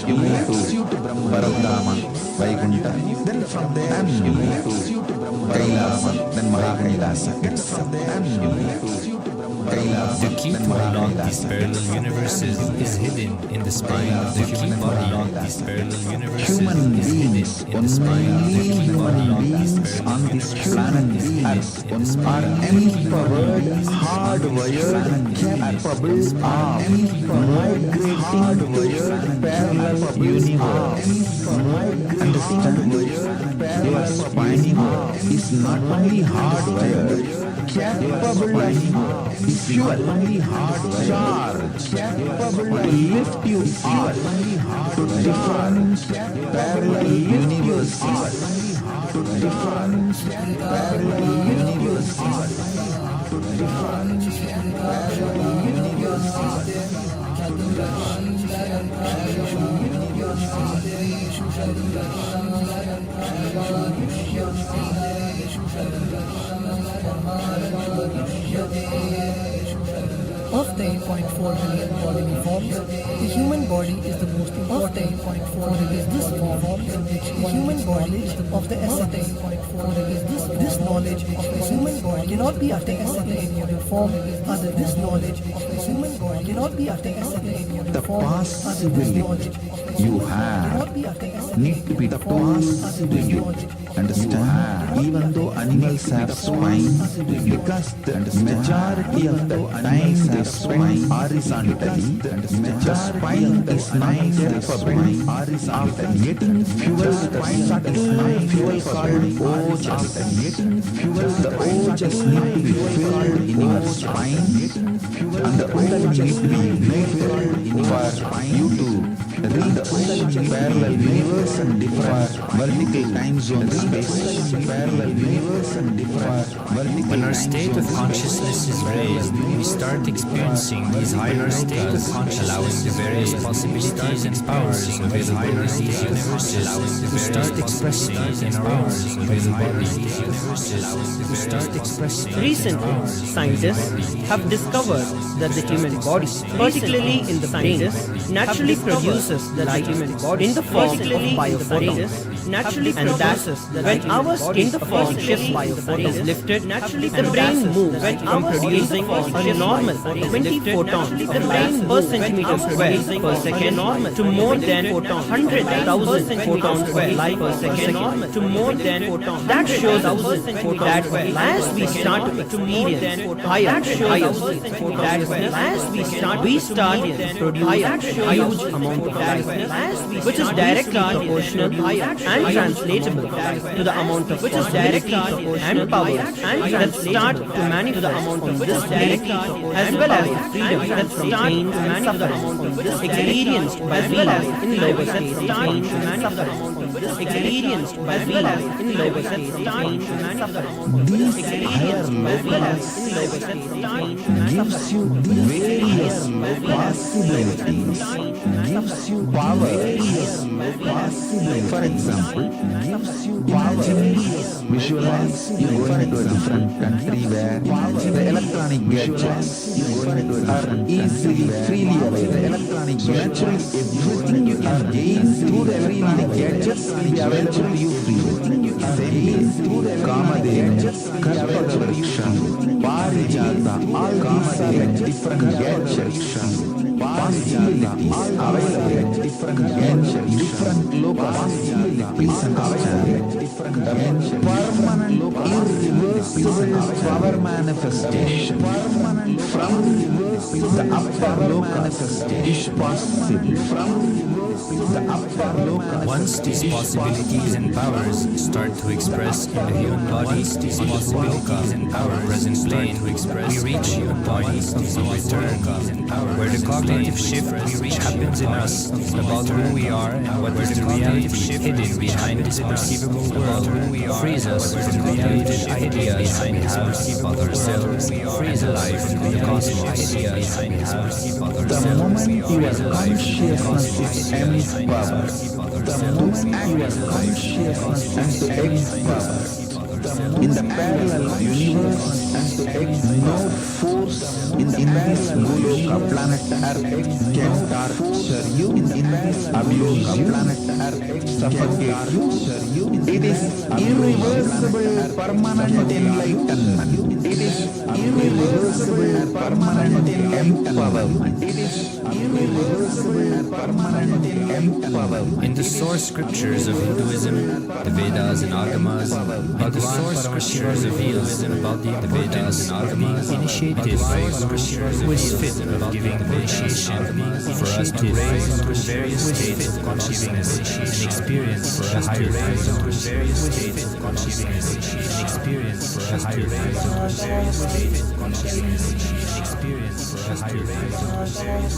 you move to Paramdama, Vaikuntha. Then from there you move to KAILASA, then KAILASA. Then from there you move to KAILASA. The key to unlock these parallel universes is hidden in the spine of the human body. These parallel universes Human is hidden beings, in the spine of the human body. beings on this planet Earth are empowered, hardwired, capable of migrating to parallel universe. Understand? Your spine is not only hardwired, capable of fuel, charge, capable to lift you up to different parallel universes, to different parallel universes, to different parallel universes. Of the 8.4 billion bodily forms, the human body is the most important. Of the 8.4 it is this form in which the human body of the essence. It is this knowledge of the human body cannot be attained in any other form other this knowledge of the human body cannot be attained in any other The form other this possibility knowledge you have need to be passed to you. Understand? Even though animals have spine, because the majority of the time they spine horizontally, the spine is not capable of getting fuel, the subtle fuel called ojas. The ojas need to be filled in your spine, and the ojas need to be filled for you to reach parallel universe and different vertical time zone space. Parallel universe and different vertical. When our state of consciousness is raised, we start experiencing these higher states of consciousness, allowing the various possibilities and powers available in the universes to start expressing in our own available bodies. Recently, scientists have discovered that the human body, particularly in the brain, naturally produces the light in the form of biophotons. And that when our in the form shift biophoton is lifted, naturally the brain moves from producing a normal 20 photons of light per centimeter square per second to more than 100,000 photons of light per second to more than that shows us that as we start to experience higher that as we start to produce huge amount of light, which is directly proportional and translatable to the amount of which is directly and power and that start to manifest the amount of this directly as well as the freedom that start to manifest the amount of this experienced by being in lower state start to manifest the amount of this experienced by being in lower state start to manifest the amount of this experienced as well as in lower state start to gives you various possibilities, gives you power, for example, imagine, visualize you going to a different country where the electronic gadgets are easily, freely available. The electronic gadgets, everything you can gain through the electronic gadgets will be available to you freely. Kamadeva, Karpagavriksha, Parijata, all these are like different gadgets, possibilities available at different gadgets, different locals. Please understand, permanent, irreversible power manifestation from the upper manifestation possible. Once these possibilities and powers start to express in the human body, these possibilities and power present plane to express, we reach a point of no return, where the cognitive shift happens in us about who we are and what is the reality hidden behind this perceivable world, frees us from the limited ideas we have about ourselves, frees us from the cosmos, the moment your consciousness is empowered, the moment your consciousness is empowered, in the parallel universe and to no force in this Goloka planet Earth can torture you. In this Abloka planet Earth suffocate you. It is irreversible permanent enlightenment. It is irreversible permanent empowerment. It is irreversible permanent empowerment. In the source scriptures of Hinduism, the Vedas and Agamas, are the source scriptures of Hinduism about the Vedas and Agamas, initiated who is fit of giving the initiation for us to raise into various states of consciousness and experience for us to raise into various states of consciousness and experience for us to raise into various states of consciousness and experience for us to raise into various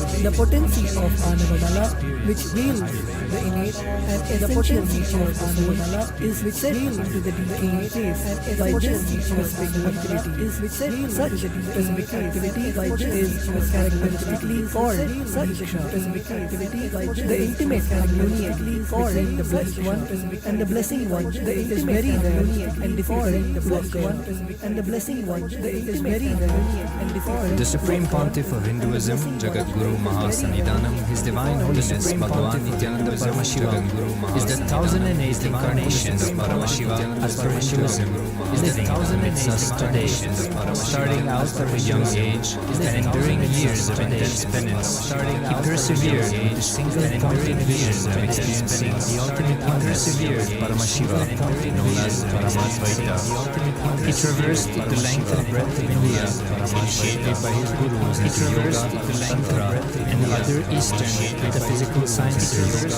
states. The potency of Anavadala, which wields the innate and essential nature of Anavadala, is which reveals into the decaying phase and essential specific activity is which such specific activity is characteristically called such specific activity the intimate union called the blessed one and the blessing one. It is very rare and different. The blessed one and the blessing one. It is very rare and different. The Supreme Pontiff of Hinduism, Jagat Guru Mahasannidhanam, His Divine Holiness Bhagavan Nithyananda Paramashivoham is the 1008th incarnation of Paramashiva as per Hinduism, is the 1008th today, starting out from a young age and enduring years of intense penance. He persevered with a single enduring vision of experiencing the ultimate persevered Paramashiva, known as Paramasvaita. He traversed the length and breadth of India, initiated by his gurus into yoga, tantra, and other Eastern metaphysical sciences.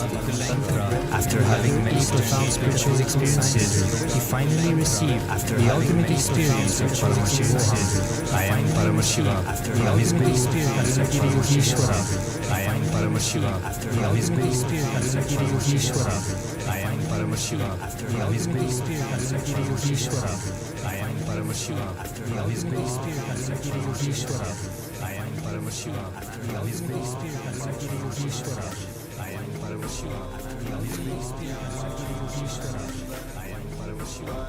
After having many profound spiritual experiences, he finally received the ultimate experience of Paramashivoham. I am Paramashiva. After his great experience of Yogeshwara, I am Paramashiva. After his great experience of Yogeshwara, I am Paramashiva. After his great experience of Yogeshwara, I am Paramashiva. After his great experience of Yogeshwara, I am Paramashiva. After his great experience of Yogeshwara, I am Paramashiva. After his great experience of Yogeshwara, I am Paramashiva. After his great experience of Yogeshwara, I am Paramashiva.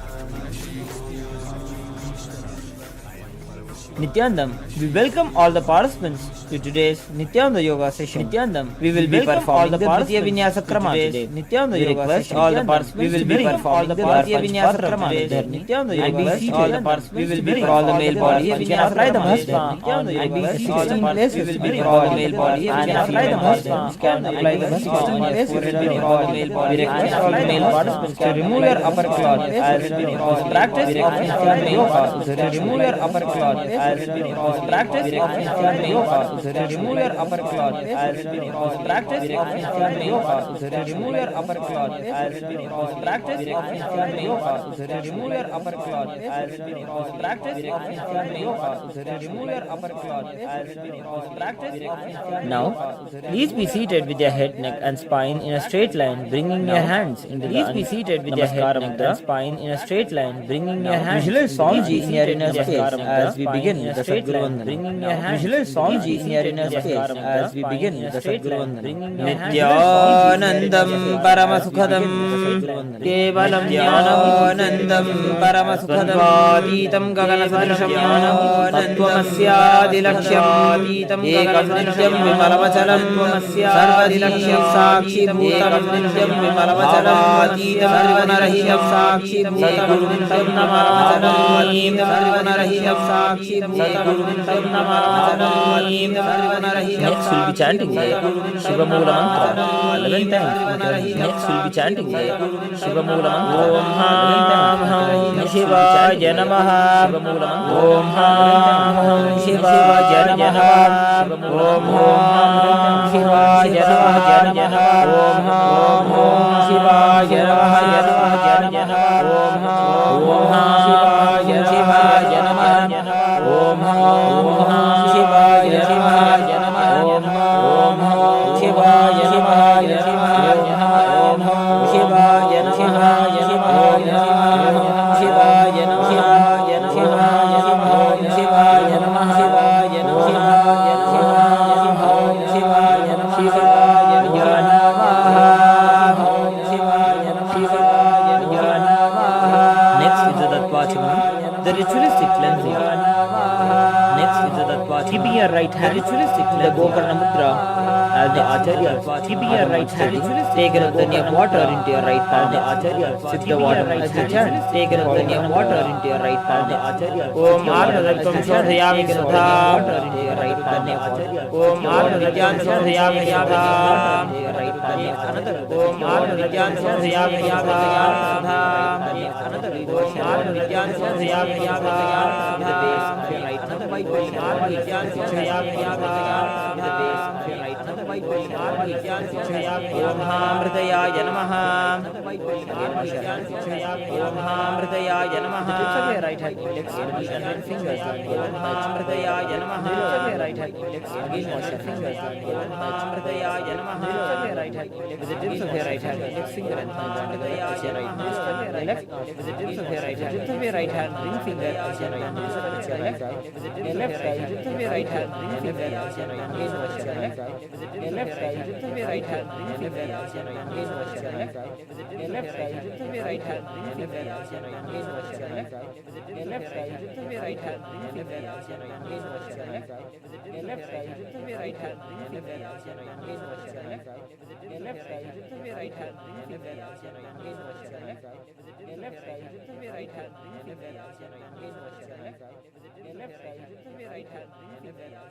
Nithyanandam, we welcome all the participants to today's Nithyananda Yoga session. Nithyanandam, we will be performing the Dvitiya Vinyasa Krama today. Nithyananda Yoga session. All the participants we will be performing the Dvitiya Vinyasa Krama today. Nithyananda Yoga session. All the participants we will be all the male body and can apply the bhasma. Nithyananda Yoga session. All the places we will be all the male body and can apply the bhasma. Can apply the bhasma. Places we will be all the male body. We request all the male participants to remove your upper cloth as practice of Nithyananda Yoga. To remove your upper cloth as practice of Nithyananda Yoga. To remove your upper cloth as practice of Nithyananda Yoga. To remove your upper cloth as practice of Nithyananda Yoga. To remove your upper cloth as practice of Nithyananda Yoga. To remove your upper cloth as practice of Nithyananda. Now, please be seated with your head, neck and spine in a straight line, bringing your hands into the Please be seated with your head, neck and spine in a straight line, bringing your hands Swamiji in your inner space as we begin the Sadguru Vandana. Bringing your hands Swamiji in your inner space as we begin the Sadguru Vandana. Nithyanandam Paramasukhadam Kevalam Jnananandam Paramasukhadam Vaditam Gaganasadrasham Tattvamasyaadilaksham Ekam Nityam Vimalavachalam Sarvadilaksham Sakshi Bhutam Nityam Vimalavachalam Sarvanarahiyam Sakshi Bhutam Nityam Namavachalam Sarvanarahiyam Sakshi Bhutam Namavachalam Sarvanarahiyam. Next we'll be chanting the Shiva Mula Mantra 11 times. Next we'll be chanting the Shiva Mula Mantra. Om Ham Shivaya Namaha. Om Ham Shivaya Namaha. Om Ham Shivaya Namaha. Om Ham Shivaya Namaha. Om Ham Shivaya Namaha. Om Ham Shivaya Namaha. Om Ham Shivaya Namaha. Om Ham Shivaya Namaha. hand, the Gokarna Mudra, as the Acharya, keeping your right hand, take a goni of water into your right palm, the Acharya, sip the water as the chant, take a goni of water into your right palm, the Acharya, Om Arnadakam Shodhayami Sudha, water into your right palm, the Acharya, Om Arnadakam Shodhayami Sudha, right palm, another, Om Arnadakam Shodhayami Sudha, another, Om Arnadakam Shodhayami Sudha, with the base of your right hand, Om Arnadakam Shodhayami Sudha, with the base of your right hand, Om Arnadakam Shodhayami Sudha, Om Hamridayaya Namaha, Om Hamridayaya Namaha, right hand index and fingers, Om Hamridayaya Namaha, right hand index again wash your fingers, Om Hamridayaya Namaha, right hand index with the tips of your right hand index finger and thumb as your right hand, left with the tips of your right hand, ring finger as your right hand, left with the tips of your right hand, ring finger as your right hand, again wash your left, left tips of your right hand, ring finger as your right hand, again wash your left, left tips of your right hand, ring finger as your right hand, again wash your left, left tips of your right hand, ring finger as your right hand, again wash your left, left tips of your right hand, ring finger as your right hand, again wash your left, left tips of your right hand, ring finger as your right hand, again wash your left, left tips of your right hand, ring finger as your right hand, again wash your left, left tips of your right hand, ring finger as your right hand, again wash your left, left tips of your right hand, ring finger as your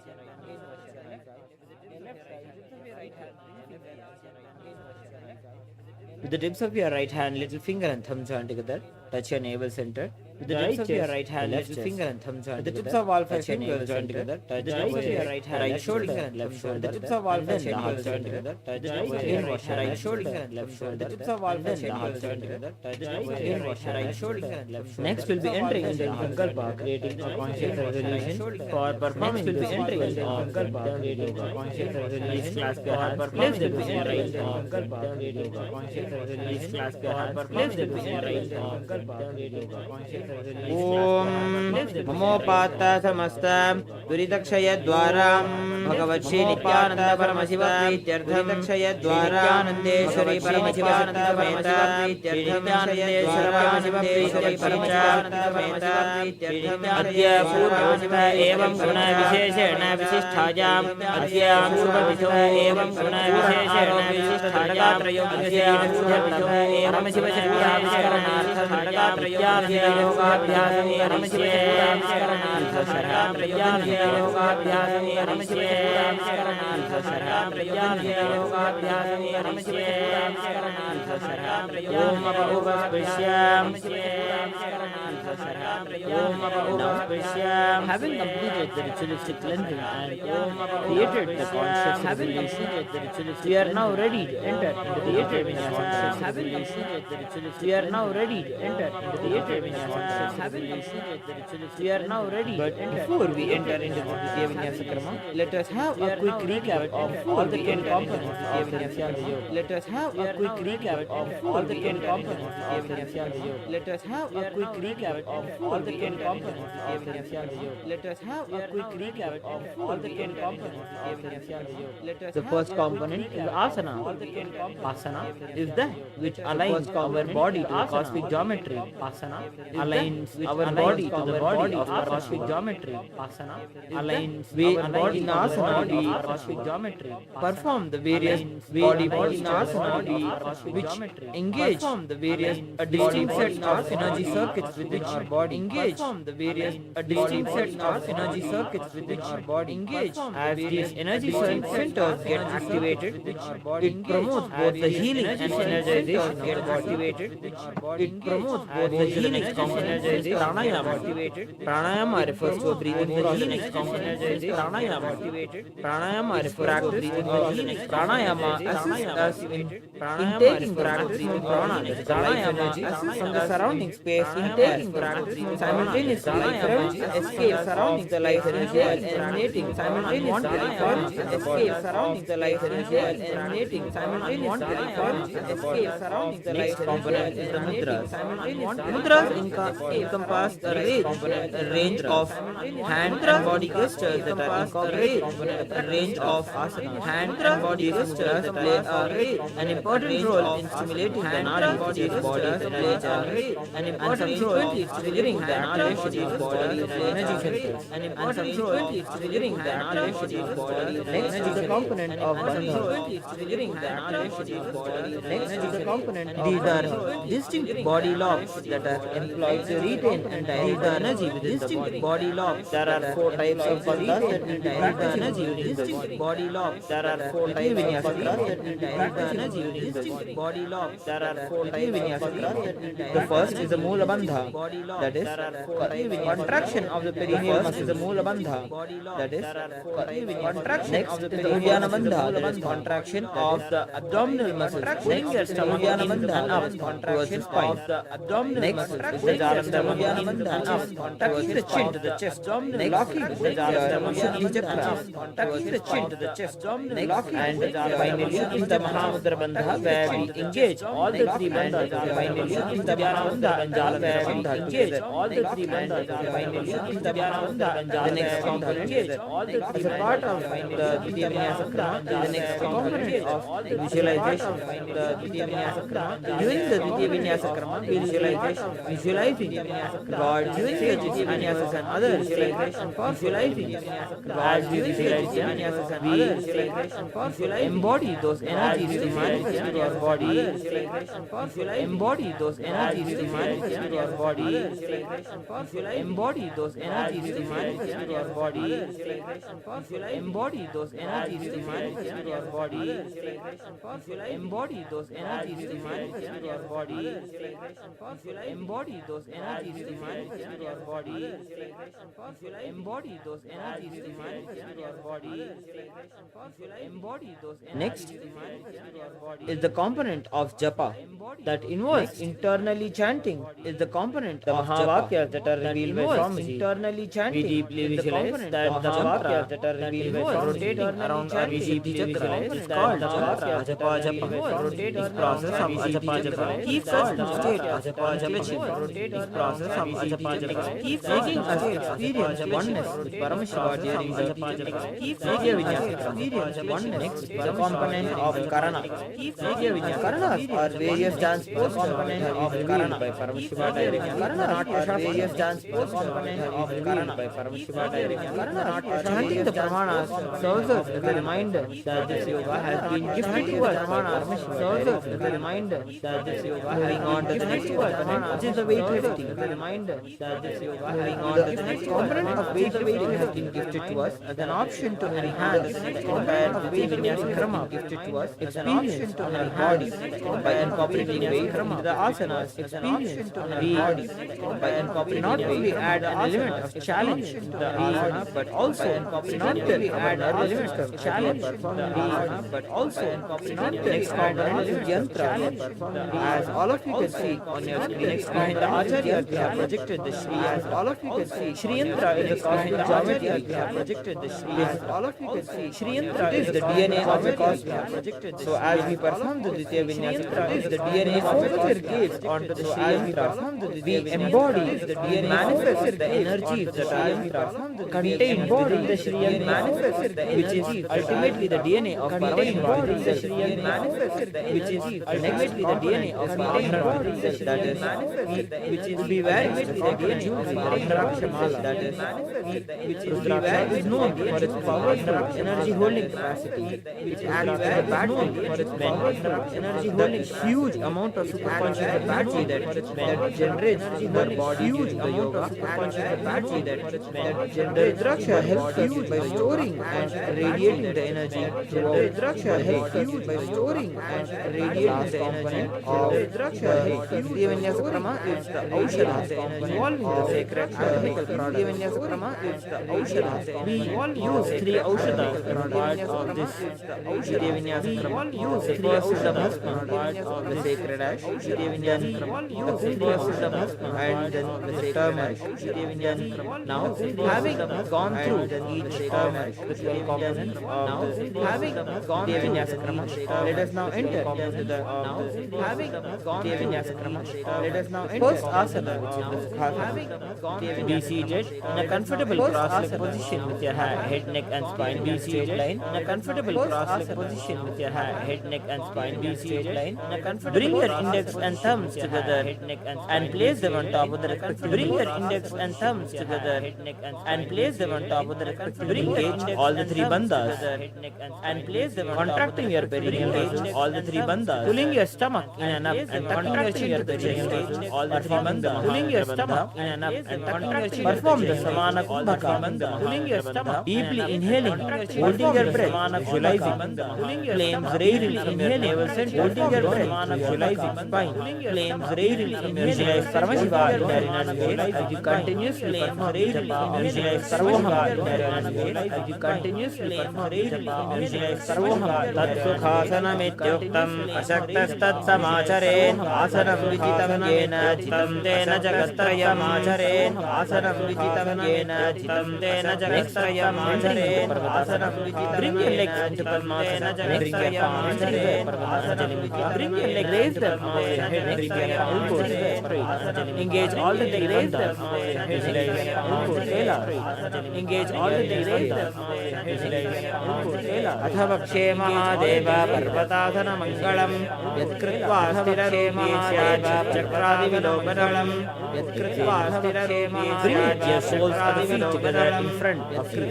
right hand, again wash your left. With the tips of your right hand, little finger and thumb join together, touch your navel center. With the tips of your right hand, little finger and thumb join together. The tips of all five fingers join together. Touch the tips of your right hand, right shoulder and left shoulder. The tips of all five fingers join together. Touch the again wash your right shoulder and left shoulder. The tips of all five fingers join together. Touch the again wash your right shoulder and left shoulder. Next we'll be entering into Sankalpa, creating a conscious resolution for performing. Next we'll be entering into Sankalpa, creating a conscious resolution class for performing. Next we'll be entering into Sankalpa, creating a conscious resolution class for performing. Next we'll be entering into Sankalpa, creating a conscious Om Mamopata Samasta Duridakshaya Dwaram Bhagavat Shri Nithyananda Paramashiva Prityartham Nandeshwari Paramashivananda Meta Nandeshwara Paramashiva Prityartham Adya Purvavastha Evam Guna Visheshena Vishisthayam Adya Purvavastha Evam Guna Visheshena Vishisthayam Adya Purvavastha Evam Shiva Shakti Vishkaranatham योगाभ्यासं परमशिव शरणार्थ शरण प्रज्ञान योगाभ्यासं परमशिव शरणार्थ शरण प्रज्ञान योगाभ्यासं परमशिव शरणार्थ शरण प्रज्ञान ओम बहुवस्पृश्याम शरणार्थ शरण ओम बहुवस्पृश्याम having completed the ritualistic cleansing and created the conscious having completed the ritualistic we are now ready to enter into the theatre vinyasa having completed the ritualistic we are now ready to enter into the theatre vinyasa we are now ready. But before we enter into the Nithya Vinyasa Krama, let us have a quick recap of all the 10 components of the Nithya Yoga. Let us have a quick recap of all the 10 components of the Nithya Yoga. Let us have a quick recap of all the 10 components of the Nithya Yoga. Let us have a quick recap of all the 10 components of the Nithya Yoga. The first component is asana. Asana is that which aligns our body to cosmic geometry. Asana aligns our body to the body of cosmic geometry. Asana aligns our body in asana to cosmic geometry. Perform the various body in asana to cosmic geometry. Engage the various distinct sets of energy circuits with which our body engage. The various distinct sets of energy circuits with which our body engage. As these energy centers get activated, it promotes both the healing and energization get activated. It promotes both the healing and energization. Pranayama activated. Pranayama refers to breathing the healing energization. Pranayama activated. Pranayama refers to breathing the healing. Pranayama assists us in taking practice from prana. Pranayama assists from the surrounding space in taking practice. Simultaneously, escape surrounding the life energy and emanating simultaneously. Escape surrounding the life energy and emanating simultaneously. Escape surrounding the life component is the mudras. Mudras encompass a range of hand and body gestures that are incorporated. A range of hand and body gestures play an important role in stimulating the body plays an important role in triggering the body energy centers. An important role in triggering the body. Next is the component of bandha. Next is the component. These are distinct body locks that are employed to retain and direct the energy within the body. Body locks. There are 4 types of bandhas that will direct the energy within the body. Body locks. There are 4 types of bandhas that will direct the energy within the body. Body locks. There are 4 types of bandhas. The first is the Moola Bandha. That is contraction of the perineal muscle. The Moola Bandha. That is contraction of the Uddiyana Bandha. That is contraction of the abdominal muscles. Next is the Uddiyana Bandha up contraction of the abdominal muscles. Next is the Uddiyana Bandha up touching the chin to the chest. Next is the Shuddhi Chakra touching the chin to the chest. Next and finally is the Mahamudra Bandha where we engage all the 3 bandhas. Finally is the Dhyana Bandha and Jala where we engage all the 3 bandhas. Finally is the Dhyana Bandha and Jala. The next component is as a part of the Dvitiya Vinyasa Krama. The next component of the visualization. The Dvitiya Vinyasa Krama. During the Dvitiya Vinyasa Krama, visualizing God doing the Dvitiya Vinyasas and other visualization for visualizing God doing the Dvitiya Vinyasas and other visualization for embody those energies to manifest into our body. Embody those energies to manifest into our body. Embody those energies to manifest into our body. Embody those energies to manifest into our body. Embody those energies to manifest into our body. Embody those energies to manifest into our body. Embody those energies to manifest into our body. Embody those. Next is the component of japa that involves internally chanting. Is the component of Mahavakyas that are revealed by Swamiji. Internally chanting. We deeply visualize that the Mahavakyas that are revealed by Swamiji rotating around our Vishuddhi Chakra is called Ajapa Japa. Rotate this process of Ajapa Japa keeps us in the state of Ajapa Japa. Rotate this process of Ajapa Japa keeps making us experience oneness with Paramashiva during the Ajapa Japa. Keeps making us experience oneness with the component of Karana. Keeps making us Karanas are various dance pose component of Karana by Paramashiva direction. Karana are various dance pose component of Karana by Paramashiva direction. Karana chanting the Pramanas serves us as a reminder that this yoga has been gifted to us. Pramanas serves us as a reminder that this yoga moving on to the next component, which is the weightlifting. As a reminder that this yoga moving on to the next component of weightlifting has been gifted to us as an option to enhance compared to the Vinyasa Krama gifted to us. It's an option to our body by incorporating weight into the asanas. It's an option to our body by incorporating not only add an element of challenge to the asana, but also incorporate not only add an element of challenge to the asana, but also incorporate not the next component is yantra. As all of you can see on your screen, next behind the acharya we have projected the Shri. As all of you can see, Shri Yantra is the cosmic geometry we have projected the Shri. As all of you can see, Shri Yantra is the DNA of the cosmos we have projected. So as we perform the Dvitiya Vinyasa, is the DNA focus your gaze onto the Shri Yantra. We embody the DNA, manifest the energies that are contained within the Shri Yantra, manifest which is ultimately the DNA of Paramashiva. The Shri Yantra manifest which is ultimately the DNA of Paramashiva. That is which is be wearing the DNA of Rudrakshamala. That is which is Rudraksha is known for its powerful energy holding capacity, which acts as a battery for its powerful energy holding. Huge amount of superconscious battery that generates the body huge the yoga. Superconscious battery that generates. Rudraksha helps huge by storing and radiating the energy. Rudraksha helps huge by storing and radiating the energy. Rudraksha helps huge. Dvitiya Vinyasa Krama is the Aushadha involving the sacred alchemical product. Dvitiya Vinyasa Krama is the Aushadha. We all use 3 Aushadhas as part of this Dvitiya Vinyasa Krama. We all use the first is the Bhasma part of the sacred ash, then the first is the bhasma, and then the turmeric. Now, having gone through each ritual component of the Vinyasa Krama, let us now enter into the Vinyasa Krama. Let us now enter first asana, which is the Sukhasana. Be seated in a comfortable cross-legged position with your head, neck and spine. Be straight line in a comfortable cross-legged position with your head, neck and spine. Be straight line in a comfortable. Bring your index and thumbs together and place them on top of the respective. Bring your index and thumbs together and place them on top of the respective. Engage all the three bandhas and place them on contracting your perineal muscles. All the three bandhas. Pulling your stomach in and up and tucking your chin to the chest. All the three bandhas. Pulling your stomach in and up and tucking your chin. Perform the Samana Kumbhaka. Pulling your stomach. Deeply inhaling. Holding your breath. Visualizing. Flames railing from your navel center. Holding your breath. Visualizing spine. Flames railing from your visualize Paramashivoham Level-2 as you continuously perform japa. Visualize Paramashivoham Level-2 as you continuously perform japa. Visualize Paramashivoham Tat Sukhasanam Ityuktam Ashaktastat Samachare Asanam Vijitam Yena Jitam Tena Jagatrayam Achare Asanam Vijitam Yena Jitam Tena Jagatrayam Achare Asanam Vijitam. Bring your legs into Padmasana. Bring your palms to the Padmasana. Bring your legs, raise them above your head. Bring your elbows straight. Engage all the leg bandhas. Visualize elbows KAILASA. Engage all the leg bandhas. Visualize elbows KAILASA. Athavakṣe Mahadeva Parvatasana Mangalam Yatkritva Sthirakshe Mahadeva Chakradi Vilokanam Yatkritva Sthirakshe Mahadeva. Bring your soles of the feet together in front of you.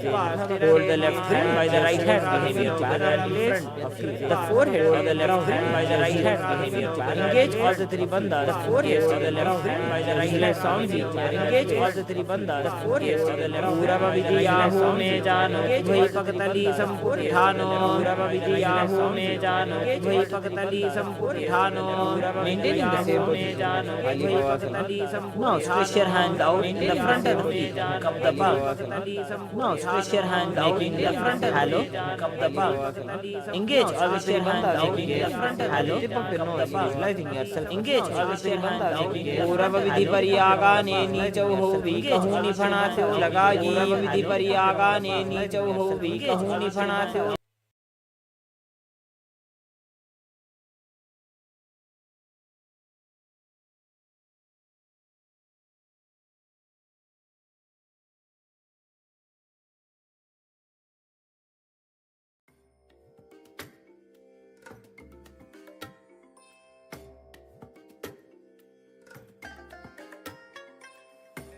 Hold the left hand by the right hand behavior together in front of you. The forehead of the left hand by the right hand behavior. Engage all the three bandhas. The forehead of the left hand by the right hand Swamiji. Engage all the three bandhas. The forehead of the left hand. Purava Vidiyahu me jano Vai Pakatali Sampurithano. Purava Vidiyahu me jano Vai Pakatali Sampurithano. Maintaining the same position. Now stretch your hand out in the front of the feet. Cup the palm. Now stretch your hand out in the front of the feet. Cup the palm. Engage always your hand out in the front of the tip of your nose. Visualizing yourself. Engage always your hand out in the Purava Vidhi Pariyaga ne Nichau ho vi kahu nifana se lagayi. Purava Vidhi Pariyaga ne Nichau ho vi kahu nifana se.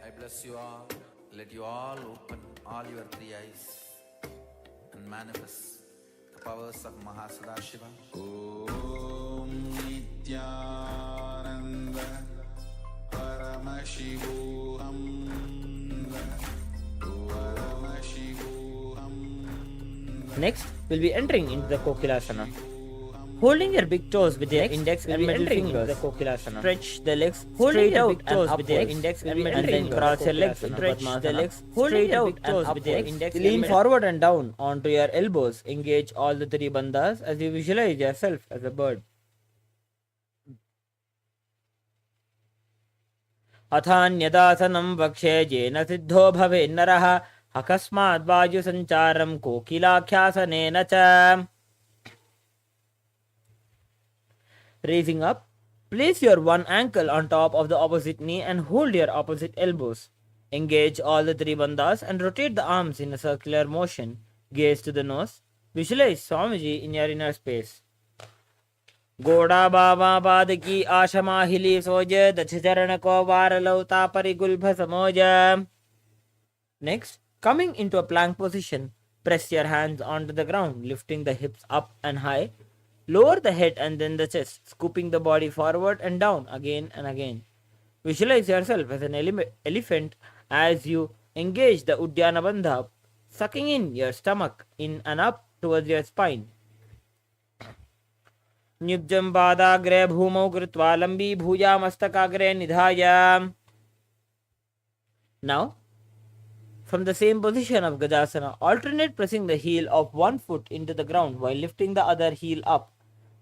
I bless you all. Let you all open all your three eyes and manifest the powers of Mahasadashiva. Om Nithyananda Paramashivoham Paramashivoham. Next, we'll be entering into the KAILASA. Holding your big toes with your index and middle fingers, the KAILASA. Stretch the legs straight out toes with your index and then cross your legs. Stretch the legs straight out toes with your index. Lean forward and down onto your elbows. Engage all the three bandhas as you visualize yourself as a bird. Athanyadasanam vakshe jena siddho bhave naraha akasmat vaju sancharam kokilakhyasane cha. Raising up, place your one ankle on top of the opposite knee and hold your opposite elbows. Engage all the three bandhas and rotate the arms in a circular motion. Gaze to the nose. Visualize Swamiji in your inner space. Goda Baba Badaki Ashama Hili Soja Dacharanako Varalauta Parigulbha Samoja. Next, coming into a plank position, press your hands onto the ground, lifting the hips up and high. Lower the head and then the chest, scooping the body forward and down again and again. Visualize yourself as an elephant as you engage the Uddiyana Bandha, sucking in your stomach in and up towards your spine. Nyubjam Badagre Bhumau Krutva Lambi Bhuja Mastakagre Nidhaya. Now, from the same position of Gajasana, alternate pressing the heel of one foot into the ground while lifting the other heel up.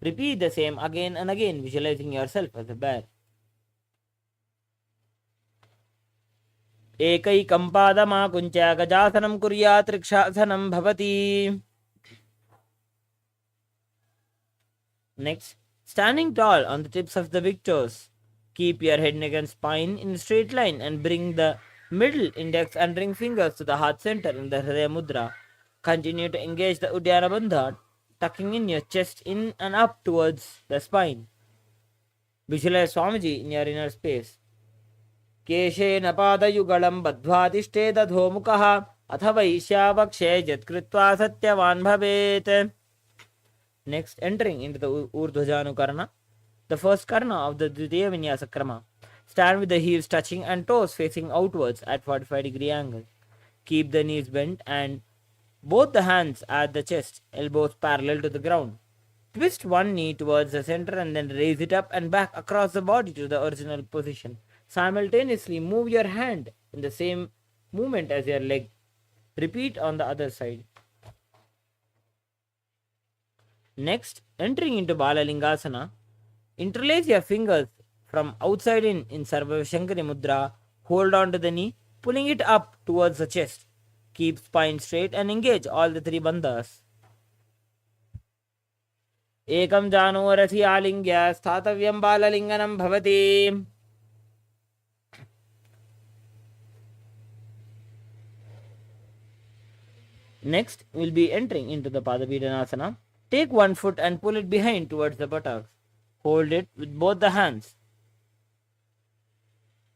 Repeat the same again and again, visualizing yourself as a bear. एकैकं पादमाकुञ्च गजासनं कुर्यात् वृक्षासनं भवति. Next, standing tall on the tips of the big toes. Keep your head, neck and spine in a straight line and bring the middle index and ring fingers to the heart center in the Hridaya Mudra. Continue to engage the Uddiyana Bandha, tucking in your chest in and up towards the spine. Visualize Swamiji in your inner space. केशेन पादयुगलं बद्ध्वातिष्ठेदधोमुखः अथ वैश्यावक्षे यत्कृत्वा सत्यवान् भवेत्. Next, entering into the Urdhvajanu Karna, the first Karna of the Dvitiya Vinyasa Krama. Stand with the heels touching and toes facing outwards at 45-degree angle. Keep the knees bent and both the hands at the chest, elbows parallel to the ground. Twist one knee towards the center and then raise it up and back across the body to the original position. Simultaneously move your hand in the same movement as your leg. Repeat on the other side. Next, entering into Balalingasana, interlace your fingers from outside in Sarva Shankari Mudra. Hold on to the knee, pulling it up towards the chest. Keep spine straight and engage all the three bandhas. Ekam jano rasi alingya sthatavyam balalinganam bhavati. Next, we'll be entering into the Padapidhanasana. Take one foot and pull it behind towards the buttocks. Hold it with both the hands.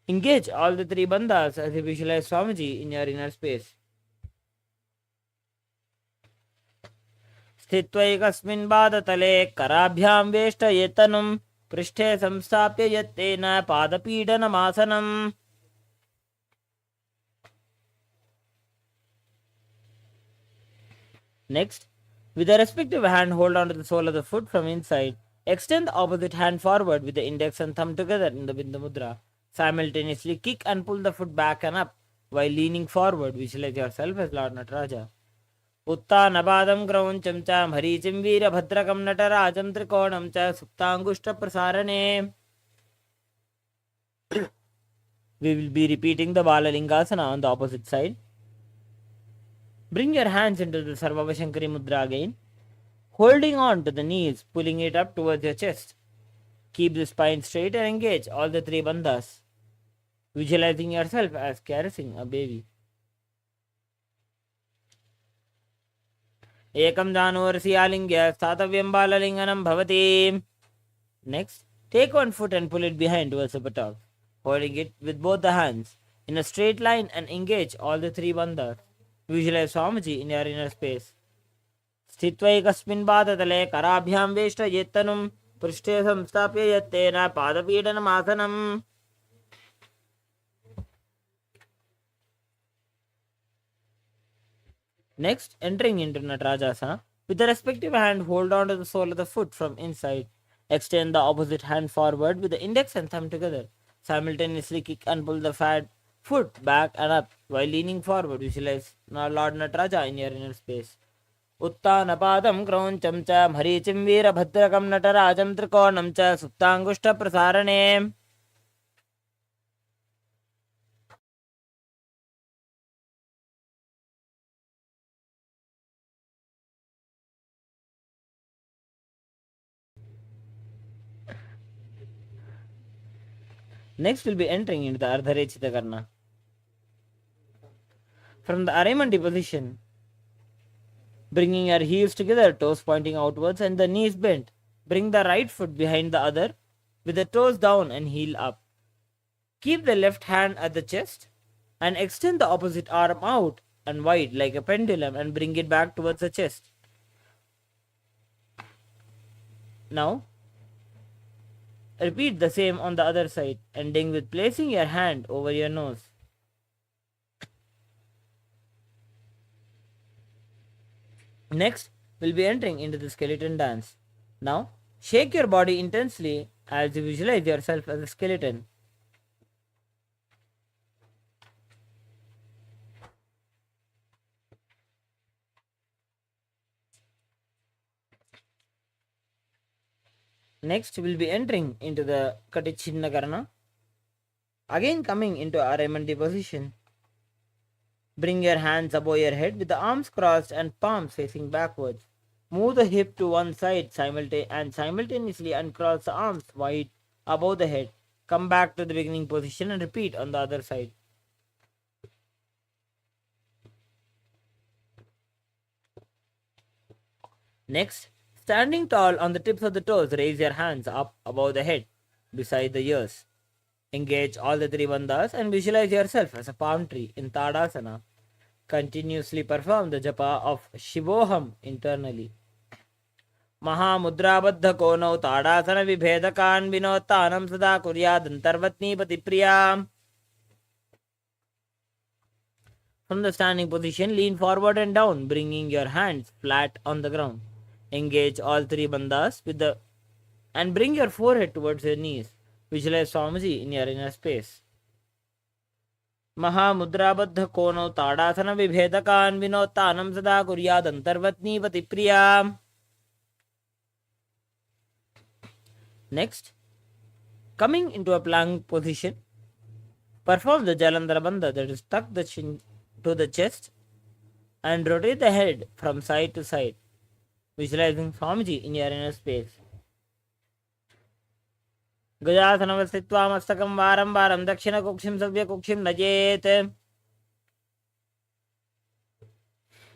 Engage all the three bandhas as you visualize Swamiji in your inner space. स्थित्वैकस्मिन् पादतले कराभ्यां वेष्टयेतनुं पृष्ठे संस्थाप्य यत्तेन पादपीडनमासनम्. Next, with the respective hand, hold on to the sole of the foot from inside. Extend the opposite hand forward with the index and thumb together in the Bindu Mudra. Simultaneously kick and pull the foot back and up while leaning forward. Visualize yourself as Lord Nataraja. उत्तानपादं क्रौञ्चं च मरीचिं वीरभद्रकं नटराजं त्रिकोणं च सुप्ताङ्गुष्ठप्रसारणे. We will be repeating the Balalingasana on the opposite side. Bring your hands into the Sarvabhashankari Mudra again, holding on to the knees, pulling it up towards your chest. Keep the spine straight and engage all the three bandhas, visualizing yourself as caressing a baby. Ekam janursi alingya statavyam balalinganam bhavati. Next, take one foot and pull it behind towards the buttocks, holding it with both the hands in a straight line and engage all the three bandhas. Visualize Swamiji in your inner space. स्थित्वैकस्मिन् पादतले कराभ्यां वेष्टयेत्तनुं पृष्ठे संस्थाप्य यत्तेन पादपीडनमासनम्. Next, entering into Natarajasana, with the respective hand, hold on to the sole of the foot from inside. Extend the opposite hand forward with the index and thumb together. Simultaneously kick and pull the fat foot back and up while leaning forward. Visualize Lord Nataraja in your inner space. उत्तानपादं क्रौञ्चं च मरीचिं वीरभद्रकं नटराजं त्रिकोणं च सुप्ताङ्गुष्ठप्रसारणे. Next, we'll be entering into the Ardharechita Karna. From the Arimandi position, bringing your heels together, toes pointing outwards and the knees bent. Bring the right foot behind the other with the toes down and heel up. Keep the left hand at the chest and extend the opposite arm out and wide like a pendulum and bring it back towards the chest. Now, repeat the same on the other side, ending with placing your hand over your nose. Next, we'll be entering into the skeleton dance. Now, shake your body intensely as you visualize yourself as a skeleton. Next, we'll be entering into the Katichinnakarana. Again coming into Aramandi position. Bring your hands above your head with the arms crossed and palms facing backwards. Move the hip to one side and simultaneously uncross the arms wide above the head. Come back to the beginning position and repeat on the other side. Next, standing tall on the tips of the toes, raise your hands up above the head, beside the ears. Engage all the three bandhas and visualize yourself as a palm tree in Tadasana. Continuously perform the japa of Shivoham internally. महामुद्राबद्ध कोनौ ताड़ासन विभेदकान् विनोत्तानं सदा कुर्यादन्तर्वत्नीपति प्रिया. From the standing position, lean forward and down, bringing your hands flat on the ground. Engage all three bandhas and bring your forehead towards your knees. Visualize Swamiji in your inner space. महामुद्राबद्ध कोनौ ताड़ासन विभेदकान् विनोत्तानं सदा कुर्यादन्तर्वत्नीपति प्रिया. Next, coming into a plank position, perform the Jalandhara Bandha, that is, tuck the chin to the chest and rotate the head from side to side, visualizing Swamiji in your inner space. Gajasanam sthitva mastakam varam varam dakshina kukshim savya kukshim najet.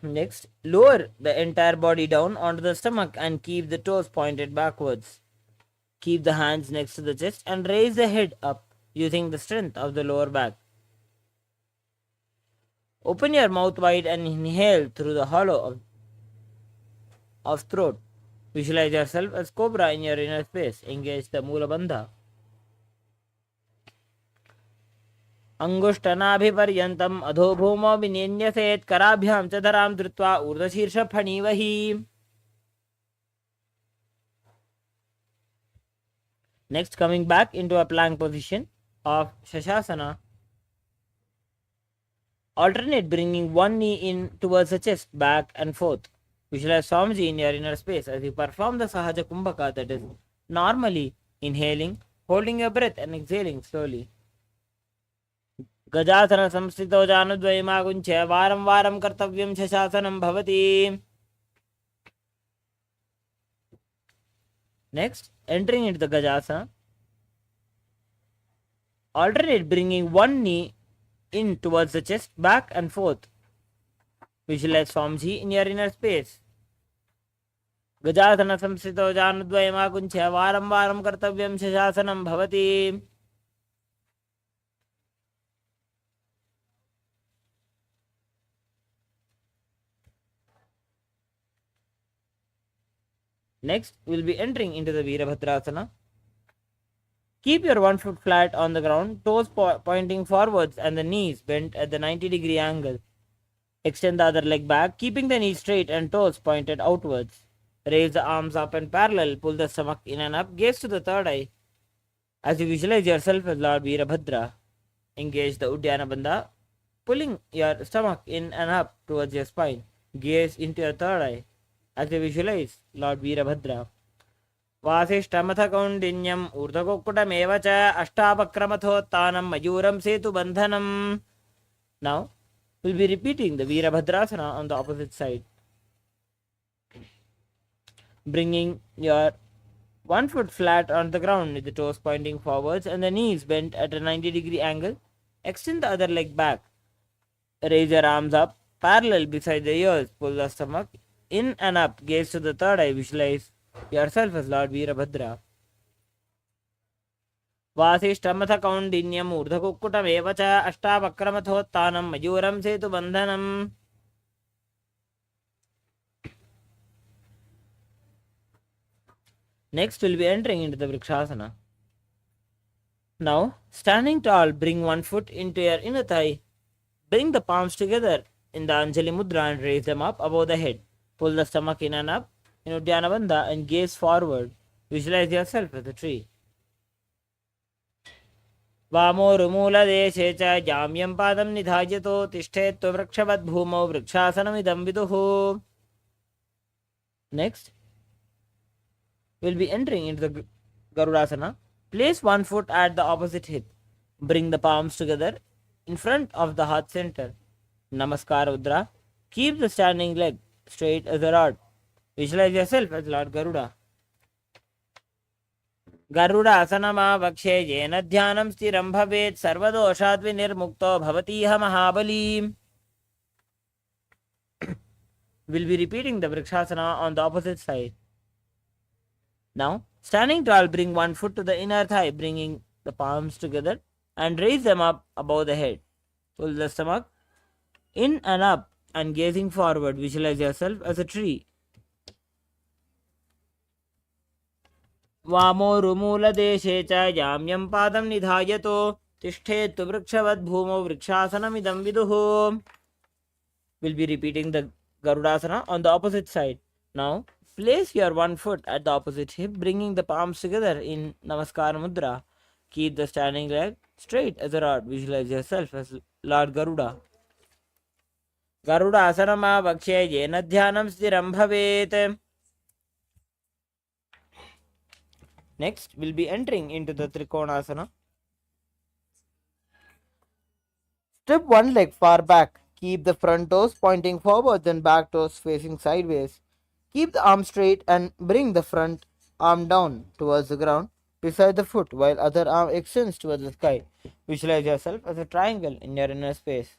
Next, lower the entire body down onto the stomach and keep the toes pointed backwards. Keep the hands next to the chest and raise the head up using the strength of the lower back. Open your mouth wide and inhale through the hollow of throat. Visualize yourself as cobra in your inner space. Engage the Mula Bandha. Angushtanabhiparyantam adho bhumo vininyaset karabhyam chadaram dhrutva urdashirsha phanivahi. Next, coming back into a plank position of Shashasana. Alternate bringing one knee in towards the chest, back and forth. Visualize Swamiji in your inner space as you perform the Sahaja Kumbhaka, that is, normally inhaling, holding your breath and exhaling slowly. Gajasana samsthito janudvayamagunche varam varam kartavyam Shashasanam bhavati. Next, entering into the Gajasana. Alternate bringing one knee in towards the chest, back and forth. Visualize Swamiji in your inner space. Gajasana samsthito janudvayamagunche varam varam kartavyam Shashasanam bhavati. Next, we will be entering into the Virabhadrasana. Keep your one foot flat on the ground, toes pointing forwards and the knees bent at the 90-degree angle. Extend the other leg back, keeping the knees straight and toes pointed outwards. Raise the arms up and parallel, pull the stomach in and up, gaze to the third eye. As you visualize yourself as Lord Virabhadra, engage the Uddiyana Bandha, pulling your stomach in and up towards your spine. Gaze into your third eye. As you visualize Lord Virabhadra. Vasishtamata kaundinyam urdhakukutam cha ashtapakramathotanam mayuram setu bandhanam. Now, we'll be repeating the Virabhadrasana on the opposite side. Bringing your one foot flat on the ground with the toes pointing forwards and the knees bent at a 90-degree angle. Extend the other leg back. Raise your arms up, parallel beside the ears. Pull the stomach in and up. Gaze to the third eye. Visualize yourself as Lord Virabhadra. Vasishtamata kaundinyam urdhakukutam cha ashtapakramathotanam mayuram setu bandhanam. Next, we'll be entering into the Vrikshasana. Now, standing tall, bring one foot into your inner thigh. Bring the palms together in the Anjali Mudra and raise them up above the head. Pull the stomach in and up in Uddiyana Bandha and gaze forward. Visualize yourself as a tree. Vamo rumula deshe cha jamyam padam nidhajato tishtet vrikshavat bhumau vrikshasanam idam viduhu. Next, we'll be entering into the Garudasana. Place one foot at the opposite hip. Bring the palms together in front of the heart center. Namaskar Mudra. Keep the standing leg straight as a rod. Visualize yourself as Lord Garuda. गरुडासनमावक्षे येन ध्यानं स्थिरं भवेत् सर्वदोषाद्विनिर्मुक्तो भवतीह महाबली. We'll be repeating the Vrikshasana on the opposite side. Now, standing tall, bring one foot to the inner thigh, bringing the palms together and raise them up above the head. Pull the stomach in and up and gazing forward. Visualize yourself as a tree. वामोरुमूलदेशे च याम्यं पादं निधायतो तिष्ठेत्तु वृक्षवद् भूमौ वृक्षासनमिदं विदुः. We'll be repeating the Garudasana on the opposite side. Now, place your one foot at the opposite hip, bringing the palms together in Namaskar Mudra. Keep the standing leg straight as a rod. Visualize yourself as Lord Garuda. Garudasanamaavakshye yena dhyanam sthiram bhavet. Next, we'll be entering into the Trikonasana. Step one leg far back. Keep the front toes pointing forwards and back toes facing sideways. Keep the arm straight and bring the front arm down towards the ground beside the foot while other arm extends towards the sky. Visualize yourself as a triangle in your inner space.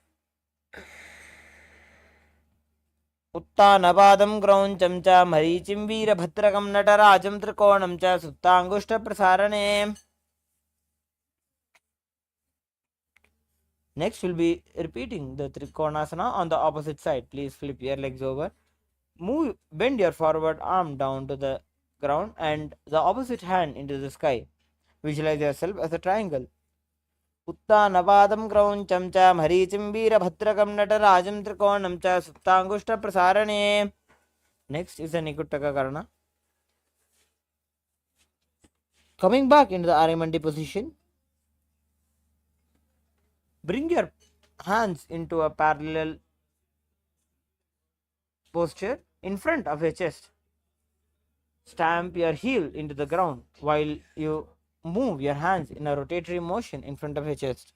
उत्तानपादं क्रौञ्चं च मरीचिं वीरभद्रकं नटराजं त्रिकोणं च सुप्ताङ्गुष्ठप्रसारणे. Next, we'll be repeating the Trikonasana on the opposite side. Please flip your legs over. Bend your forward arm down to the ground and the opposite hand into the sky. Visualize yourself as a triangle. उत्तानपादं क्रौञ्चं च मरीचिं वीरभद्रकं नटराजं त्रिकोणं च सुप्ताङ्गुष्ठप्रसारणे. Next is the Nikuttaka Karana. Coming back into the Arimandi position. Bring your hands into a parallel posture in front of your chest. Stamp your heel into the ground while you move your hands in a rotatory motion in front of your chest.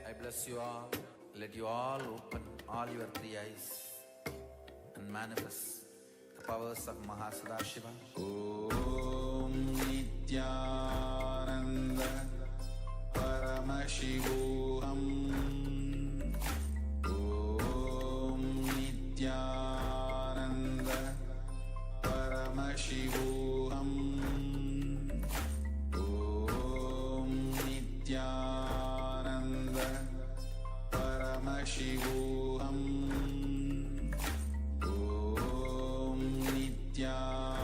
I bless you all. Let you all open all your three eyes and manifest the powers of Mahasadashiva. Om Nithyananda Paramashivoham. Om Nithyananda Paramashivoham. Om Nithyananda Paramashivoham. Om Nithyananda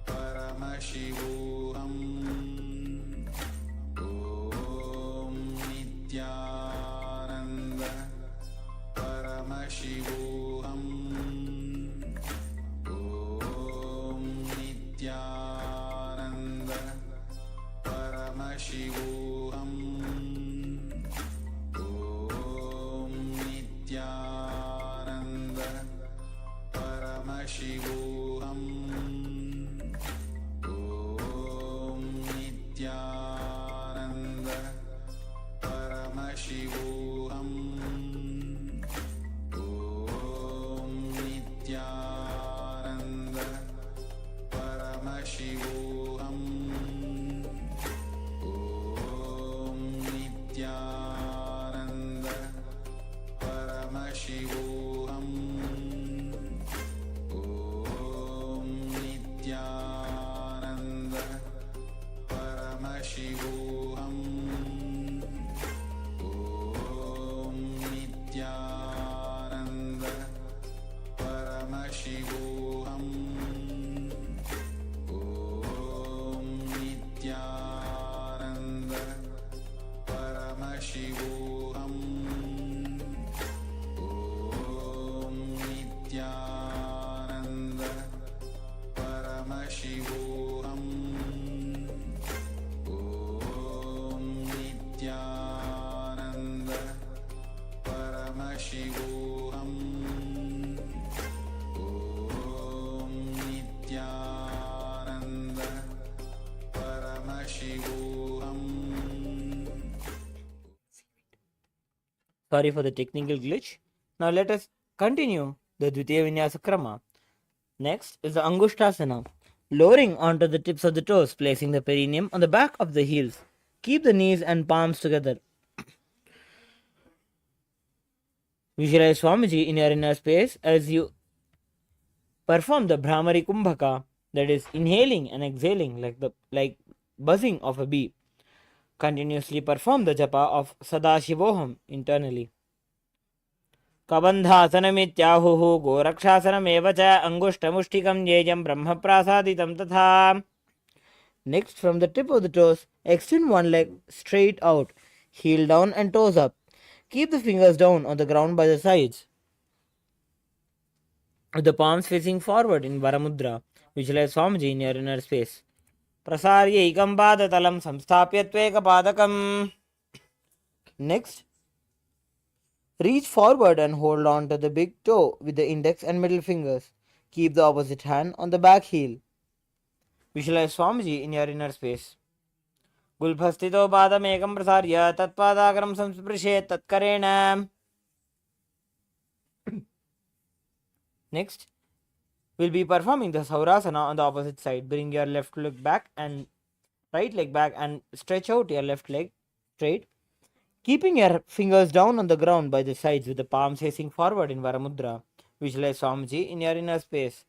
Paramashivoham. Om Nithyananda Paramashivoham. Om Nithyananda Paramashivoham. Om Nithyananda Paramashivoham. Om Nithyananda Paramashivoham. Om Nithyananda Paramashivoham. Om Nithyananda Paramashivoham. Om Nithyananda Paramashivoham. Om Nithyananda Paramashivoham. Om Paramashivoham Om Nithyananda Paramashivoham Om Nithyananda Paramashivoham. Sorry for the technical glitch. Now let us continue the Dvitiya Vinyasa Krama. Next is the Angushtasana. Lowering onto the tips of the toes, placing the perineum on the back of the heels. Keep the knees and palms together. Visualize Swamiji in your inner space as you perform the Brahmari Kumbhaka, that is inhaling and exhaling like buzzing of a bee. Continuously perform the japa of Sadashivoham internally. कबन्धासनमित्याहुः गोरक्षासनमेव च अङ्गुष्ठमुष्टिकं येयं ब्रह्मप्रासादितं तथा. Next, from the tip of the toes, extend one leg straight out, heel down and toes up. Keep the fingers down on the ground by the sides, with the palms facing forward in Varamudra. Visualize Swamiji in your inner space. Prasarya ikam padatalam samsthapya tvekapadakam. Next, reach forward and hold on to the big toe with the index and middle fingers. Keep the opposite hand on the back heel. Visualize Swamiji in your inner space. Gulbhastito padam ekam prasarya tatpadakaram samsprishet tatkarena. Next, we'll be performing the Saurasana on the opposite side. Bring your left leg back and right leg back and stretch out your left leg straight. Keeping your fingers down on the ground by the sides with the palms facing forward in Varamudra. Visualize Swamiji in your inner space.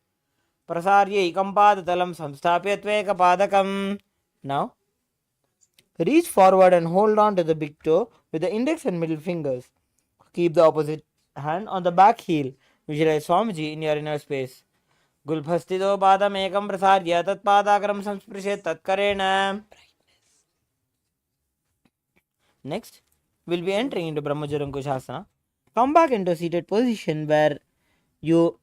Prasarya ikam padatalam samsthapya tvekapadakam. Now, reach forward and hold on to the big toe with the index and middle fingers. Keep the opposite hand on the back heel. Visualize Swamiji in your inner space. Gulbhastito padam ekam prasarya tatpadakaram samsprishet tatkarena. Next, we'll be entering into Brahmajarankushasana. Come back into a seated position where you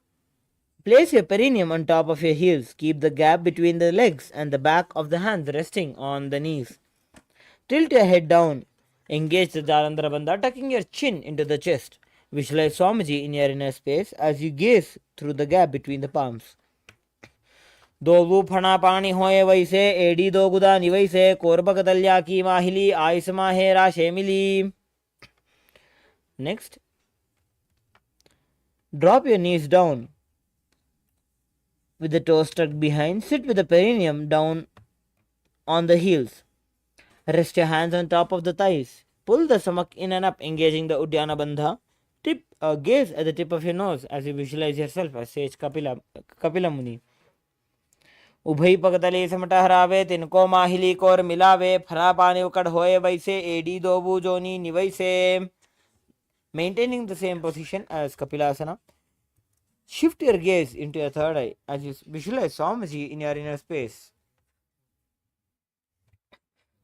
place your perineum on top of your heels. Keep the gap between the legs and the back of the hands resting on the knees. Tilt your head down. Engage the Jalandhara Bandha, tucking your chin into the chest. Visualize Swamiji in your inner space as you gaze through the gap between the palms. दोवु फणा पानी होए वैसे AD दो गुदा निवैसे कोरबक दल्या की माहिली ice माहेरा शेमिली. Next, drop your knees down with the toes tucked behind. Sit with the perineum down on the heels. Rest your hands on top of the thighs. Pull the stomach in and up, engaging the Uddiyana Bandha. Gaze at the tip of your nose as you visualize yourself as sage Kapila Muni. उभई पगतले समट हरावे तिनको माहिली core मिलावे फना पानी उकड़ होए वैसे एडी दोबू जोनी निवैसे. Maintaining the same position as Kapilasana. Shift your gaze into your third eye as you visualize Swamiji in your inner space.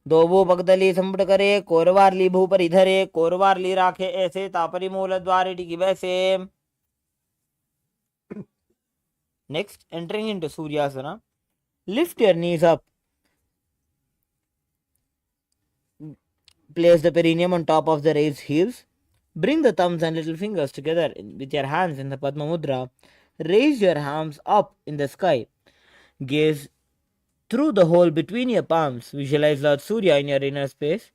दोबू पगतली संपट करे कोरवारली भूपर इधरे कोरवारली राखे ऐसे तापरी मूल द्वारे टिकी वैसे. Next, entering into Suryasana. Lift your knees up. Place the perineum on top of the raised heels. Bring the thumbs and little fingers together with your hands in the Padma Mudra. Raise your arms up in the sky. Gaze through the hole between your palms. Visualize Lord Surya in your inner space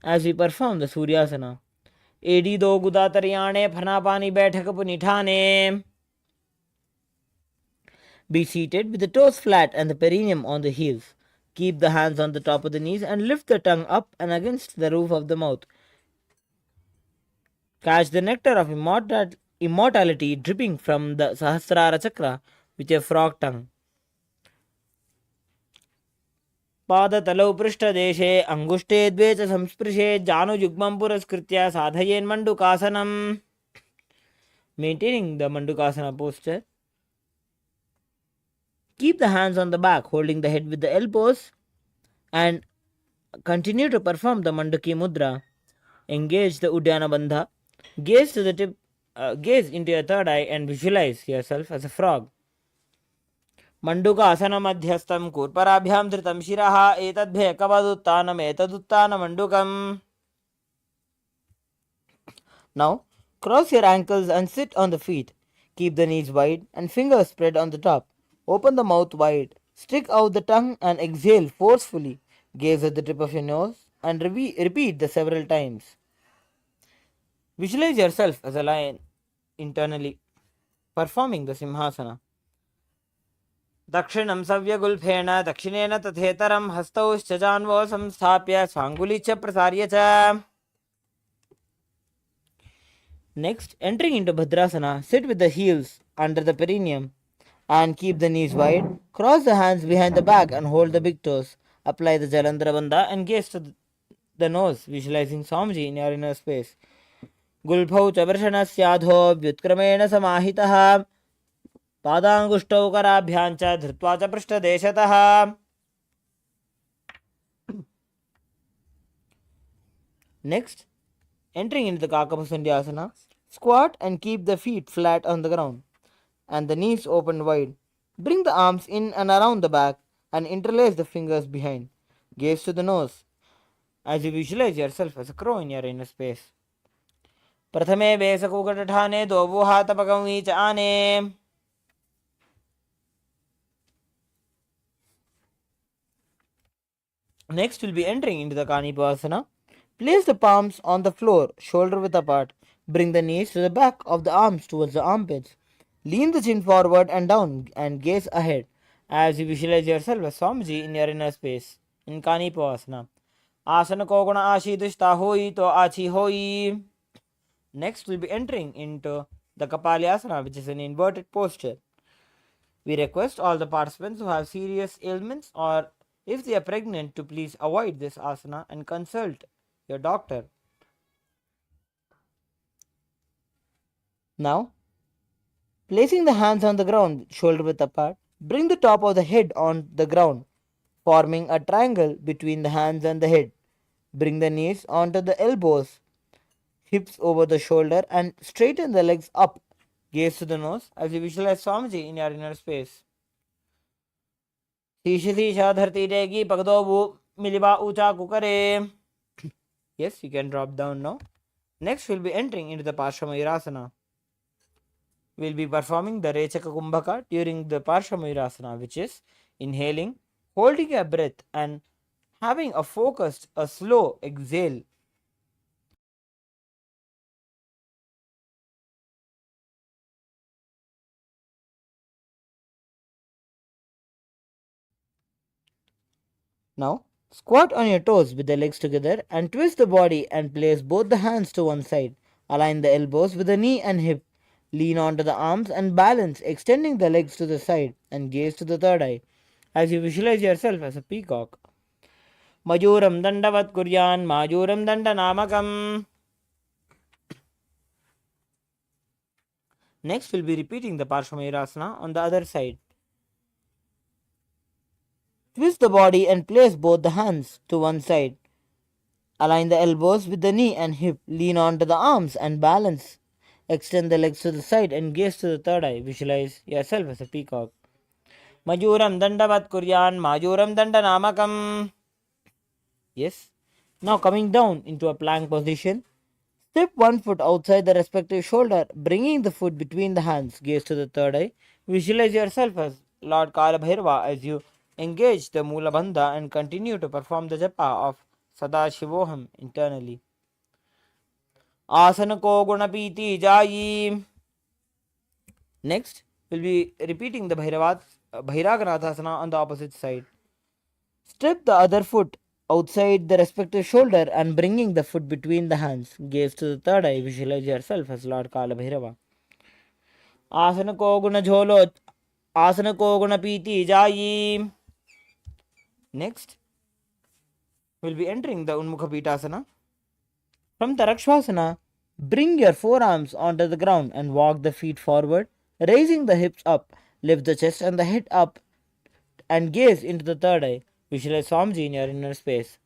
as we perform the Suryasana. Edi do guda tariyane phana pani baithak punithane. Be seated with the toes flat and the perineum on the heels. Keep the hands on the top of the knees and lift the tongue up and against the roof of the mouth. Catch the nectar of immortality dripping from the Sahasrara Chakra with your frog tongue. पादतलौ पृष्ठदेशे अंगुष्ठे द्वे च संस्पृशे जानुयुग्मं पुरस्कृत्य साधयेन् मंडुकासनम्. Maintaining the Mandukasana posture. Keep the hands on the back, holding the head with the elbows, and continue to perform the Manduki Mudra. Engage the Uddiyana Bandha. Gaze into your third eye and visualize yourself as a frog. मण्डूकासनमध्यस्थं कूर्पराभ्यां धृतं शिरः एतद्भेकवदुत्थानमेतदुत्थानमण्डूकम्. Now, cross your ankles and sit on the feet. Keep the knees wide and fingers spread on the top. Open the mouth wide. Stick out the tongue and exhale forcefully. Gaze at the tip of your nose and repeat the several times. Visualize yourself as a lion internally, performing the Simhasana. दक्षिणं सव्यगुल्फेन दक्षिणेन तथेतरं हस्तौ जान्वौ संस्थाप्य स्वाङ्गुली च प्रसार्य च. Next, entering into Bhadrasana, sit with the heels under the perineum and keep the knees wide. Cross the hands behind the back and hold the big toes. Apply the Jalandhara Bandha and gaze to the nose, visualizing Swamiji in your inner space. Gulphau chavarshanasyadho vyutkrameణ samahitah पादांगुष्टौ कराभ्यां च धृत्वा च पृष्ठदेशतः. Next, entering into the Kakapasundhyasana, squat and keep the feet flat on the ground and the knees open wide. Bring the arms in and around the back and interlace the fingers behind. Gaze to the nose as you visualize yourself as a crow in your inner space. प्रथमे वेसकूकटठाने दोवुहातपकं च आने. Next, we'll be entering into the Kanipasana. Place the palms on the floor, shoulder width apart. Bring the knees to the back of the arms towards the armpits. Lean the chin forward and down and gaze ahead as you visualize yourself as Swamiji in your inner space in Kanipasana. Asana ko guna ashidishta hoi to achi hoi. Next, we'll be entering into the Kapalyasana, which is an inverted posture. We request all the participants who have serious ailments or if they are pregnant to please avoid this asana and consult your doctor. Now, placing the hands on the ground, shoulder width apart, bring the top of the head on the ground, forming a triangle between the hands and the head. Bring the knees onto the elbows, hips over the shoulder, and straighten the legs up. Gaze to the nose as you visualize Swamiji in your inner space. धरती रहेगी पगदो मिलिबा ऊंचा कुकरे. Yes, you can drop down now. Next, we'll be entering into the Parsvamayurasana. We'll be performing the Rechaka Kumbhaka during the Parsvamayurasana, which is inhaling, holding your breath, and having a focused, a slow exhale. Now, squat on your toes with the legs together and twist the body and place both the hands to one side. Align the elbows with the knee and hip. Lean onto the arms and balance, extending the legs to the side and gaze to the third eye as you visualize yourself as a peacock. Majuram dandavat kuryan, majuram dandanamakam. Next, we'll be repeating the Parsvamayurasana on the other side. Twist the body and place both the hands to one side. Align the elbows with the knee and hip. Lean onto the arms and balance. Extend the legs to the side and gaze to the third eye. Visualize yourself as a peacock. Majuram dandavat kuryan, majuram dandanamakam. Yes. Now coming down into a plank position. Step one foot outside the respective shoulder, bringing the foot between the hands. Gaze to the third eye. Visualize yourself as Lord Kalabhairava as you engage the Mula Bandha and continue to perform the japa of Sadashivoham internally. Asana ko gunapiti jayi. Next, we'll be repeating the Bhairaganathasana on the opposite side. Step the other foot outside the respective shoulder and bringing the foot between the hands. Gaze to the third eye. Visualize yourself as Lord Kalabhairava. Asana ko guna jholo. Asana ko gunapiti jayi. Next, we'll be entering the Unmukha Pitasana. From the Rakshasana, bring your forearms onto the ground and walk the feet forward, raising the hips up. Lift the chest and the head up and gaze into the third eye. Visualize Swamiji in your inner space.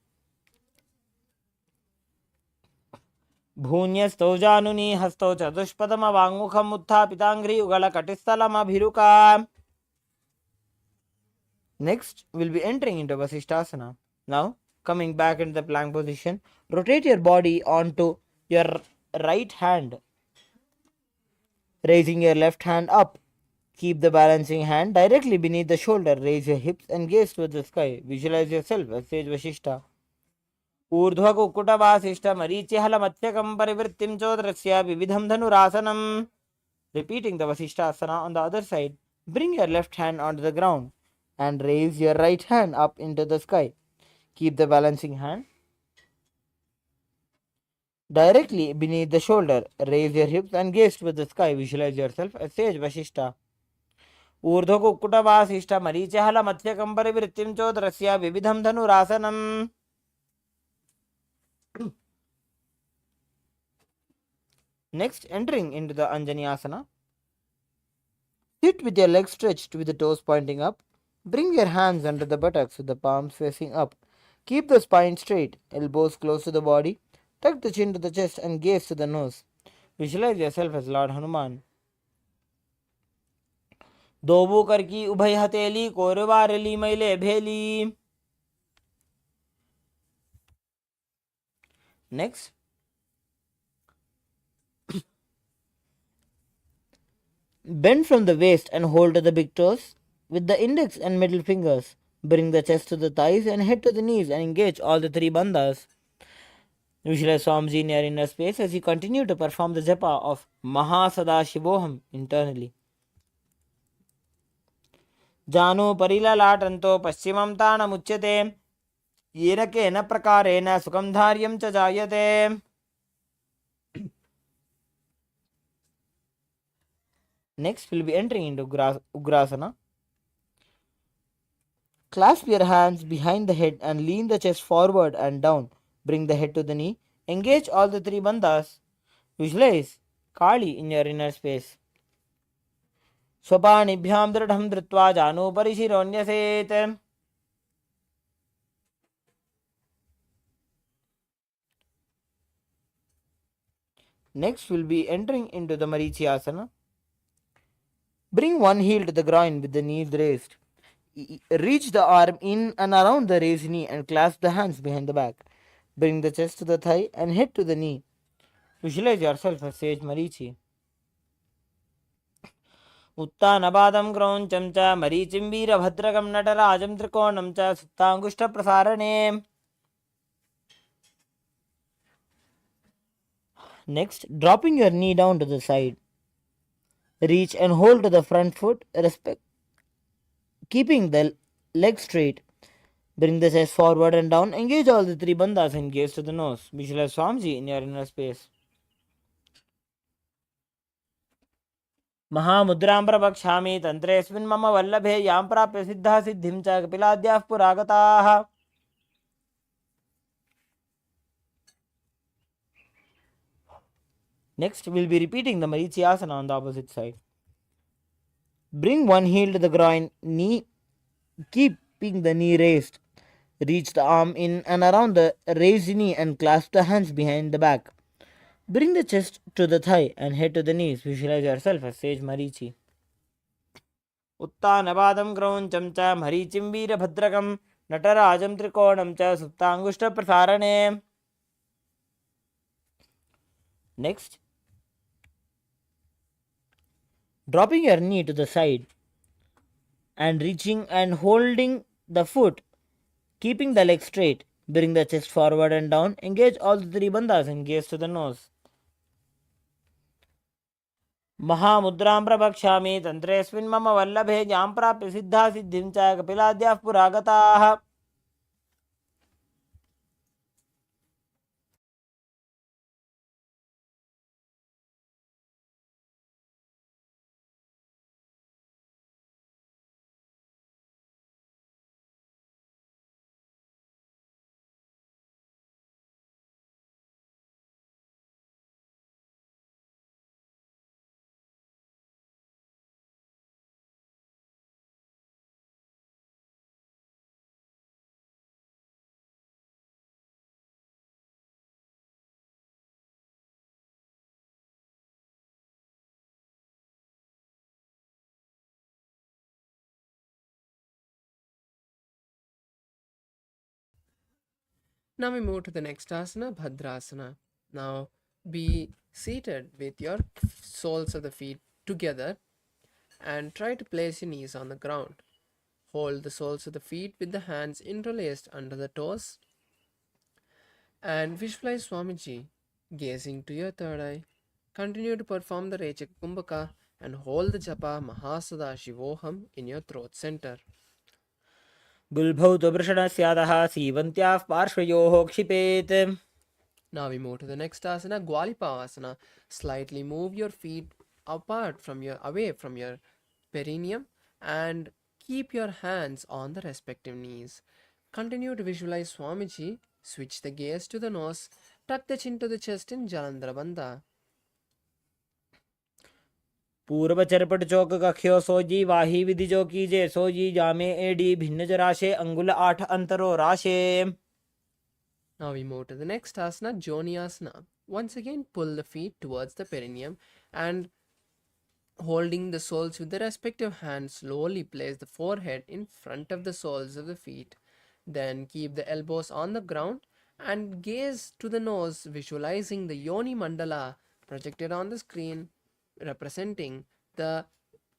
Bhunyastau januni hastau chadushpadama vangmukham utthapitanghri ugala katistalama bhiruka. Next, we'll be entering into Vasishthasana. Now, coming back into the plank position, rotate your body onto your right hand, raising your left hand up. Keep the balancing hand directly beneath the shoulder. Raise your hips and gaze towards the sky. Visualize yourself as sage Vasishta. ऊर्ध्व कुक्कुटवासिष्ठ मरीचिहल मत्स्यकं परिवृत्तिं चोदरस्य विविधं धनुरासनम्. Repeating the Vasishthasana on the other side. Bring your left hand onto the ground and raise your right hand up into the sky. Keep the balancing hand directly beneath the shoulder. Raise your hips and gaze towards the sky. Visualize yourself as sage Vasishta. ऊर्ध्व कुक्कुटवासिष्ठ मरीचिहल मत्स्यकं परिवृत्तिं चोदरस्य विविधं धनुरासनम्. Next, entering into the Anjani Asana. Sit with your legs stretched with the toes pointing up. Bring your hands under the buttocks with the palms facing up. Keep the spine straight, elbows close to the body. Tuck the chin to the chest and gaze to the nose. Visualize yourself as Lord Hanuman. दोबू कर की उभय हथेली कोरवारली मैले भेली. Next, bend from the waist and hold to the big toes with the index and middle fingers. Bring the chest to the thighs and head to the knees and engage all the three bandhas. Visualize Swamiji in your inner space as you continue to perform the japa of Paramashivoham internally. Janu Parilalatanto Paschimam Tanamuchyate येन केन प्रकारेण सुखं धार्यं च जायते. Next, we'll be entering into Ugrasana. Clasp your hands behind the head and lean the chest forward and down. Bring the head to the knee. Engage all the three bandhas. Visualize Kali in your inner space. Swapanibhyam dridham dhritva janu parishironyaset. Next, we'll be entering into the Marichi Asana. Bring one heel to the groin with the knees raised. Reach the arm in and around the raised knee and clasp the hands behind the back. Bring the chest to the thigh and head to the knee. Visualize yourself as sage Marichi. उत्तानपादं क्रौञ्चं च मरीचिं वीरभद्रकं नटराजं त्रिकोणं च सुप्ताङ्गुष्ठप्रसारणे. Next, dropping your knee down to the side. Reach and hold to the front foot, keeping the leg straight. Bring the chest forward and down. Engage all the three bandhas and gaze to the nose. Visualize Swamiji in your inner space. महामुद्रां प्रवक्ष्यामि तन्त्रेऽस्मिन् मम वल्लभे यां प्राप्य सिद्धा सिद्धिं च कपिलाद्याः पुरागताः. Next, we'll be repeating the Marichi Asana on the opposite side. Bring one heel to the groin, knee, keeping the knee raised. Reach the arm in and around the raised knee and clasp the hands behind the back. Bring the chest to the thigh and head to the knees. Visualize yourself as sage Marichi. उत्तानपादं क्रौञ्चं च मरीचिं वीरभद्रकं नटराजं त्रिकोणं च सुप्ताङ्गुष्ठप्रसारणे. Next, dropping your knee to the side and reaching and holding the foot, keeping the leg straight. Bring the chest forward and down. Engage all the three bandhas and gaze to the nose. महामुद्रां प्रवक्ष्यामि तन्त्रेऽस्मिन् मम वल्लभे यां प्राप्य सिद्धा सिद्धिं च कपिलाद्याः पुरागताः. Now we move to the next asana, Bhadrasana. Now be seated with your soles of the feet together and try to place your knees on the ground. Hold the soles of the feet with the hands interlaced under the toes and visualize Swamiji gazing to your third eye. Continue to perform the Rechaka Kumbhaka and hold the japa Paramashivoham in your throat center. गुल्भौ तु वृषणस्यादः सीवन्त्याः पार्श्वयोः क्षिपेत्. Now we move to the next asana, Gwalipavasana. Slightly move your feet away from your perineum and keep your hands on the respective knees. Continue to visualize Swamiji. Switch the gaze to the nose. Tuck the chin to the chest in Jalandhara Bandha. पूर्व चरपट चौक कख्यो सोजी वाही विधि जो कीजे सोजी जामे AD भिन्न जराशे अंगुल 8 अंतरो राशे. Now we move to the next asana, Joniasana. Once again, pull the feet towards the perineum and holding the soles with the respective hands, slowly place the forehead in front of the soles of the feet. Then keep the elbows on the ground and gaze to the nose, visualizing the Yoni Mandala projected on the screen, representing the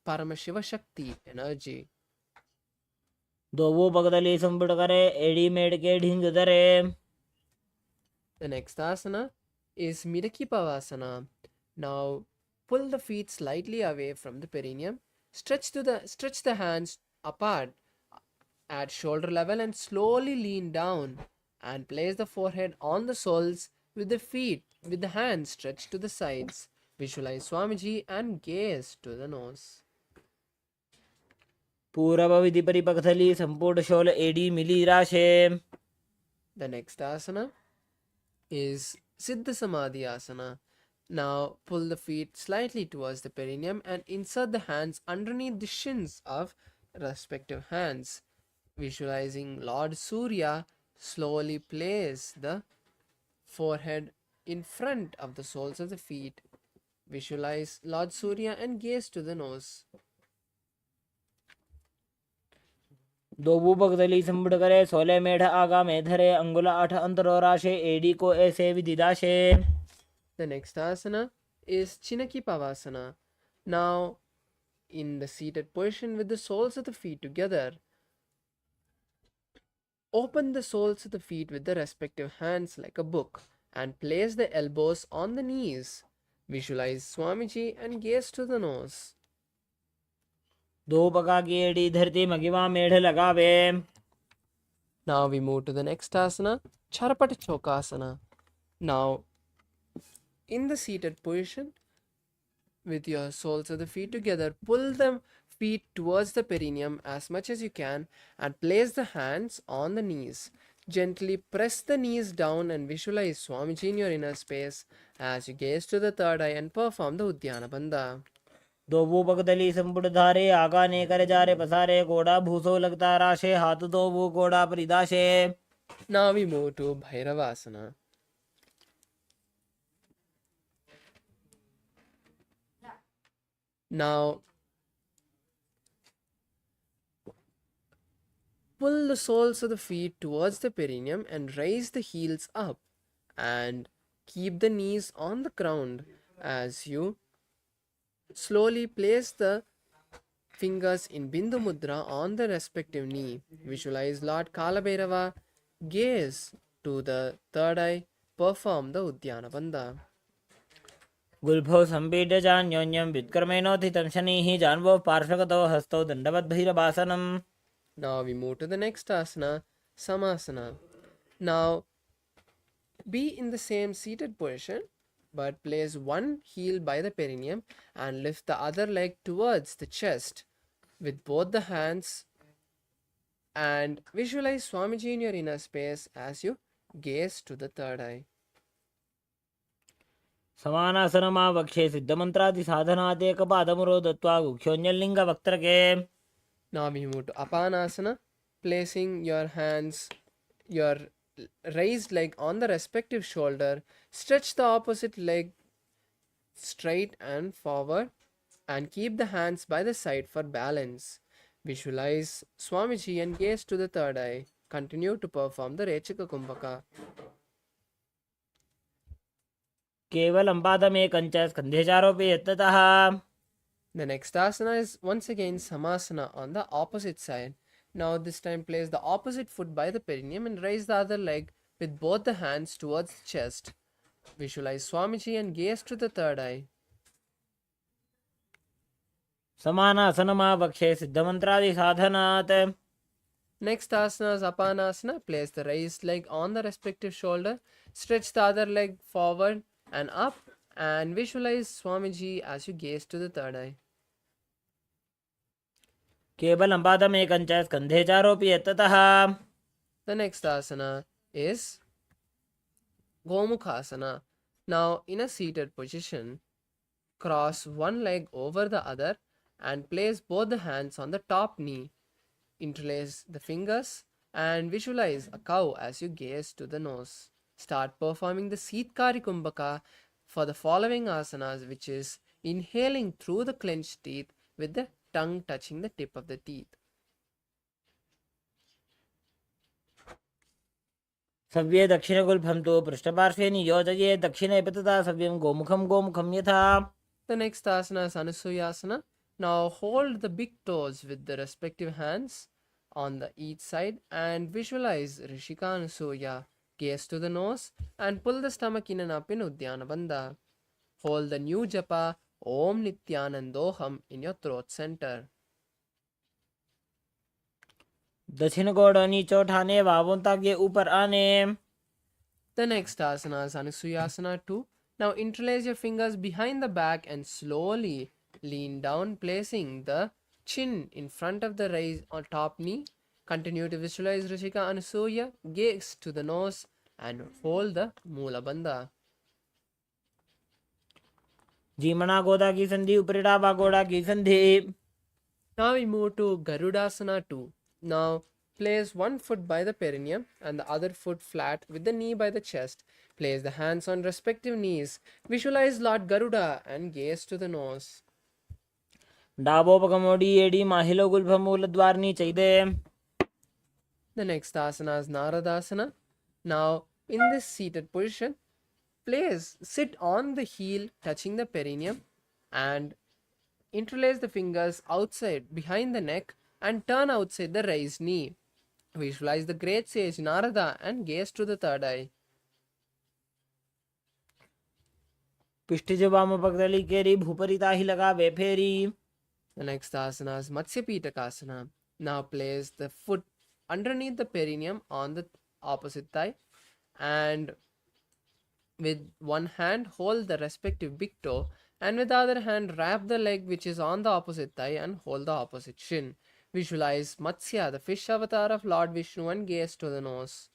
Paramashiva Shakti energy. दोवो पगदली संपुट करे AD made के ढिंग धरे. The next asana is Midakipavasana. Now pull the feet slightly away from the perineum. Stretch the hands apart at shoulder level and slowly lean down and place the forehead on the soles with the hands stretched to the sides. Visualize Swamiji and gaze to the nose. पूरव विधि परिपकथली संपूर्ण शोल एडी मिली राशे. The next asana is Siddha Samadhi Asana. Now pull the feet slightly towards the perineum and insert the hands underneath the shins of respective hands. Visualizing Lord Surya, slowly place the forehead in front of the soles of the feet. Visualize Lord Surya and gaze to the nose. दोवो पगदली संपुट करे 16 मेढ आगा में धरे अंगुल 8 अंतरो राशे AD को ऐसे विधि दाशे. The next asana is Chinakipavasana. Now, in the seated position with the soles of the feet together, open the soles of the feet with the respective hands like a book and place the elbows on the knees. Visualize Swamiji and gaze to the nose. दो पका की AD धरती मगिवा मेढ लगावे. Now we move to the next asana, Charapata Chokasana. Now, in the seated position, with your soles of the feet together, pull the feet towards the perineum as much as you can and place the hands on the knees. Gently press the knees down and visualize Swamiji in your inner space as you gaze to the third eye and perform the Uddiyana Bandha. दोवो पगदली संपुट धारे आगा ने करे जारे पसारे घोड़ा भूसो लगता राशे हाथ दोवो घोड़ा परिदाशे. Now we move to Bhairavasana. Now, pull the soles of the feet towards the perineum and raise the heels up and keep the knees on the ground as you slowly place the fingers in Bindu Mudra on the respective knee. Visualize Lord Kalabhairava, gaze to the third eye, perform the Uddiyana Bandha. गुल्भो संपीड्य जान्योन्यं वित्कर्मेणोत्थितं शनिः जान्वो पार्श्वगतो हस्तौ दण्डवद्भैरवासनम्. Now we move to the next asana, Samasana. Now be in the same seated position but place one heel by the perineum and lift the other leg towards the chest with both the hands and visualize Swamiji in your inner space as you gaze to the third eye. समानासनमा वक्षे सिद्धमन्त्रादि साधनात् एकपादमुरो दत्वा गुह्योऽन्यलिङ्गवक्त्रके. Now we move to Apanasana, placing your hands, your raised leg on the respective shoulder. Stretch the opposite leg straight and forward and keep the hands by the side for balance. Visualize Swamiji and gaze to the third eye. Continue to perform the Rechaka Kumbhaka. केवलं पादमेकञ्च स्कन्धे चारोपि यत्ततः. The next asana is once again Samasana on the opposite side. Now this time place the opposite foot by the perineum and raise the other leg with both the hands towards the chest. Visualize Swamiji and gaze to the third eye. समानासनमावक्षे सिद्धमन्त्रादिसाधनात्. Next asana is Apanasana. Place the raised leg on the respective shoulder. Stretch the other leg forward and up and visualize Swamiji as you gaze to the third eye. केवलं पादमेकञ्च स्कन्धे चारोपि यत्ततः. The next asana is Gomukhasana. Now in a seated position, cross one leg over the other and place both the hands on the top knee. Interlace the fingers and visualize a cow as you gaze to the nose. Start performing the Sitkari Kumbhaka for the following asanas, which is inhaling through the clenched teeth with the tongue touching the tip of the teeth. सव्ये दक्षिणगुल्फं तु पृष्ठपार्श्वे नियोजये दक्षिणे तथा सव्यं गोमुखं गोमुखं यथा. The next asana is Anusuyasana. Now hold the big toes with the respective hands on the each side and visualize Rishika Anusuya. Gaze to the nose and pull the stomach in and up in Uddiyana Bandha. Hold the new japa Om Nithyanandoham in your throat center. दक्षिण गोड़ नीचे उठाने बाहों तक ये ऊपर आने. The next asana is Anusuyasana 2. Now interlace your fingers behind the back and slowly lean down, placing the chin in front of the raised or top knee. Continue to visualize Rishika Anusuya, gaze to the nose and hold the Mula Bandha. जीमना गोदा की संधि उपरिड़ा बागोड़ा की संधि. Now we move to Garudasana 2. Now place one foot by the perineum and the other foot flat with the knee by the chest. Place the hands on respective knees. Visualize Lord Garuda and gaze to the nose. डाबोपकमोडी एडी माहिलो गुल्फमूल द्वारनी चाहिए. The next asana is Naradasana. Now in this seated position, sit on the heel touching the perineum and interlace the fingers outside behind the neck and turn outside the raised knee. Visualize the great sage Narada and gaze to the third eye. पिष्ठिज वाम पगदली केरी भूपरिता ही लगा वे फेरी. The next asana is Matsya Pitakasana. Now place the foot underneath the perineum on the opposite thigh and with one hand hold the respective big toe and with the other hand wrap the leg which is on the opposite thigh and hold the opposite shin. Visualize Matsya, the fish avatar of Lord Vishnu, and gaze to the nose.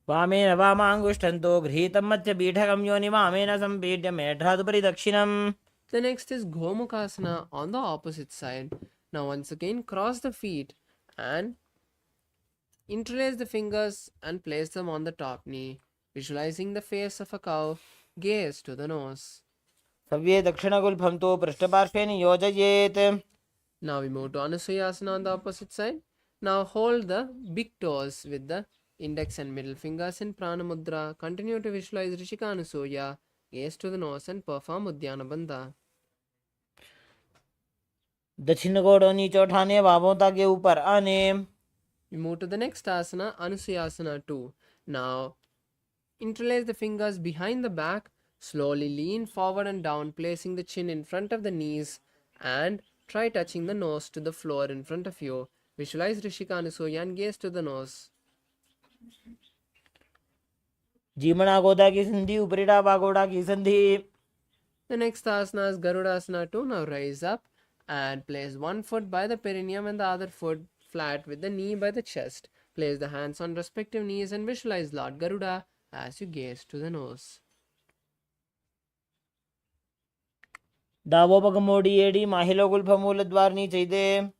वामेन वामांगुष्ठन्तो गृहीतं मध्य पीठकं योनि वामेन संपीड्य मेढ्रादुपरि दक्षिणम्. The next is Gomukhasana on the opposite side. Now once again cross the feet and interlace the fingers and place them on the top knee. Visualizing the face of a cow, gaze to the nose. सव्ये दक्षिणगुल्फं तु पृष्ठपार्श्वे नियोजयेत्. Now we move to Anusuyasana on the opposite side. Now hold the big toes with the index and middle fingers in Prana Mudra. Continue to visualize Rishika Anusuya, gaze to the nose and perform Uddiyana Bandha. दक्षिण गोड़ नीचे उठाने बाहों तक ये ऊपर आने. We move to the next asana, Anusuyasana 2. Now interlace the fingers behind the back. Slowly lean forward and down, placing the chin in front of the knees and try touching the nose to the floor in front of you. Visualize Rishika Anusuya and gaze to the nose. जीमना गोदा की संधि उपरिड़ा बागोड़ा की संधि. The next asana is Garudasana 2. Now rise up and place one foot by the perineum and the other foot flat with the knee by the chest. Place the hands on respective knees and visualize Lord Garuda as you gaze to the nose. डाबोपकमोडी एडी माहिलो गुल्फमूल द्वारनी चाहिए.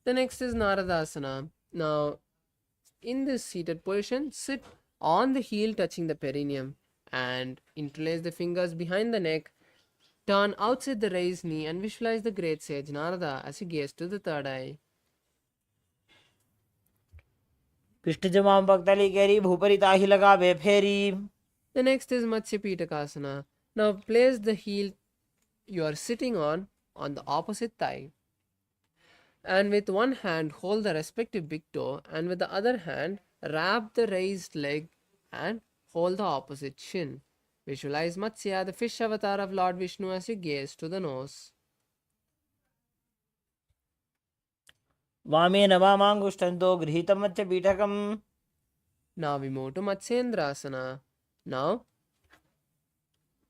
The next is Naradasana. Now in this seated position, sit on the heel touching the perineum and interlace the fingers behind the neck. Turn outside the raised knee and visualize the great sage Narada as you gaze to the third eye. पिष्ठजमाम पक्तली केरी भूपरी ताही लगा बे फेरी. The next is Matsya Pitakasana. Now place the heel you are sitting on the opposite thigh. And with one hand hold the respective big toe, and with the other hand wrap the raised leg and hold the opposite shin. Visualize Matsya, the fish avatar of Lord Vishnu, as you gaze to the nose. वामेन वामाङ्गुष्ठन्तो गृहीतं मत्स्य पीठकम्. Now we move to Matsyendrasana. Now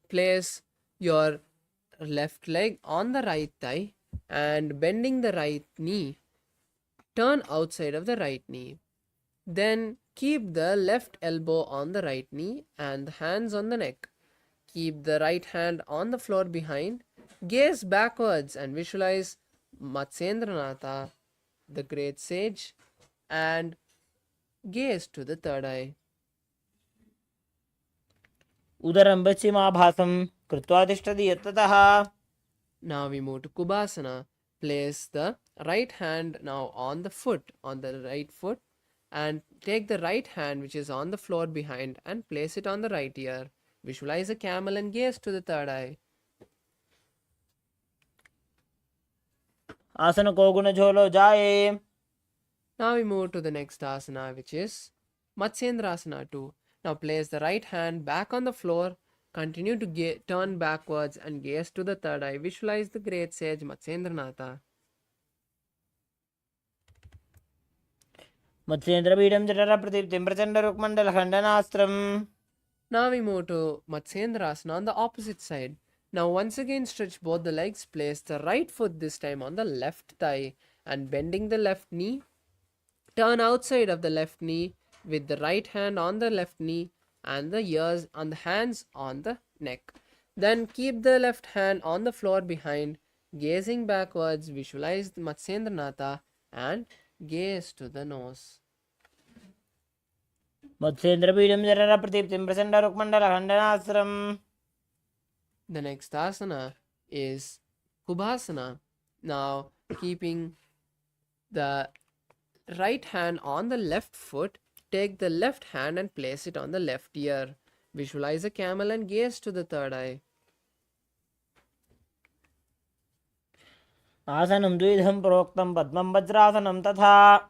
place your left leg on the right thigh and bending the right knee, turn outside of the right knee. Then keep the left elbow on the right knee and the hands on the neck. Keep the right hand on the floor behind. Gaze backwards and visualize Matsyendranatha, the great sage, and gaze to the third eye. उदरं पश्चिमाभासं कृत्वा तिष्ठति यत्ततः. Now we move to Kubhasana. Place the right hand now on the foot, on the right foot, and take the right hand which is on the floor behind and place it on the right ear. Visualize a camel and gaze to the third eye. आसन को गुण झोलो जाए. Now we move to the next asana, which is Matsyendrasana 2. Now place the right hand back on the floor. Continue to turn backwards and gaze to the third eye. Visualize the great sage Matsyendranatha. मत्स्येन्द्रपीठं जठर प्रदीप्तिं Prachanda रुक्मण्डलखण्डनास्त्रम्. Now we move to Matsyendrasana on the opposite side. Now once again stretch both the legs. Place the right foot this time on the left thigh and bending the left knee. Turn outside of the left knee with the right hand on the left knee and the ears on the hands on the neck. Then keep the left hand on the floor behind. Gazing backwards, visualize Matsyendranatha and gaze to the nose. मत्स्येन्द्रपीठं जठर प्रदीप्तिं Prachanda रुक्मण्डलखण्डनास्त्रम्. The next asana is Kubhasana. Now keeping the right hand on the left foot, take the left hand and place it on the left ear. Visualize a camel and gaze to the third eye. आसनं द्विधं प्रोक्तं पद्मं वज्रासनं तथा.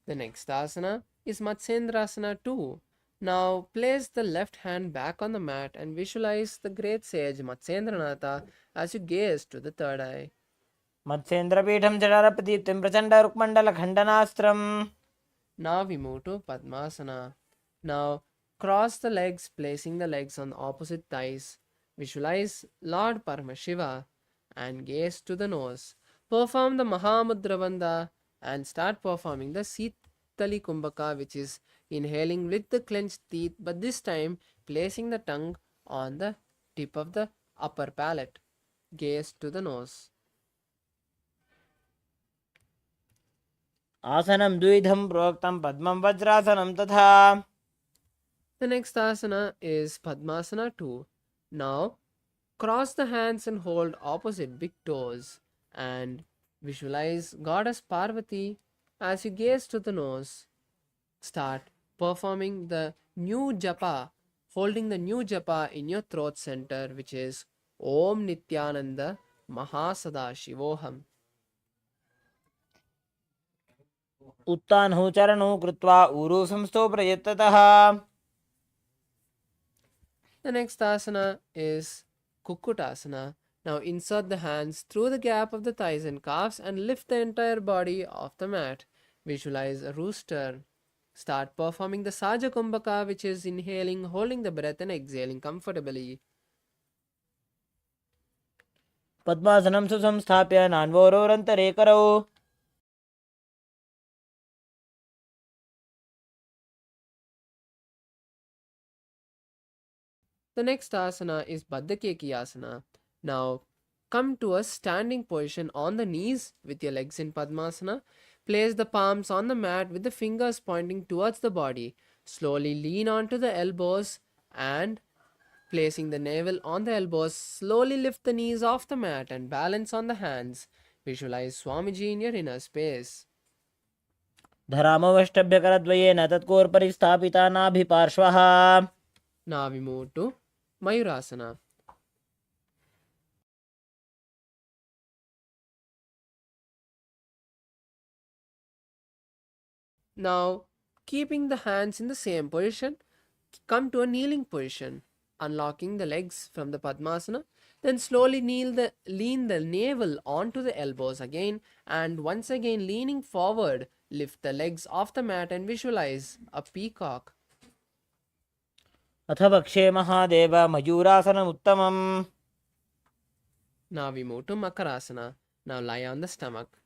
The next asana is Matsyendrasana 2. Now place the left hand back on the mat and visualize the great sage Matsyendranatha as you gaze to the third eye. मत्स्येन्द्रपीठं जठर प्रदीप्तिं Prachanda रुक्मण्डलखण्डनास्त्रम्. Now we move to Padmasana. Now cross the legs, placing the legs on the opposite thighs. Visualize Lord Paramashiva and gaze to the nose. Perform the Mahamudra Bandha and start performing the Sitali Kumbhaka, which is inhaling with the clenched teeth, but this time placing the tongue on the tip of the upper palate. Gaze to the nose. आसनं द्विधं प्रोक्तं पद्मं वज्रासनं तथा. The next asana is Padmasana 2. Now cross the hands and hold opposite big toes and visualize Goddess Parvati as you gaze to the nose. Start performing the new japa, holding the new japa in your throat center, which is Om Nithyananda Mahasadaशिवोहम. उत्तानहु चरणौ कृत्वा ऊरु संस्थो प्रयत्ततः. The next asana is Kukutasana. Now insert the hands through the gap of the thighs and calves and lift the entire body off the mat. Visualize a rooster. Start performing the Saja Kumbhaka, which is inhaling, holding the breath and exhaling comfortably. पद्मासनं सुसंस्थाप्य नान्वोरोरन्तरे करौ. The next asana is Baddhakeki asana. Now come to a standing position on the knees with your legs in Padmasana. Place the palms on the mat with the fingers pointing towards the body. Slowly lean onto the elbows and placing the navel on the elbows. Slowly lift the knees off the mat and balance on the hands. Visualize Swamiji in your inner space. धरामवष्टभ्यकरद्वयेन तत्कोर्परि स्थापिता नाभिपार्श्वः. Now we move to Mayurasana. Now, keeping the hands in the same position, come to a kneeling position, unlocking the legs from the Padmasana. Then slowly lean the navel onto the elbows again, and once again leaning forward, lift the legs off the mat and visualize a peacock. अथ वक्षे Mahadev मयूरासनमुत्तमम्. Now we move to Makarasana. Now lie on the stomach.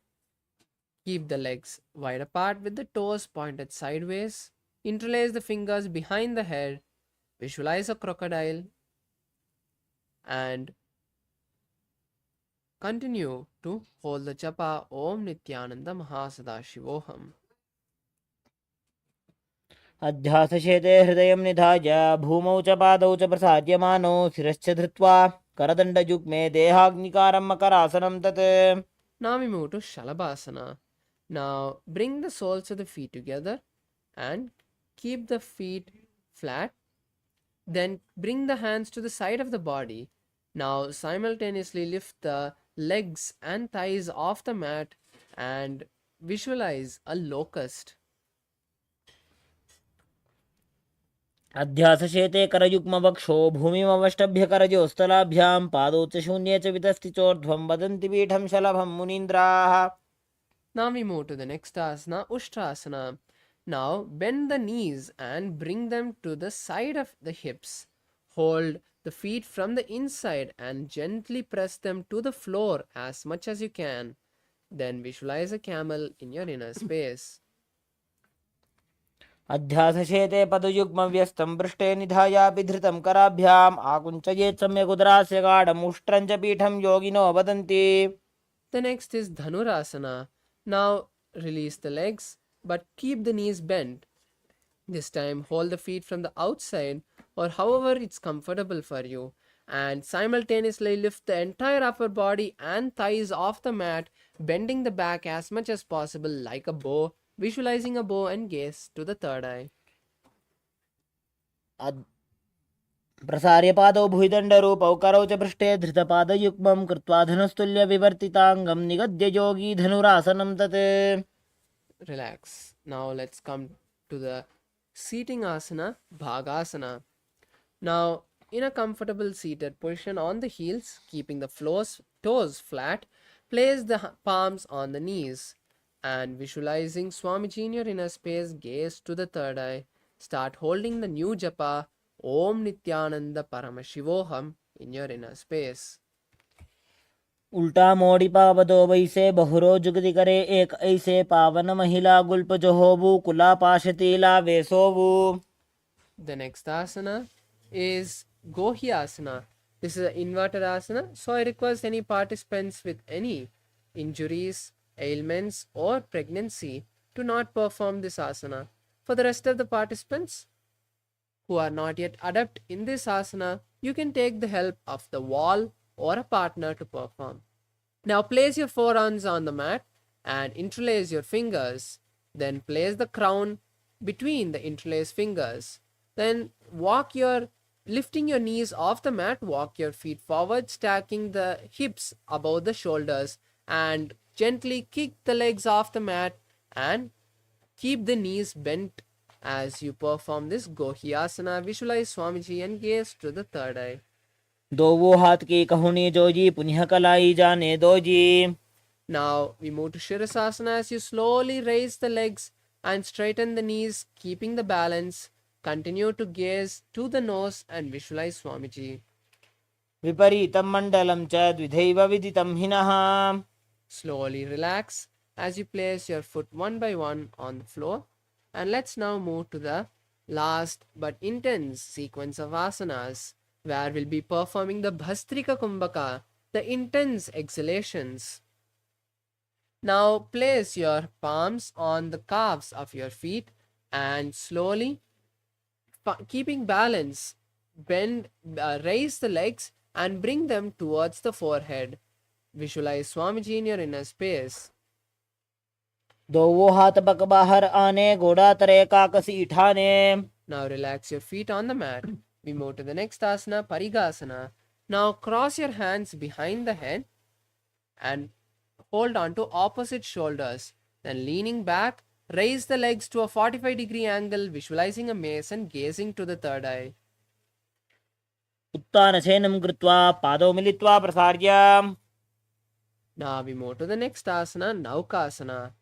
Keep the legs wide apart with the toes pointed sideways. Interlace the fingers behind the head. Visualize a crocodile. And continue to hold the japa Om Nithyananda Mahasadaशिवोहम. अध्यासशेते हृदयं निधाय भूमौ च पादौ च प्रसाद्यमानो शिरश्च धृत्वा करदण्डयुग्मे देहाग्निकारं मकरासनं तत्. Now we move to Shalabhasana. Now bring the soles of the feet together and keep the feet flat. Then bring the hands to the side of the body. Now simultaneously lift the legs and thighs off the mat and visualize a locust. अध्यासशेते करयुग्मवक्षो भूमिमवष्टभ्यकरजोस्तलाभ्यां पादौ च शून्ये च वितस्तिचोर्ध्वं वदन्ति पीठं शलभं मुनीन्द्राः. Now we move to the next asana, Ushtrasana. Now bend the knees and bring them to the side of the hips. Hold the feet from the inside and gently press them to the floor as much as you can. Then visualize a camel in your inner space. अध्यासशेते पदयुग्मव्यस्तं पृष्ठे निधायापि धृतं कराभ्याम् आकुञ्चयेत् सम्यकुदरास्य गाढम् उष्ट्रं च पीठं योगिनो वदन्ति. The next is Dhanurasana. Now release the legs but keep the knees bent. This time hold the feet from the outside or however it's comfortable for you, and simultaneously lift the entire upper body and thighs off the mat, bending the back as much as possible like a bow, visualizing a bow and gaze to the third eye. प्रसार्य पादौ भुजदण्डरूपौ करौ च पृष्ठे धृतपादयुग्मं कृत्वा धनुस्तुल्यविवर्तिताङ्गं निगद्य योगी धनुरासनं तत्. Relax. Now let's come to the seating asana, Bhagasana. Now in a comfortable seated position on the heels, keeping the toes flat, place the palms on the knees and visualizing Swamiji in your inner space, gaze to the third eye. Start holding the new japa Om Nithyananda Paramashivoham in your inner space. उल्टा मोड़ी पावतो वैसे बहुरो जुगति करे एक ऐसे पावन महिला गुल्प जो होबू कुला पाशतीला वेसोबू. The next asana is Gohyasana. This is an inverted asana, so I request any participants with any injuries, ailments or pregnancy to not perform this asana. For the rest of the participants who are not yet adept in this asana, you can take the help of the wall or a partner to perform. Now place your forearms on the mat and interlace your fingers. Then place the crown between the interlaced fingers. Then lifting your knees off the mat, walk your feet forward, stacking the hips above the shoulders and gently kick the legs off the mat and keep the knees bent as you perform this Gohyasana. Visualize Swamiji and gaze to the third eye. दो वो हाथ की कहुनी जोजी पुनः कलाई जाने doji. Now we move to Shirasasana as you slowly raise the legs and straighten the knees, keeping the balance. Continue to gaze to the nose and visualize Swamiji. विपरीतं मण्डलं च द्विधैव विदितं हिनः. Slowly relax as you place your foot one by one on the floor. And let's now move to the last but intense sequence of asanas, where we'll be performing the Bhastrika Kumbhaka, the intense exhalations. Now place your palms on the calves of your feet and slowly, keeping balance, raise the legs and bring them towards the forehead. Visualize Swamiji in your inner space. दोवो हाथ बक बाहर आने, घोड़ा तरे काकसी ठाने. Now relax your feet on the mat. We move to the next asana, Parigasana. Now cross your hands behind the head and hold on to opposite shoulders. Then leaning back, raise the legs to a 45-degree angle, visualizing a mace and gazing to the third eye. उत्तानशयनं कृत्वा पादौ मिलित्वा प्रसार्य. Now we move to the next asana, Naukasana.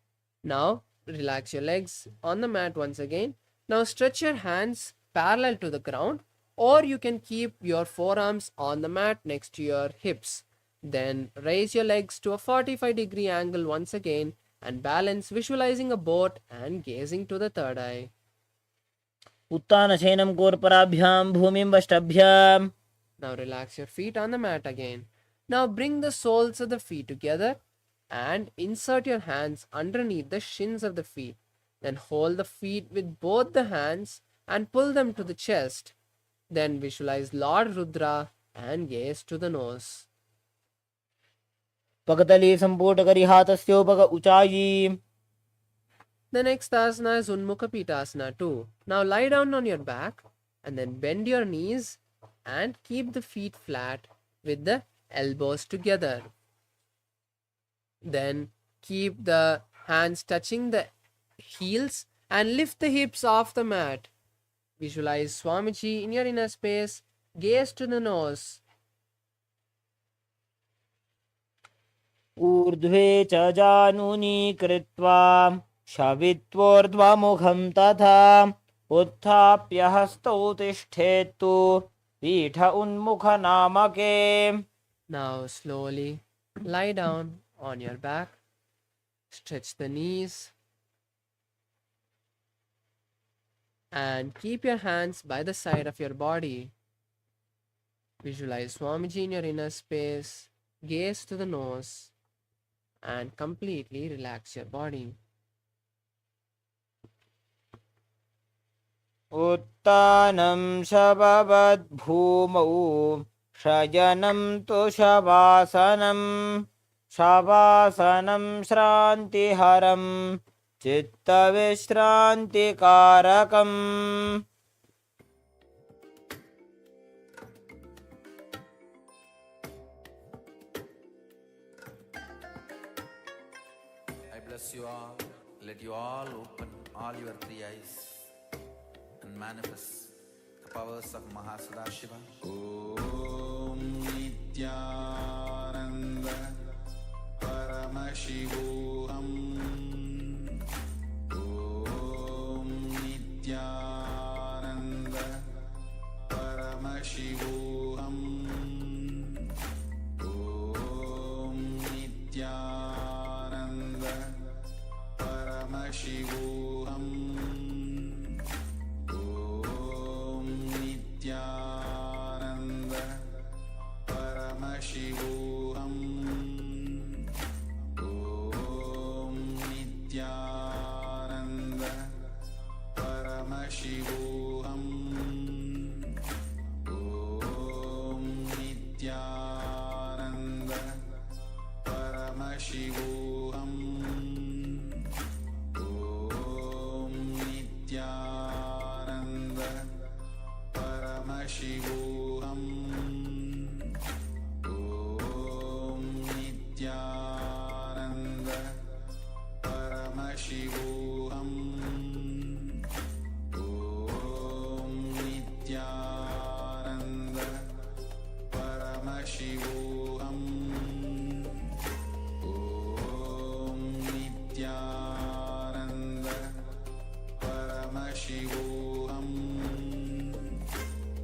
Now relax your legs on the mat once again. Now stretch your hands parallel to the ground, or you can keep your forearms on the mat next to your hips. Then raise your legs to a 45-degree angle once again and balance, visualizing a boat and gazing to the third eye. उत्तानशयनं कोर्पराभ्यां भूमिं वष्टभ्याम्. Now relax your feet on the mat again. Now bring the soles of the feet together and insert your hands underneath the shins of the feet. Then hold the feet with both the hands and pull them to the chest. Then visualize Lord Rudra and gaze to the nose. पगतली संपुट करी हाथस्योपग ऊंचाई. The next asana is Unmukha Pitasana too. Now lie down on your back and then bend your knees and keep the feet flat with the elbows together. Then keep the hands touching the heels and lift the hips off the mat. Visualize Swamiji in your inner space. Gaze to the nose. ऊर्ध्वे च जानुनी कृत्वा शवित्वोर्ध्वमुखं तथा उत्थाप्य हस्तौ तिष्ठेत्तु पीठ उन्मुख नामके. Now slowly lie down on your back. Stretch the knees. And keep your hands by the side of your body. Visualize Swamiji in your inner space. Gaze to the nose. And completely relax your body. उत्तानं शववद्भूमौ शयनं तु शवासनं. शवासनं श्रान्तिहरं चित्तविश्रान्तिकारकम्. I bless you all. Let you all open all your three eyes and manifest the powers of Mahasadashiva. Om Nithyananda Paramashivoham. Om Nithyananda Paramashivoham. Om Nithyananda Paramashivoham. Om Nithyananda Paramashivoham. Om Nithyananda Paramashivoham. Om Nithyananda Paramashivoham. Om Nithyananda Paramashivoham. Om Nithyananda Paramashivoham. Om Nithyananda Paramashivoham. Om Nithyananda Paramashivoham.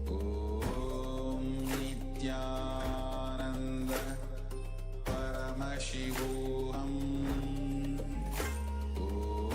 Om Nithyananda Paramashivoham. Om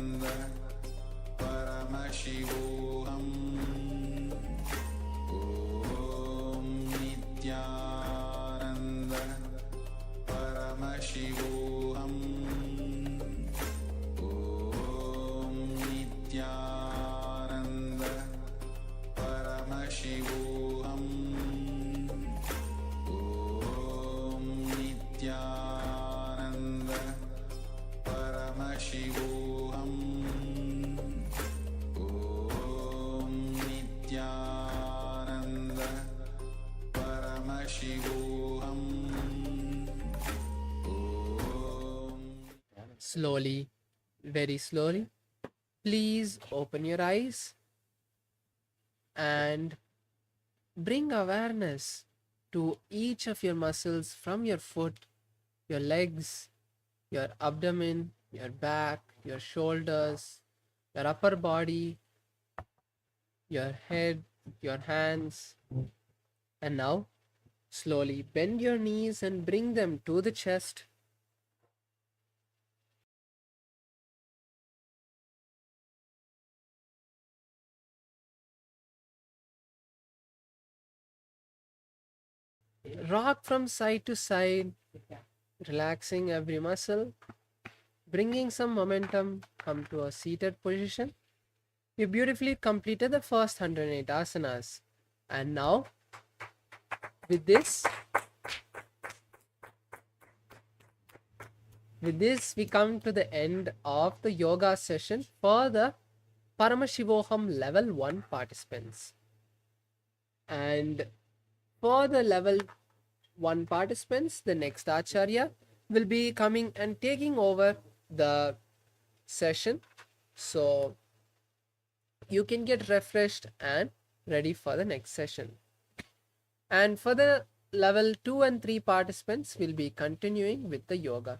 Slowly, very slowly, please open your eyes and bring awareness to each of your muscles from your foot, your legs, your abdomen, your back, your shoulders, your upper body, your head, your hands. And now, slowly bend your knees and bring them to the chest. Rock from side to side, relaxing every muscle, bringing some momentum, come to a seated position. You beautifully completed the first 108 asanas. And now, with this, we come to the end of the yoga session for the Paramashivoham Level 1 participants. And for the Level 1 participants, the next Acharya will be coming and taking over the session. So you can get refreshed and ready for the next session. And for the Level 2 and 3 participants, we'll be continuing with the yoga.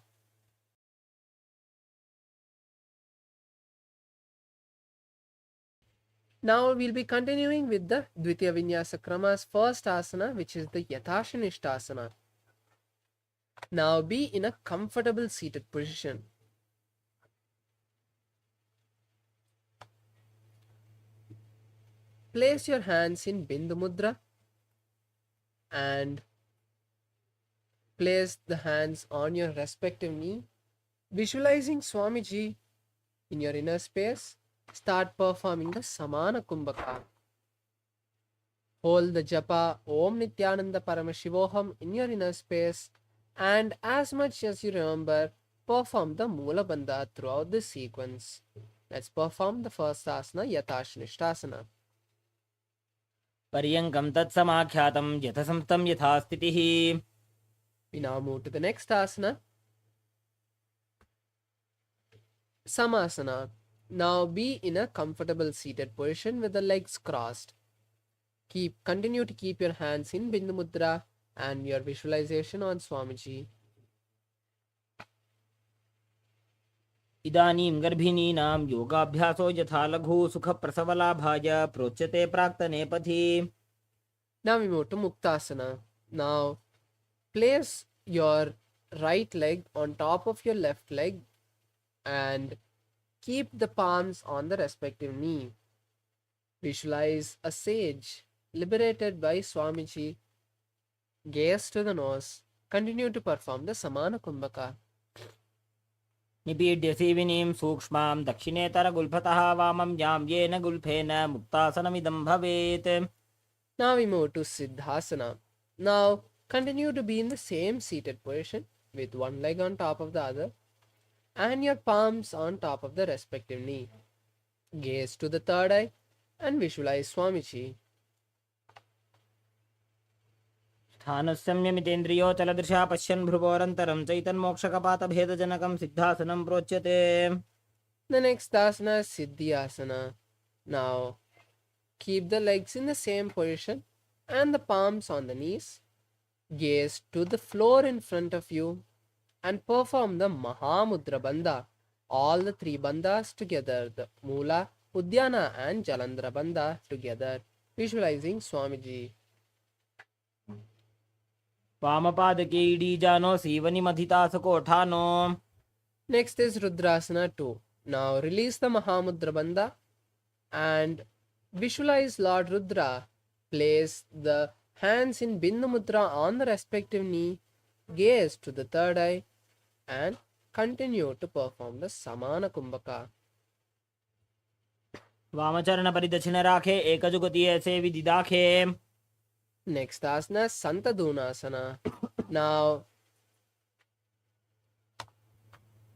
Now we'll be continuing with the Dvitiya Vinyasa Krama's first asana, which is the Yathashanishtasana. Now be in a comfortable seated position. Place your hands in Bindu Mudra and place the hands on your respective knee. Visualizing Swamiji in your inner space, start performing the Samana Kumbhaka. Hold the japa Om Nithyananda Paramashivoham in your inner space, and as much as you remember, perform the Mula Bandha throughout the sequence. Let's perform the first asana, Yathashanishtasana. Paryankam tat samakyatam yathasamtam yathastitihi. We now move to the next asana, Samasana. Now be in a comfortable seated position with the legs crossed. Continue to keep your hands in Bindu Mudra and your visualization on Swamiji. Idanim garbhininaam yogabhyaso yatha laghu sukha prasavalabhaya prochate praktane pathi. Now we move to Muktasana. Now place your right leg on top of your left leg and keep the palms on the respective knee. Visualize a sage liberated by Swamiji. Gaze to the nose. Continue to perform the Samana Kumbhaka. Nipidhyasi vinim sukshmam dakshinetara gulphataha vamam yam yena gulphena muktasanamidam bhavet. Now we move to Siddhasana. Now continue to be in the same seated position with one leg on top of the other and your palms on top of the respective knee. Gaze to the third eye and visualize Swamiji. Sthanassamyamitendriyo chaladrisha pashyan bhruvorantaram chaitanmokshakapata-bhedajanakam siddhasanam prochate. The next asana is Siddhyasana. Now keep the legs in the same position and the palms on the knees. Gaze to the floor in front of you and perform the Mahamudra Bandha. All the three bandhas together, the Mula, Udyana and Jalandhara Bandha together, visualizing Swamiji. Vamapadake idijano sivani madhitasakotano. Next is Rudrasana 2. Now release the Mahamudra Bandha and visualize Lord Rudra. Place the hands in Bindu Mudra on the respective knee. Gaze to the third eye and continue to perform the Samana Kumbhaka. Vamacharana paridachina rakhe ekajugati aise vididakhe. Next asana is Santadunasana. Now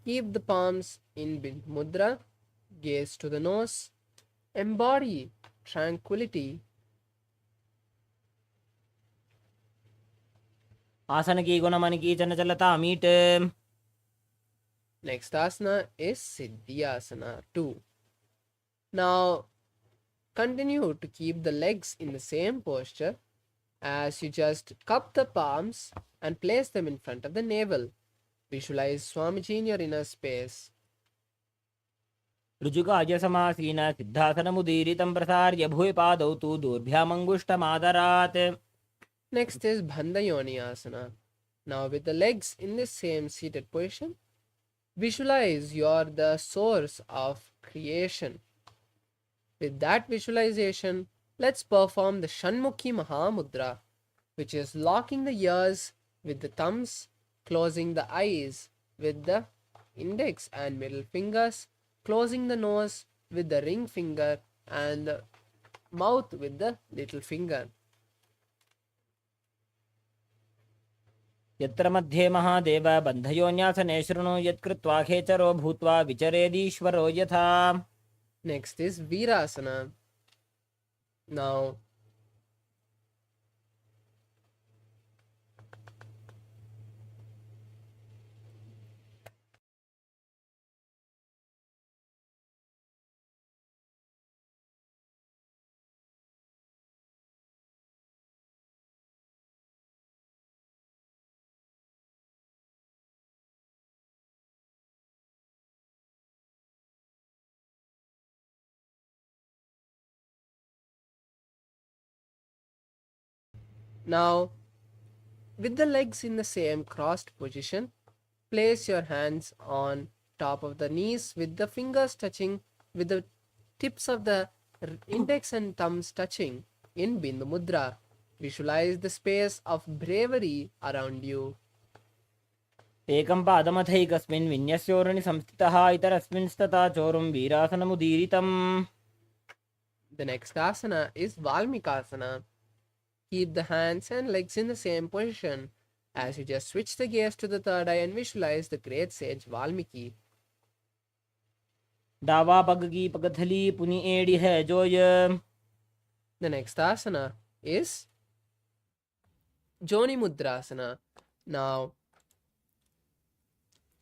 keep the palms in Bindu Mudra. Gaze to the nose. Embody tranquility. Asana ki guna mani ki chana chalata meet. Next asana is Siddhyasana 2. Now continue to keep the legs in the same posture as you just cup the palms and place them in front of the navel. Visualize Swamiji in your inner space. ऋजुकाय समासीन सिद्धासनमुदीरितं प्रसार्य भुवि पादौ तु दोर्भ्यामङ्गुष्ठमादरात्. Next is Bandhayoni Asana. Now with the legs in the same seated position, visualize you're the source of creation. With that visualization, let's perform the Shanmukhi Mahamudra, which is locking the ears with the thumbs, closing the eyes with the index and middle fingers, closing the nose with the ring finger and the mouth with the little finger. यत्र मध्ये महादेव बन्धयोन्यासने शृणु यत्कृत्वा खेचरो भूत्वा विचरेदीश्वरो यथा. Next is Virasana. Now with the legs in the same crossed position, place your hands on top of the knees with the fingers touching, with the tips of the index and thumbs touching in Bindu Mudra. Visualize the space of bravery around you. एकं पादमथैकस्मिन् विन्यस्योरुणि संस्थितः इतरस्मिंस्तथा चोरुं वीरासनमुदीरितम्. The next asana is Valmikasana. Keep the hands and legs in the same position as you just switch the gaze to the third eye and visualize the great sage Valmiki. डावा पग की पगथली पुनि एड़ी है जोय. The next asana is Joni Mudrasana. Now,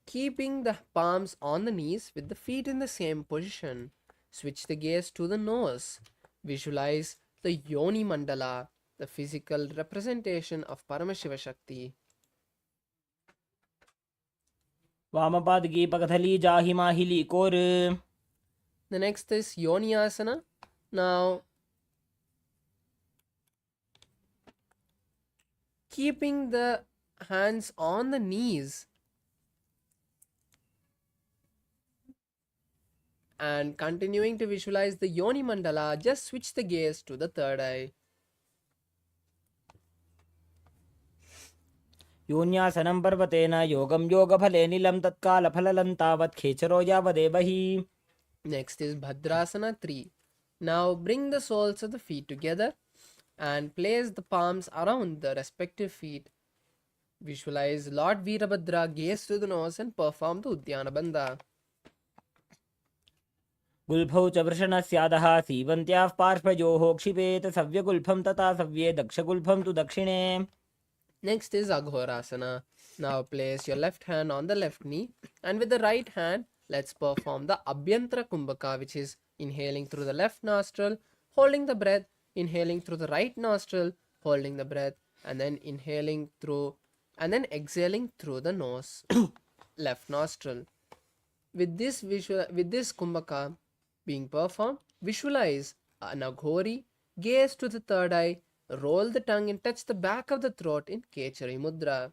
keeping the palms on the knees with the feet in the same position, switch the gaze to the nose. Visualize the Yoni Mandala, the physical representation of Paramashiva Shakti. वामपाद की पगथली जाहि माहिली core. The next is Yoni Asana. Now, keeping the hands on the knees and continuing to visualize the Yoni Mandala, just switch the gaze to the third eye. योन्यासनं पर्वतेन योगं योगफले नीलं तत्कालफललं तावत् खेचरो यावदेव हि. Next is Bhadrasana 3. Now bring the soles of the feet together and place the palms around the respective feet. Visualize Lord Veerabhadra, gaze to the nose and perform the Udyana Bandha. गुल्फौ च वृषणस्यादः सीवन्त्याः पार्श्वयोः क्षिपेत सव्यगुल्फं तथा सव्ये दक्षगुल्फं तु दक्षिणे. Next is Aghorasana. Now place your left hand on the left knee and with the right hand, let's perform the Abhyantara Kumbhaka, which is inhaling through the left nostril, holding the breath, inhaling through the right nostril, holding the breath, and then inhaling through and then exhaling through the nose, left nostril. With this Kumbhaka being performed, visualize an Aghori, gaze to the third eye, roll the tongue and touch the back of the throat in Kechari Mudra.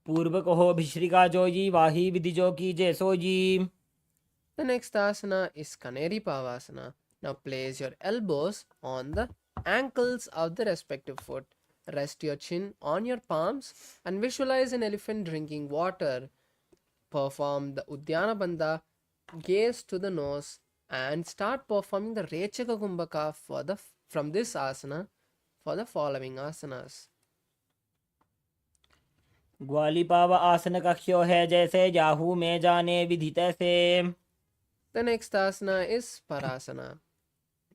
पूर्व कहो भिश्रिका जोजी वाही विधिजो की जैसोजी. The next asana is Kaneri Pavasana. Now place your elbows on the ankles of the respective foot. Rest your chin on your palms and visualize an elephant drinking water. Perform the Udyana Bandha, gaze to the nose and start performing the Rechaka Kumbhaka from this asana for the following asanas. ग्वालिपाव आसन कख्यो है जैसे Yahoo में जाने विधि तैसे. The next asana is Parasana.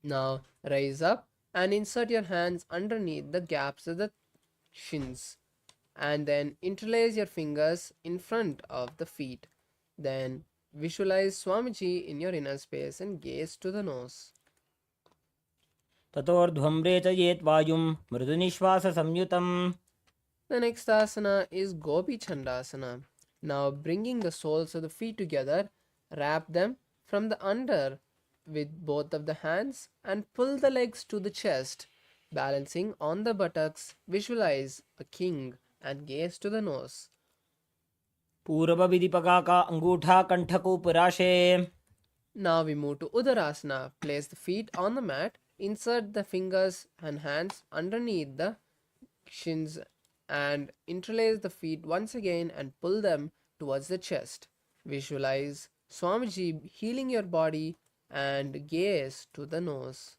Now rise up and insert your hands underneath the gaps of the shins. and then interlace your fingers in front of the feet. Then visualize Swamiji in your inner space and gaze to the nose. ततोर्ध्वं रेचयेत् वायुं मृदुनिश्वाससंयुतम्. The next asana is Gopi Chandasana. Now bringing the soles of the feet together, wrap them from the under with both of the hands and pull the legs to the chest. Balancing on the buttocks, visualize a king and gaze to the nose. पूर्वविधिपका का अंगूठा कंठकूपराशे. Now we move to Udarasana. Place the feet on the mat, insert the fingers and hands underneath the shins and interlace the feet once again and pull them towards the chest. Visualize Swamiji healing your body and gaze to the nose.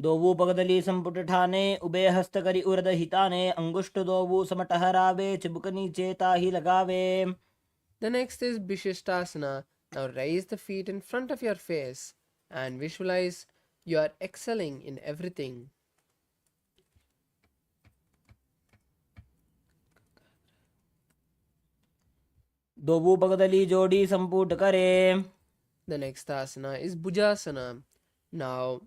दोवु पगदली संपुट ठाने उबे हस्तकरी उरद हिताने अंगुष्ठ दोवु समटहरावे चिबुकनी चेता ही लगावे. The next is Bishishtasana. Now raise the feet in front of your face and visualize you are excelling in everything. दोवु पगदली जोड़ी संपुट करे. The next asana is Bhujasana. Now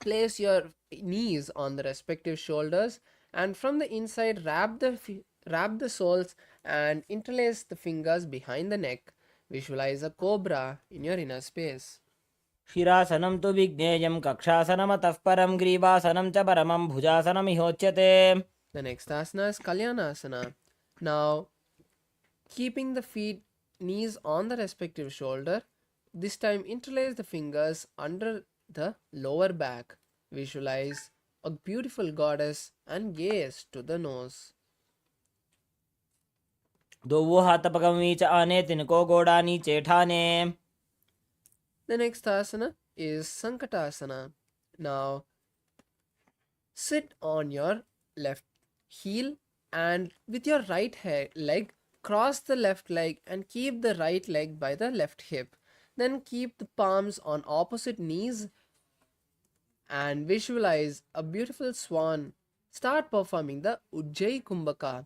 place your knees on the respective shoulders and from the inside wrap the soles and interlace the fingers behind the neck. Visualize a cobra in your inner space. शिरासनं तु विज्ञेयं कक्षासनमतः परं ग्रीवासनं च परमं भुजासनमिहोच्यते. The next asana is Kalyanasana. Now keeping the feet knees on the respective shoulder, this time interlace the fingers under the lower back. Visualize a beautiful goddess and gaze to the nose. दोवु हाथपकमी च आने तिनको गोडानी चेठाने. The next asana is Sankatasana. Now sit on your left heel and with your right leg cross the left leg and keep the right leg by the left hip. Then keep the palms on opposite knees and visualize a beautiful swan. Start performing the Ujjayi Kumbhaka.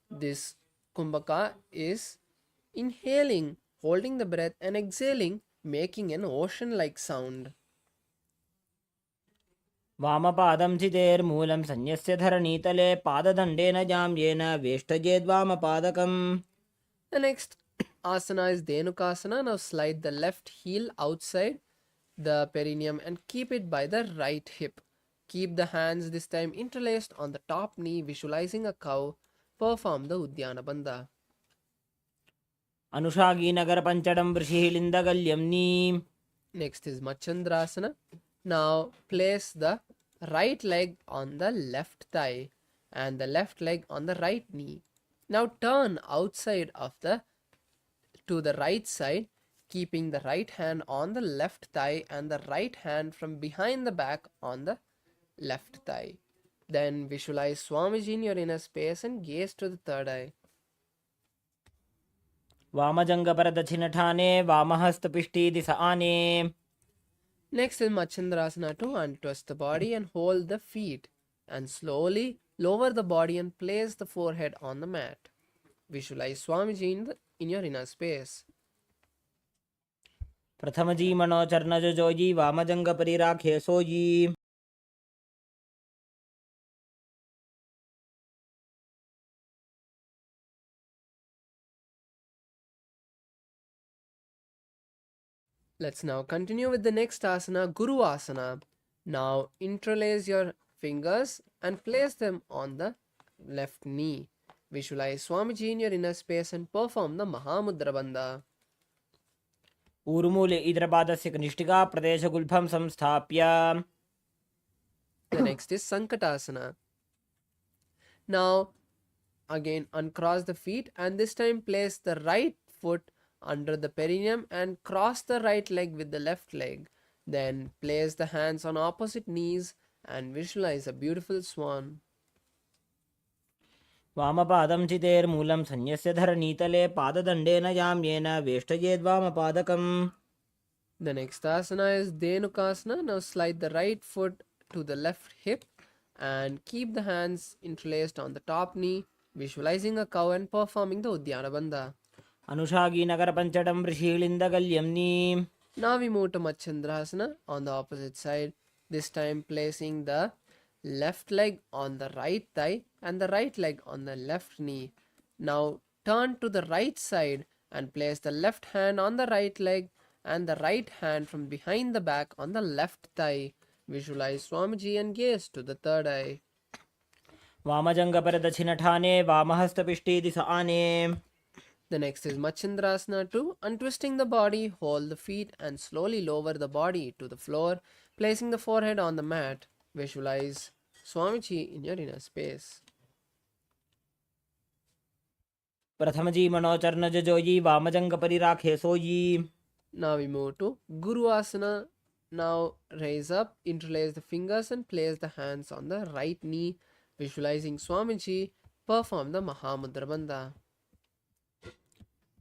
This Kumbhaka is inhaling, holding the breath and exhaling, making an ocean-like sound. वामपादं चितेर्मूलं संन्यस्य धरणीतले पाददण्डेन जाम्येन वेष्टयेद्वामपादकम्. The next asana is Dhenukasana. Now slide the left heel outside the perineum and keep it by the right hip. Keep the hands this time interlaced on the top knee, visualizing a cow. Perform the Udyana Bandha. अनुषागी Nagar पंचडं वृषिः लिन्दगल्यम्नी. Next is Machandrasana. Now place the right leg on the left thigh and the left leg on the right knee. Now turn outside of to the right side, keeping the right hand on the left thigh and the right hand from behind the back on the left thigh. Then visualize Swamiji in your inner space and gaze to the third eye. वामजङ्गपरदक्षिणठाने वामहस्तपिष्टी दिश आने. Next is Machandrasana to untwist the body and hold the feet and slowly lower the body and place the forehead on the mat. Visualize Swamiji in your inner space. प्रथमजी मनोचर्णजोजी वामजङ्गपरिराख्ये sooji. Let's now continue with the next asana, Guru Asana. Now interlace your fingers and place them on the left knee. Visualize Swamiji in your inner space and perform the Mahamudra Bandha. ऊर्मूले इतरपादस्य कनिष्ठिका प्रदेशगुल्फं संस्थाप्य. The next is Sankatasana. Now again uncross the feet and this time place the right foot under the perineum and cross the right leg with the left leg. Then place the hands on opposite knees and visualize a beautiful swan. वामपादं चितेर्मूलं संन्यस्य धरणीतले पाददण्डेन जाम्येन वेष्टयेद्वामपादकम्. The next asana is Dhenukasana. Now slide the right foot to the left hip and keep the hands interlaced on the top knee, visualizing a cow and performing the Udyana Bandha. Anushagi Nagara Panchadam Rishilinda Galyamni. Now we move to Machandrasana on the opposite side, this time placing the left leg on the right thigh and the right leg on the left knee. Now turn to the right side and place the left hand on the right leg and the right hand from behind the back on the left thigh. Visualize Swamiji and gaze to the third eye. Vamajanga Paradachinathane Vamahastapishti Disane. The next is Machandrasana 2. Untwisting the body, hold the feet and slowly lower the body to the floor, placing the forehead on the mat. Visualize Swamiji in your inner space. Prathamaji Manocharna Jajoyi Vamajanga Parirake Soyi. Now we move to Guru Asana. Now raise up, interlace the fingers and place the hands on the right knee. Visualizing Swamiji, perform the Mahamudra Bandha.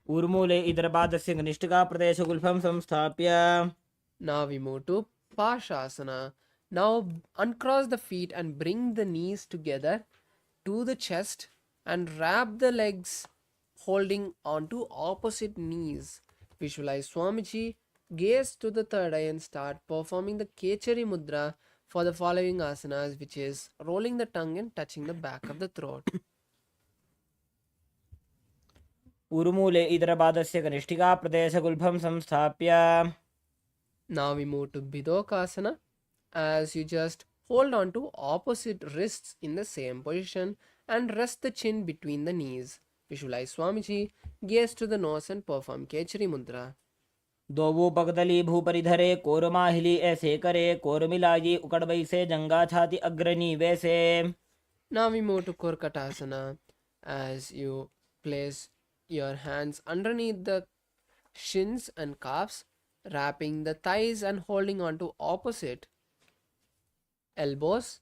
Urmule Idrapadasya Ganishtika Pradesha Gulpham Samsthapya. Now we move to Pashasana. Now uncross the feet and bring the knees together to the chest and wrap the legs holding onto opposite knees. Visualize Swamiji, gaze to the third eye and start performing the Kechari Mudra for the following asanas, which is rolling the tongue and touching the back of the throat. Urmule Idrapadasya Ganishtika Pradesha Gulpham Samsthapya. Now we move to Bidokasana, as you just hold on to opposite wrists in the same position and rest the chin between the knees. Visualize Swamiji, gaze to the nose and perform Kechari Mudra. दोवो पगदली भूपरिधरे कोरमाहिली ऐसे करे कोरमिलाजी उकड़बई से जंगा छाती अग्रणी वैसे. Now we move to Kurkatasana, as you place your hands underneath the shins and calves, wrapping the thighs and holding on to opposite elbows.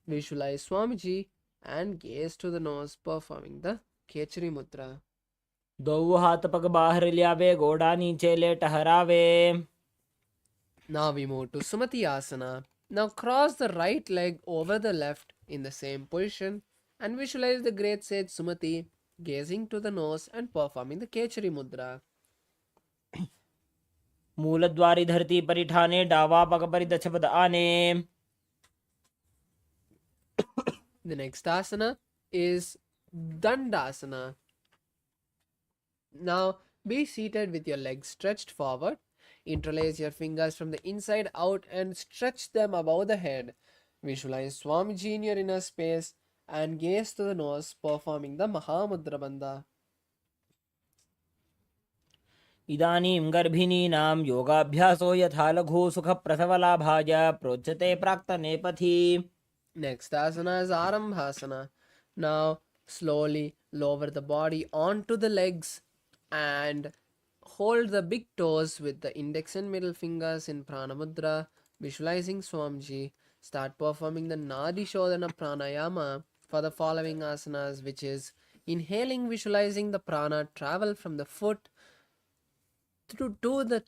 Visualize Swamiji and gaze to the nose, performing the Kechari Mudra. दोवो हाथ पग बाहर लियावे गोड़ा नीचे ले टहरावे. Now we move to Sumati Asana. Now cross the right leg over the left in the same position and visualize the great sage Sumati, gazing to the nose and performing the Kechari Mudra. मूलद्वारी धरती परिठाने डावा पग परिदछपद आने. The next asana is Dandasana. Now be seated with your legs stretched forward. Interlace your fingers from the inside out and stretch them above the head. Visualize Swamiji in your inner space and gaze to the nose, performing the Mahamudra Bandha. इदानीं गर्भिणीनां योगाभ्यासो यथा लघु सुखप्रसवलाभाय प्रोच्यते प्राक्तनेपथि. Next asana is Arambhasana. Now slowly lower the body onto the legs and hold the big toes with the index and middle fingers in Pranamudra. Visualizing Swamiji, start performing the Nadi Shodhana Pranayama for the following asanas, which is inhaling, visualizing the prana travel from the foot to the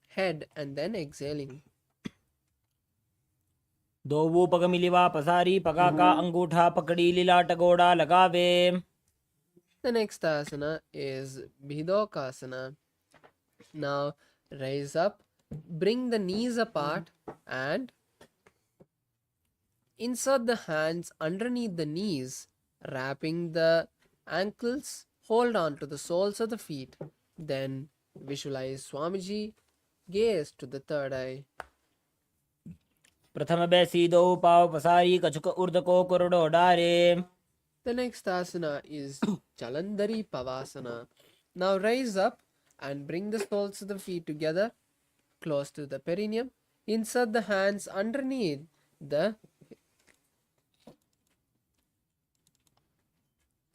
head and then exhaling. दोवो पग मिलिवा पसारी पगा का अंगूठा पकड़ी लीलाट गोड़ा लगावे. The next asana is Bhidokasana. Now raise up, bring the knees apart and insert the hands underneath the knees, wrapping the ankles, hold on to the soles of the feet. Then visualize Swamiji, gaze to the third eye. प्रथम बैसी दो पाव पसारी कछुक उर्द को कुरडो डारे. The next asana is Chalandari Pavasana. Now raise up and bring the soles of the feet together, close to the perineum. Insert the hands underneath the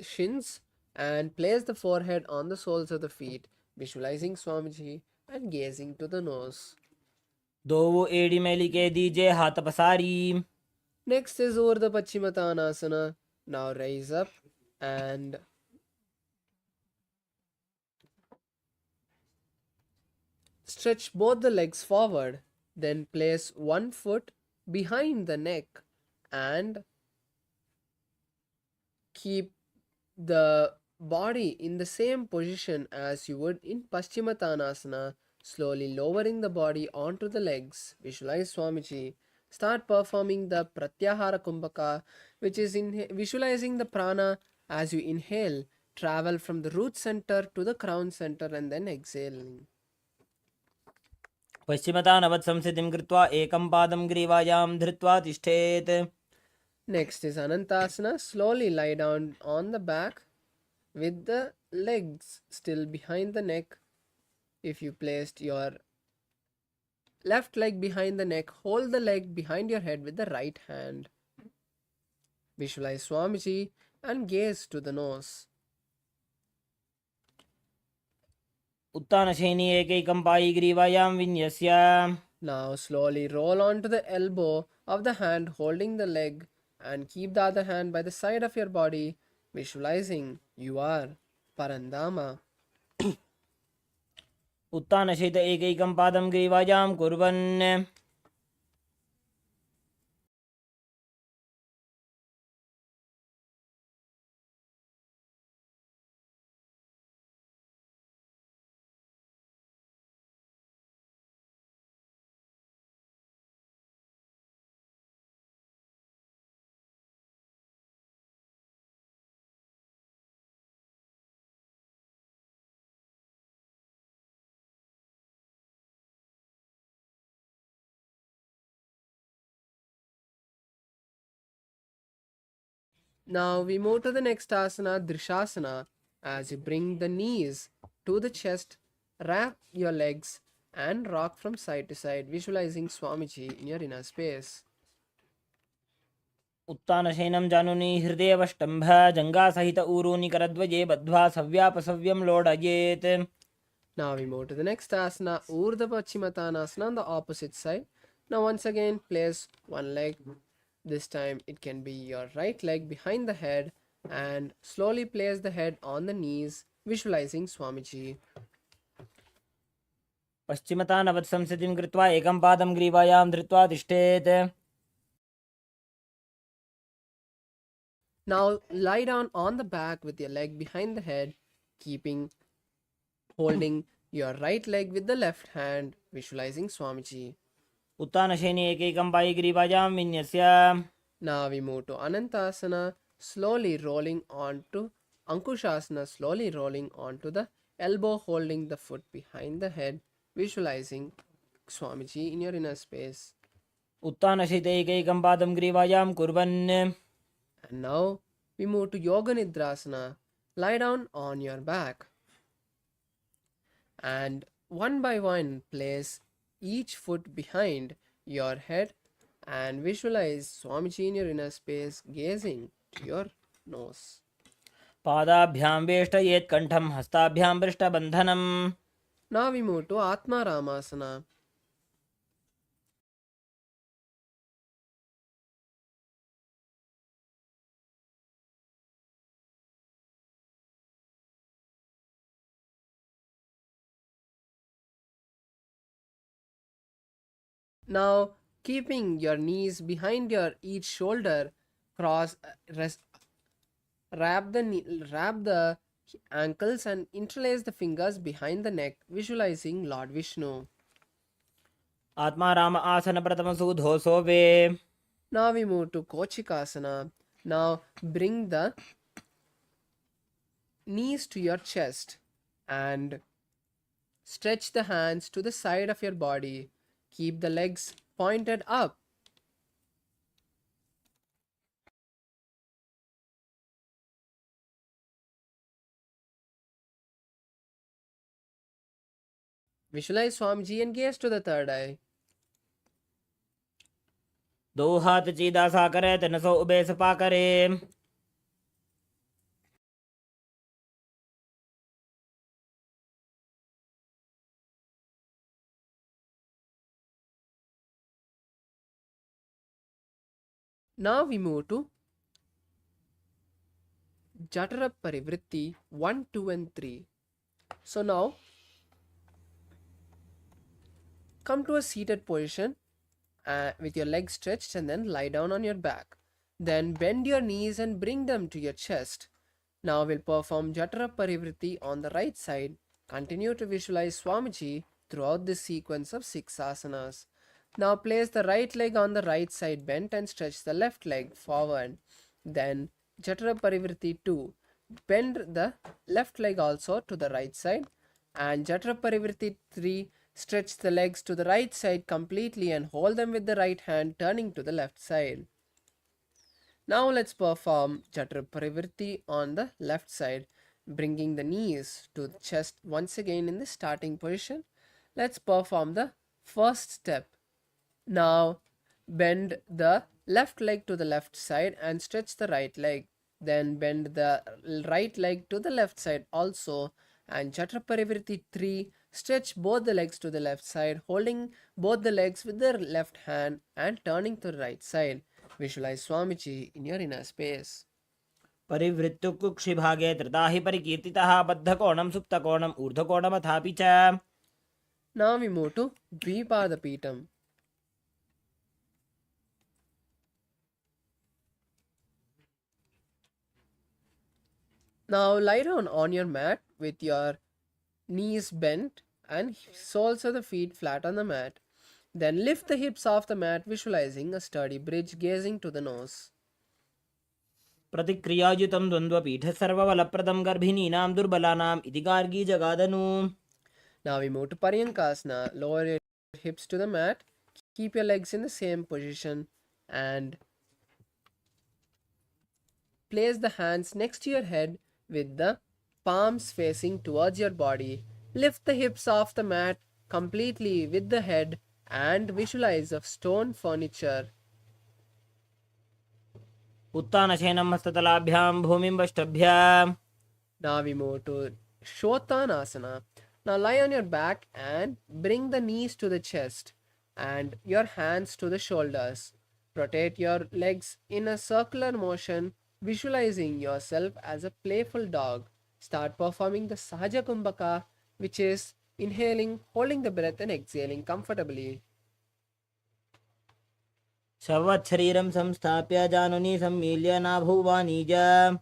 shins and place the forehead on the soles of the feet, visualizing Swamiji and gazing to the nose. दोवो एड़ी मैली के दीजे हाथ पसारी. Next is Urdhva Paschimottanasana. Now raise up and stretch both the legs forward. Then place one foot behind the neck and keep the body in the same position as you would in Paschimottanasana, slowly lowering the body onto the legs. Visualize Swamiji. Start performing the Pratyahara Kumbhaka, which is visualizing the prana as you inhale, travel from the root center to the crown center and then exhaling. पश्चिमतानवत् संस्थितिं कृत्वा एकं पादं ग्रीवायां धृत्वा तिष्ठेत्. Next is Anantasana. Slowly lie down on the back with the legs still behind the neck. If you placed your left leg behind the neck, hold the leg behind your head with the right hand. Visualize Swamiji and gaze to the nose. उत्तानशयनी एकैकं पायी ग्रीवायां विन्यस्य. Now slowly roll onto the elbow of the hand holding the leg and keep the other hand by the side of your body, visualizing you are Parandama. उत्तानशयित एकैकं पादं ग्रीवायां कुर्वन्. Now we move to the next asana, Drishasana. As you bring the knees to the chest, wrap your legs and rock from side to side, visualizing Swamiji in your inner space. उत्तानशयनं जानुनी हृदयवष्टम्भ जङ्घासहित ऊरूनि करद्वये बद्ध्वा सव्यापसव्यं लोडयेत्. Now we move to the next asana, Urdhva Paschimottanasana on the opposite side. Now once again place one leg. This time it can be your right leg behind the head and slowly place the head on the knees, visualizing Swamiji. पश्चिमतानवत् संस्थितिं कृत्वा एकं पादं ग्रीवायां धृत्वा तिष्ठेत्. Now lie down on the back with your leg behind the head, holding your right leg with the left hand, visualizing Swamiji. उत्तानशयनी एकैकं पायी ग्रीवायां विन्यस्य. Now we move to Anantasana, slowly rolling onto Ankushasana, slowly rolling onto the elbow, holding the foot behind the head, visualizing Swamiji in your inner space. उत्तानशयित एकैकं पादं ग्रीवायां कुर्वन्. And now we move to Yoga Nidrasana. Lie down on your back and one by one place each foot behind your head and visualize Swamiji in your inner space, gazing to your nose. पादाभ्यां वेष्टयेत् कण्ठं हस्ताभ्यां पृष्ठबन्धनम्. Now we move to Atma Ramasana. Now, keeping your knees behind your each shoulder, wrap the ankles and interlace the fingers behind the neck, visualizing Lord Vishnu. Atmaram आसन प्रथम सुधोसो वे. Now we move to Kochikasana. Now bring the knees to your chest and stretch the hands to the side of your body. Keep the legs pointed up. Visualize Swamiji and gaze to the third eye. दो हाथ चीदा सा करे तनसो ube Sapa करे. Now we move to Jatara Parivritti 1, 2 and 3. So now come to a seated position with your legs stretched, and then lie down on your back. Then bend your knees and bring them to your chest. Now we'll perform Jatara Parivritti on the right side. Continue to visualize Swamiji throughout this sequence of 6 asanas. Now place the right leg on the right side bent and stretch the left leg forward. Then Jatara Parivritti 2. Bend the left leg also to the right side. And Jatara Parivritti 3. Stretch the legs to the right side completely and hold them with the right hand, turning to the left side. Now let's perform Jatara Parivritti on the left side, bringing the knees to the chest once again in the starting position. Let's perform the first step. Now bend the left leg to the left side and stretch the right leg. Then bend the right leg to the left side also, and Jatara Parivritti 3. Stretch both the legs to the left side, holding both the legs with the left hand and turning to the right side. Visualize Swamiji in your inner space. परिवृत्तुकुक्षिभागे त्रिताहि परिकीर्तितः बद्धकोणं सुप्तकोणम् ऊर्ध्वकोणमथापि च. Now we move to Dvipada. Now lie down on your mat with your knees bent and soles of the feet flat on the mat. Then lift the hips off the mat, visualizing a sturdy bridge gazing to the nose. प्रतिक्रियायुतं द्वन्द्वपीठः सर्वबलप्रदं गर्भिणीनां दुर्बलानाम् इति Gargi जगादनु. Now we move to Paryankasana. Lower your hips to the mat. Keep your legs in the same position and place the hands next to your head with the palms facing towards your body. Lift the hips off the mat completely with the head and visualize a stone furniture. उत्तानशयनं हस्ततलाभ्यां भूमिं वष्टभ्य. Now we move to Shotanasana. Now lie on your back and bring the knees to the chest and your hands to the shoulders. Rotate your legs in a circular motion, visualizing yourself as a playful dog. Start performing the Sahaja Kumbhaka, which is inhaling, holding the breath and exhaling comfortably. शरीरं संस्थाप्य जानुनी सम्मील्य नाभुवानी च.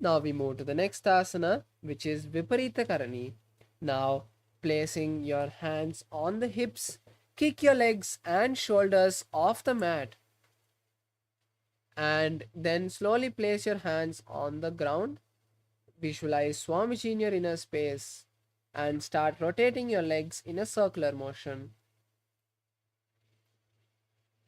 Now we move to the next asana, which is Viparita Karani. Now placing your hands on the hips, kick your legs and shoulders off the mat. And then slowly place your hands on the ground. Visualize Swamiji in your inner space and start rotating your legs in a circular motion.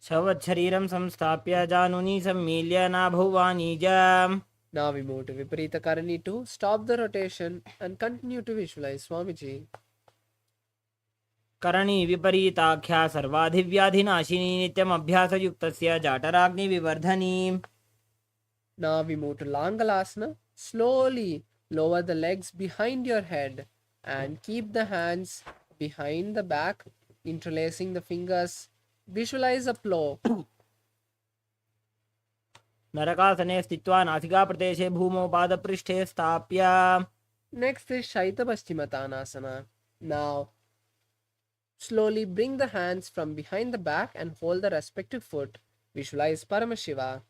शरीरं संस्थाप्य जानुनी सम्मील्य नाभुवानी च. Now we move to Viparita Karani to stop the rotation and continue to visualize Swamiji. करणी विपरीताख्या सर्वाधिव्याधिनाशिनी नित्यम् अभ्यासयुक्तस्य जाटराग्निविवर्धनी. Now we move to Langalasana. Slowly lower the legs behind your head and keep the hands behind the back, interlacing the fingers. Visualize a plow. नरकासने स्थित्वा नासिकाप्रदेशे भूमौ पादपृष्ठे स्थाप्य. Next is Shaita Paschimottanasana. Now slowly bring the hands from behind the back and hold the respective foot. Visualize Paramashiva.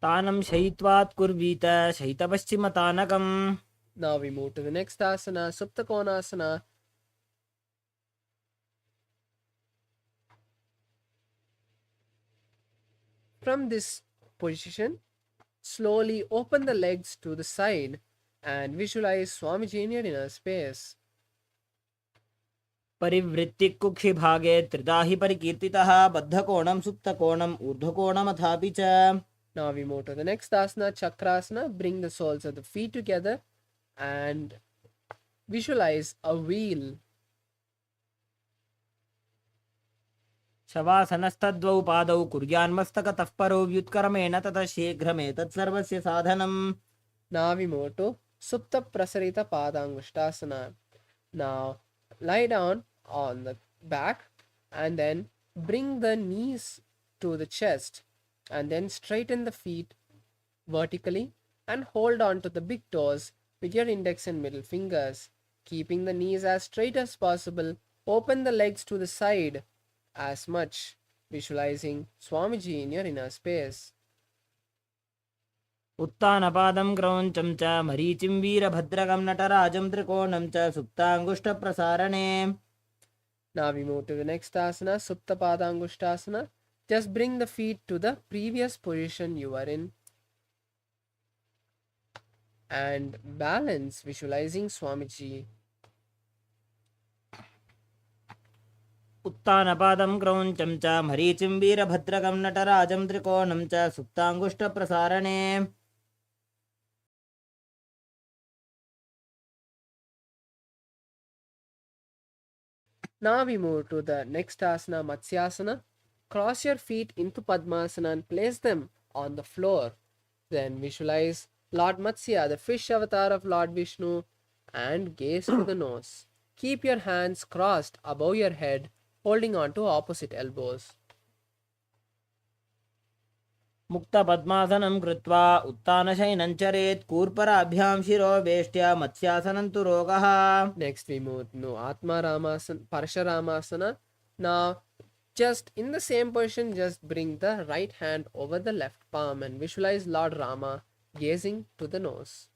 तानं शयित्वात् कुर्वीत शयितपश्चिमतानकम्. Now we move to the next asana, Suptakonasana. From this position, slowly open the legs to the side and visualize Swamiji in your inner space. परिवृत्तिकुक्षिभागे त्रिदाहि परिकीर्तितः बद्धकोणं सुप्तकोणम् ऊर्ध्वकोणमथापि च. Now we move to the next asana, Chakrasana. Bring the soles of the feet together and visualize a wheel. शवासनस्तद्वौ पादौ कुर्यान्मस्तकतः परो व्युत्कर्मेण ततः शीघ्रमेतत् सर्वस्य साधनम्. Now we move to Supta Prasarita Padangushtasana. Now lie down on the back and then bring the knees to the chest and then straighten the feet vertically and hold on to the big toes with your index and middle fingers, keeping the knees as straight as possible Open the legs to the side as much, visualizing Swamiji in your inner space. उत्तानपादं क्रौञ्चं च मरीचिं वीरभद्रकं नटराजं त्रिकोणं च सुप्ताङ्गुष्ठप्रसारणे. Now we move to the next asana, Supta Padangushtasana. Just bring the feet to the previous position you are in and balance, visualizing Swamiji. उत्तानपादं क्रौञ्चं च मरीचिं वीरभद्रकं नटराजं त्रिकोणं च सुप्ताङ्गुष्ठप्रसारणे. Now we move to the next asana, Matsyasana. Cross your feet into Padmasana and place them on the floor. Then visualize Lord Matsya, the fish avatar of Lord Vishnu, and gaze to the nose. Keep your hands crossed above your head, holding on to opposite elbows. मुक्तपद्मासनं कृत्वा उत्तानशयनं चरेत् कूर्पराभ्यां शिरो वेष्ट्या मत्स्यासनं तु रोगः. Next we move to Atma Ramasana, Parasharamasana. Now just in the same position, just bring the right hand over the left palm and visualize Lord Rama gazing to the nose.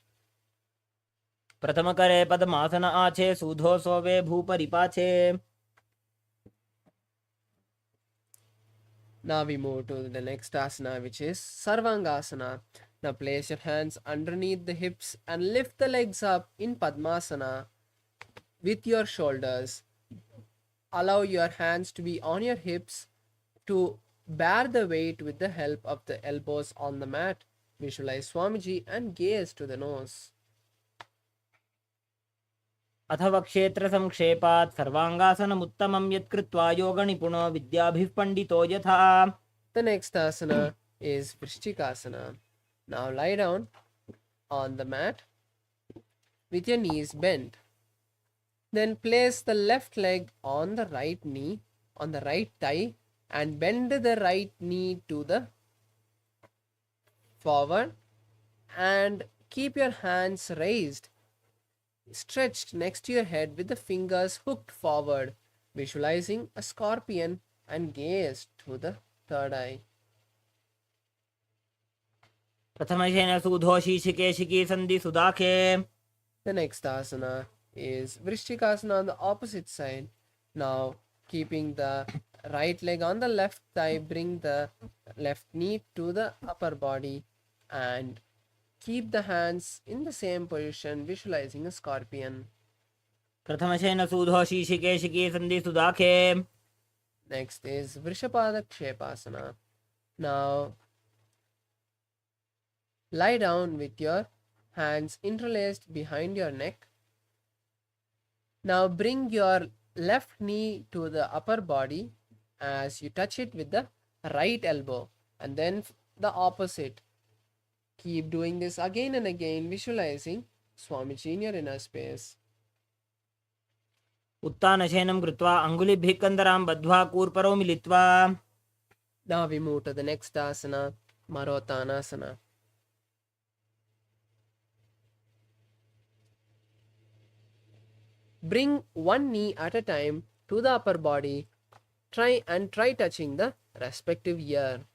प्रथमकरे पद्मासन आचे सूधो सोवे भूपरिपाचे. Now we move to the next asana, which is Sarvangasana. Now place your hands underneath the hips and lift the legs up in Padmasana with your shoulders. Allow your hands to be on your hips to bear the weight with the help of the elbows on the mat. Visualize Swamiji and gaze to the nose. अथवा क्षेत्र संक्षेपात् सर्वांगासनमुत्तमं यत्कृत्वा योगनिपुणो विद्याभिः पंडितो यथा. The next asana is Vrishchikasana. Now lie down on the mat with your knees bent. Then place the left leg on the right knee, on the right thigh, and bend the right knee to the forward and keep your hands raised, stretched next to your head with the fingers hooked forward, visualizing a scorpion and gaze to the third eye. प्रथमशेन सूधो शीशिकेशिकी सन्धि सुदाखे. The next asana is Vrishchikasana on the opposite side. Now, keeping the right leg on the left thigh, bring the left knee to the upper body and keep the hands in the same position, visualizing a scorpion. प्रथमशेन सूधो शीशिकेशिकी सन्धि सुदाखे. Next is Vrishapada Kshepasana. Now, lie down with your hands interlaced behind your neck. Now bring your left knee to the upper body as you touch it with the right elbow, and then the opposite. Keep doing this again and again, visualizing Swamiji in your inner space. उत्तानशयनं कृत्वा अङ्गुलिभिः कन्दरां बद्ध्वा कूर्परौ मिलित्वा. Now we move to the next asana, Marotanasana. Bring one knee at a time to the upper body. Try touching the respective ear.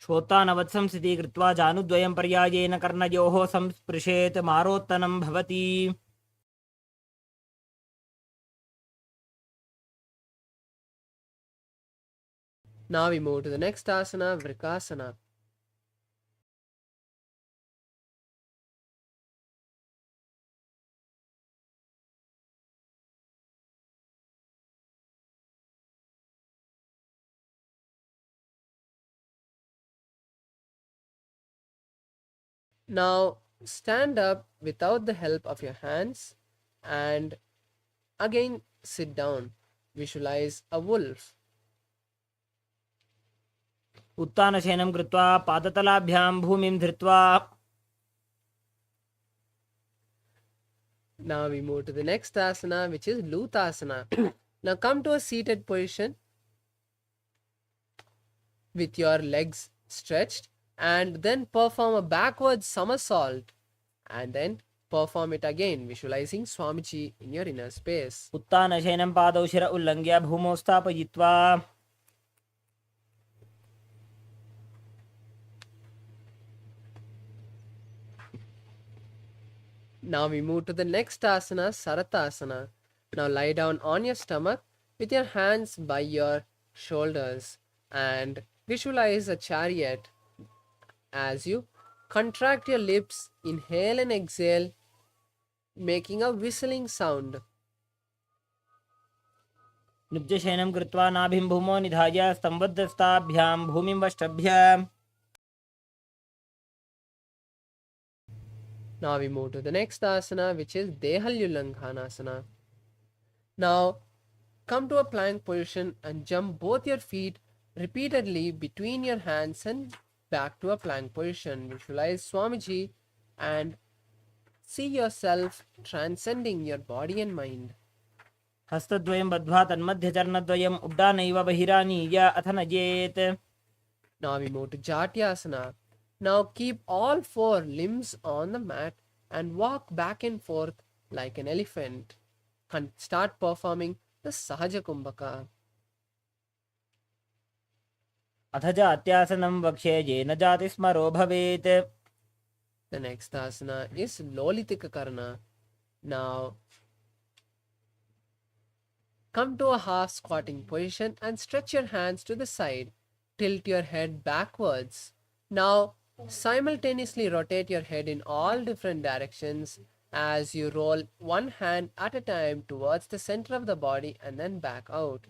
श्रोतानवत्सं स्थिति कृत्वा जानुद्वयं पर्यायेन कर्णयोः संस्पृशेत् मारोत्तनं भवति. Now we move to the next asana, Vrikasana. Now stand up without the help of your hands and again sit down. Visualize a wolf. उत्तानशयनं कृत्वा पादतलाभ्यां भूमिं धृत्वा. Now we move to the next asana, which is Lutasana. Now come to a seated position with your legs stretched and then perform a backward somersault and then perform it again, visualizing Swamiji in your inner space. उत्तानशयनं पादौ शिर उल्लङ्घ्य भूमौ स्थापयित्वा Now we move to the next asana, Saratasana. Now lie down on your stomach with your hands by your shoulders and visualize a chariot as you contract your lips, inhale and exhale, making a whistling sound. निब्जशयनं कृत्वा नाभिं भूमौ निधाय स्तम्भद्रस्ताभ्यां भूमिं वष्टभ्य Now we move to the next asana, which is Dehalyulanghanasana. Now come to a plank position and jump both your feet repeatedly between your hands and back to a plank position. Visualize Swamiji and see yourself transcending your body and mind. हस्तद्वयं बद्ध्वा तन्मध्यचरणद्वयम् उड्डानैव बहिरानीय अथ नजेत्. Now we move to Jatyasana. Now keep all four limbs on the mat and walk back and forth like an elephant. Start performing the Sahaja Kumbhaka. अथ जात्यासनं वक्ष्ये येन जातिस्मरो भवेत्. The next asana is Lolitika Karna. Now come to a half squatting position and stretch your hands to the side. Tilt your head backwards. Now simultaneously rotate your head in all different directions as you roll one hand at a time towards the center of the body and then back out.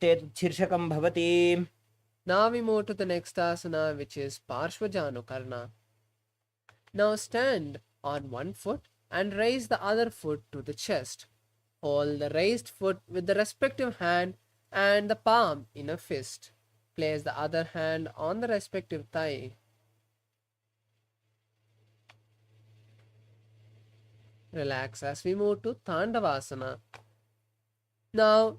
शीर्षकं भवति. Now we move to the next asana, which is Parshvajanukarna. Now stand on one foot and raise the other foot to the chest. Hold the raised foot with the respective hand and the palm in a fist. Place the other hand on the respective thigh. Relax as we move to Tandavasana. Now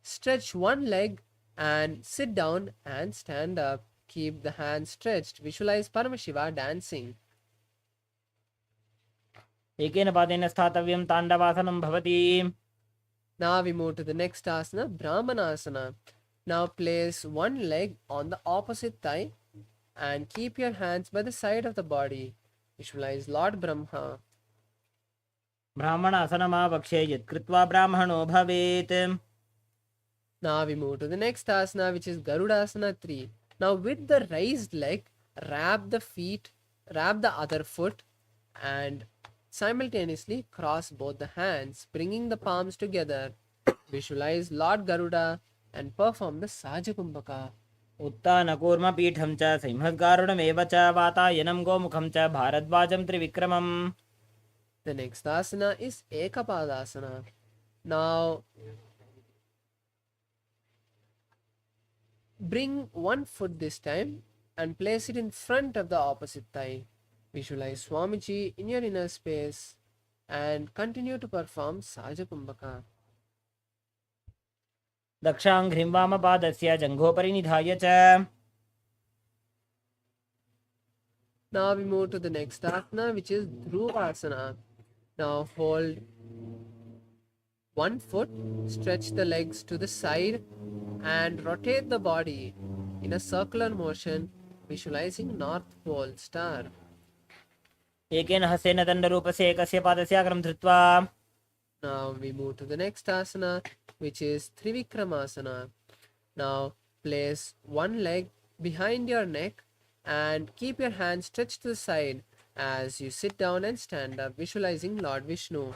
stretch one leg and sit down and stand up. Keep the hands stretched. Visualize Paramashiva dancing. एकेन पादेन स्थातव्यं ताण्डवासनं भवति. Now we move to the next asana, Brahmanasana. Now place one leg on the opposite thigh and keep your hands by the side of the body. Visualize Lord Brahma. ब्राह्मणासनमावक्ष्ये यत् कृत्वा ब्राह्मणो भवेत्. Now we move to the next asana, which is Garudasana 3. Now with the raised leg, wrap the other foot and simultaneously cross both the hands, bringing the palms together. Visualize Lord Garuda and perform the Sajakumbhaka. उत्तानकूर्मपीठं च सिंहद्गारुडमेव च वातायनं गोमुखं च भारद्वाजं त्रिविक्रमम्. The next asana is Ekapadasana. Now bring one foot this time and place it in front of the opposite thigh. Visualize Swamiji in your inner space and continue to perform Sajakumbhaka. दक्षाङ्घ्रिं वामपादस्य जङ्घोपरि निधाय च. Now we move to the next asana, which is Dhruvasana. Now hold one foot, stretch the legs to the side and rotate the body in a circular motion, visualizing North Pole star. एकेन हस्तेन दण्डरूपस्य एकस्य पादस्य अग्रं धृत्वा. Now we move to the next asana, which is Trivikramasana. Now place one leg behind your neck and keep your hands stretched to the side as you sit down and stand up, visualizing Lord Vishnu.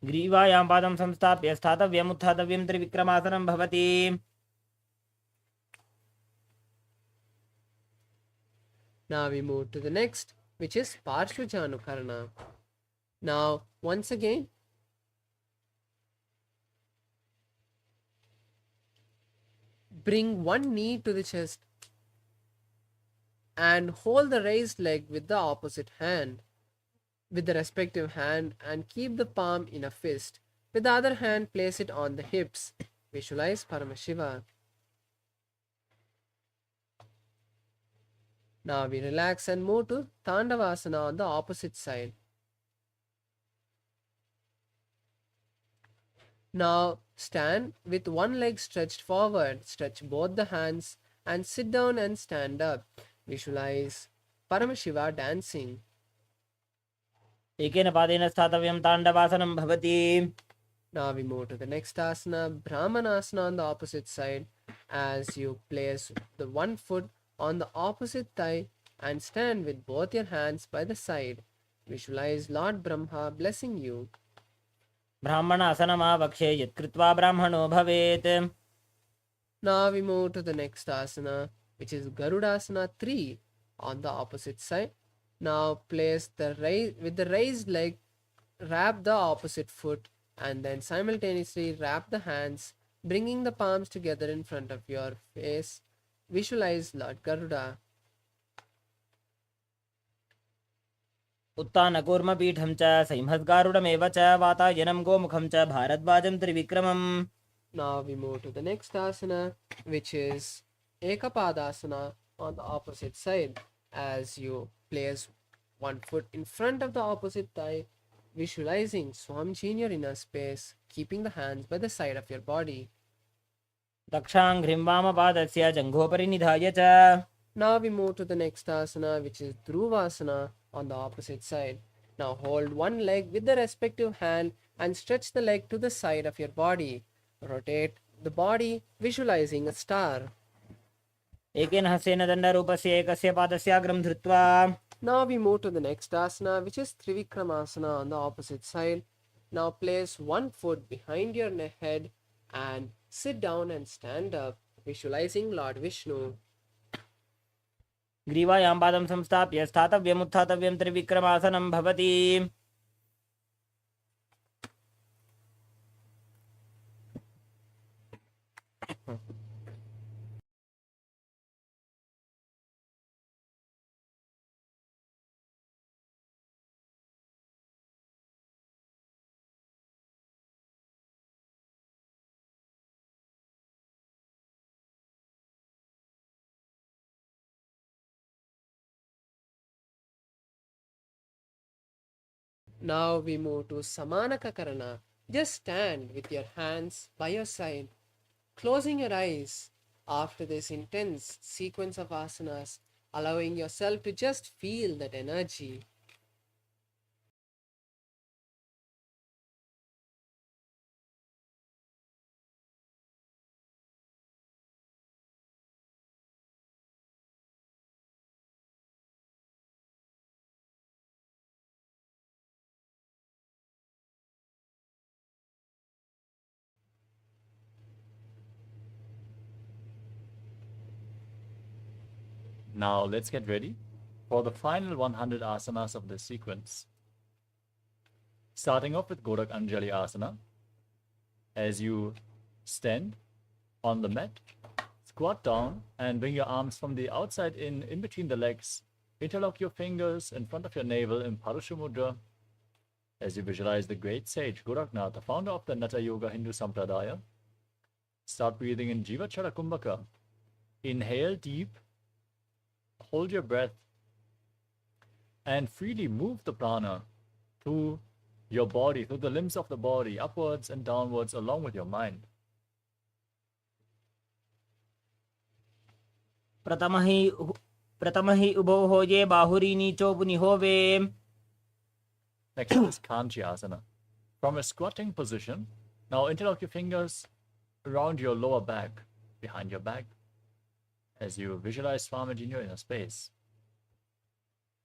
ग्रीवायां पादं संस्थाप्य स्थातव्यम् उत्थातव्यं त्रिविक्रमासनं भवति. Now we move to the next, which is Parshvajanukarna. Now once again bring one knee to the chest and hold the raised leg with the opposite hand, with the respective hand, and keep the palm in a fist. With the other hand, place it on the hips. Visualize Paramashiva. Now we relax and move to Tandavasana on the opposite side. Now stand with one leg stretched forward, stretch both the hands and sit down and stand up. Visualize Paramashiva dancing. एकेन पादेन स्थातव्यं ताण्डवासनं भवति. Now we move to the next asana, Brahmanasana on the opposite side, as you place the one foot on the opposite thigh and stand with both your hands by the side. Visualize Lord Brahma blessing you. ब्राह्मणासनमावक्ष्ये यत् कृत्वा ब्राह्मणो भवेत्. Now we move to the next asana, which is Garudasana 3 on the opposite side. Now place with the raised leg, wrap the opposite foot and then simultaneously wrap the hands, bringing the palms together in front of your face. Visualize Lord Garuda. उत्तानकूर्मपीठं च सिंहद्गारुडमेव च वातायनं गोमुखं च भारद्वाजं त्रिविक्रमम्. Now we move to the next asana, which is Ekapadasana on the opposite side, as you place one foot in front of the opposite thigh, visualizing Swamiji in your inner space, keeping the hands by the side of your body. दक्षाङ्घ्रिं वामपादस्य जङ्घोपरि निधाय च. Now we move to the next asana, which is Dhruvasana on the opposite side. Now hold one leg with the respective hand and stretch the leg to the side of your body. Rotate the body, visualizing a star. एकेन हस्तेन दण्डरूपस्य एकस्य पादस्य अग्रं धृत्वा. Now we move to the next asana, which is Trivikramasana on the opposite side. Now place one foot behind your head and sit down and stand up, visualizing Lord Vishnu. ग्रीवायां पादं संस्थाप्य स्थातव्यम् उत्थातव्यं त्रिविक्रमासनं भवति. Now we move to Samanakakarana. Just stand with your hands by your side, closing your eyes. After this intense sequence of asanas, allowing yourself to just feel that energy. Now let's get ready for the final 100 asanas of this sequence. Starting off with Gorak Anjali Asana. As you stand on the mat, squat down and bring your arms from the outside in between the legs. Interlock your fingers in front of your navel in Parusha Mudra. As you visualize the great sage Goraknath, the founder of the Natha Yoga Hindu Sampradaya. Start breathing in Jivachara Kumbhaka. Inhale deep. Hold your breath and freely move the prana through your body, through the limbs of the body, upwards and downwards along with your mind. प्रथमहि उभो होजे बाहुरी नीचो पुनिहोवे. Next is Kanchi Asana. From a squatting position, now interlock your fingers around your lower back, behind your back, as you visualize Swamiji in your inner space.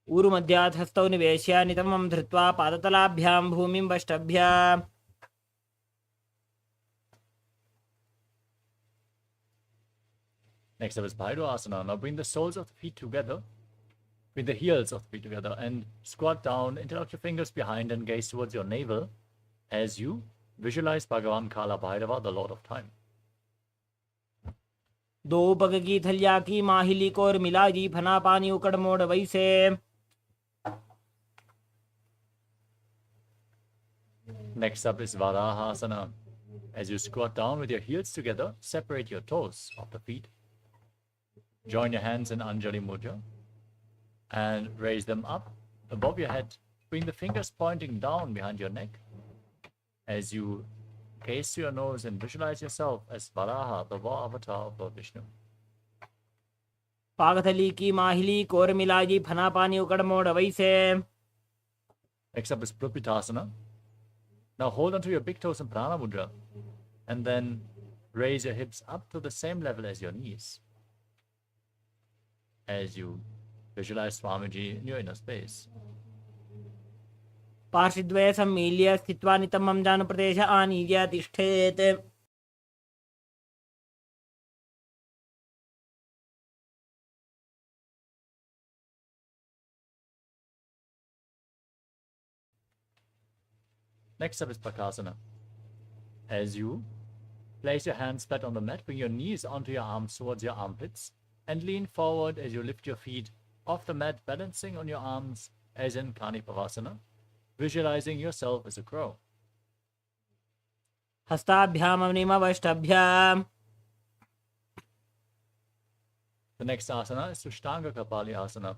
ऊरु मध्यात् हस्तौ निवेश्य नितमं धृत्वा पादतलाभ्यां भूमिं वष्टभ्य. Next up is Bhairo Asana. Now bring the soles of the feet together, with the heels of the feet together, and squat down, interlock your fingers behind and gaze towards your navel as you visualize Bhagavan Kala Bhairava, the Lord of Time. दो पग की थलिया की माहिली core मिला जी फना पानी उकड़ मोड़ वैसे. Next up is Varaha Asana. As you squat down with your heels together, separate your toes of the feet. Join your hands in Anjali Mudra and raise them up above your head. Bring the fingers pointing down behind your neck. As you gaze to your nose and visualize yourself as Varaha, the war avatar of Lord Vishnu. पागथली की माहिली core मिला जी फना पानी उकड़ मोड़ वैसे. Next up is Prapitasana. Now hold onto your big toes in Prana Mudra and then raise your hips up to the same level as your knees as you visualize Swamiji in your inner space. पार्श्वद्वये सम्मील्य स्थित्वा नितमं जानप्रदेश आनीय तिष्ठेत्. Next up is Prakasana. As you place your hands flat on the mat, bring your knees onto your arms towards your armpits and lean forward as you lift your feet off the mat, balancing on your arms as in Kanipavasana, visualizing yourself as a crow. हस्ताभ्याम निमवष्टभ्याम. The next asana is Sushtanga Kapali Asana.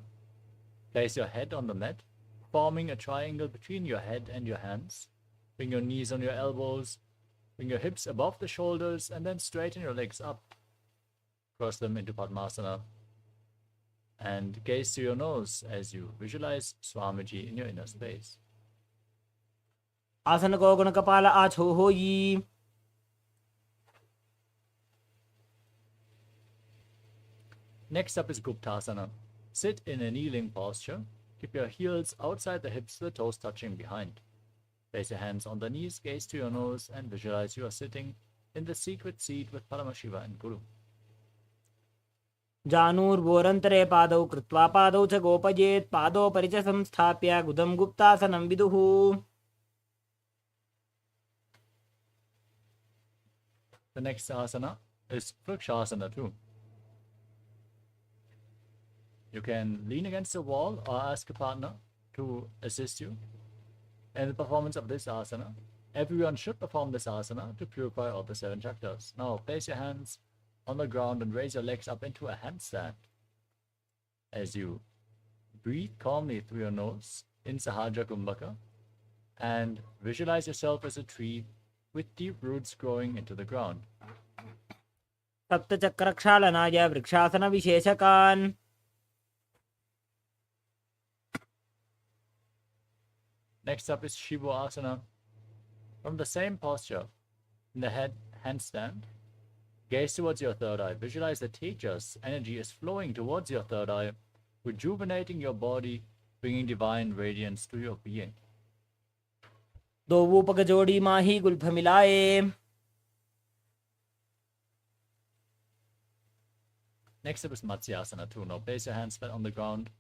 Place your head on the mat, forming a triangle between your head and your hands. Bring your knees on your elbows, bring your hips above the shoulders, and then straighten your legs up. Cross them into Padmasana. And gaze to your nose as you visualize Swamiji in your inner space. आसन को गुण कपाल आछो होई. Next up is Guptasana. Sit in a kneeling posture. Keep your heels outside the hips, the toes touching behind. Place your hands on the knees, gaze to your nose, and visualize you are sitting in the secret seat with Paramashiva and Guru. जानुर्वोरन्तरे पादौ कृत्वा पादौ च गोपयेत् पादोपरि च संस्थाप्य गुदं गुप्तासनं विदुः. The next asana is Vrikshasana too. You can lean against a wall or ask a partner to assist you in the performance of this asana. Everyone should perform this asana to purify all the 7 chakras. Now place your hands on the ground and raise your legs up into a handstand. As you breathe calmly through your nose in Sahaja Kumbhaka and visualize yourself as a tree with deep roots growing into the ground. सप्तचक्रक्षालनाय वृक्षासनविशेषकान्. Next up is Shivo Asana. From the same posture, in the head handstand, gaze towards your third eye. Visualize the tejas energy is flowing towards your third eye, rejuvenating your body, bringing divine radiance to your being. दो वूपक जोड़ी माही Gulf मिलाए. Next up is Matsyasana too. Now place your hands flat on the ground.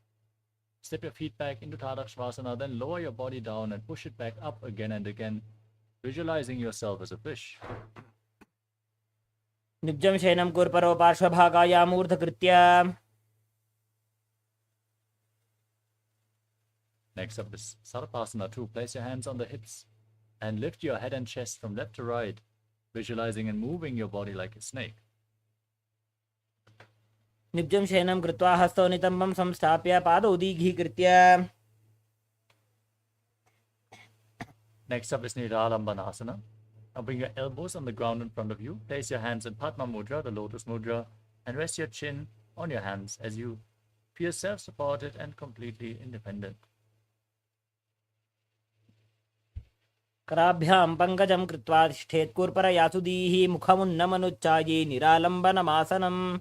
Step your feet back into Tadakshvasana, then lower your body down and push it back up again and again, visualizing yourself as a fish. निब्जं शयनं कुर्परो पार्श्वभागायामूर्धकृत्य. Next up is Sarpasana too. Place your hands on the hips and lift your head and chest from left to right, visualizing and moving your body like a snake. निब्जं शयनं कृत्वा हस्तौ नितम्बं संस्थाप्य पादौ दीघीकृत्य. Next up is Nidhalambanasana. Now bring your elbows on the ground in front of you. Place your hands in Padma Mudra, the lotus mudra, and rest your chin on your hands as you feel self-supported and completely independent. कराभ्यां पङ्कजं कृत्वा तिष्ठेत् कूर्परयासुदीः मुखमुन्नमनुच्चाये निरालम्बनमासनम्.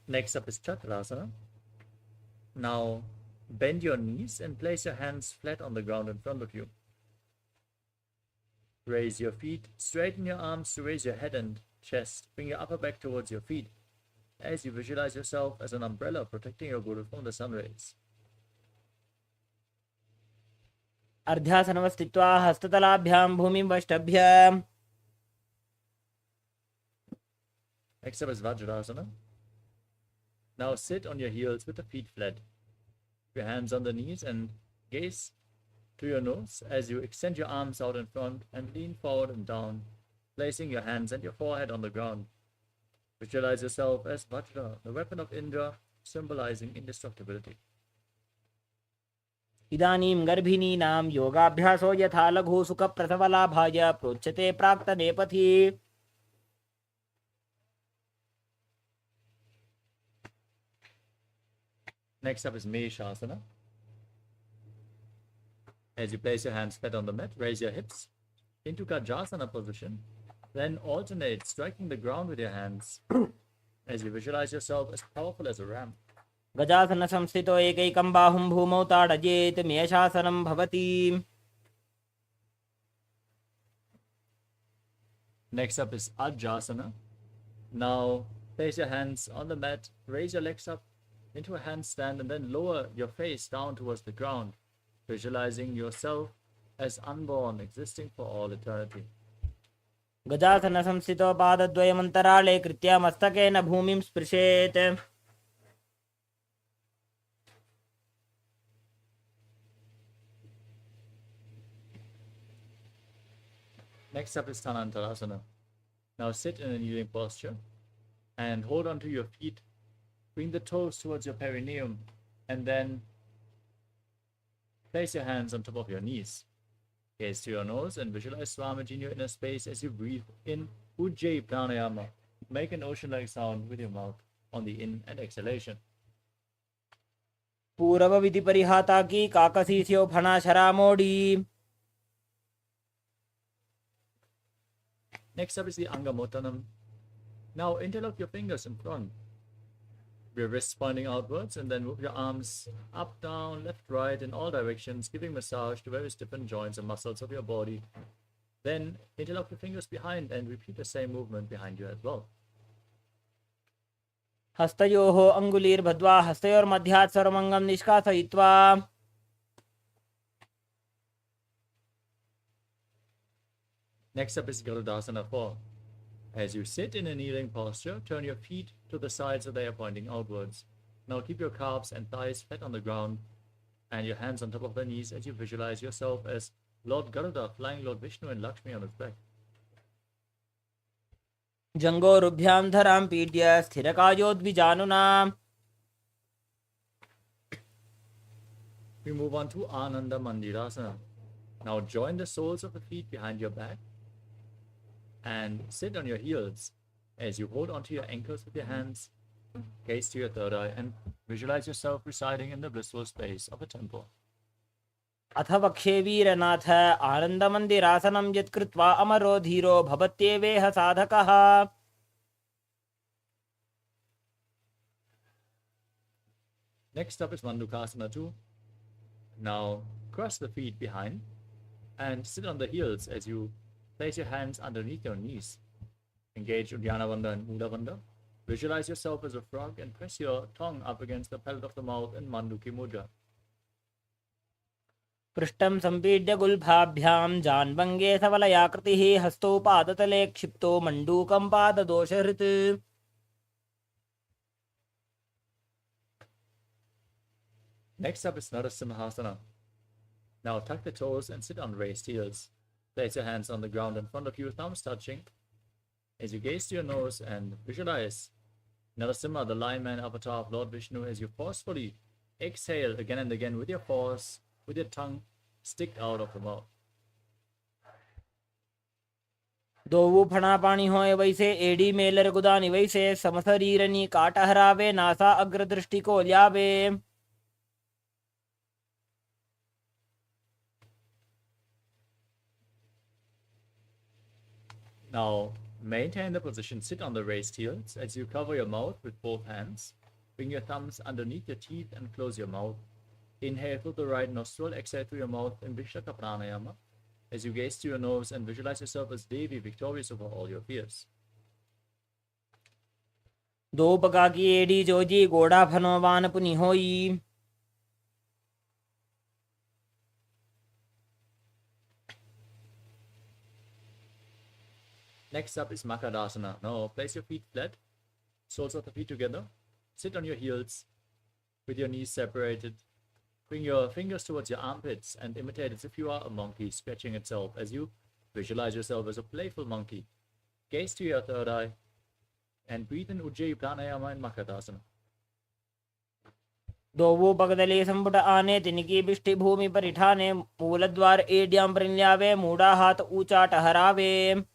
Next up is Chakrasana. Now bend your knees and place your hands flat on the ground in front of you. Raise your feet, straighten your arms to raise your head and chest. Bring your upper back towards your feet as you visualize yourself as an umbrella protecting your guru from the sun rays. अर्ध्यासनवस्थित्वा हस्ततलाभ्यां भूमिं वष्टभ्य. Next up is Vajrasana. Now sit on your heels with the feet flat. Your hands on the knees and gaze to your nose as you extend your arms out in front and lean forward and down, placing your hands and your forehead on the ground. Visualize yourself as Vajra, the weapon of Indra, symbolizing indestructibility. इदानीं गर्भिणीनां योगाभ्यासो यथा लघु सुखप्रसवलाभाय प्रोच्यते प्राक्तने पथि. Next up is Meshasana. As you place your hands flat on the mat, raise your hips into Gajasana position, then alternate striking the ground with your hands as you visualize yourself as powerful as a ram. गजासन संस्थितो एकैकं बाहुं भूमौ ताडयेत् मेषासनं भवति. Next up is Ajasana. Now place your hands on the mat, raise your legs up into a handstand and then lower your face down towards the ground, visualizing yourself as unborn, existing for all eternity. गजासन संस्थितो पादद्वयमन्तराळे कृत्य मस्तकेन भूमिं स्पृशेत्. Next up is Sthanantarasana. Now sit in a kneeling posture and hold on to your feet. Bring the toes towards your perineum and then place your hands on top of your knees. Gaze to your nose and visualize Swamiji in your inner space as you breathe in Ujjayi Pranayama. Make an ocean-like sound with your mouth on the in and exhalation. पूर्व विधि परिहाता की काकसीस्यो फणा शरामोडी. Next up is the Angamotanam. Now interlock your fingers in front. your wrists pointing outwards, and then move your arms up, down, left, right, in all directions, giving massage to various different joints and muscles of your body. Then interlock your fingers behind and repeat the same movement behind you as well. हस्तयोः अङ्गुलीर्बद्ध्वा हस्तयोर्मध्यात् सर्वमङ्गं निष्कासयित्वा Next up is Garudasana 4. As you sit in a kneeling posture, turn your feet to the sides so they are pointing outwards. Now keep your calves and thighs flat on the ground and your hands on top of the knees as you visualize yourself as Lord Garuda flying Lord Vishnu and Lakshmi on his back. जङ्घोरुभ्यां धरां पीड्य स्थिरकायोद्विजानुना. We move on to Ananda Mandirasana. Now join the soles of the feet behind your back and sit on your heels as you hold onto your ankles with your hands, gaze to your third eye, and visualize yourself residing in the blissful space of a temple. अथ वक्षे वीरनाथ आनन्दमन्दिरासनं यत्कृत्वा अमरो धीरो भवत्येवेह साधकः. Next up is Mandukasana 2. Now cross the feet behind and sit on the heels as you place your hands underneath your knees. Engage Uddiyana Bandha and Mula Bandha. Visualize yourself as a frog and press your tongue up against the palate of the mouth in Manduki Mudra. पृष्ठं सम्पीड्य गुल्फाभ्यां जान्वङ्गे सवलयाकृतिः हस्तौ पादतले क्षिप्तो मण्डूकं पाददोषहृत्. Next up is Narasimhasana. Now tuck the toes and sit on raised heels. Place your hands on the ground in front of you, thumbs touching. As you gaze to your nose and visualize Narasimha, the lion man avatar of Lord Vishnu, as you forcefully exhale again and again with your force, with your tongue stick out of the mouth. दोवु फणापाणि होय वैसे AD Mailer गुदानि वैसे समशरीरनी काटहरावे NASA अग्रदृष्टि को ल्यावे. Now maintain the position, sit on the raised heels as you cover your mouth with both hands. Bring your thumbs underneath your teeth and close your mouth. Inhale through the right nostril, exhale through your mouth in Vishlaka Pranayama as you gaze to your nose and visualize yourself as Devi, victorious over all your fears. दो पका की AD Joji गोड़ा फनोवान पुनि होई. Next up is Makadasana. Now place your feet flat, soles of the feet together. Sit on your heels with your knees separated. Bring your fingers towards your armpits and imitate as if you are a monkey stretching itself as you visualize yourself as a playful monkey. Gaze to your third eye and breathe in Ujjayi Pranayama in Makadasana. दोवु पगदले संपुट आने तिनकी बिष्टि भूमि परिठाने मूलद्वार एड्यां परिल्यावे मूढ़ा हाथ ऊंचा टहरावे.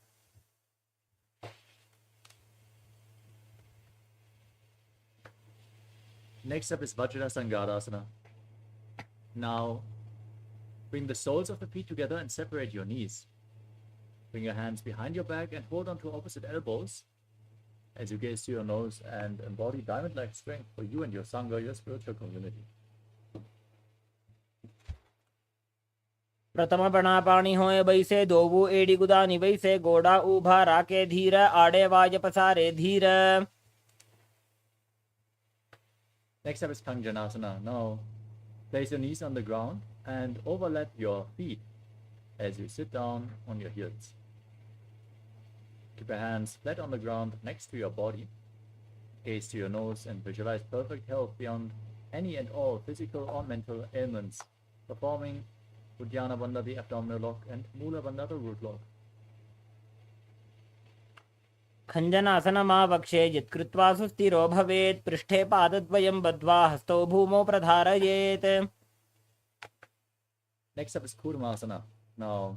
Next up is Vajrasangadasana. Now bring the soles of the feet together and separate your knees. Bring your hands behind your back and hold on to opposite elbows as you gaze to your nose and embody diamond-like strength for you and your Sangha, your spiritual community. प्रथम प्रणापाणि होय वैसे दोवु AD गुदानि वैसे गोड़ा उभा राके धीर आड़े was पसारे धीर. Next up is Kanjanasana. Now place your knees on the ground and overlap your feet as you sit down on your heels. Keep your hands flat on the ground next to your body. Gaze to your nose and visualize perfect health beyond any and all physical or mental ailments. Performing Uddiyana Bandha, the abdominal lock, and Mula Bandha, the root lock. खञ्जनासनमावक्षे यत्कृत्वा सुस्थिरो भवेत् पृष्ठे पादद्वयं बद्ध्वा हस्तौ भूमौ प्रधारयेत्. Next up is Kurmasana. Now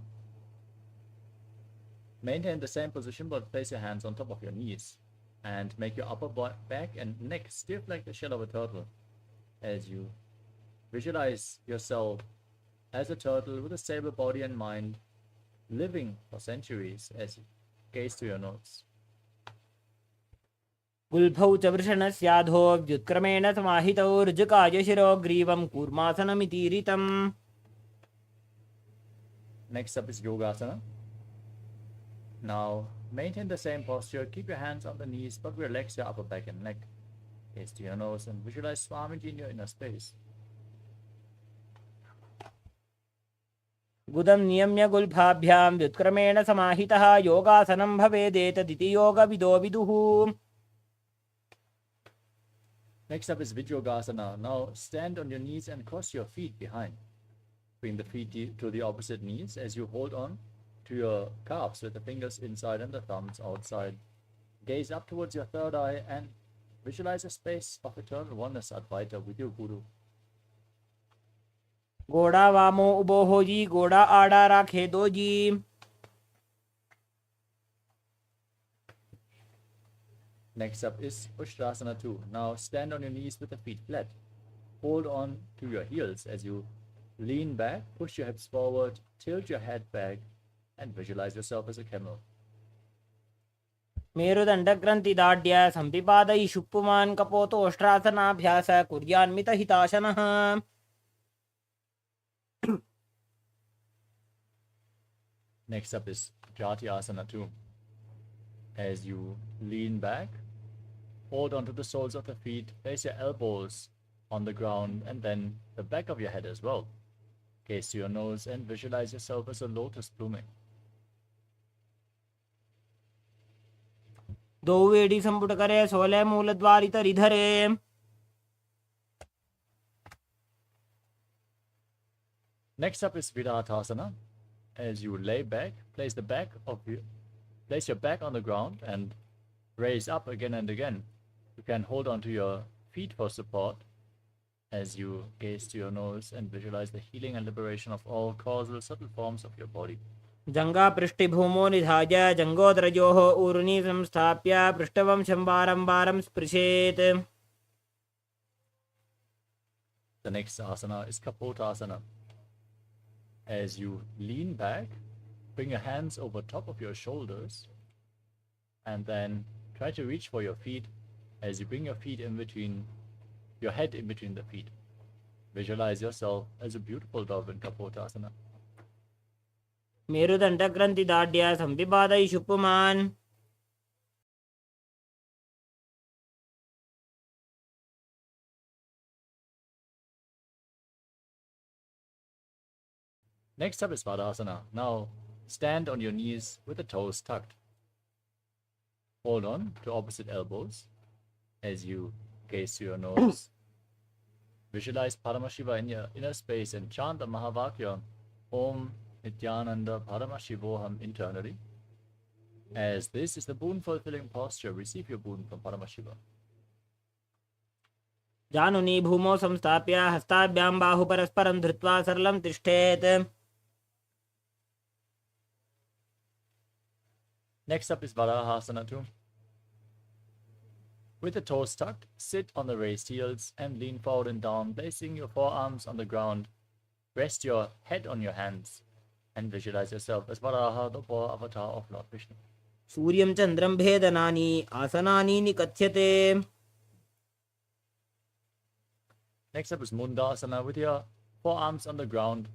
maintain the same position but place your hands on top of your knees and make your upper back and neck stiff like the shell of a turtle as you visualize yourself as a turtle with a stable body and mind living for centuries as you gaze to your nose. गुल्फौ च वृषणस्याधो व्युत्क्रमेण समाहितौ ऋजुकाय शिरो ग्रीवं कूर्मासनमितीरितम्. Next up is Yogasana. Now, maintain the same posture. Keep your hands on the knees, but relax your upper back and neck. Gaze to your nose and visualize Swamiji in your inner space. गुदं नियम्य गुल्फाभ्यां व्युत्क्रमेण समाहितः योगासनं भवेदेतदिति योगविदो विदुः. Next up is Vijyogasana. Now, stand on your knees and cross your feet behind. Bring the feet to the opposite knees as you hold on to your calves with the fingers inside and the thumbs outside. Gaze up towards your third eye and visualize a space of eternal oneness Advaita with your Guru. गोड़ा वामो उबो हो जी गोड़ा आड़ा राखे दो जी. Next up is Ushtrasana 2. Now stand on your knees with the feet flat. Hold on to your heels as you lean back, push your hips forward, tilt your head back, and visualize yourself as a camel. मेरुदण्डग्रन्थिदाढ्य सम्पिपादयि शुप्पुमान् कपोतोष्ट्रासनाभ्यास कुर्यान्मितहिताशनः. Next up is Jati-asana 2. As you lean back, hold onto the soles of the feet, place your elbows on the ground and then the back of your head as well. Gaze to your nose and visualize yourself as a lotus blooming. दो वेडी संपुट करे सोले मूलद्वारित रिधरे. Next up is Virattasana. As you lay back, place your back on the ground and raise up again and again. You can hold onto your feet for support as you gaze to your nose and visualize the healing and liberation of all causal subtle forms of your body. जंगा पृष्ठभूमो निधाय जंगोदरजोः ऊर्नि संस्थाप्य पृष्ठवंशं वारं वारं स्पृशेत्. The next asana is Kapotasana. As you lean back, bring your hands over top of your shoulders and then try to reach for your feet as you bring your feet in between, your head in between the feet. Visualize yourself as a beautiful dove in Kapotasana. मेरुदण्डग्रन्थिदाढ्य सम्पिपादयि शुप्पुमान्. Next up is Padasana. Now stand on your knees with the toes tucked. Hold on to opposite elbows as you gaze to your nose. Visualize Paramashiva in your inner space and chant the Mahavakya Om Nithyananda Paramashivoham internally. As this is the boon fulfilling posture, receive your boon from Paramashiva. जानुनी भूमौ संस्थाप्य हस्ताभ्यां बाहु परस्परं धृत्वा सरलं तिष्ठेत्. Next up is Varahasana 2. With the toes tucked, sit on the raised heels and lean forward and down, placing your forearms on the ground. Rest your head on your hands and visualize yourself as Varaha, the poor avatar of Lord Vishnu. सूर्यं चन्द्रं भेदनानि आसनानि निकथ्यते. Next up is Mundasana. With your forearms on the ground,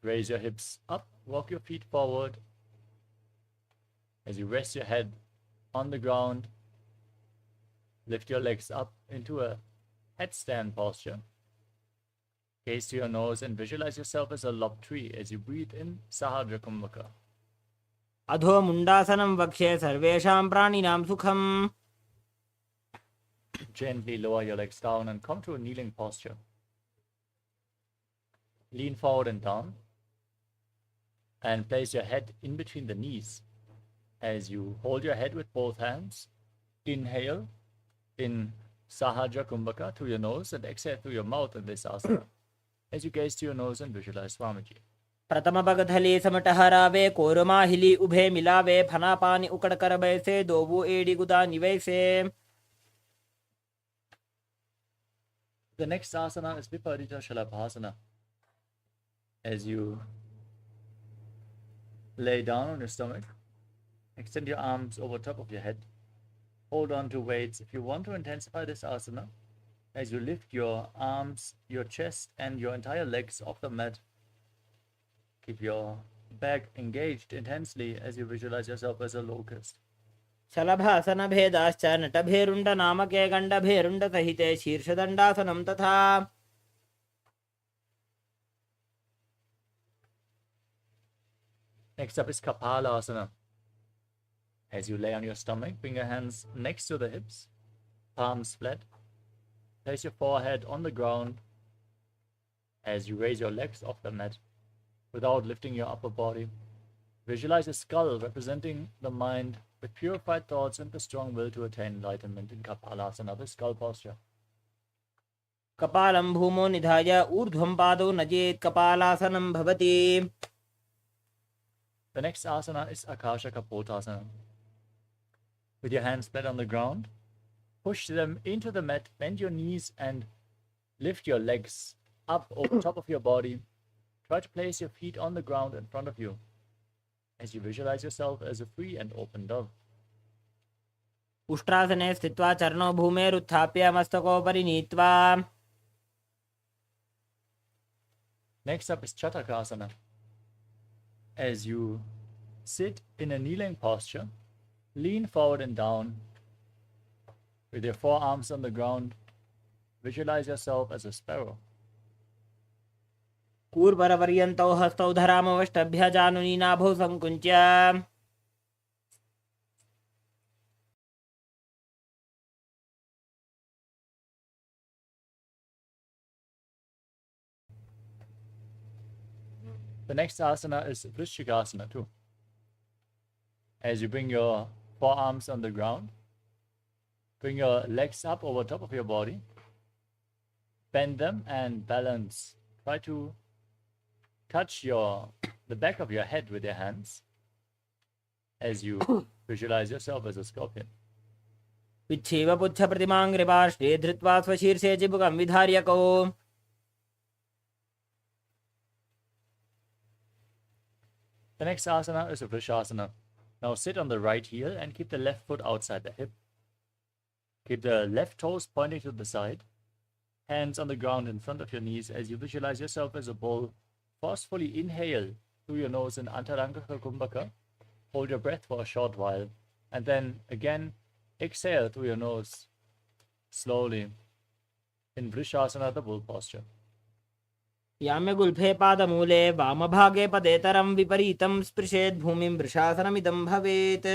raise your hips up, walk your feet forward as you rest your head on the ground. Lift your legs up into a headstand posture. Gaze to your nose and visualize yourself as a lopped tree as you breathe in Sahadra Kumbhaka. अधो मुण्डासनं वक्ष्ये सर्वेषां प्राणिनां सुखम्. Gently lower your legs down and come to a kneeling posture. Lean forward and down and place your head in between the knees as you hold your head with both hands. Inhale in Sahadra Kumbhaka through your nose and exhale through your mouth in this asana as you gaze to your nose and visualize Swamiji. प्रथम पगथले समटहरावे कोरमाहिली उभे मिलावे फनापानी उकड़ कर बैसे दोबू एड़ी गुदा निवैसे. The next asana is Viparita Shalabhasana. As you lay down on your stomach, extend your arms over top of your head hold on to weights. If you want to intensify this asana, as you lift your arms, your chest, and your entire legs off the mat, keep your back engaged intensely as you visualize yourself as a locust. शलभासन भेदाश्च नटभेरुण्ड नामके गण्डभेरुण्ड सहिते शीर्षदण्डासनं तथा Next up is Kapalasana. As you lay on your stomach, bring your hands next to the hips, palms flat. Place your forehead on the ground as you raise your legs off the mat without lifting your upper body. Visualize a skull representing the mind with purified thoughts and the strong will to attain enlightenment in Kapalasana, the skull posture. कपालं भूमो निधाय ऊर्ध्वं पादौ नजेत् कपालासनं भवति. The next asana is Akasha Kapotasana. With your hands flat on the ground, push them into the mat, bend your knees and lift your legs up over top of your body. Try to place your feet on the ground in front of you as you visualize yourself as a free and open dove. उष्ट्रासने स्थित्वा चरणौ भूमेरुत्थाप्य मस्तकोपरि नीत्वा. Next up is Chatakasana. As you sit in a kneeling posture, lean forward and down with your forearms on the ground. Visualize yourself as a sparrow. कूर्परपर्यन्तौ हस्तौ धरामवष्टभ्य जानुनी नाभौ संकुञ्च्य. The next asana is Vrishchikasana too. As you bring your forearms on the ground, bring your legs up over top of your body, bend them and balance. Try to touch the back of your head with your hands as you visualize yourself as a scorpion. विच्छेव पुच्छ प्रतिमाङ्घ्रिपार्श्वे धृत्वा स्वशीर्षे चिबुकं विधार्यकौ. The next asana is a Vrishasana. Now sit on the right heel and keep the left foot outside the hip. Keep the left toes pointing to the side. Hands on the ground in front of your knees as you visualize yourself as a bull. Forcefully inhale through your nose in Antarangaka Kumbhaka. Hold your breath for a short while. And then again, exhale through your nose slowly in Vrishasana, the bull posture. याम्यगुल्फे पादमूले वामभागे पदेतरं विपरीतं स्पृशेत् भूमिं वृषासनमिदं भवेत्.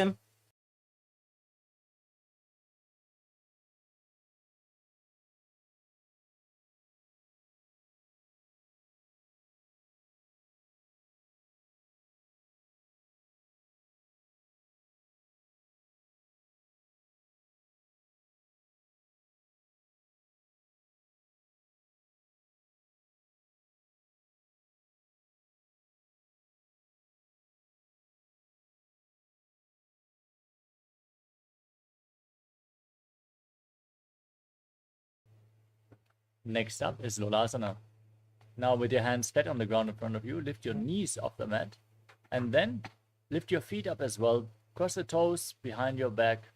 Next up is Lolasana. Now with your hands flat on the ground in front of you, lift your knees off the mat and then lift your feet up as well. Cross the toes behind your back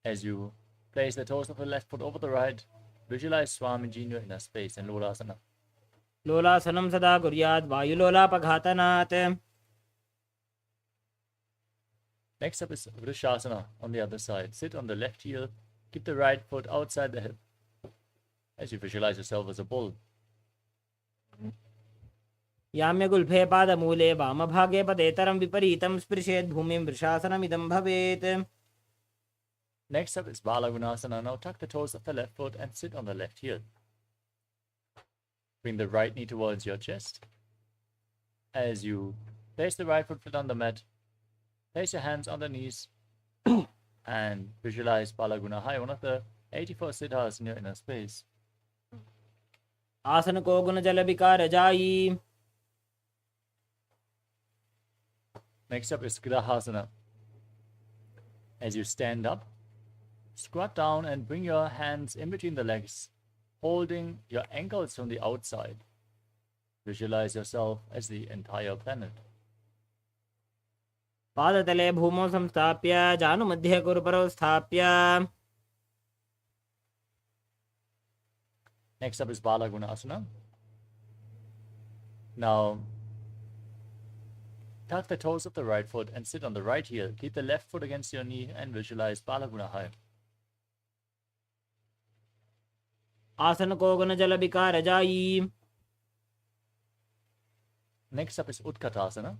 as you place the toes of the left foot over the right. Visualize Swamiji in your inner space in Lolasana. लोलासनं सदा कुर्यात् वायुलोलापघातनात्. Next up is Vrishasana on the other side. Sit on the left heel, keep the right foot outside the hip as you visualize yourself as a bull. याम्यगुल्फे पादमूले वामभागे पदेतरं विपरीतं स्पृशेत् भूमिं वृषासनमिदं भवेत्. Next up is Balagunasana. Now tuck the toes of the left foot and sit on the left heel. Bring the right knee towards your chest. As you place the right foot flat on the mat, place your hands on the knees and visualize Balagunahai, one of the 84 siddhas in your inner space. आसन को गुण जल विकार जाई. Next up is Grahasana. As you stand up, squat down and bring your hands in between the legs, holding your ankles from the outside. Visualize yourself as the entire planet. पादतले भूमौ संस्थाप्य जानुमध्ये गुरुपरौ स्थाप्य. Next up is Balagunasana. Now, tuck the toes of the right foot and sit on the right heel. Keep the left foot against your knee and visualize Balagunahaya. आसन को गुण जल विकार जाई. Next up is Utkatasana.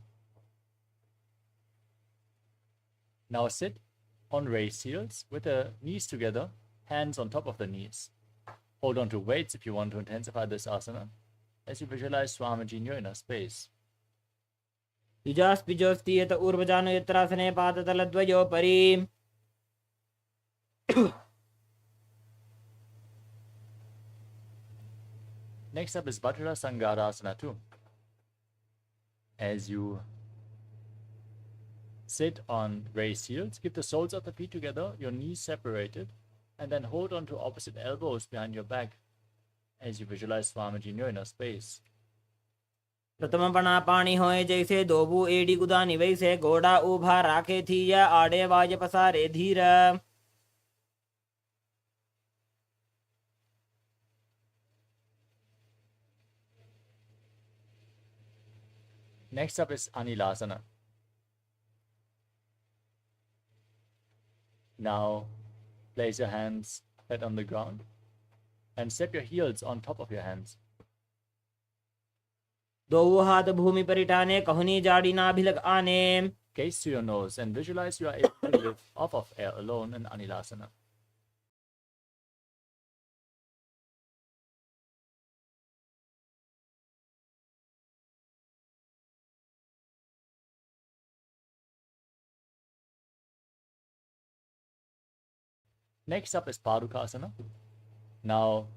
Now sit on raised heels with the knees together, hands on top of the knees. Hold on to weights if you want to intensify this asana as you visualize Swamiji in your inner space. युजास्पिजोस्ति यत ऊर्वजानु यत्रासने पादतलद्वयोपरि. Next up is Vajra Sangarasana too. As you sit on raised heels, keep the soles of the feet together, your knees separated, and then hold on to opposite elbows behind your back as you visualize Swamiji in your inner space. प्रथम पना पानी होए जैसे दोबू AD गुदानी वैसे घोड़ा उभा राखे थी या आड़े वाज पसारे धीर. Next up is Anilasana. Now place your hands flat on the ground and step your heels on top of your hands. दो हाथ भूमि पर इठाने कहुनी जाड़ी नाभिलग आने. Gaze to your nose and visualize you are able to live off of air alone in Anilasana. Next up is Padukasana. Now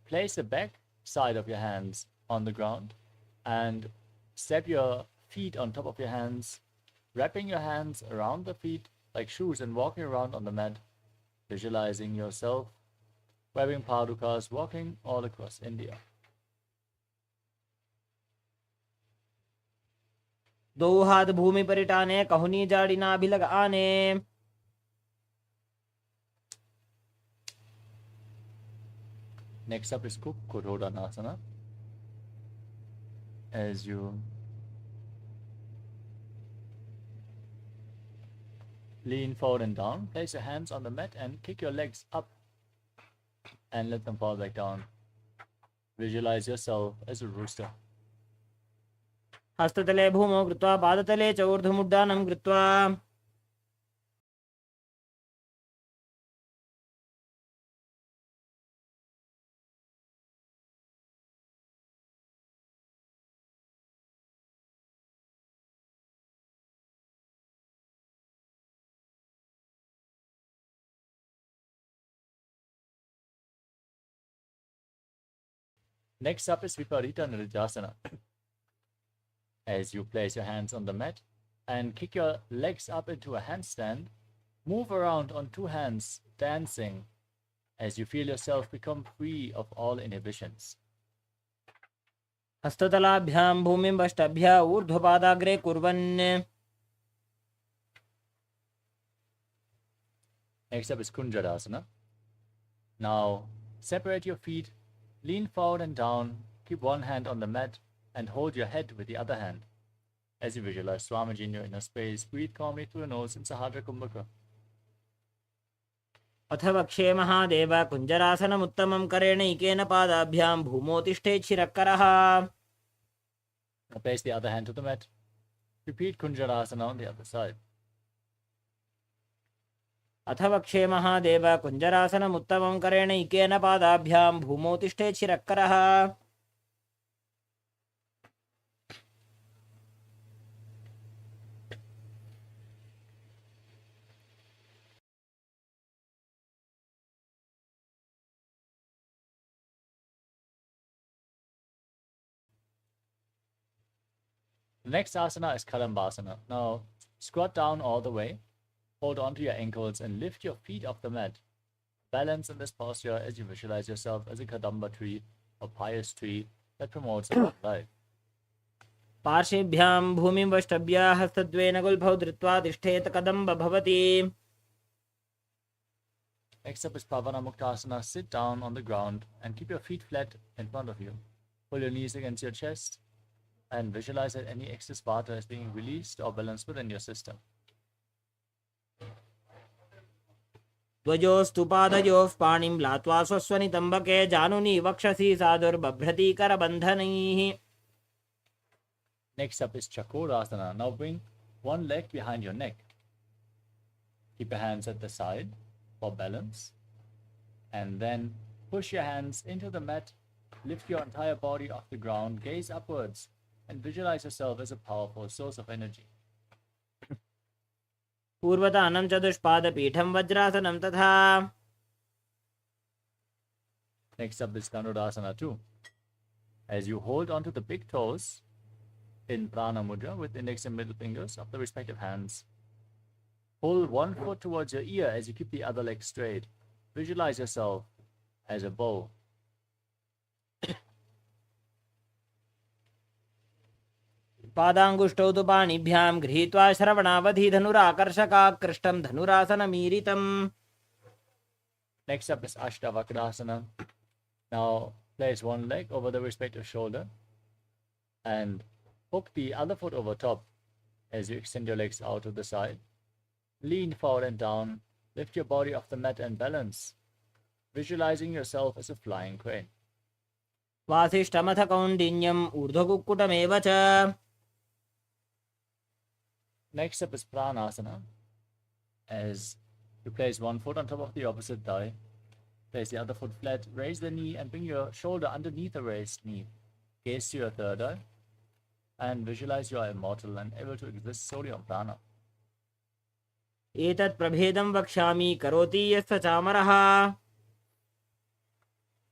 place the back side of your hands on the ground and step your feet on top of your hands, wrapping your hands around the feet like shoes and walking around on the mat, visualizing yourself wearing padukas, walking all across India. दो हाथ भूमि पर इठाने कहुनी जाड़ी नाभिलग आने. Next up is Kukkurodhanasana. As you lean forward and down, place your hands on the mat and kick your legs up and let them fall back down. Visualize yourself as a rooster. हस्ततले भूमौ कृत्वा पादतले च ऊर्ध्वमुड्डानं कृत्वा. Next up is Viparita Nirjasana. As you place your hands on the mat and kick your legs up into a handstand, move around on two hands, dancing, as you feel yourself become free of all inhibitions. हस्ततलाभ्यां भूमिं वष्टभ्य ऊर्ध्वपादाग्रे कुर्वन्. Next up is Kunjarasana. Now separate your feet, lean forward and down, keep one hand on the mat and hold your head with the other hand. As you visualize Swamiji in your inner space, breathe calmly through your nose in Sahadra Kumbhaka. अथ वक्षे महादेव कुञ्जरासनमुत्तमं करेणैकेन पादाभ्यां भूमौ तिष्ठेत् शिरःकरः. Now place the other hand to the mat. Repeat Kunjarasana on the other side. अथ वक्षे महादेव कुञ्जरासनमुत्तमं करेणैकेन पादाभ्यां भूमौ तिष्ठेत् शिरःकरः. The next asana is Kalambasana. Now squat down all the way, hold on to your ankles and lift your feet off the mat. Balance in this posture as you visualize yourself as a Kadamba tree, a pious tree that promotes a long life. पार्श्वेभ्यां भूमिं वष्टभ्य हस्तद्वयेन गुल्फौ धृत्वा तिष्ठेत कदम्ब भवति. Next up is Pavana Muktasana. Sit down on the ground and keep your feet flat in front of you. Pull your knees against your chest and visualize that any excess vata is being released or balanced within your system. ध्वजोस्तु पादयोः पाणिं लात्वा स्वस्वनितम्बके जानुनी वक्षसि साधुर्बभ्रति करबन्धनैः. Next up is Chakorasana. Now bring one leg behind your neck. Keep your hands at the side for balance. And then push your hands into the mat. Lift your entire body off the ground. Gaze upwards and visualize yourself as a powerful source of energy. पूर्वतानं चतुष्पादपीठं वज्रासनं तथा. Next up is Dhanurasana 2. As you hold onto the big toes in Prana Mudra with index and middle fingers of the respective hands. Pull one foot towards your ear as you keep the other leg straight. Visualize yourself as a bow. पादाङ्गुष्ठौ तु पाणिभ्यां गृहीत्वा श्रवणावधि धनुराकर्षकाकृष्टं धनुरासनमीरितम्. Next up is Ashtavakrasana. Now place one leg over the respective shoulder and hook the other foot over top as you extend your legs out to the side. Lean forward and down. Lift your body off the mat and balance, visualizing yourself as a flying crane. वासिष्ठमथ कौण्डिन्यम् ऊर्ध्वकुक्कुटमेव च. Next up is Pranasana. As you place one foot on top of the opposite thigh, place the other foot flat, raise the knee and bring your shoulder underneath the raised knee. Gaze to your third eye and visualize you are immortal and able to exist solely on prana. एतत् प्रभेदं वक्ष्यामि करोति यस्य चामरः.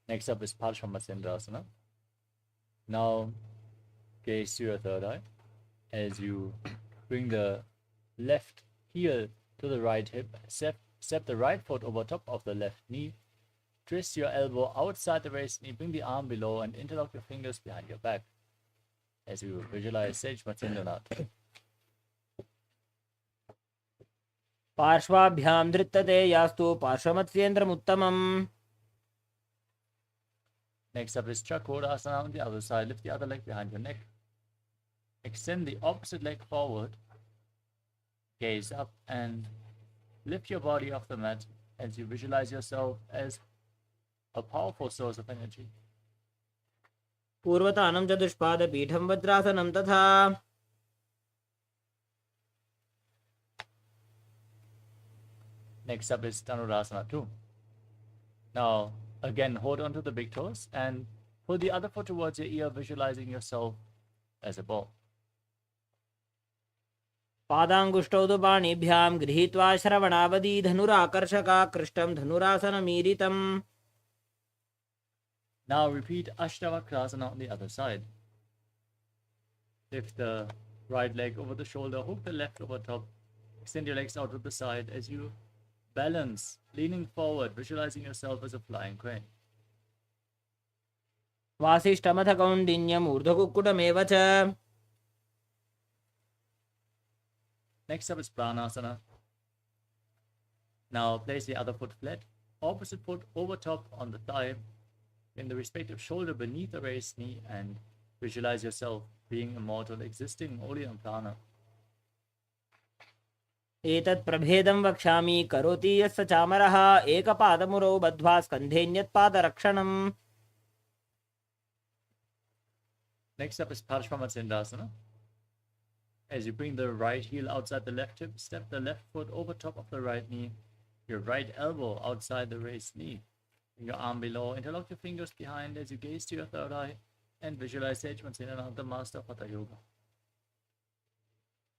Next up is Parshvamasendrasana. Now gaze to your third eye as you bring the left heel to the right hip, step the right foot over top of the left knee, twist your elbow outside the raised knee, bring the arm below and interlock your fingers behind your back as you visualize Sage Matsendranath. पार्श्वाभ्यां धृत्तते यास्तु पार्श्वमत्स्येन्द्रमुत्तमम्. Next up is Chakorasana on the other side. Lift the other leg behind your neck. Extend the opposite leg forward. Gaze up and lift your body off the mat as you visualize yourself as a powerful source of energy. पूर्वतानं चतुष्पादपीठं वज्रासनं तथा. Next up is Dhanurasana 2. Now, again, hold on to the big toes and pull the other foot towards your ear, visualizing yourself as a bow. पादाङ्गुष्ठौ तु पाणिभ्यां गृहीत्वा श्रवणावधि धनुराकर्षकाकृष्टं धनुरासनमीरितम्. Now repeat Ashtavakrasana on the other side. Lift the right leg over the shoulder, hook the left over top, extend your legs out to the side as you balance, leaning forward, visualizing yourself as a flying crane. वासिष्ठमथ कौण्डिन्यम् ऊर्ध्वकुक्कुटमेव च. Next up is Pranasana. Now place the other foot flat, opposite foot over top on the thigh, in the respective shoulder beneath the raised knee, and visualize yourself being immortal, existing only on prana. एतत् प्रभेदं वक्ष्यामि करोति यस्य चामरः एकपादमुरौ बद्ध्वा स्कन्धेऽन्यत्पादरक्षणम्. Next up is Parshvamatsindasana. As you bring the right heel outside the left hip, step the left foot over top of the right knee, your right elbow outside the raised knee. Bring your arm below, interlock your fingers behind as you gaze to your third eye and visualize Sage Matsendranath, the master of Hatha Yoga.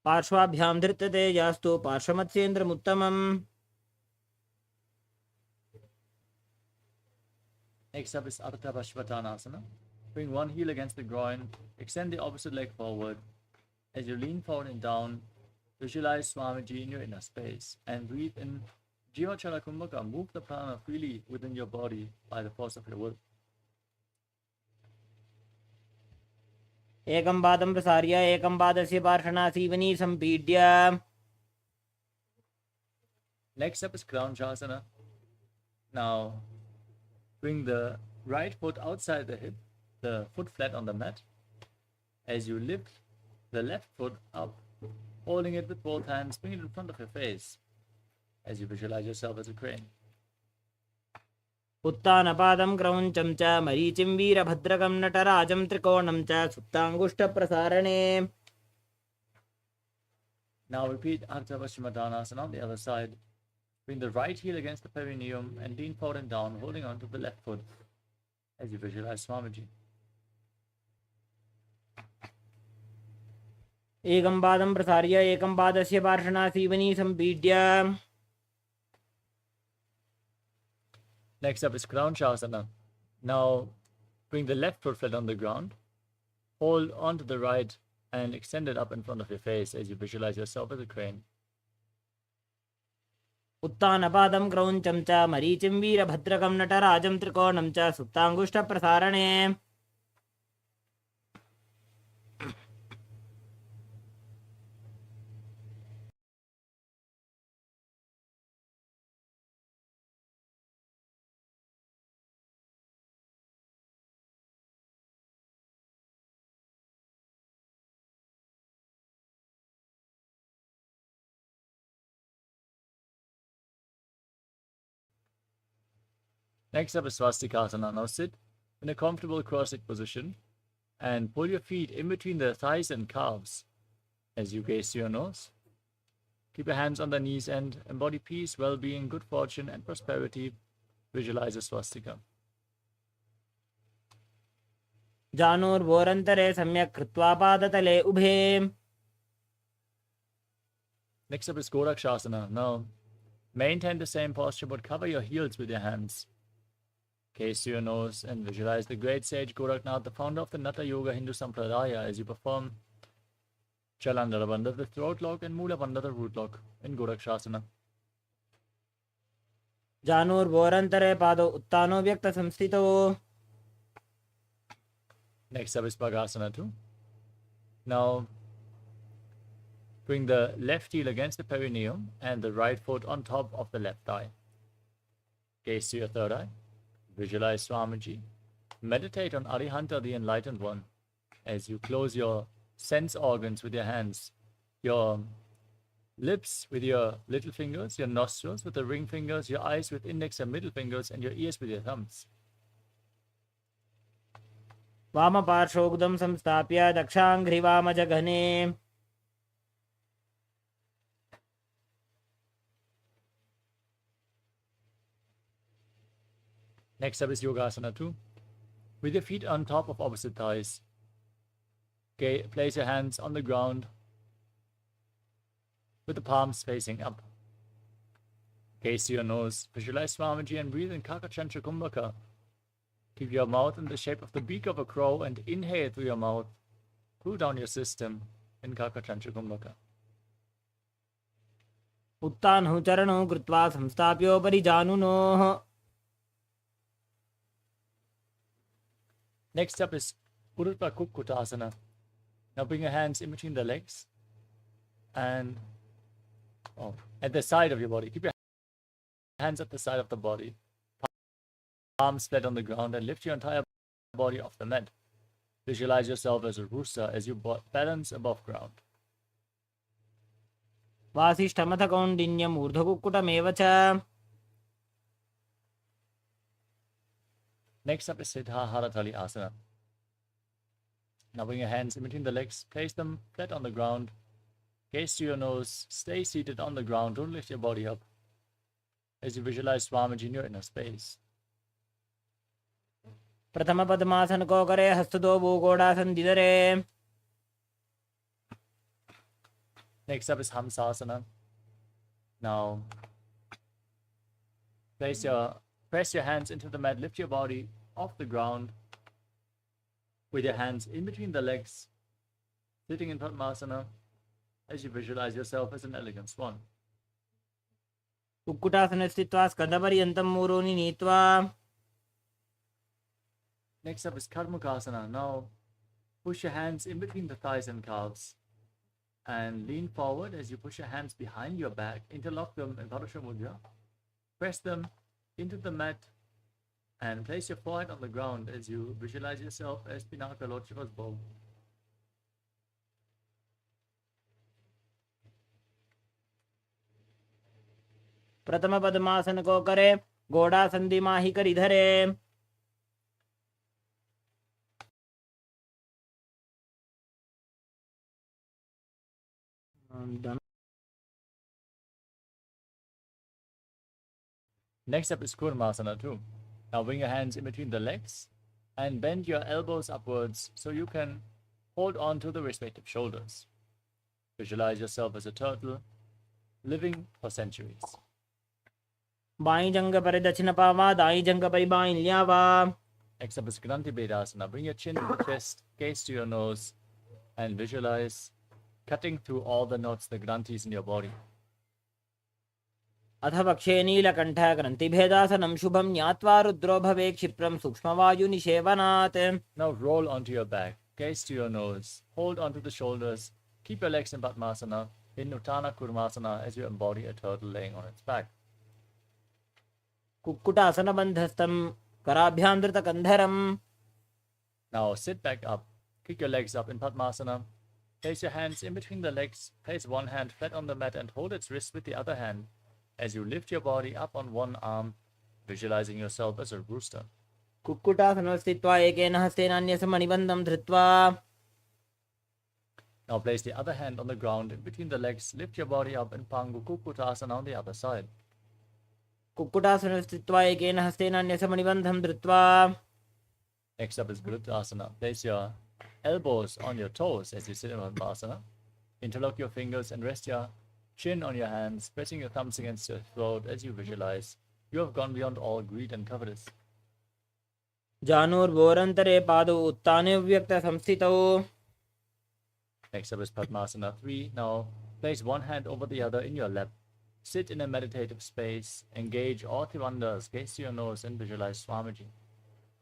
पार्श्वाभ्यां धृत्यते यास्तु पार्श्वमत्स्येन्द्रमुत्तमम्. Next up is Ardha Pashvatanasana. Bring one heel against the groin, extend the opposite leg forward. As you lean forward and down, visualize Swamiji in your inner space and breathe in Jivachala Kumbhaka. Move the prana freely within your body by the force of your will. एकं पादं प्रसार्य एकं पादस्य पार्श्वनासीवनी सम्पीड्य. Next up is Kraunchasana. Now bring the right foot outside the hip, the foot flat on the mat. As you lift the left foot up, holding it with both hands, bring it in front of your face as you visualize yourself as a crane. उत्तानपादं क्रौञ्चं च मरीचिं वीरभद्रकं नटराजं त्रिकोणं च सुप्ताङ्गुष्ठप्रसारणे. Now repeat Ardha Paschimottanasana on the other side. Bring the right heel against the perineum and lean forward and down, holding on to the left foot as you visualize Swamiji. एकं पादं प्रसार्य एकं पादस्य पार्श्वनासीवनी सम्पीड्य. Next up is Kraunchasana. Now bring the left foot flat on the ground. Hold onto the right and extend it up in front of your face as you visualize yourself as a crane. उत्तानपादं क्रौञ्चं च मरीचिं वीरभद्रकं नटराजं त्रिकोणं च सुप्ताङ्गुष्ठप्रसारणे. Next up is Swastikasana. Now sit in a comfortable cross-legged position and pull your feet in between the thighs and calves as you gaze to your nose. Keep your hands on the knees and embody peace, well-being, good fortune, and prosperity. Visualize a swastika. जानूर्वोरन्तरे सम्यक् कृत्वा पादतले उभे. Next up is Gorakshasana. Now maintain the same posture but cover your heels with your hands. Gaze to your nose and visualize the great sage Goraknath, the founder of the Natha Yoga Hindu Sampradaya, as you perform Chalandara Bandha, the throat lock, and Mula Bandha, the root lock, in Gorakshasana. जानूर्वोरन्तरे पादौ उत्तानो व्यक्तसंस्थितौ. Next up is Bhagasana 2. Now bring the left heel against the perineum and the right foot on top of the left thigh. Gaze to your third eye. Visualize Swamiji. Meditate on Arihanta, the enlightened one, as you close your sense organs with your hands, your lips with your little fingers, your nostrils with the ring fingers, your eyes with index and middle fingers, and your ears with your thumbs. वामपार्श्वोक्तं संस्थाप्य दक्षाङ्घ्रिवामजघने. Next up is Yogasana 2. With your feet on top of opposite thighs, place your hands on the ground with the palms facing up. Gaze to your nose, visualize Swamiji and breathe in Kakachantra Kumbhaka. Keep your mouth in the shape of the beak of a crow and inhale through your mouth. Cool down your system in Kakachantra Kumbhaka. उत्तानौ चरणौ कृत्वा संस्थाप्योपरि जानुनोः. Next up is Urudra Kukkutasana. Now bring your hands in between the legs and at the side of your body. Keep your hands at the side of the body. Palms flat on the ground and lift your entire body off the mat. Visualize yourself as a rooster as you balance above ground. वासिष्ठमथ कौण्डिन्यम् ऊर्ध्वकुक्कुटमेव च. Next up is Siddha Haratali Asana. Now bring your hands in between the legs, place them flat on the ground, gaze to your nose, stay seated on the ground, don't lift your body up as you visualize Swamiji in your inner space. प्रथम पद्मासन को करे हस्तदो भूगोड़ासन दिदरे. Next up is Hamsasana. Now press your hands into the mat, lift your body off the ground with your hands in between the legs, sitting in Padmasana as you visualize yourself as an elegant swan. Kukkutasana स्थित्वा स्कन्धपर्यन्तं मूरोनि नीत्वा. Next up is Karmukasana. Now Push your hands in between the thighs and calves and lean forward as you push your hands behind your back, interlock them in Padmasha Mudra, press them into the mat and place your forehead on the ground as you visualize yourself as Pinaka Lord Shiva's bow. प्रथम पद्मासन को करे, घोड़ा संधि माही करी धरे. Done. Next up is Kurmasana too. Now bring your hands in between the legs and bend your elbows upwards so you can hold on to the respective shoulders. Visualize yourself as a turtle living for centuries. By जंग पर दक्षिण पावा, दाई जंग पर by ल्यावा. Next up is Granthi Bedasana. Bring your chin to the chest, gaze to your nose, and visualize cutting through all the knots, the granthis in your body. अथ पक्षे नीलकंठ ग्रंथि भेदासनम शुभम ज्ञात्वा रुद्रो भवे क्षिप्रम सूक्ष्मवायु निषेवनात्. Now roll onto your back, gaze to your nose, hold onto the shoulders, keep your legs in Padmasana, in Uttana Kurmasana as you embody a turtle laying on its back. Kukkutasana बंधस्तम कराभ्याम धृत कंधरम. Now sit back up, kick your legs up in Padmasana, place your hands in between the legs, place one hand flat on the mat and hold its wrist with the other hand as you lift your body up on one arm, visualizing yourself as a rooster. Kukkutasana स्थित्वा एकेन हस्तेन अन्यस्य मणिबन्धं धृत्वा. Now place the other hand on the ground in between the legs, lift your body up in Pangu Kukkutasana on the other side. Kukkutasana स्थित्वा एकेन हस्तेन अन्यस्य मणिबन्धं धृत्वा. Next up is Virudhasana. Place your elbows on your toes as you sit in Padmasana. Interlock your fingers and rest your chin on your hands, pressing your thumbs against your throat as you visualize you have gone beyond all greed and covetous. जानुर्भोरन्तरे पादौ उत्ताने व्यक्त संस्थितौ. Next up is Padmasana 3. Now place one hand over the other in your lap. Sit in a meditative space, engage all Trivandhas, gaze to your nose and visualize Swamiji.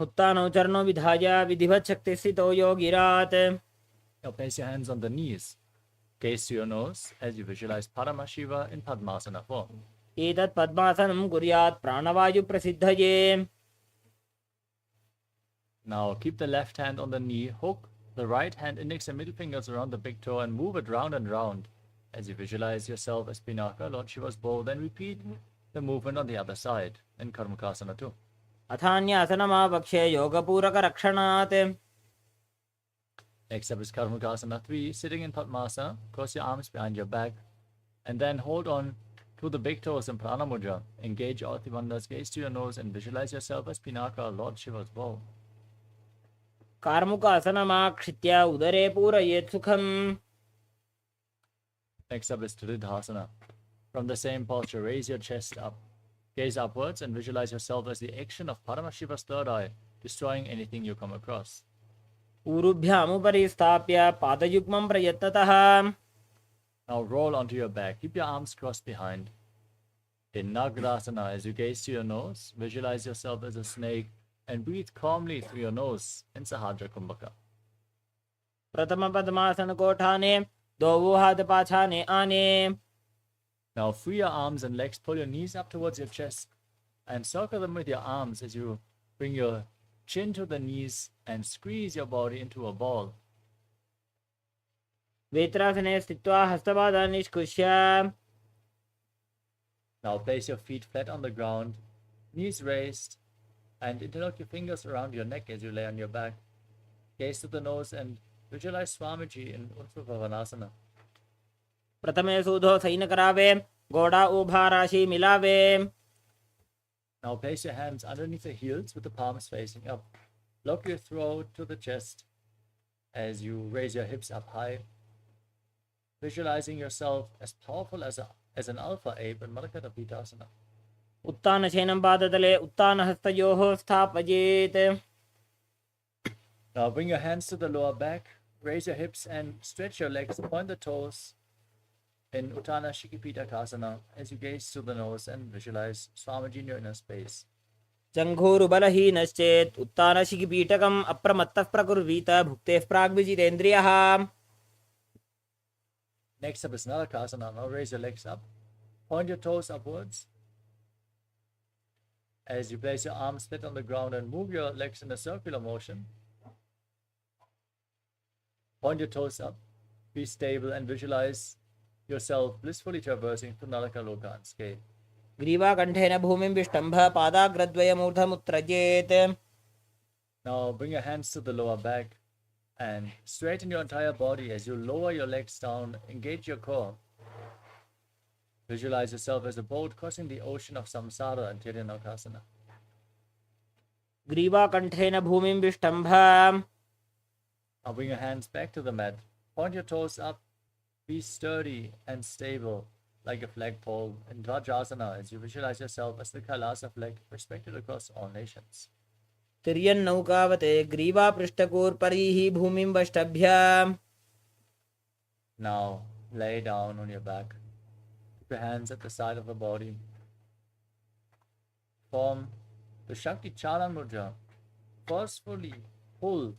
उत्तानौ चरणौ विधाय विधिवत् शक्तिस्थितौ योगिरात्. Now place your hands on the knees. Gaze to your nose as you visualize Paramashiva in Padmasana form. एतत् पद्मासनं कुर्यात् प्राणवायु प्रसिद्धये. Now keep the left hand on the knee, hook the right hand, index and middle fingers around the big toe and move it round and round as you visualize yourself as Pinaka, Lord Shiva's bow. Then repeat the movement on the other side in Karmakasana too. अथान्यासनमावक्षे योगपूरकरक्षणात्. Next up is Karmakasana 3. Sitting in Padmasana, cross your arms behind your back and then hold on to the big toes in Prana Mudra. Engage all Trivandhas, gaze to your nose and visualize yourself as Pinaka, Lord Shiva's bow. कार्मुकासनमाक्षित्य उदरे पूरयेत् सुखम्. Next up is Tridhasana. From the same posture, raise your chest up. Gaze upwards and visualize yourself as the action of Paramashiva's third eye, destroying anything you come across. ऊरुभ्यामुपरि स्थाप्य पादयुग्मं प्रयत्नतः. Now roll onto your back. Keep your arms crossed behind. In Nagrasana, as you gaze to your nose, visualize yourself as a snake and breathe calmly through your nose in Sahadra Kumbhaka. प्रथम पद्मासन कोठाने दो हाथ पाछाने आने. Now free your arms and legs, pull your knees up towards your chest and circle them with your arms as you bring your chin to the knees and squeeze your body into a ball. वेत्रासने स्थित्वा हस्तपादान् निष्कुष्य. Now place your feet flat on the ground, knees raised, and interlock your fingers around your neck as you lay on your back. Gaze to the nose and visualize Swamiji in Uttravavasana. प्रथमे सूधो San करावे, घोड़ा उभा राशि मिलावे. Now place your hands underneath the heels with the palms facing up. Lock your throat to the chest as you raise your hips up high, visualizing yourself as powerful as an alpha ape in Malakata Pitasana. उत्तान शयनं पादतले उत्तान हस्तयोः स्थापयेत्. Now bring your hands to the lower back, raise your hips and stretch your legs, point the toes in Uttana Shikipita Kasana as you gaze to the nose and visualize Swamiji in your inner space. जङ्घोरुबलहीनश्चेत् उत्तानशिखिपीठकम् अप्रमत्तः प्रकुर्वीत भुक्तेः प्राग्विजितेन्द्रियः. Next up is Narakasana. Now raise your legs up. Point your toes upwards. As you place your arms flat on the ground and move your legs in a circular motion. Point your toes up. Be stable and visualize yourself blissfully traversing through Naraka Loka unscathed. ग्रीवाकण्ठेन भूमिं विष्टम्भ पादाग्रद्वयमूर्धमुत्त्रजेत्. Now bring your hands to the lower back and straighten your entire body as you lower your legs down. Engage your core. Visualize yourself as a boat crossing the ocean of samsara and Tiryanakasana. ग्रीवाकण्ठेन भूमिं विष्टम्भ. Now bring your hands back to the mat. Point your toes up. Be sturdy and stable like a flagpole in Vajrasana as you visualize yourself as the KAILASA flag respected across all nations. तिर्यन्नौकावते ग्रीवापृष्ठकोर्परीः भूमिं वष्टभ्य. Now lay down on your back. Keep your hands at the side of the body. Form the Shakti Charan Mudra. Forcefully pull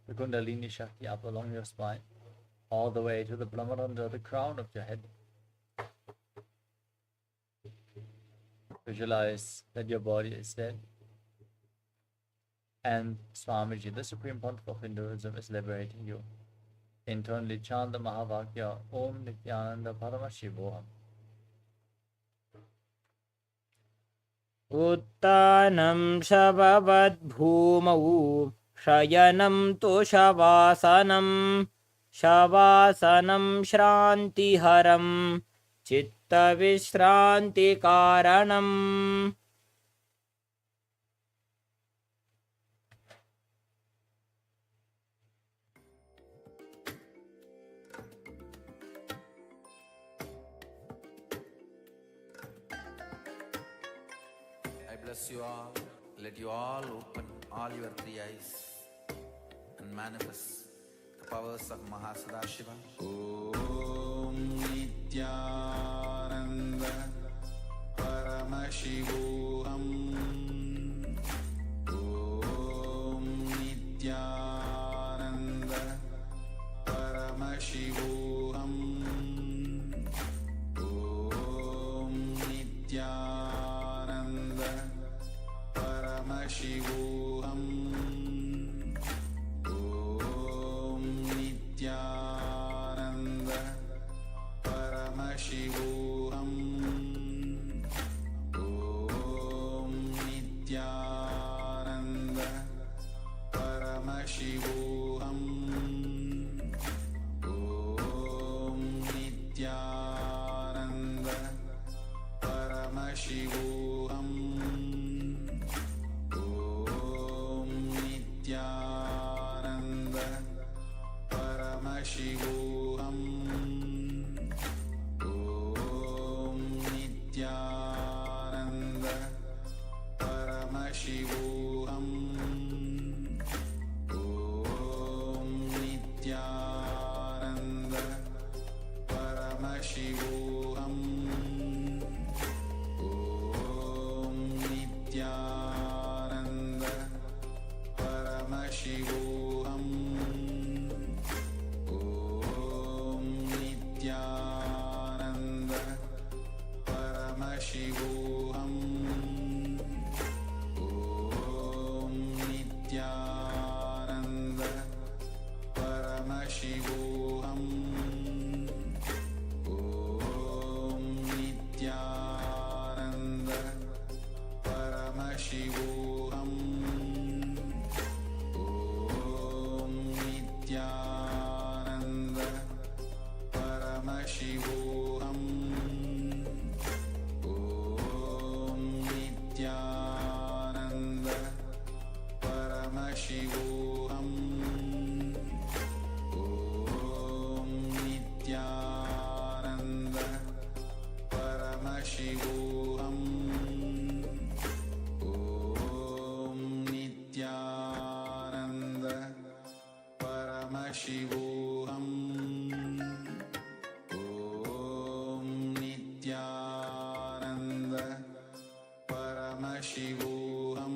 the Kundalini Shakti up along your spine, all the way to the Brahmarandha, the crown of your head. Visualize that your body is dead. And Swamiji, the Supreme Pontiff of Hinduism, is liberating you. Internally chant the Mahavakya, Om Nithyananda Paramashivoham. उत्तानं शववद्भूमौ शयनं तोषवासनं शवासनं श्रान्तिहरं चित्तविश्रान्तिकारणम्. I bless you all. Let you all open all your three eyes and manifest the powers of Mahasadashiva. Om Nithyananda Paramashivoham. Om Nithyananda Paramashivoham. Om Nithyananda Paramashivoham. Om Nithyananda Paramashivoham. Om Nithyananda Paramashivoham. Om Nithyananda Paramashivoham. Om Nithyananda Paramashivoham. Om Nithyananda Paramashivoham. Om Nithyananda Paramashivoham. Om Nithyananda Paramashivoham. Om Nithyananda Paramashivoham. Om Nithyananda Paramashivoham. Om Nithyananda Paramashivoham. Om Nithyananda Paramashivoham. Om Nithyananda Paramashivoham. Om Nithyananda Paramashivoham. Om Nithyananda Paramashivoham. Om Nithyananda Paramashivoham.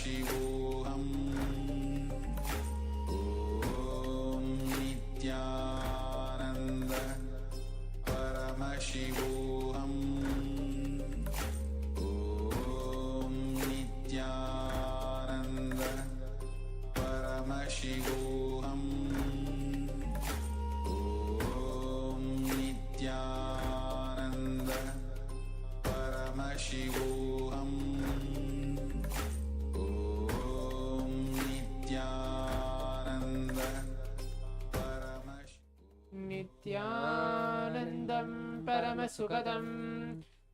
Paramashivoham Om Nithyananda Paramashivoham Om Nithyananda Paramashivoham Om Nithyananda Paramashivoham Om Nithyananda Nithyanandam Paramasukadam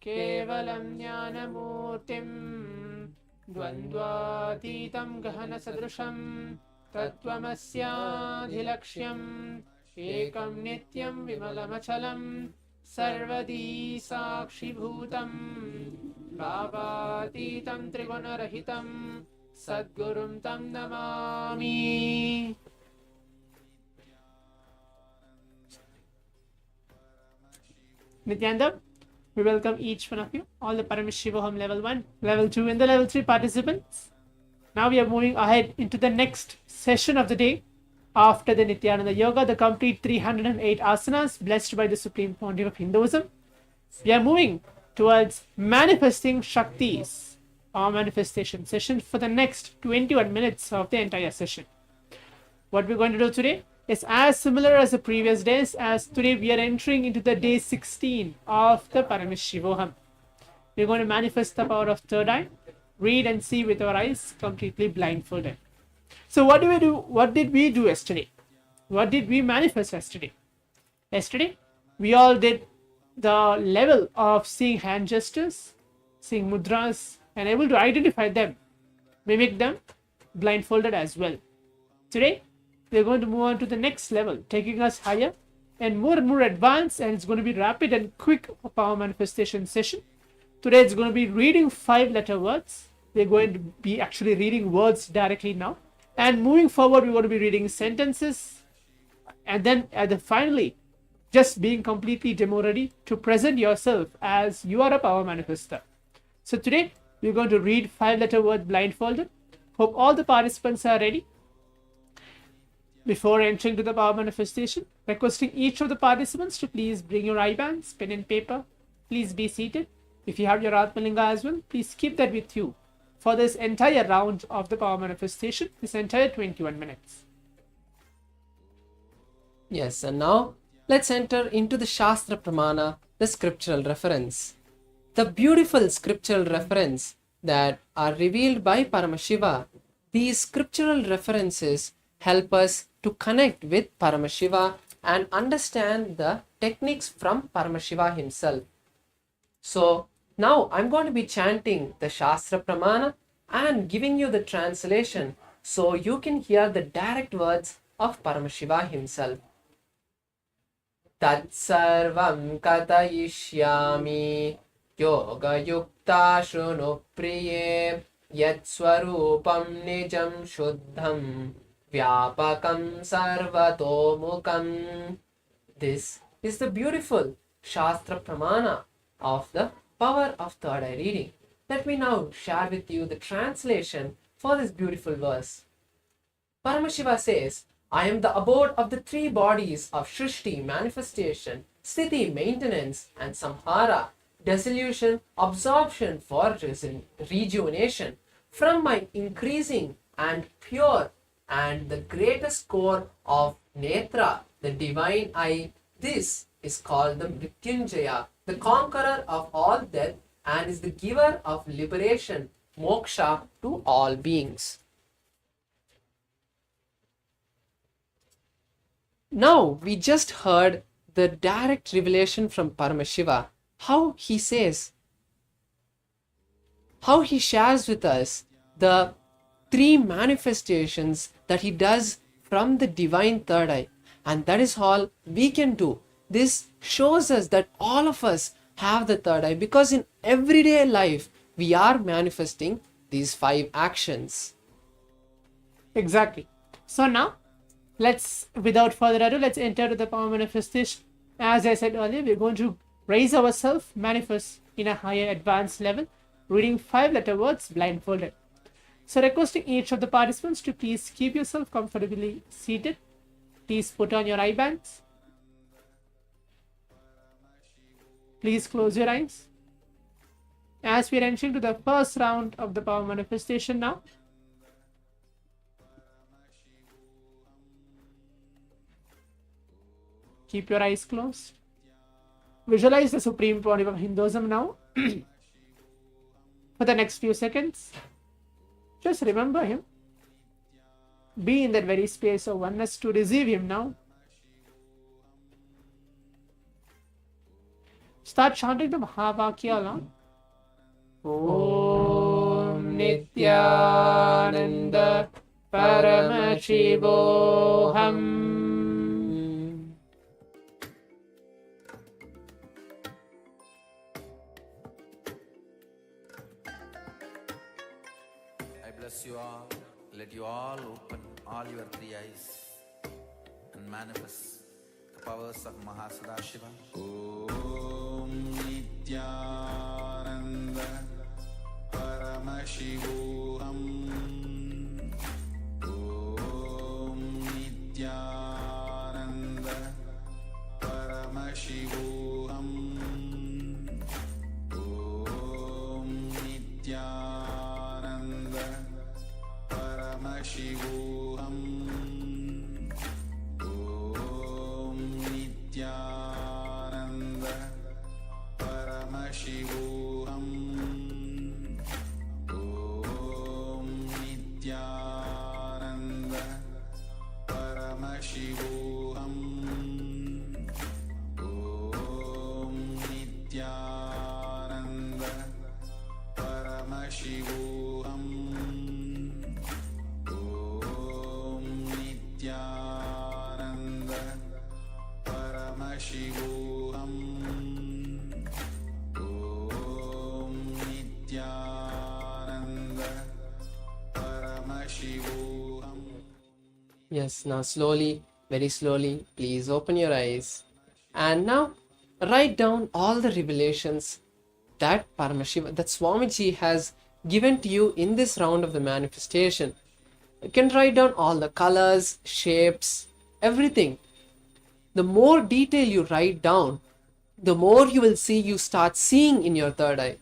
Kevalam Jnanamurtim Dvandvatitam Gahana Sadrusham Tattvamasyaadhilaksham Ekam Nityam Vimalamachalam Sarvadi Sakshibhutam Bhavatitam Trigunarahitam Sadgurum Tam Namami. Nithyananda, we welcome each one of you, all the Paramashivoham Level 1, Level 2 and the Level 3 participants. Now we are moving ahead into the next session of the day. After the Nithyananda Yoga, the complete 308 asanas blessed by the Supreme Pontiff of Hinduism, we are moving towards manifesting Shaktis, our manifestation session for the next 21 minutes of the entire session. What we're going to do today is as similar as the previous days, as today we are entering into the day 16 of the Paramashivoham. We're going to manifest the power of third eye, read and see with our eyes completely blindfolded. So what do we do? What did we do yesterday? What did we manifest yesterday? Yesterday, we all did the level of seeing hand gestures, seeing mudras, and able to identify them, mimic them, blindfolded as well. Today, we're going to move on to the next level, taking us higher and more advanced, and it's going to be rapid and quick power manifestation session. Today, it's going to be reading 5-letter words. We're going to be actually reading words directly now. And moving forward, we're going to be reading sentences. And then finally, just being completely demo ready to present yourself as you are a power manifester. So today, we're going to read 5-letter words blindfolded. Hope all the participants are ready. Before entering to the power manifestation, requesting each of the participants to please bring your eye bands, pen and paper. Please be seated. If you have your Atmalinga as well, please keep that with you for this entire round of the power manifestation, this entire 21 minutes. Yes, and now let's enter into the Shastra Pramana, the scriptural reference. The beautiful scriptural reference that are revealed by Paramashiva. These scriptural references help us to connect with Paramashiva and understand the techniques from Paramashiva himself. So now I'm going to be chanting the Shastra Pramana and giving you the translation so you can hear the direct words of Paramashiva himself. Tat sarvam katayishyami yoga yukta shruno priye yat swarupam nijam shuddham vyapakam sarvatomukam. This is the beautiful Shastra Pramana of the power of third eye reading. Let me now share with you the translation for this beautiful verse. Paramashiva says, I am the abode of the 3 bodies of Shrishti, manifestation, Sthiti, maintenance, and Samhara, dissolution, absorption for rejuvenation, from my increasing and pure and the greatest core of Netra, the divine eye. This is called the Mrityunjaya, the conqueror of all death, and is the giver of liberation, moksha, to all beings. Now we just heard the direct revelation from Paramashiva, how he says, how he shares with us the 3 manifestations that he does from the divine third eye, and that is all we can do. This shows us that all of us have the third eye, because in everyday life we are manifesting these 5 actions. Exactly. So now without further ado, let's enter to the power manifestation. As I said earlier, we're going to raise ourselves, manifest in a higher advanced level, reading 5-letter words blindfolded. So requesting each of the participants to please keep yourself comfortably seated. Please put on your eye bands. Please close your eyes. As we are entering to the first round of the power manifestation now. Keep your eyes closed. Visualize the Supreme Pontiff of Hinduism now. For the next few seconds, just remember him. Be in that very space of oneness to receive him now. Start chanting the Mahavakya along. Om Nithyananda Paramashivoham. I bless you all. Let you all open all your three eyes and manifest the powers of Mahasadashiva. Om Nithyananda Paramashivoham. Om Nithyananda Paramashivoham. Om Nithyananda Paramashivoham. Om Nithyananda Paramashivoham. Om Nithyananda Paramashivoham. Om Nithyananda Paramashivoham. Om Nithyananda Paramashivoham. Om Nithyananda Paramashivoham. Yes, now slowly, very slowly, please open your eyes. And now write down all the revelations that Paramashiva, that Swamiji has given to you in this round of the manifestation. You can write down all the colors, shapes, everything. The more detail you write down, the more you will see, you start seeing in your third eye.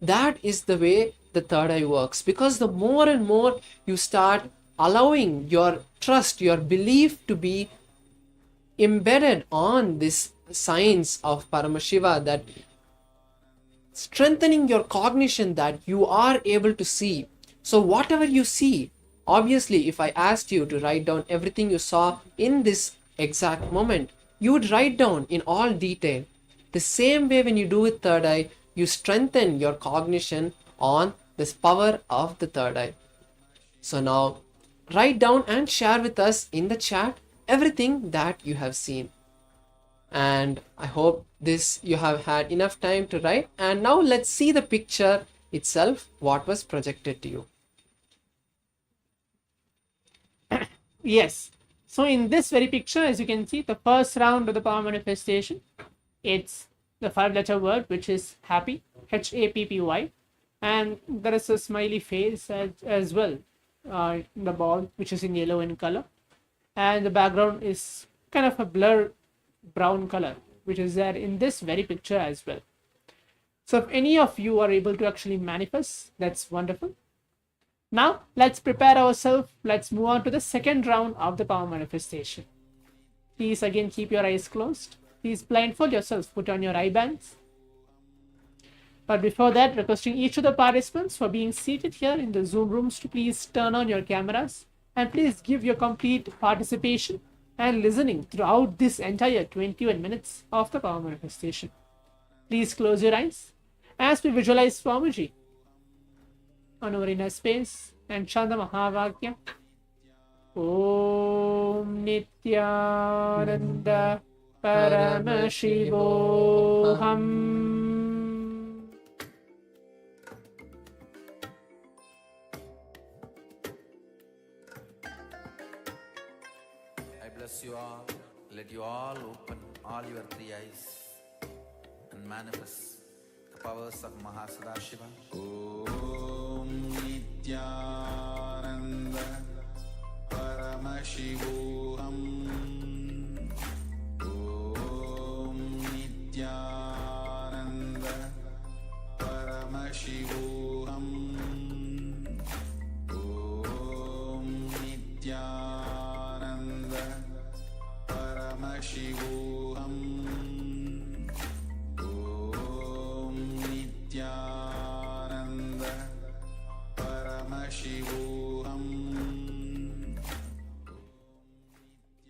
That is the way the third eye works, because the more and more you start allowing your trust, your belief to be embedded on this science of Paramashiva, that strengthening your cognition, that you are able to see. So whatever you see, obviously if I asked you to write down everything you saw in this exact moment, you would write down in all detail. The same way when you do with third eye, you strengthen your cognition on this power of the third eye. So now write down and share with us in the chat everything that you have seen. And I hope this you have had enough time to write. And now let's see the picture itself, what was projected to you. Yes. So in this very picture, as you can see, the first round of the power manifestation, it's the 5-letter word, which is happy, Happy. And there is a smiley face as well, the ball, which is in yellow in color. And the background is kind of a blur brown color, which is there in this very picture as well. So if any of you are able to actually manifest, that's wonderful. Now let's prepare ourselves. Let's move on to the second round of the power manifestation. Please again keep your eyes closed. Please blindfold yourself, put on your eye bands. But before that, requesting each of the participants for being seated here in the Zoom rooms to please turn on your cameras and please give your complete participation and listening throughout this entire 21 minutes of the power manifestation. Please close your eyes as we visualize Swamiji on our inner space and chant the Mahavakya. Om Nithyananda Paramashivoham. I bless you all. Let you all open all your three eyes and manifest the powers of Mahasadashiva. Om Nithyananda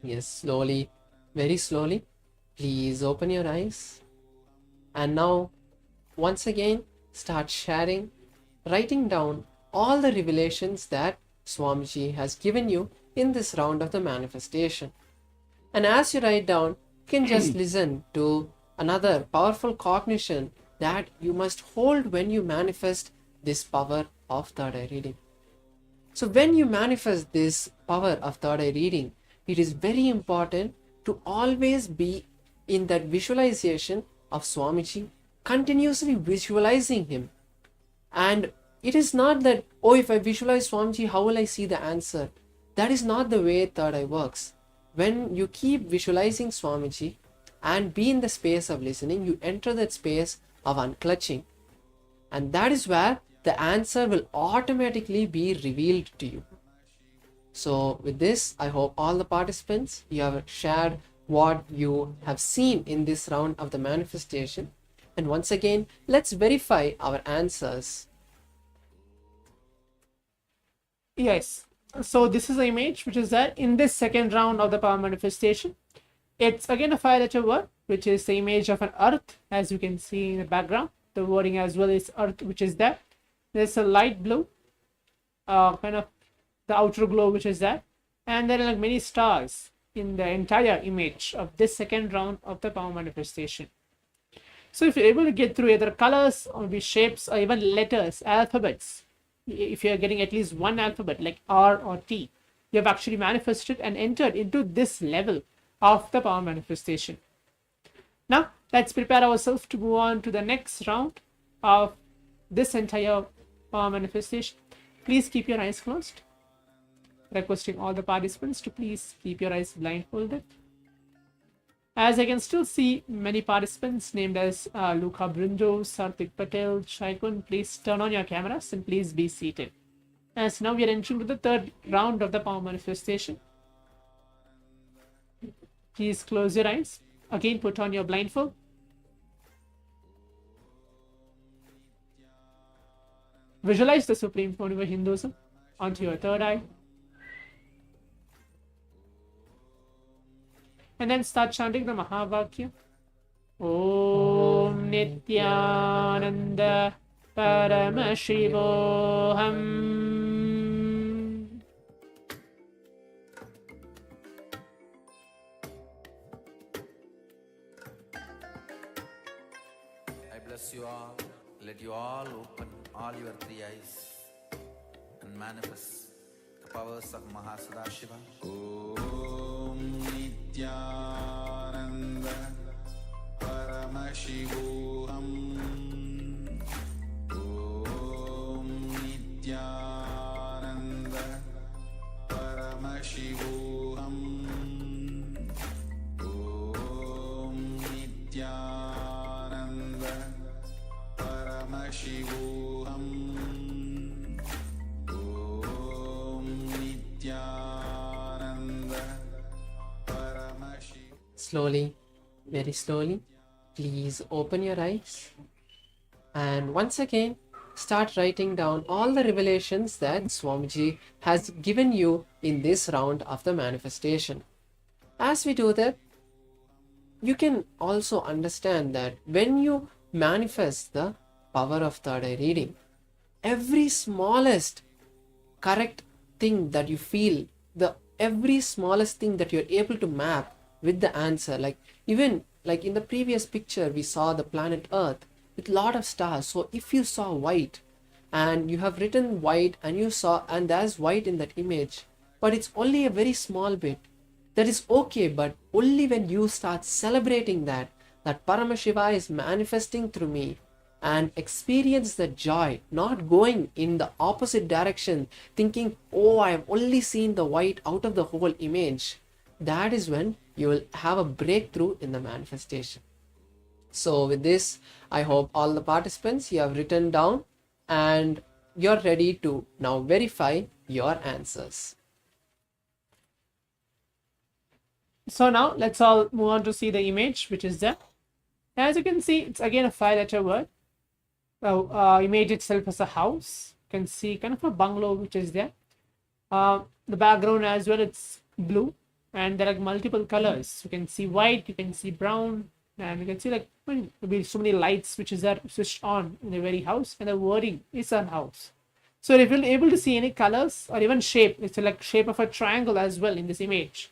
Yes, slowly, very slowly. Please open your eyes. And now, once again, start sharing, writing down all the revelations that Swamiji has given you in this round of the manifestation. And as you write down, you can just listen to another powerful cognition that you must hold when you manifest this power of third eye reading. So when you manifest this power of third eye reading, it is very important to always be in that visualization of Swamiji, continuously visualizing him. And it is not that, oh, if I visualize Swamiji, how will I see the answer? That is not the way third eye works. When you keep visualizing Swamiji and be in the space of listening, you enter that space of unclutching. And that is where the answer will automatically be revealed to you. So with this, I hope all the participants, you have shared what you have seen in this round of the manifestation. And once again, let's verify our answers. Yes. So this is the image which is there in this second round of the power manifestation. It's again a 5-letter word, which is the image of an earth, as you can see in the background. The wording as well is earth, which is there. There's a light blue, kind of the outer glow, which is there. And there are like many stars in the entire image of this second round of the power manifestation. So if you're able to get through either colors or maybe shapes or even letters, alphabets, if you're getting at least one alphabet like R or T, you have actually manifested and entered into this level of the power manifestation. Now let's prepare ourselves to move on to the next round of this entire power manifestation. Please keep your eyes closed. Requesting all the participants to please keep your eyes blindfolded. As I can still see many participants named as Luca Brindo, Sarthik Patel, Shaikun, please turn on your cameras and please be seated. As now we are entering to the third round of the power manifestation. Please close your eyes. Again, put on your blindfold. Visualize the Supreme Pontiff of Hinduism onto your third eye. And then start chanting the Mahavakya. Om Nithyananda Paramashivoham. I bless you all. Let you all open all your three eyes and manifest the powers of Mahasadashiva. Om Nithyananda Paramashivoham. Om Nithyananda Paramashivoham. Om Nithyananda Paramashivoham. Om Nithyananda Paramashivoham. Slowly, very slowly, please open your eyes. And once again, start writing down all the revelations that Swamiji has given you in this round of the manifestation. As we do that, you can also understand that when you manifest the power of third eye reading, every smallest correct thing that you feel, every smallest thing that you're able to map with the answer, like even like in the previous picture we saw the planet Earth with lot of stars. So if you saw white and you have written white and you saw, and there's white in that image, but it's only a very small bit, that is okay. But only when you start celebrating that Paramashiva is manifesting through me, and experience the joy, not going in the opposite direction thinking, oh, I have only seen the white out of the whole image, that is when you will have a breakthrough in the manifestation. So with this, I hope all the participants, you have written down and you're ready to now verify your answers. So now let's all move on to see the image which is there. As you can see, it's again a 5-letter word. The image itself is a house, can see kind of a bungalow which is there. The background as well, it's blue, and there are multiple colors. You can see white, you can see brown, and you can see like maybe so many lights which is there switched on in the very house, and the wording is on house. So if you're able to see any colors or even shape, it's like shape of a triangle as well in this image,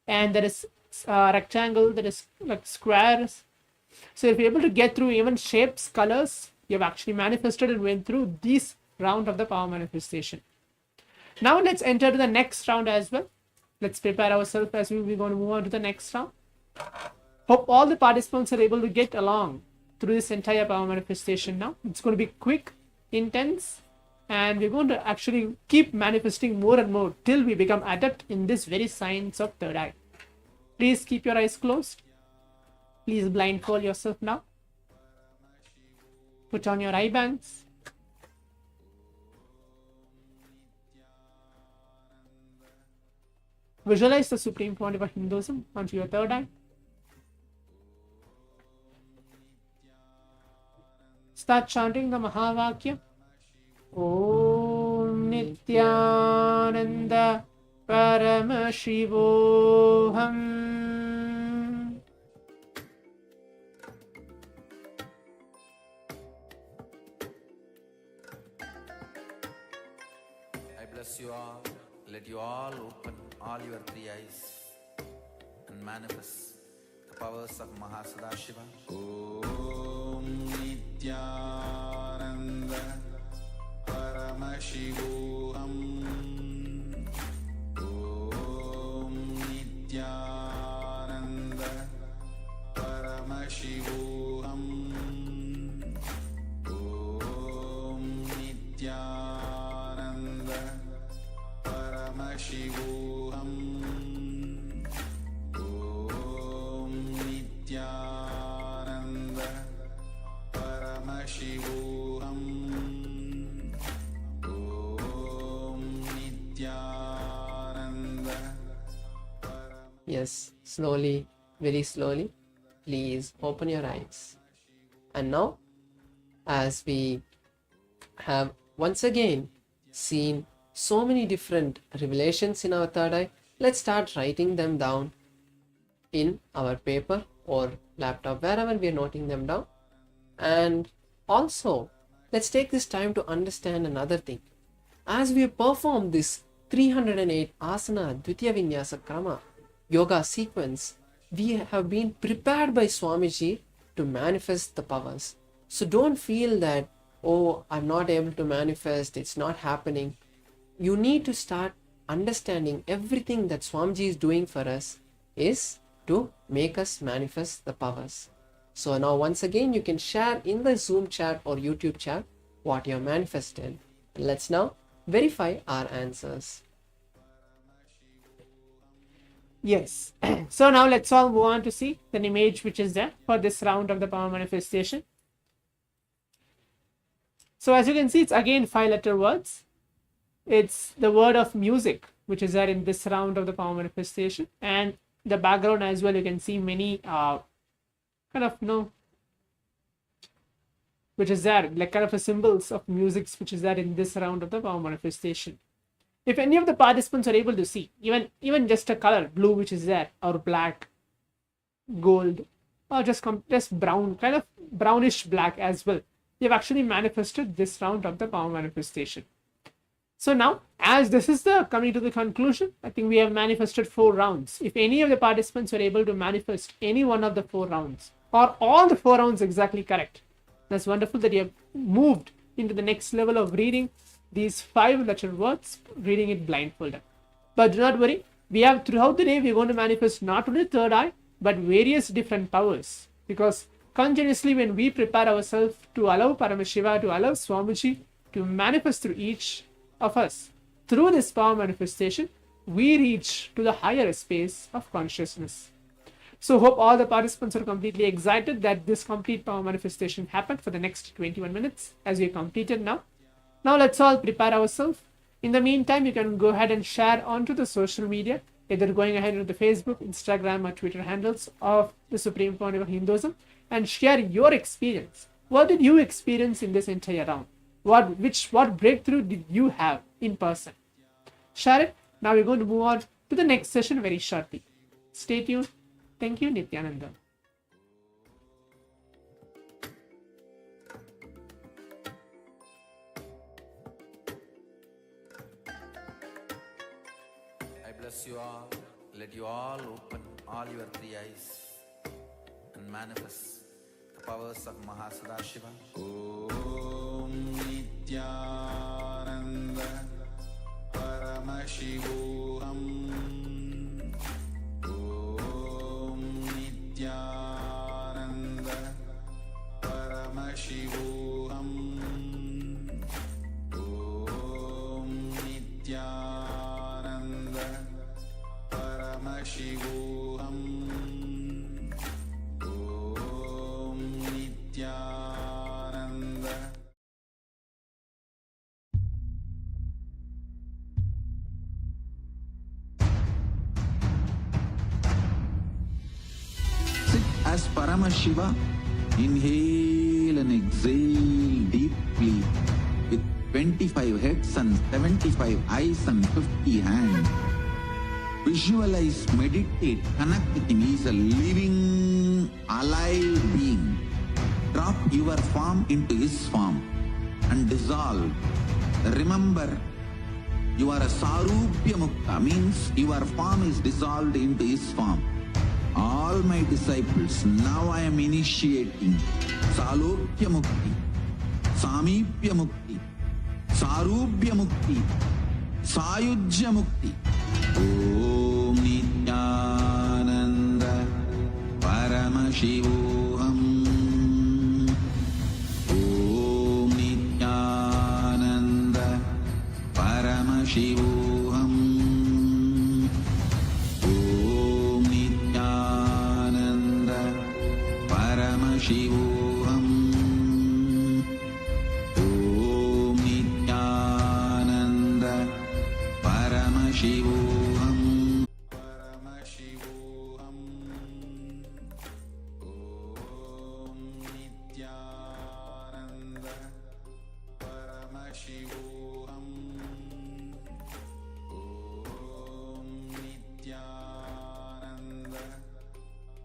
and there is a rectangle, that is like squares. So if you're able to get through even shapes, colors, you have actually manifested and went through this round of the power manifestation. Now let's enter to the next round as well. Let's prepare ourselves as we're going to move on to the next round. Hope all the participants are able to get along through this entire power manifestation now. It's going to be quick, intense, and we're going to actually keep manifesting more and more till we become adept in this very science of third eye. Please keep your eyes closed. Please blindfold yourself now. Put on your eye bands. Visualize the Supreme Pontiff of Hinduism onto your third eye. Start chanting the Mahavakya. Om Nithyananda Paramashivoham. I bless you all. Let you all open all your three eyes and manifest the powers of Mahasadashiva. Om Nithyananda Paramashivoham. Om Nithyananda Paramashivoham. Om Nithyananda Paramashivoham. Om Nithyananda Paramashivoham. Om Nithyananda. Yes, slowly, very slowly, please open your eyes. And now, as we have once again seen so many different revelations in our third eye, let's start writing them down in our paper or laptop, wherever we are noting them down. And also, let's take this time to understand another thing. As we perform this 308 asana Dvitiya Vinyasa Krama yoga sequence, we have been prepared by Swamiji to manifest the powers. So don't feel that, oh, I'm not able to manifest, it's not happening. You need to start understanding everything that Swamiji is doing for us is to make us manifest the powers. So now once again you can share in the Zoom chat or YouTube chat what you have manifested. Let's now verify our answers. Yes. So now let's all move on to see the image which is there for this round of the power manifestation. So as you can see, it's again 5-letter words. It's the word of music which is there in this round of the power manifestation, and the background as well, you can see many kind of which is there like kind of a symbols of music which is there in this round of the power manifestation. If any of the participants are able to see even just a color blue which is there, or black, gold, or just brown, kind of brownish black as well, you have actually manifested this round of the power manifestation. So now, as this is the coming to the conclusion, I think we have manifested 4 rounds. If any of the participants are able to manifest any one of the 4 rounds, or all the 4 rounds exactly correct, that's wonderful that you have moved into the next level of reading these 5-letter words, reading it blindfolded. But do not worry, we have throughout the day, we're going to manifest not only third eye, but various different powers. Because continuously when we prepare ourselves to allow Paramashiva, to allow Swamiji to manifest through each of us, through this power manifestation, we reach to the higher space of consciousness. So hope all the participants are completely excited that this complete power manifestation happened for the next 21 minutes as we completed now. Now let's all prepare ourselves. In the meantime, you can go ahead and share onto the social media, either going ahead into the Facebook, Instagram or Twitter handles of the Supreme Pontiff of Hinduism, and share your experience. What did you experience in this entire round? what breakthrough did you have in person? Share it. Now we're going to move on to the next session very shortly. Stay tuned. Thank you, Nithyananda. I bless you all. Let you all open all your three eyes and manifest the powers of Mahasadashiva. Om Nithyananda Paramashivoham. Om Nithyananda Paramashivoham. Om Nithyananda Paramashivoham. Om Nithyananda. Sit as Paramashiva. Inhale and exhale deeply with 25 heads and 75 eyes and 50 hands. Visualize, meditate, connect with him. He is a living, alive being. Drop your form into his form and dissolve. Remember, you are a Sarupya Mukta, means your form is dissolved into his form. All my disciples, now I am initiating Salokya Mukti, Samipya Mukti, Sarupya Mukti, Sayujya Mukti. Om Nithyananda Paramashivoham. Om Nithyananda Paramashivoham. Om Nithyananda Paramashivoham. Om Nithyananda Paramashivoham. Paramashivoham. Om Nithyananda Paramashivoham. Om Nithyananda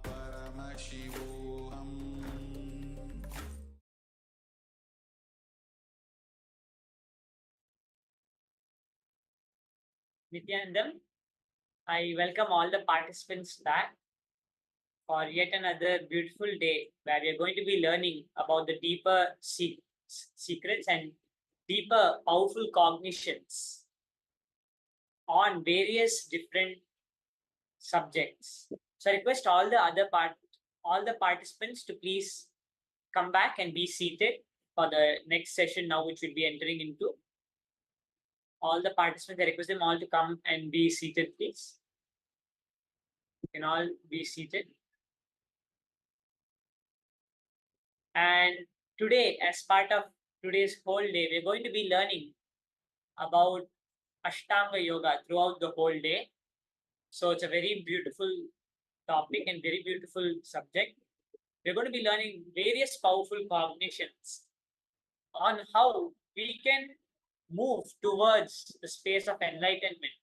Paramashivoham. Nithyanandam, I welcome all the participants back for yet another beautiful day where we are going to be learning about the deeper secrets and deeper powerful cognitions on various different subjects. So I request all the participants to please come back and be seated for the next session now, which we'll be entering into. All the participants, I request them all to come and be seated, please. You can all be seated. And today, as part of today's whole day, we're going to be learning about Ashtanga Yoga throughout the whole day. So it's a very beautiful topic and very beautiful subject. We're going to be learning various powerful cognitions on how we can move towards the space of enlightenment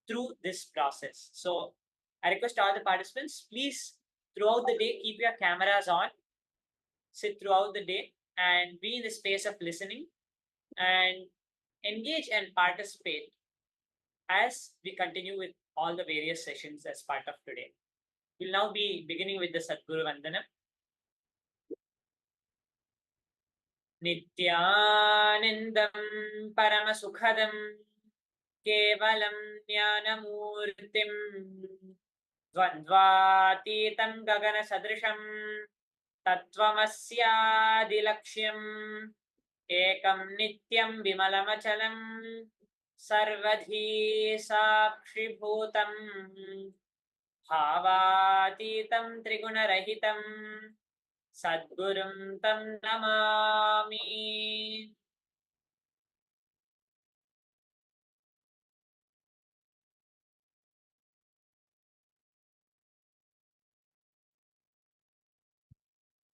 through this process. So I request all the participants, please, throughout the day, keep your cameras on, sit throughout the day and be in the space of listening and engage and participate as we continue with all the various sessions as part of today. We'll now be beginning with the Sadguru Vandanam. Nithyanandam Paramasukhadam Kevalam Jnanamurtim Dvandvatitam Gagana Sadrisham Tattvamasyadilaksham Ekam Nityam Vimalamachalam Sarvadhi Sakshibhutam Bhavatitam Trigunarahitam Sadgurum Tam Namami.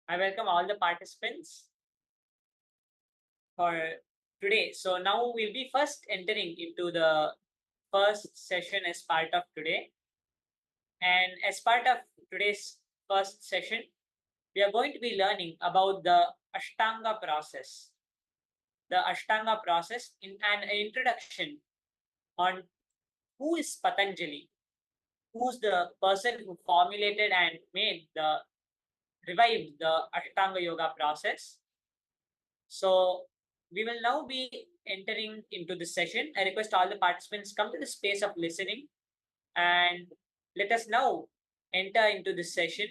I welcome all the participants for today. So now we'll be first entering into the first session as part of today. And as part of today's first session, we are going to be learning about the Ashtanga process. The Ashtanga process in an introduction on who is Patanjali, who's the person who formulated and revived the Ashtanga Yoga process. So we will now be entering into this session. I request all the participants come to the space of listening and let us now enter into this session.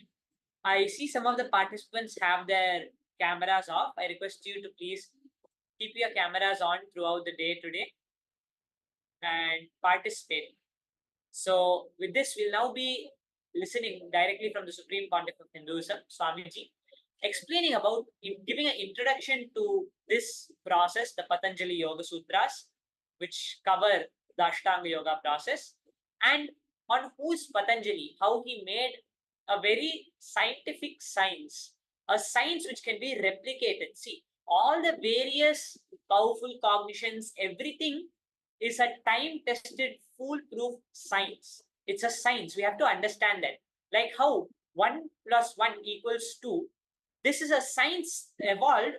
I see some of the participants have their cameras off. I request you to please keep your cameras on throughout the day today and participate. So with this, we'll now be listening directly from the Supreme Pontiff of Hinduism, Swamiji, explaining about, giving an introduction to this process, the Patanjali Yoga Sutras, which cover the Ashtanga Yoga process, and on who is Patanjali, how he made a very scientific science, a science which can be replicated. See, all the various powerful cognitions, everything is a time-tested, foolproof science. It's a science. We have to understand that. Like how 1 + 1 = 2. This is a science evolved,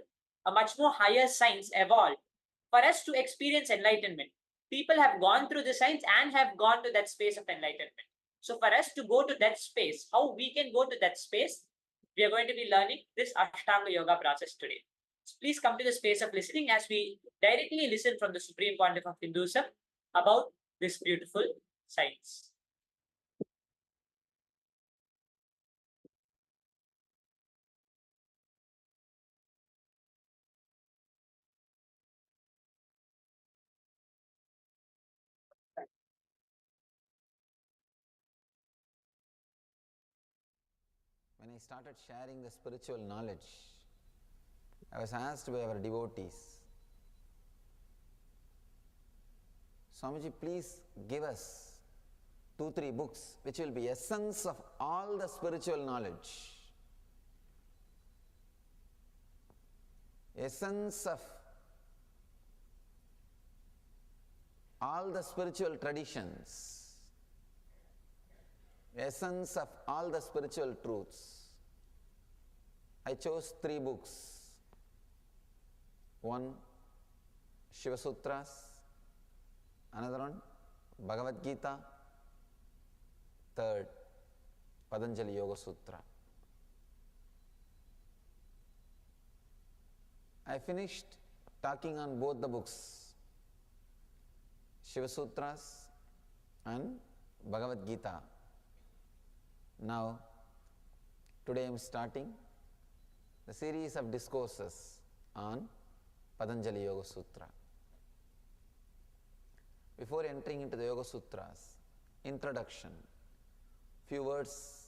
a much more higher science evolved for us to experience enlightenment. People have gone through the science and have gone to that space of enlightenment. So for us to go to that space, how we can go to that space, we are going to be learning this Ashtanga Yoga process today. So please come to the space of listening as we directly listen from the Supreme Pontiff of Hinduism about this beautiful science. When I started sharing the spiritual knowledge, I was asked by our devotees, Swamiji, please give us 2-3 books which will be essence of all the spiritual knowledge. Essence of all the spiritual traditions. Essence of all the spiritual truths. I chose 3 books. 1, Shiva Sutras. Another one, Bhagavad Gita. 3rd, Patanjali Yoga Sutra. I finished talking on both the books, Shiva Sutras and Bhagavad Gita. Now, today I am starting the series of discourses on Patanjali Yoga Sutra. Before entering into the Yoga Sutras, introduction, few words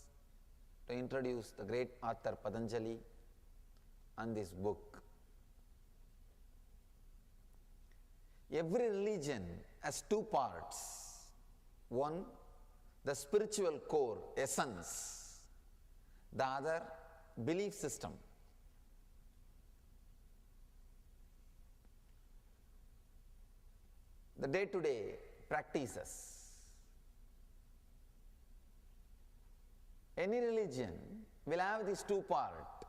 to introduce the great author Patanjali and this book. Every religion has 2 parts. One, the spiritual core, essence. The other, belief system. The day-to-day practices. Any religion will have these 2 parts.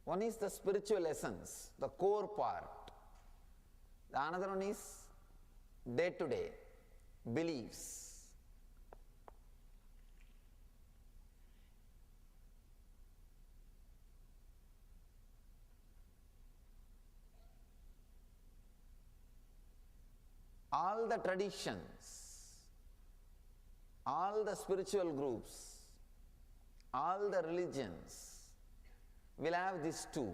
One is the spiritual essence, the core part. The another one is day-to-day beliefs. All the traditions, all the spiritual groups, all the religions will have these 2.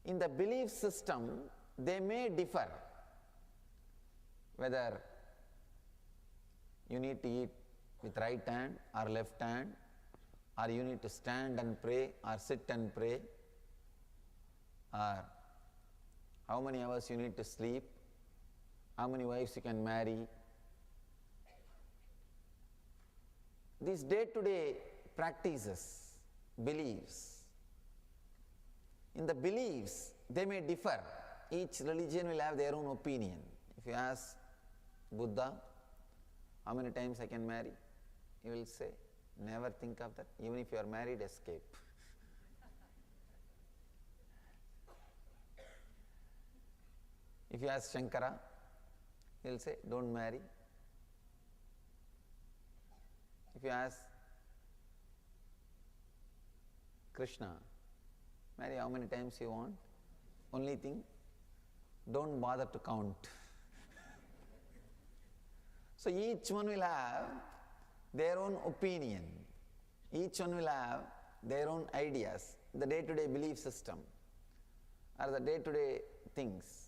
In the belief system, they may differ, whether you need to eat with right hand or left hand, or you need to stand and pray or sit and pray, or how many hours you need to sleep, how many wives you can marry. These day-to-day practices, beliefs, in the beliefs they may differ. each religion will have their own opinion. If you ask Buddha, how many times I can marry? He will say, never think of that. Even if you are married, escape. If you ask Shankara, he will say, don't marry. If you ask Krishna, marry how many times you want. Only thing, don't bother to count. So each one will have their own opinion. Each one will have their own ideas, the day-to-day belief system, or the day-to-day things.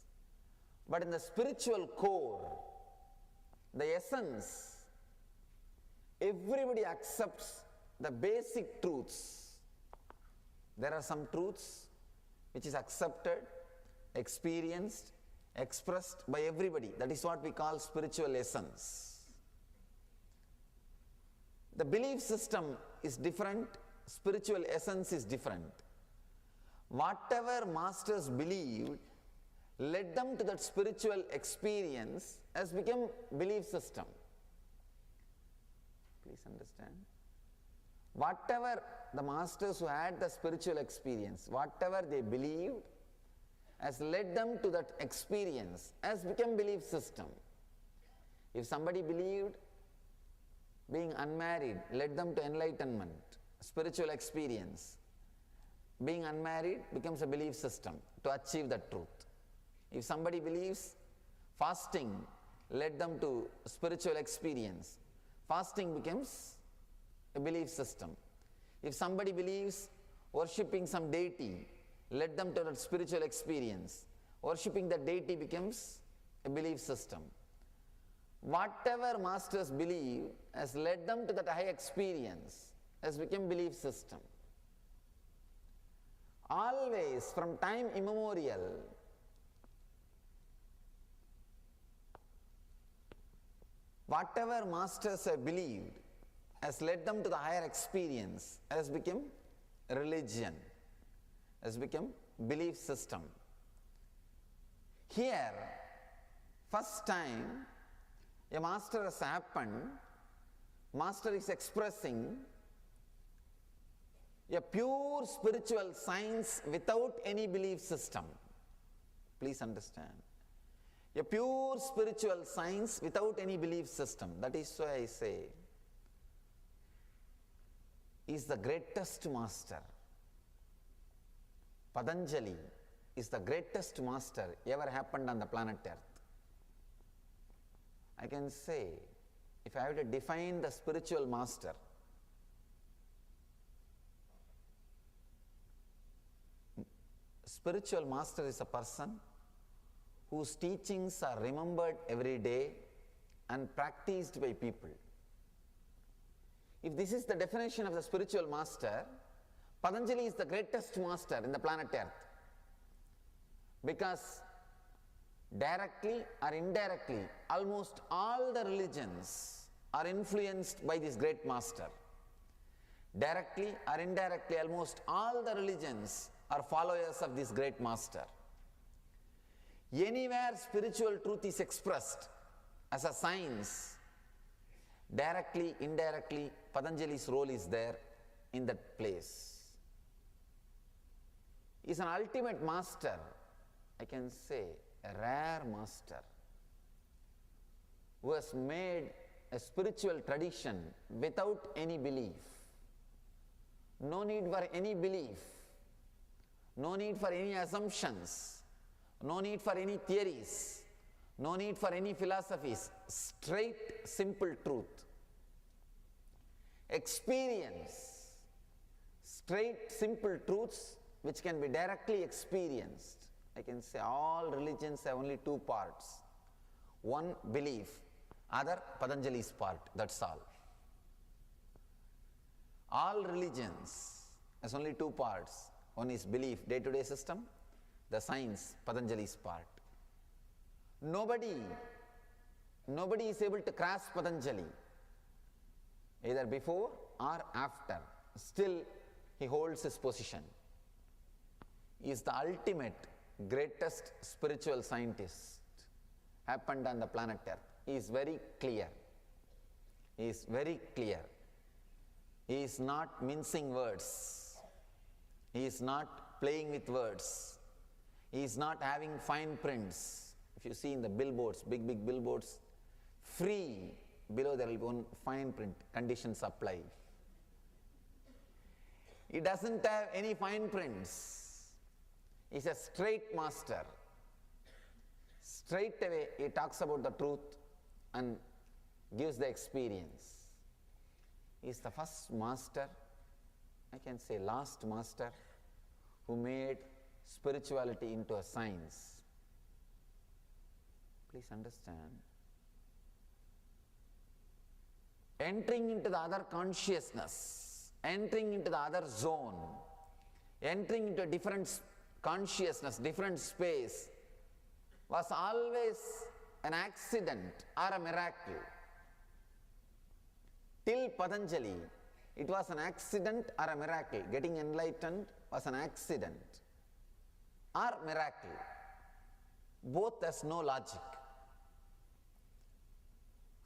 But in the spiritual core, the essence, everybody accepts the basic truths. There are some truths which is accepted, experienced, expressed by everybody. That is what we call spiritual essence. The belief system is different, spiritual essence is different. Whatever masters believed led them to that spiritual experience has become belief system. Please understand. Whatever the masters who had the spiritual experience, whatever they believed has led them to that experience has become belief system. If somebody believed being unmarried led them to enlightenment, spiritual experience, being unmarried becomes a belief system to achieve that truth. If somebody believes fasting led them to spiritual experience, fasting becomes a belief system. If somebody believes worshipping some deity led them to that spiritual experience, worshipping that deity becomes a belief system. Whatever masters believe has led them to that high experience has become belief system. Always, from time immemorial, whatever masters have believed has led them to the higher experience has become religion, has become belief system. Here, first time a master has happened, master is expressing a pure spiritual science without any belief system. Please understand. A pure spiritual science without any belief system. That is why I say, he is the greatest master. Patanjali is the greatest master ever happened on the planet Earth. I can say, if I have to define the spiritual master, spiritual master is a person whose teachings are remembered every day and practiced by people. If this is the definition of the spiritual master, Patanjali is the greatest master in the planet Earth. Because directly or indirectly, almost all the religions are influenced by this great master. Directly or indirectly, almost all the religions are followers of this great master. Anywhere spiritual truth is expressed as a science, directly, indirectly, Patanjali's role is there in that place. He is an ultimate master, I can say, a rare master, who has made a spiritual tradition without any belief. No need for any belief, no need for any assumptions, no need for any theories, no need for any philosophies, straight, simple truth. Experience, straight, simple truths which can be directly experienced. I can say all religions have only two parts. One, belief, other, Patanjali's part, that's all. All religions has only two parts. One is belief, day-to-day system, the science, Patanjali's part. Nobody is able to grasp Patanjali, either before or after. Still, he holds his position. He is the ultimate greatest spiritual scientist happened on the planet Earth. He is very clear. He is very clear. He is not mincing words. He is not playing with words. He is not having fine prints. If you see in the billboards, big billboards, free, below there will be one fine print, conditions apply. He doesn't have any fine prints. He's a straight master. Straight away he talks about the truth and gives the experience. He is the first master, I can say last master, who made spirituality into a science. Please understand. Entering into the other consciousness, entering into the other zone, entering into a different consciousness, different space, was always an accident or a miracle. Till Patanjali, it was an accident or a miracle. Getting enlightened was an accident or miracle. Both has no logic.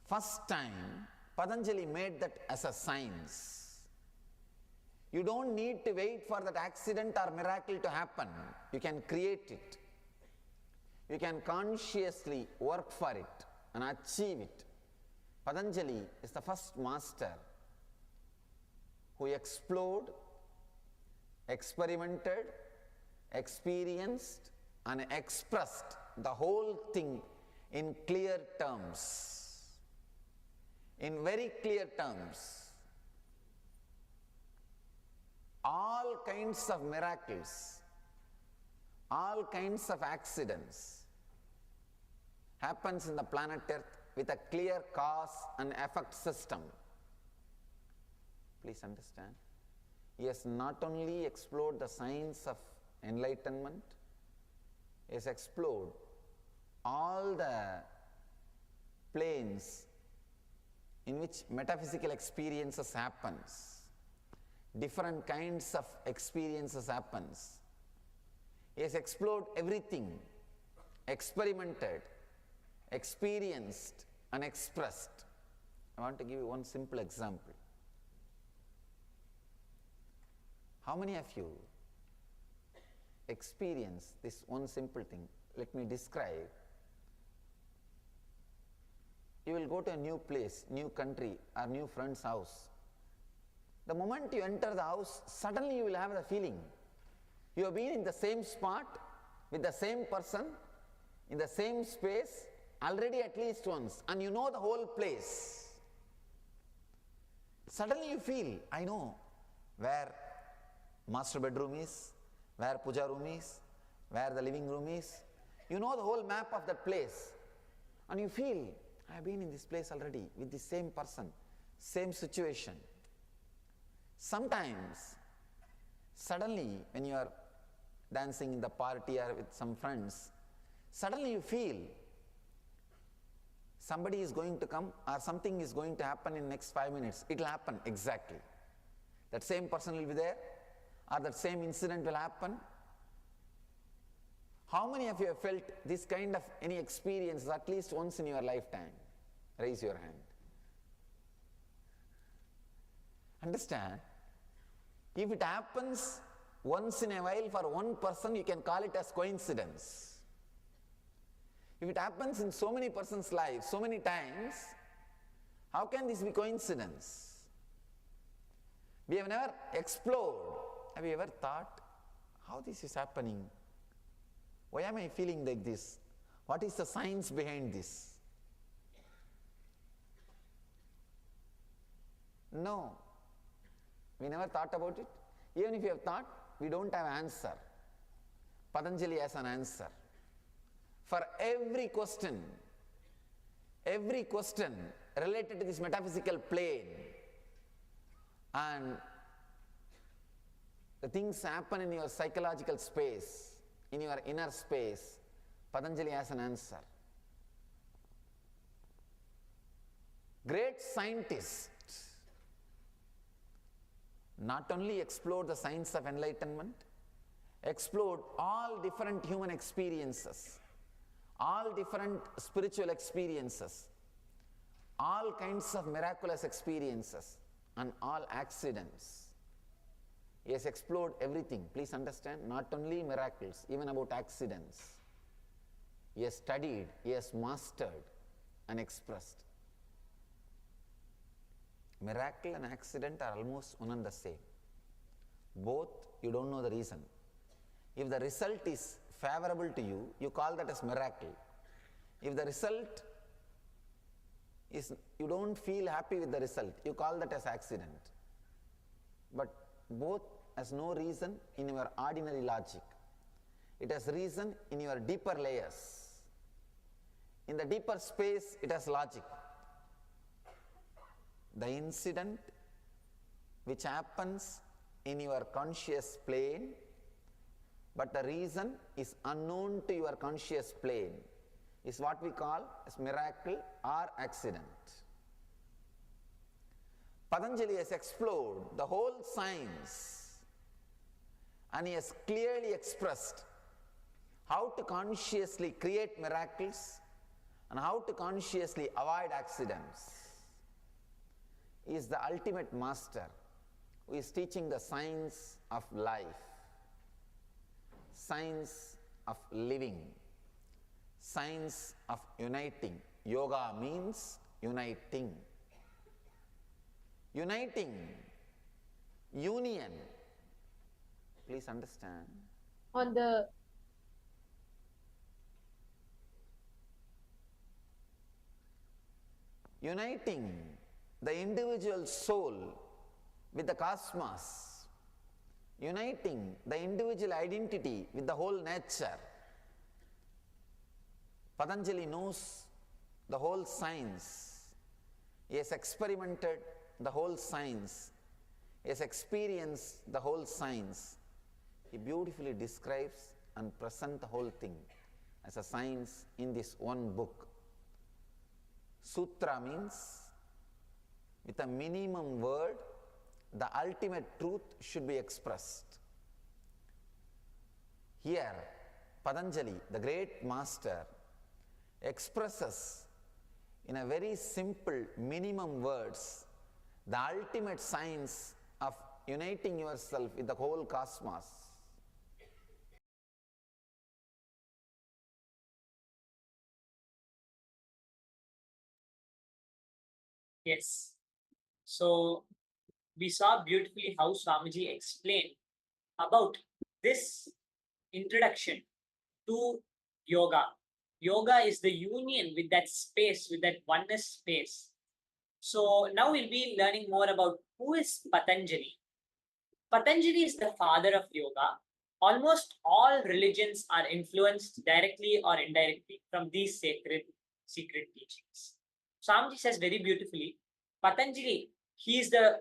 First time, Patanjali made that as a science. You don't need to wait for that accident or miracle to happen. You can create it. You can consciously work for it and achieve it. Patanjali is the first master who explored, experimented, experienced and expressed the whole thing in clear terms. In very clear terms. All kinds of miracles, all kinds of accidents happens in the planet Earth with a clear cause and effect system. Please understand. He has not only explored the science of enlightenment, he has explored all the planes in which metaphysical experiences happens. Different kinds of experiences happens. He has explored everything, experimented, experienced and expressed. I want to give you one simple example. How many of you experience this one simple thing? Let me describe. You will go to a new place, new country or new friend's house. The moment you enter the house, suddenly you will have the feeling you have been in the same spot with the same person in the same space already at least once, and you know the whole place. Suddenly you feel, I know where master bedroom is, where puja room is, where the living room is. You know the whole map of that place, and you feel, I have been in this place already with the same person, same situation. Sometimes, suddenly when you are dancing in the party or with some friends, suddenly you feel somebody is going to come or something is going to happen in next 5 minutes. It will happen exactly. That same person will be there or that same incident will happen. How many of you have felt this kind of any experience at least once in your lifetime? Raise your hand. Understand? If it happens once in a while for one person, you can call it as coincidence. If it happens in so many persons' lives, so many times, how can this be coincidence? We have never explored. Have you ever thought how this is happening? Why am I feeling like this? What is the science behind this? No. We never thought about it. Even if you have thought, we don't have an answer. Patanjali has an answer. For every question related to this metaphysical plane, and the things happen in your psychological space, in your inner space, Patanjali has an answer. Great scientists not only explored the science of enlightenment, explored all different human experiences, all different spiritual experiences, all kinds of miraculous experiences, and all accidents. He has explored everything. Please understand, not only miracles, even about accidents. He has studied, he has mastered and expressed. Miracle and accident are almost one and the same. Both, you don't know the reason. If the result is favorable to you, you call that as miracle. If the result is, you don't feel happy with the result, you call that as accident. But both has no reason in your ordinary logic. It has reason in your deeper layers. In the deeper space, it has logic. The incident which happens in your conscious plane, but the reason is unknown to your conscious plane, is what we call as miracle or accident. Patanjali has explored the whole science, and he has clearly expressed how to consciously create miracles and how to consciously avoid accidents. He is the ultimate master who is teaching the science of life, science of living, science of uniting. Yoga means uniting. Uniting, union. Please understand. On the uniting the individual soul with the cosmos, uniting the individual identity with the whole nature. Patanjali knows the whole science. He has experimented the whole science. He has experienced the whole science. He beautifully describes and presents the whole thing as a science in this one book. Sutra means, with a minimum word, the ultimate truth should be expressed. Here, Patanjali, the great master, expresses in a very simple minimum words the ultimate science of uniting yourself with the whole cosmos. Yes. So we saw beautifully how Swamiji explained about this introduction to yoga. Yoga is the union with that space, with that oneness space. So now we'll be learning more about who is Patanjali. Patanjali is the father of yoga. Almost all religions are influenced directly or indirectly from these sacred, secret teachings. Swamiji says very beautifully, Patanjali, he is the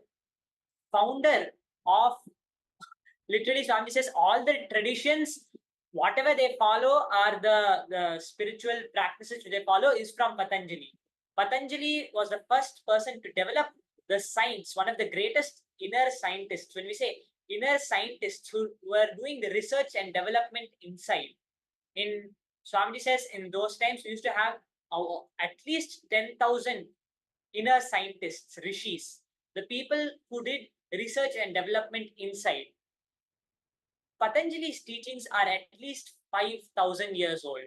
founder of, literally Swamiji says all the traditions, whatever they follow are the spiritual practices they follow is from Patanjali. Patanjali was the first person to develop the science, one of the greatest inner scientists. When we say inner scientists who were doing the research and development inside. In Swamiji says in those times we used to have at least 10,000 inner scientists, rishis, the people who did research and development inside. Patanjali's teachings are at least 5,000 years old.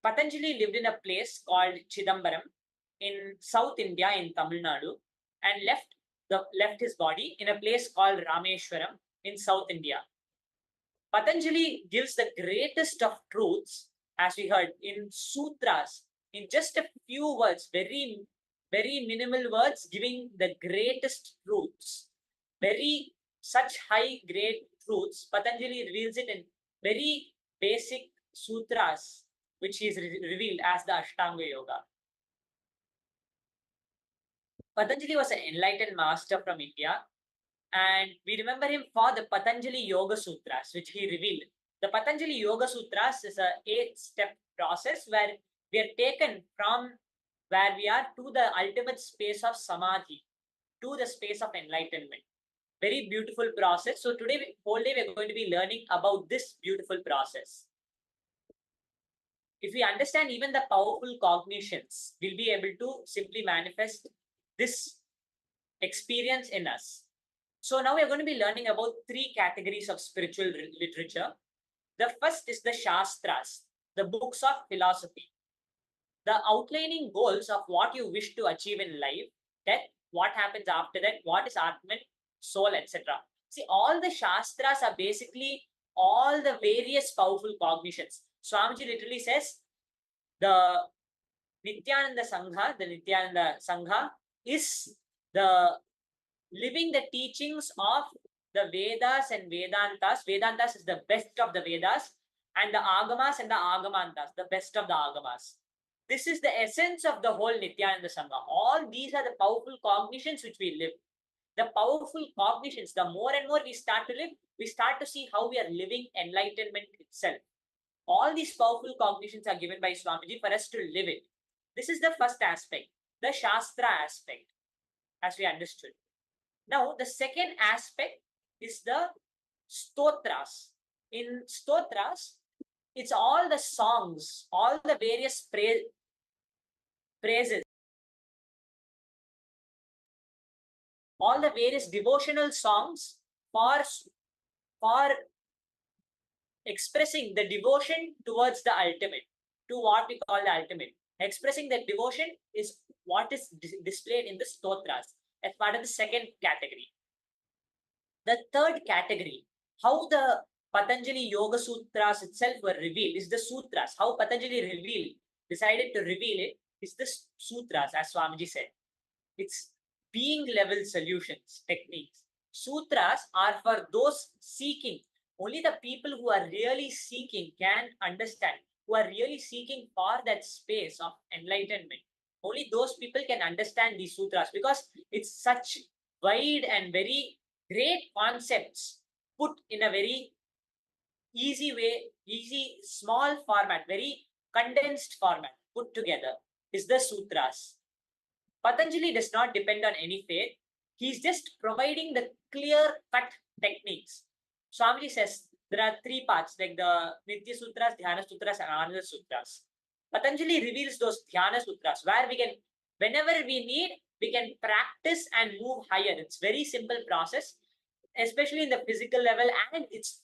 Patanjali lived in a place called Chidambaram in South India in Tamil Nadu and left his body in a place called Rameshwaram in South India. Patanjali gives the greatest of truths, as we heard, in sutras, in just a few words, very, very minimal words, giving the greatest truths, very such high grade truths. Patanjali reveals it in very basic sutras, which is revealed as the Ashtanga Yoga. Patanjali was an enlightened master from India, and we remember him for the Patanjali Yoga Sutras, which he revealed. The Patanjali Yoga Sutras is a 8-step process where we are taken from where we are to the ultimate space of samadhi, to the space of enlightenment. Very beautiful process. So today, whole day, we're going to be learning about this beautiful process. If we understand even the powerful cognitions, we'll be able to simply manifest this experience in us. So now we're going to be learning about three categories of spiritual literature. The first is the Shastras, the books of philosophy. The outlining goals of what you wish to achieve in life, death, what happens after that, what is Atman, soul, etc. See, all the Shastras are basically all the various powerful cognitions. Swamiji literally says the Nithyananda Sangha is the living the teachings of the Vedas and Vedantas. Vedantas is the best of the Vedas, and the Agamas and the Agamantas, the best of the Agamas. This is the essence of the whole Nithyananda Sangha. All these are the powerful cognitions which we live. The powerful cognitions, the more and more we start to live, we start to see how we are living enlightenment itself. All these powerful cognitions are given by Swamiji for us to live it. This is the first aspect, the Shastra aspect, as we understood. Now, the second aspect is the Stotras. In Stotras, it's all the songs, all the various praises, all the various devotional songs for expressing the devotion towards the ultimate, to what we call the ultimate. Expressing that devotion is what is displayed in the Stotras as part of the second category. The third category, how the Patanjali Yoga Sutras itself were revealed, is the Sutras. How Patanjali decided to reveal it is the Sutras, as Swamiji said. It's being level solutions, techniques. Sutras are for those seeking. Only the people who are really seeking can understand, who are really seeking for that space of enlightenment. Only those people can understand these sutras, because it's such wide and very great concepts put in a very easy way, easy, small format, very condensed format put together is the sutras. Patanjali does not depend on any faith. He's just providing the clear-cut techniques. Swamiji says there are three parts, like the Nitya Sutras, Dhyana Sutras, and Ananda Sutras. Patanjali reveals those Dhyana Sutras where we can, whenever we need, we can practice and move higher. It's very simple process, especially in the physical level, and it's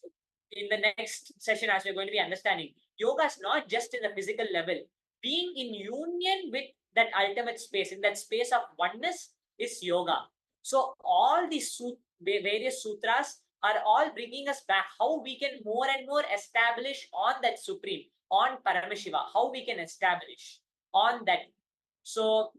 in the next session as we're going to be understanding. Yoga is not just in the physical level. Being in union with that ultimate space, in that space of oneness, is yoga. So all these various sutras are all bringing us back how we can more and more establish on that Supreme, on Paramashiva, how we can establish on that. So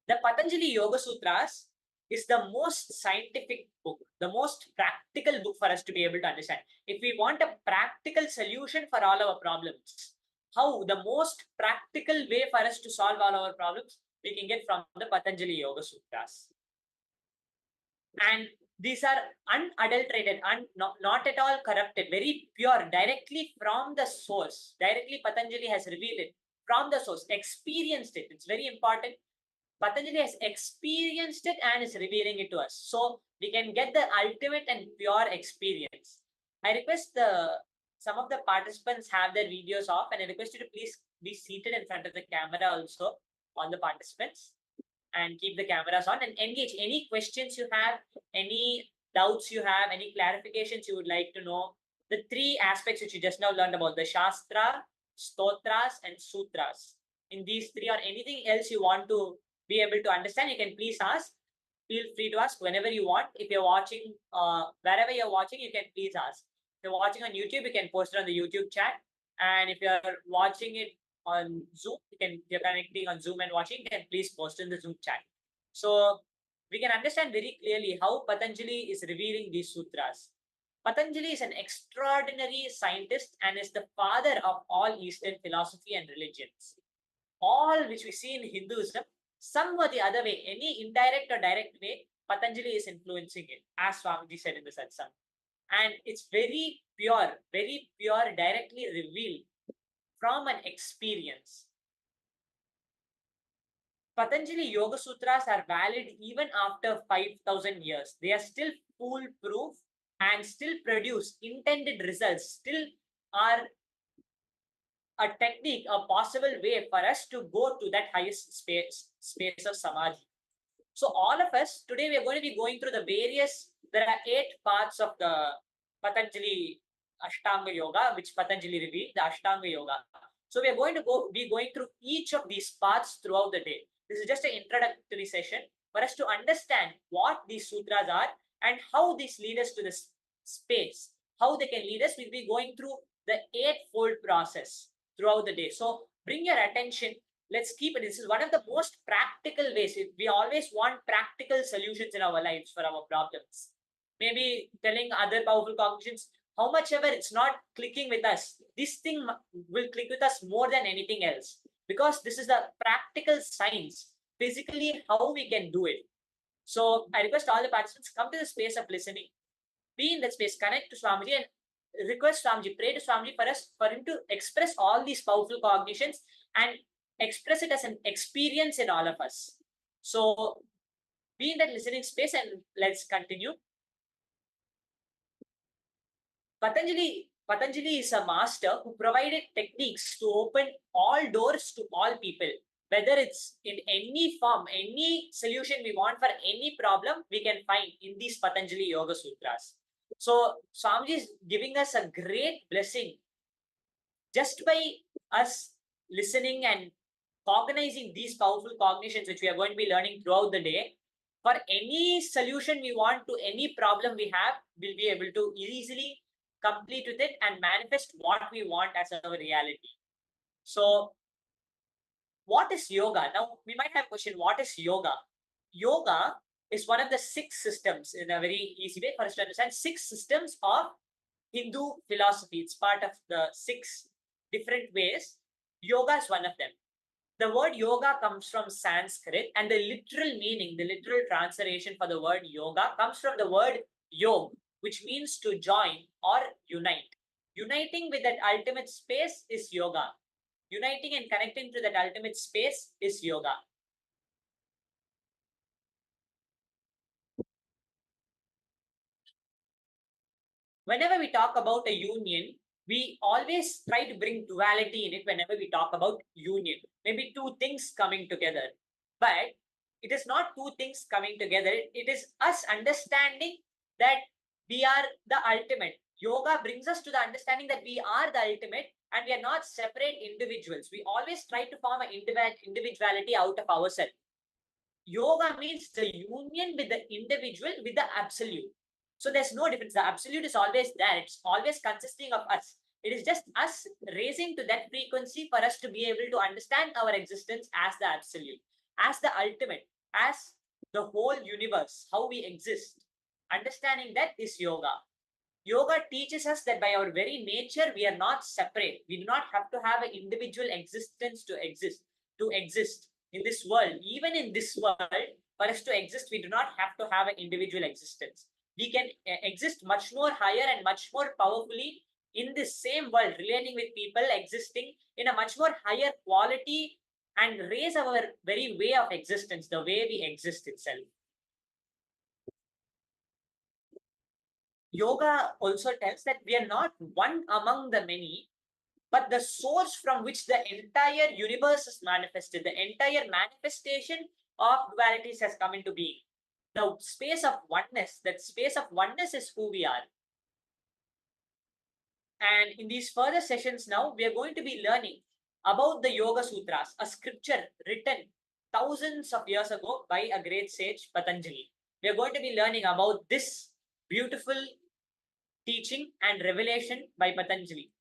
the Patanjali Yoga Sutras is the most scientific book, the most practical book for us to be able to understand. If we want a practical solution for all our problems, how the most practical way for us to solve all our problems, we can get from the Patanjali Yoga Sutras. And these are unadulterated, not at all corrupted, very pure, directly from the source. Directly Patanjali has revealed it from the source, experienced it. It's very important. Patanjali has experienced it and is revealing it to us. So we can get the ultimate and pure experience. I request some of the participants have their videos off, and I request you to please be seated in front of the camera also, all the participants, and keep the cameras on and engage. Any questions you have, any doubts you have, any clarifications you would like to know, the three aspects which you just now learned about, the Shastra, Stotras, and Sutras. In these three, or anything else you want to be able to understand, you can please ask. Feel free to ask whenever you want. If you're watching, wherever you're watching, you can please ask. If you're watching on YouTube, you can post it on the YouTube chat. And if you're watching it on Zoom, if you're connecting on Zoom and watching, you can please post in the Zoom chat. So we can understand very clearly how Patanjali is revealing these sutras. Patanjali is an extraordinary scientist and is the father of all Eastern philosophy and religions. All which we see in Hinduism, some or the other way, any indirect or direct way, Patanjali is influencing it, as Swamiji said in the satsang. And it's very pure, directly revealed from an experience. Patanjali Yoga Sutras are valid even after 5,000 years. They are still foolproof and still produce intended results, still are a technique, a possible way for us to go to that highest space of samadhi. So all of us, today we are going to be going through there are 8 parts of the Patanjali Ashtanga Yoga, which Patanjali revealed, the Ashtanga Yoga. So we are going to be going through each of these parts throughout the day. This is just an introductory session for us to understand what these sutras are and how these lead us to this space, how they can lead us. We'll be going through the 8-fold process throughout the day. So bring your attention. Let's keep it. This is one of the most practical ways. We always want practical solutions in our lives for our problems. Maybe telling other powerful cognitions, how much ever it's not clicking with us, this thing will click with us more than anything else. Because this is the practical science, physically how we can do it. So I request all the participants, come to the space of listening. Be in that space, connect to Swamiji and request Swamiji, pray to Swamiji for him to express all these powerful cognitions and express it as an experience in all of us. So be in that listening space and let's continue. Patanjali is a master who provided techniques to open all doors to all people. Whether it's in any form, any solution we want for any problem, we can find in these Patanjali Yoga Sutras. So Swamiji is giving us a great blessing just by us listening and cognizing these powerful cognitions, which we are going to be learning throughout the day. For any solution we want to any problem we have, we'll be able to easily complete with it and manifest what we want as our reality. So what is yoga? Now we might have a question, what is yoga? Yoga is one of the 6 systems, in a very easy way for us to understand, 6 systems of Hindu philosophy. It's part of the 6 different ways. Yoga is one of them. The word yoga comes from Sanskrit, and the literal meaning, the literal translation for the word yoga comes from the word yog, which means to join or unite. Uniting with that ultimate space is yoga. Uniting and connecting to that ultimate space is yoga. Whenever we talk about a union, we always try to bring duality in it whenever we talk about union. Maybe 2 things coming together. But it is not 2 things coming together. It is us understanding that we are the ultimate. Yoga brings us to the understanding that we are the ultimate and we are not separate individuals. We always try to form an individuality out of ourselves. Yoga means the union with the individual with the absolute. So there's no difference. The absolute is always there. It's always consisting of us. It is just us raising to that frequency for us to be able to understand our existence as the absolute, as the ultimate, as the whole universe, how we exist. Understanding that is yoga. Yoga teaches us that by our very nature, we are not separate. We do not have to have an individual existence to exist in this world. Even in this world, for us to exist, we do not have to have an individual existence. We can exist much more higher and much more powerfully in this same world, relating with people, existing in a much more higher quality and raise our very way of existence, the way we exist itself. Yoga also tells that we are not one among the many, but the source from which the entire universe is manifested, the entire manifestation of dualities has come into being. The space of oneness, that space of oneness is who we are. And in these further sessions now, we are going to be learning about the Yoga Sutras, a scripture written thousands of years ago by a great sage, Patanjali. We are going to be learning about this beautiful teaching and revelation by Patanjali.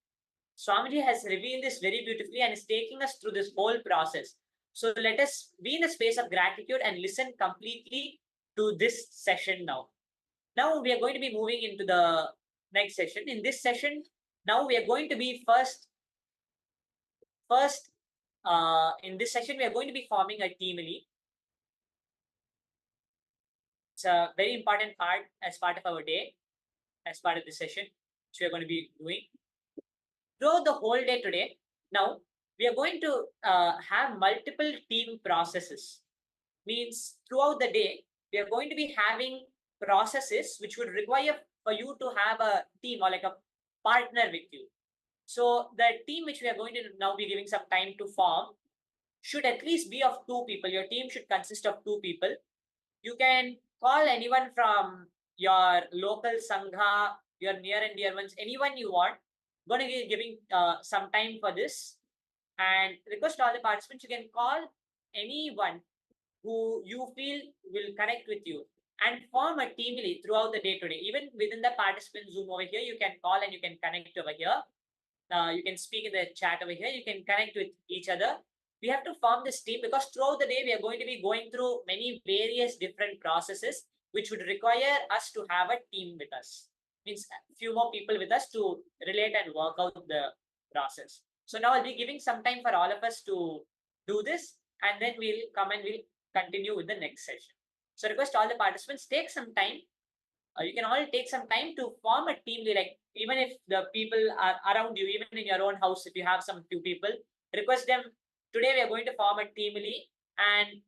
Swamiji has revealed this very beautifully and is taking us through this whole process. So let us be in the space of gratitude and listen completely to this session now. Now we are going to be moving into the next session. In this session, now we are going to be in this session, we are going to be forming a teamily. It's a very important part as part of our day, as part of this session, which we are going to be doing. Throughout the whole day today, now we are going to have multiple team processes. Means throughout the day, we are going to be having processes which would require for you to have a team or like a partner with you. So the team which we are going to now be giving some time to form should at least be of 2 people. Your team should consist of 2 people. You can call anyone from your local sangha, your near and dear ones, anyone you want. I'm going to be giving some time for this, and request all the participants, you can call anyone who you feel will connect with you and form a teamly throughout the day today. Even within the participant Zoom over here, you can call and you can connect over here. You can speak in the chat over here. You can connect with each other. We have to form this team because throughout the day, we are going to be going through many various different processes, which would require us to have a team with us. Means a few more people with us to relate and work out the process. So now I'll be giving some time for all of us to do this, and then we'll come and we'll continue with the next session. So request all the participants, take some time. You can all take some time to form a team. Like even if the people are around you, even in your own house, if you have some few people, request them. Today we are going to form a teamly and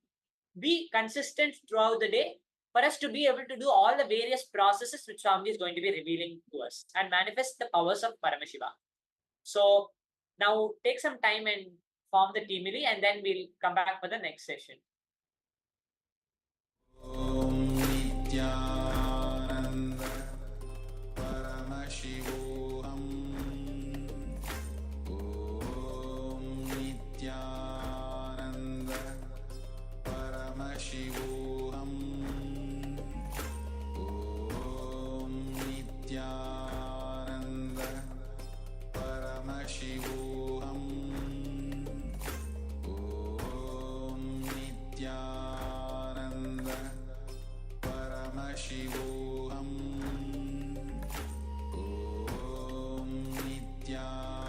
be consistent throughout the day for us to be able to do all the various processes which Swami is going to be revealing to us and manifest the powers of Paramashiva. So now take some time and form the teamly, and then we'll come back for the next session. Om Nithyananda Paramashivoham. Om Nithyananda Paramashivoham. Om Nithyananda Paramashivoham. Om Nithyananda Paramashivoham. Om Nithyananda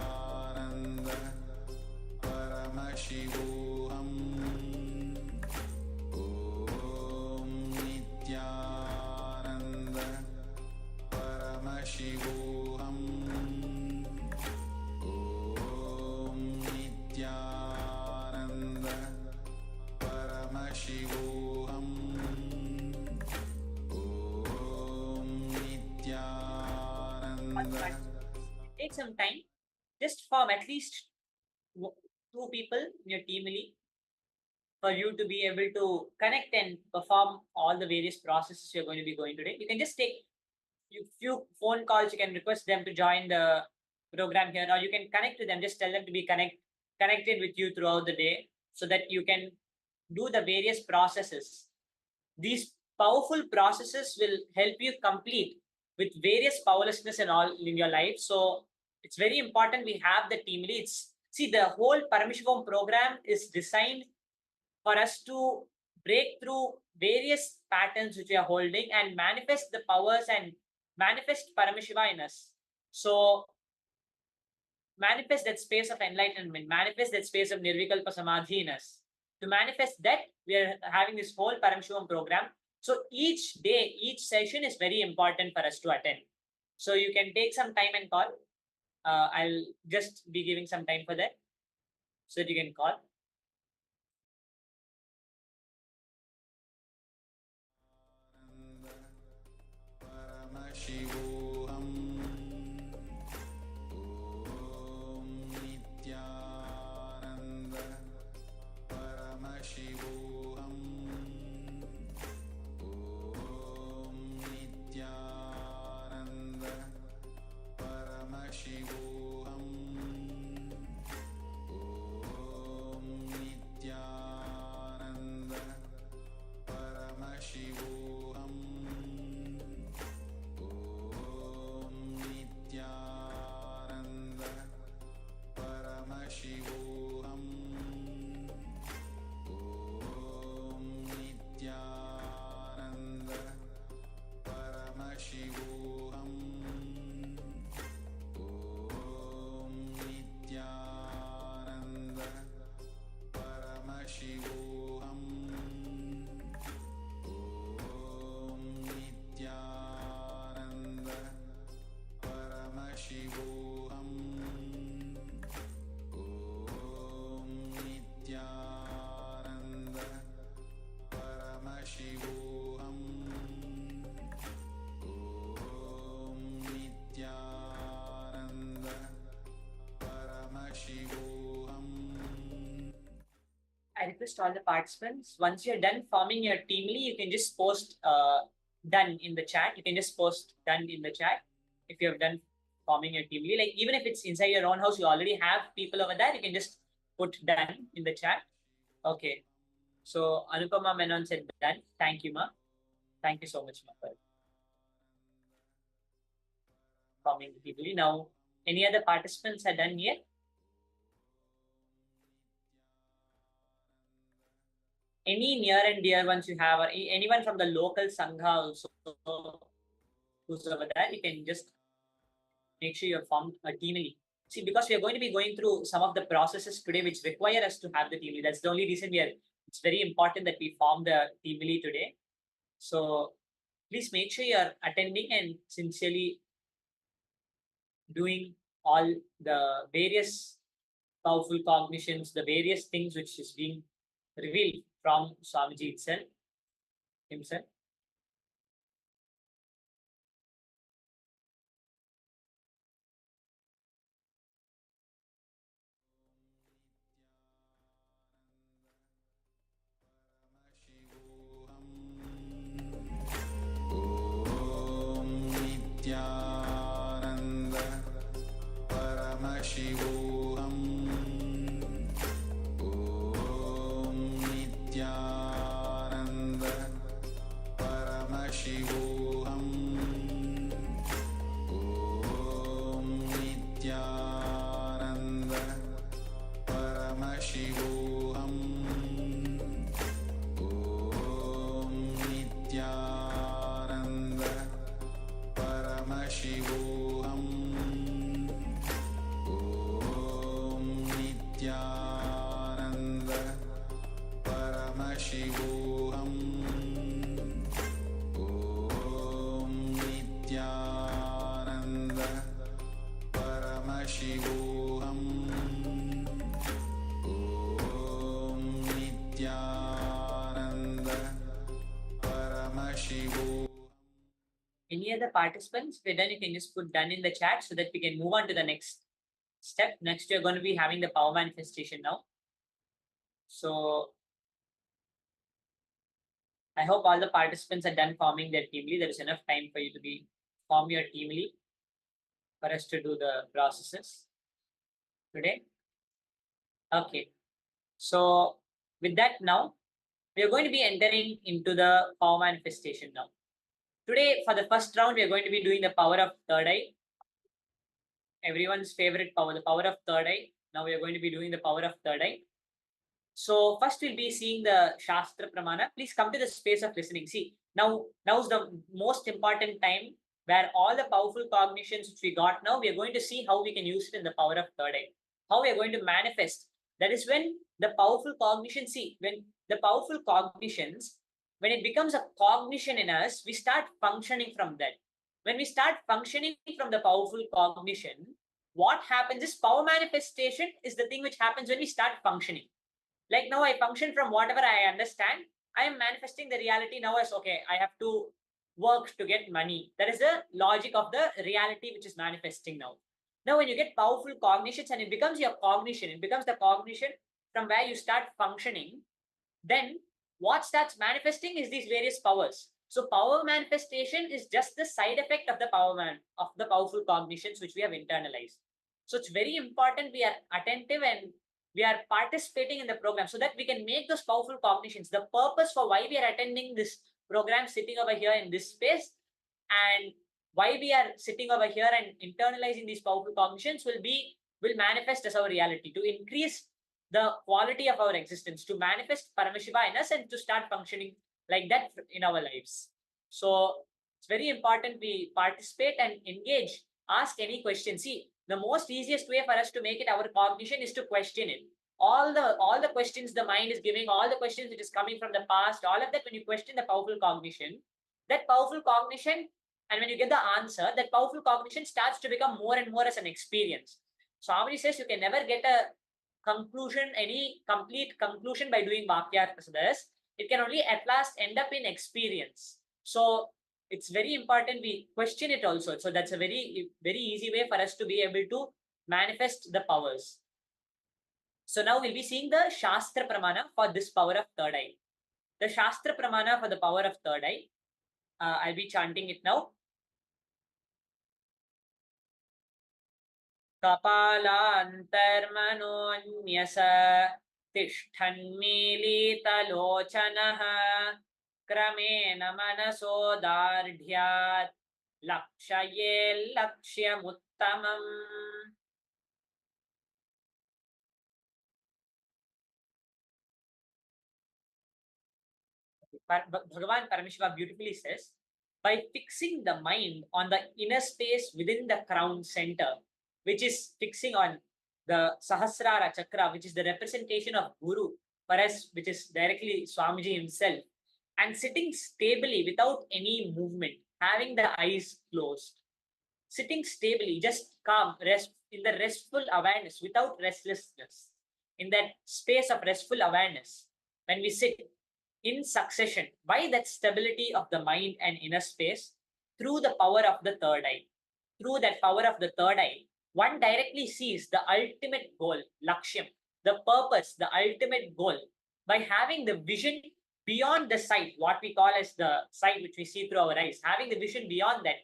Paramashivoham. Om Nithyananda Paramashivoham. Om Nithyananda Paramashivoham. Om Nithyananda. Take some time, just form at least 2 people in your teamly for you to be able to connect and perform all the various processes you're going to be going today. You can just take few phone calls. You can request them to join the program here, or you can connect with them. Just tell them to be connected with you throughout the day so that you can do the various processes. These powerful processes will help you complete with various powerlessness and all in your life. So it's very important we have the team leads. See, the whole Paramashivoham program is designed for us to break through various patterns which we are holding and manifest the powers and manifest Paramashiva in us. So manifest that space of enlightenment, manifest that space of Nirvikalpa Samadhi in us. To manifest that, we are having this whole Paramashivoham program. So each day, each session is very important for us to attend. So you can take some time and call. I'll just be giving some time for that so that you can call. Paramashivoham. Om Nithyananda Paramashivoham. Om Nithyananda Paramashivoham. Om Nithyananda Paramashivoham. Om Nithyananda Paramashivoham. Om I request all the participants, once you're done forming your teamly, you can just post done in the chat. You can just post done in the chat if you have done forming your teamly. Like even if it's inside your own house, you already have people over there, you can just put done in the chat. Okay. So Anupama Menon said done. Thank you, ma. Thank you so much, ma, for forming the teamly. Now, any other participants are done here? Any near and dear ones you have, or anyone from the local Sangha also who's over there, you can just make sure you have formed a teamly. See, because we are going to be going through some of the processes today which require us to have the teamly. That's the only reason it's very important that we form the teamly today. So please make sure you are attending and sincerely doing all the various powerful cognitions, the various things which is being revealed from Swamiji himself. Nithyananda Paramashivoham Om Nithyananda Paramashivoham Om Nithyananda Paramashivoham Om Nithyananda Paramashivoham Om Nithyananda Paramashivoham Om Nithyananda Paramashivoham Om Nithyananda Paramashivoham. Any other participants? If you're done, you can just put done in the chat so that we can move on to the next step. Next, you're going to be having the power manifestation now. So I hope all the participants are done forming their teamly. There is enough time for you to form your teamly for us to do the processes today. Okay. So with that now, we are going to be entering into the power manifestation now. Today, for the first round, we are going to be doing the power of third eye. Everyone's favorite power, the power of third eye. Now we are going to be doing the power of third eye. So first we'll be seeing the Shastra Pramana. Please come to the space of listening. See, now's the most important time where all the powerful cognitions which we got now, we are going to see how we can use it in the power of third eye. How we are going to manifest. That is when the powerful cognition, see, when the powerful cognitions, when it becomes a cognition in us, we start functioning from that. When we start functioning from the powerful cognition, what happens is power manifestation is the thing which happens when we start functioning. Like now I function from whatever I understand. I am manifesting the reality now as, okay, I have to work to get money. That is the logic of the reality which is manifesting now. Now when you get powerful cognitions and it becomes your cognition, it becomes the cognition from where you start functioning, then what starts manifesting is these various powers. So power manifestation is just the side effect of the powerful cognitions which we have internalized. So it's very important we are attentive and we are participating in the program so that we can make those powerful cognitions. The purpose for why we are attending this program, sitting over here in this space, and why we are sitting over here and internalizing these powerful cognitions will manifest as our reality to increase the quality of our existence, to manifest Paramashiva in us and to start functioning like that in our lives. So it's very important we participate and engage, ask any question. See, the most easiest way for us to make it our cognition is to question it. All the questions the mind is giving, all the questions it is coming from the past, all of that, when you question the powerful cognition, that powerful cognition, and when you get the answer, that powerful cognition starts to become more and more as an experience. Swamiji says you can never get a conclusion, any complete conclusion by doing Vakyarthas. It can only at last end up in experience. So it's very important we question it also. So that's a very, very easy way for us to be able to manifest the powers. So now we'll be seeing the Shastra Pramana for this power of third eye. The Shastra Pramana for the power of third eye. I'll be chanting it now. कपालान्तर्मनोऽन्यस तिष्ठन्मीलितलोचनः क्रमेण मनसोदार्ढ्यात् लक्ष्येल्लक्ष्यमुत्तमम्. Bhagavan Paramashiva beautifully says, by fixing the mind on the inner space within the crown center, which is fixing on the Sahasrara Chakra, which is the representation of Guru for us, which is directly Swamiji himself, and sitting stably without any movement, having the eyes closed, sitting stably, just calm, rest in the restful awareness without restlessness, in that space of restful awareness. When we sit in succession, by that stability of the mind and inner space, through the power of the third eye, through that power of the third eye, one directly sees the ultimate goal, lakshyam, the purpose, the ultimate goal, by having the vision beyond the sight, what we call as the sight which we see through our eyes. Having the vision beyond that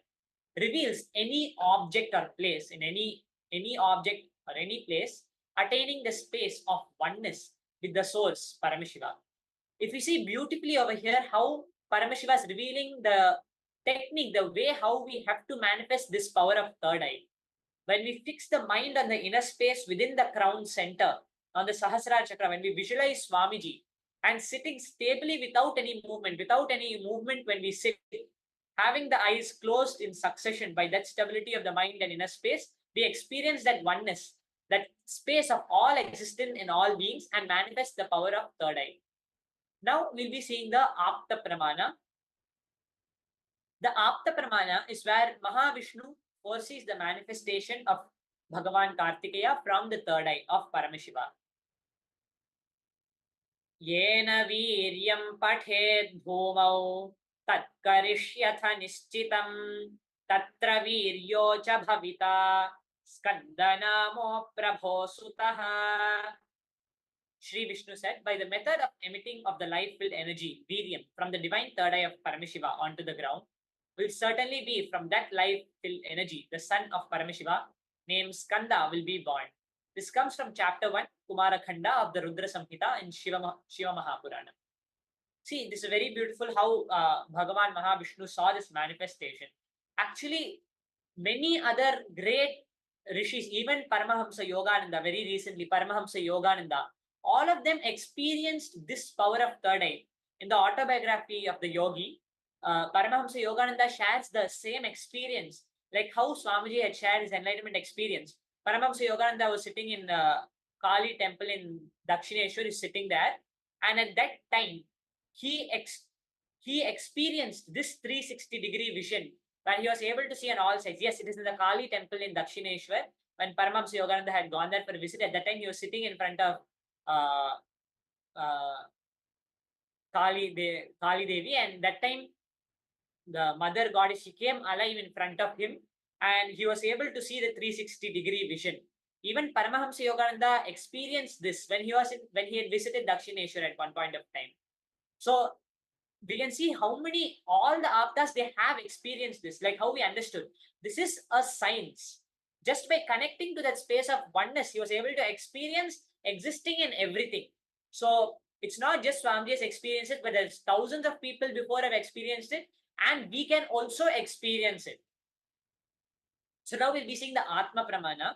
reveals any object or place, in any object or any place, attaining the space of oneness with the source, Paramashiva. If we see beautifully over here how Paramashiva is revealing the technique, the way how we have to manifest this power of third eye. When we fix the mind on the inner space within the crown center, on the Sahasrara Chakra, when we visualize Swamiji and sitting stably without any movement when we sit, having the eyes closed in succession, by that stability of the mind and inner space, we experience that oneness, that space of all existence in all beings, and manifest the power of third eye. Now we'll be seeing the Apta Pramana. The Apta Pramana is where Mahavishnu foresees the manifestation of Bhagavan Kartikeya from the third eye of Paramashiva. Yena viryam pathed bhumau tatkarishyatha nischitam tatra viryo cha bhavita skandanamo prabho sutaha. Sri Vishnu said, by the method of emitting of the life-filled energy, Viryam, from the divine third eye of Paramashiva onto the ground, will certainly be from that life-filled energy, the son of Paramashiva, named Skanda, will be born. This comes from chapter 1, Kumara Khanda of the Rudra Samhita in Shiva Mahapurana. See, this is very beautiful how Bhagavan Mahavishnu saw this manifestation. Actually, many other great rishis, even Paramahamsa Yogananda, very recently, Paramahamsa Yogananda, all of them experienced this power of third eye. In the autobiography of the yogi, Paramahamsa Yogananda shares the same experience, like how Swamiji had shared his enlightenment experience. Paramahamsa Yogananda was sitting in Kali temple in Dakshineshwar, is sitting there, and at that time, he experienced this 360-degree vision, where he was able to see on all sides. Yes, it is in the Kali temple in Dakshineshwar. When Paramahamsa Yogananda had gone there for a visit, at that time he was sitting in front of Kali Devi, and that time the mother goddess, she came alive in front of him, and he was able to see the 360-degree vision. Even Paramahamsa Yogananda experienced this when he had visited Dakshineshwar at one point of time. So we can see how many, all the Aptas, they have experienced this, like how we understood. This is a science. Just by connecting to that space of oneness, he was able to experience existing in everything. So it's not just Swamiji's experience it, but there's thousands of people before have experienced it, and we can also experience it. So now we'll be seeing the Atma Pramana.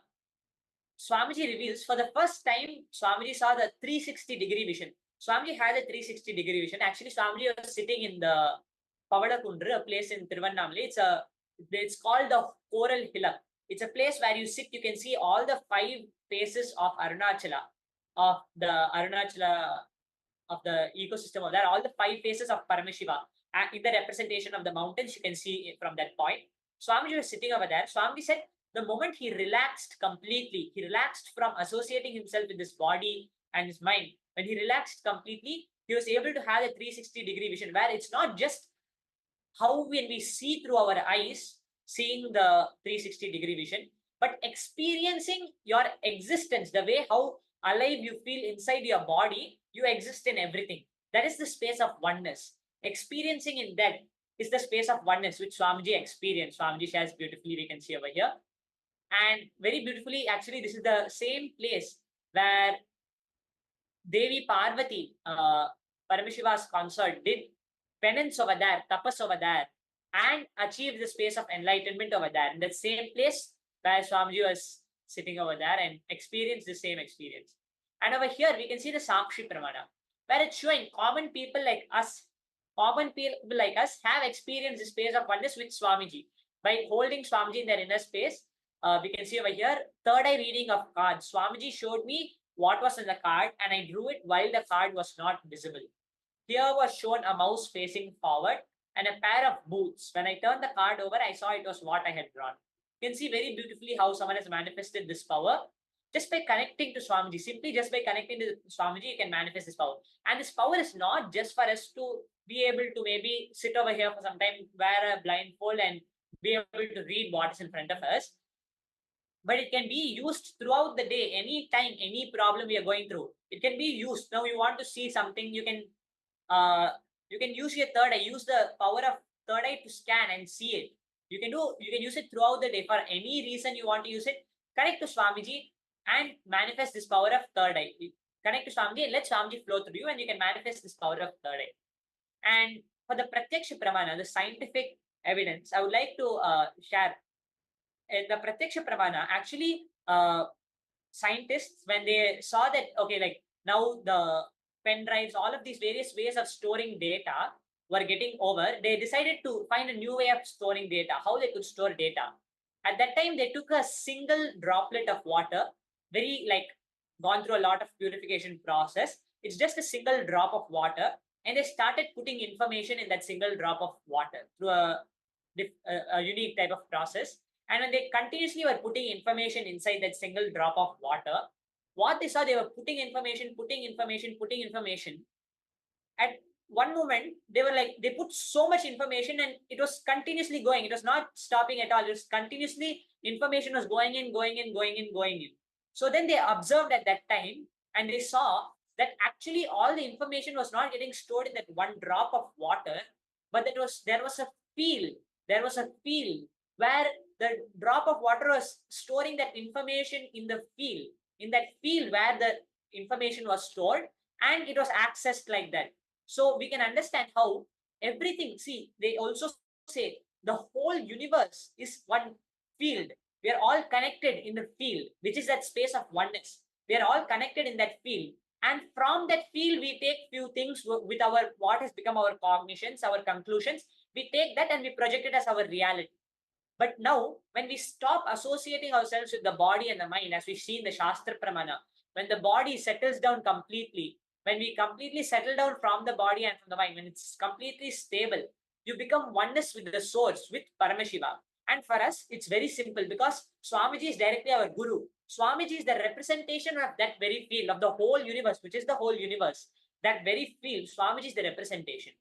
Swamiji reveals, for the first time, Swamiji saw the 360-degree vision. Swamiji had a 360-degree vision. Actually, Swamiji was sitting in the Pavadakundra, a place in Tiruvannamalai. It's called the Coral Hillock. It's a place where you sit, you can see all the 5 faces of Arunachala, of the ecosystem of that, all the 5 faces of Paramashiva. And in the representation of the mountains, you can see from that point. Swamiji was sitting over there. Swamiji said, the moment he relaxed completely, he relaxed from associating himself with this body and his mind. When he relaxed completely, he was able to have a 360-degree vision, where it's not just how when we see through our eyes, seeing the 360-degree vision, but experiencing your existence, the way how alive you feel inside your body, you exist in everything. That is the space of oneness. Experiencing in that is the space of oneness which Swamiji experienced. Swamiji shares beautifully, we can see over here. And very beautifully, actually, this is the same place where Devi Parvati, Paramashiva's consort, did penance over there, tapas over there, and achieved the space of enlightenment over there. In that same place where Swamiji was sitting over there and experienced the same experience. And over here, we can see the Sakshi Pramana, where it's showing common people like us have experienced the space of oneness with Swamiji. By holding Swamiji in their inner space, we can see over here, third eye reading of cards. Swamiji showed me what was in the card and I drew it while the card was not visible. Here was shown a mouse facing forward and a pair of boots. When I turned the card over, I saw it was what I had drawn. You can see very beautifully how someone has manifested this power just by connecting to Swamiji. Simply just by connecting to Swamiji, you can manifest this power. And this power is not just for us to be able to maybe sit over here for some time, wear a blindfold and be able to read what is in front of us. But it can be used throughout the day, any time, any problem we are going through. It can be used. Now you want to see something, you can use your third eye, use the power of third eye to scan and see it. You can use it throughout the day for any reason you want to use it. Connect to Swamiji and manifest this power of third eye. Connect to Swamiji and let Swamiji flow through you and you can manifest this power of third eye. And for the Pratyaksha Pramana, the scientific evidence, I would like to share. In the Pratyaksha Pramana, actually, scientists, when they saw that, okay, like now the pen drives, all of these various ways of storing data were getting over, they decided to find a new way of storing data, how they could store data. At that time, they took a single droplet of water, very like gone through a lot of purification process. It's just a single drop of water, and they started putting information in that single drop of water through a unique type of process. And when they continuously were putting information inside that single drop of water, what they saw, they were putting information. At one moment, they put so much information and it was continuously going. It was not stopping at all. It was continuously, information was going in. So then they observed at that time and they saw that actually all the information was not getting stored in that one drop of water, but there was a field where the drop of water was storing that information in that field where the information was stored, and it was accessed like that. So we can understand how everything, see, they also say the whole universe is one field. We are all connected in the field, which is that space of oneness. We are all connected in that field. And from that field, we take few things with what has become our cognitions, our conclusions. We take that and we project it as our reality. But now, when we stop associating ourselves with the body and the mind, as we see in the Shastra Pramana, when the body settles down completely, when we completely settle down from the body and from the mind, when it's completely stable, you become oneness with the source, with Paramashiva. And for us, it's very simple because Swamiji is directly our Guru. Swamiji is the representation of that very field, of the whole universe, which is the whole universe. That very field, Swamiji is the representation.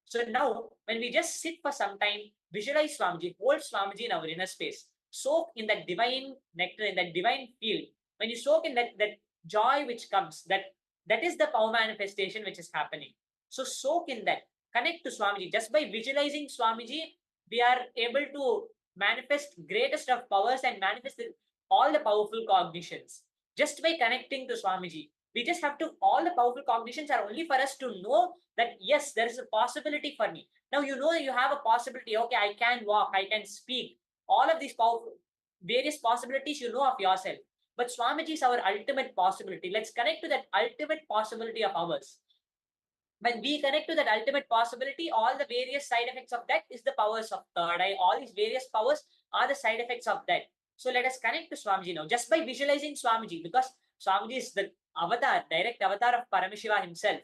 So now, when we just sit for some time, visualize Swamiji, hold Swamiji in our inner space, soak in that divine nectar, in that divine field. When you soak in that joy which comes, that is the power manifestation which is happening. So soak in that, connect to Swamiji. Just by visualizing Swamiji, we are able to manifest greatest of powers and manifest all the powerful cognitions. Just by connecting to Swamiji, we just have to, all the powerful cognitions are only for us to know that, yes, there is a possibility for me. Now, you know you have a possibility. Okay, I can walk, I can speak. All of these powerful, various possibilities you know of yourself. But Swamiji is our ultimate possibility. Let's connect to that ultimate possibility of ours. When we connect to that ultimate possibility, all the various side effects of that is the powers of third eye. All these various powers are the side effects of that. So let us connect to Swamiji now, just by visualizing Swamiji, because Swamiji is the avatar, direct avatar of Paramashiva himself.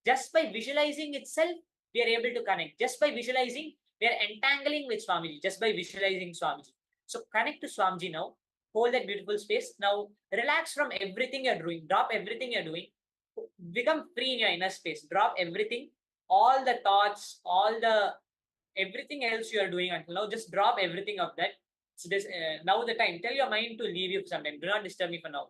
Just by visualizing itself, we are able to connect. Just by visualizing, we are entangling with Swamiji, just by visualizing Swamiji. So connect to Swamiji now, hold that beautiful space. Now relax from everything you're doing, drop everything you're doing, become free in your inner space, drop everything, all the thoughts, everything else you are doing until now, just drop everything of that. So this now the time, tell your mind to leave you for some time, do not disturb me for now.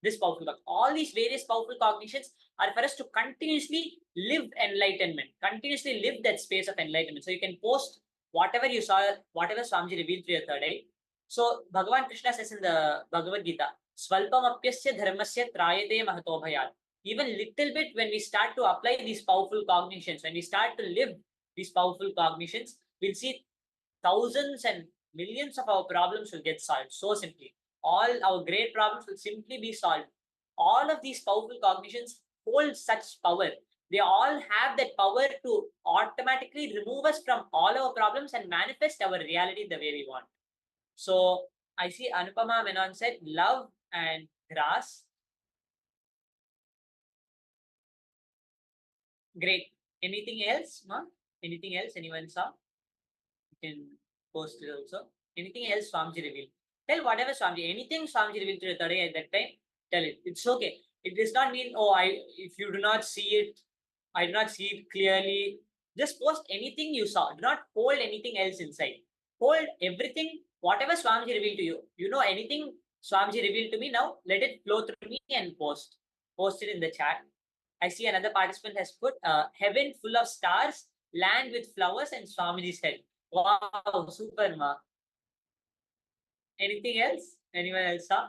This powerful all these various powerful cognitions are for us to continuously live enlightenment, continuously live that space of enlightenment. So you can post whatever you saw, whatever Swamiji revealed through your third eye. So Bhagavan Krishna says in the Bhagavad Gita, Svalpamapyasya dharmasya trayate mahato bhayat. Even little bit, when we start to apply these powerful cognitions, when we start to live these powerful cognitions, we'll see thousands and millions of our problems will get solved so simply. All our great problems will simply be solved. All of these powerful cognitions hold such power. They all have that power to automatically remove us from all our problems and manifest our reality the way we want. So I see Anupama Menon said love and grass. Great. Anything else, ma? Anything else anyone saw? You can post it also. Anything else Swamiji revealed? Tell whatever Swamiji, anything Swamiji revealed to the third eye at that time, tell it. It's okay. It does not mean, oh, if you do not see it, I do not see it clearly. Just post anything you saw. Do not hold anything else inside. Hold everything, whatever Swamiji revealed to you. You know anything Swamiji revealed to me now, let it flow through me and post. Post it in the chat. I see another participant has put heaven full of stars, land with flowers, and Swamiji's head. Wow, super, ma. Anything else? Anyone else saw?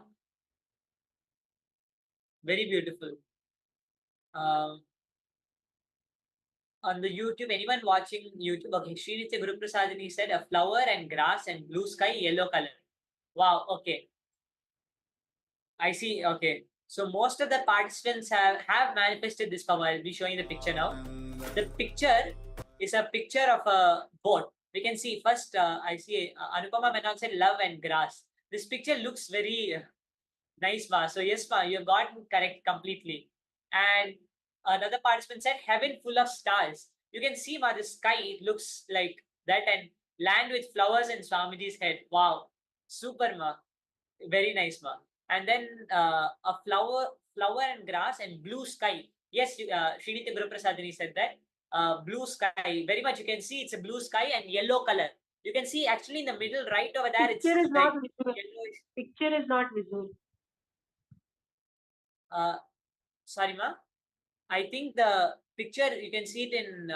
Very beautiful. On the YouTube, anyone watching YouTube? Okay, Srinitya Guru Prasadini said a flower and grass and blue sky, yellow color. Wow, okay. I see, okay. So most of the participants have manifested this power. I'll be showing the picture now. The picture is a picture of a boat. We can see first, I see Anupama Menon said love and grass. This picture looks very nice, ma. So yes, ma, you have gotten correct completely. And another participant said heaven full of stars. You can see, ma, the sky, it looks like that, and land with flowers and Swamiji's head. Wow, super, ma. Very nice, ma. And then a flower and grass and blue sky. Yes, Srinitya Guru Prasadini said that. Blue sky, very much you can see it's a blue sky and yellow color. You can see actually in the middle right over there, Picture it's is not like visible. yellowish. Picture is not visible. Sorry, ma. I think the picture, you can see it in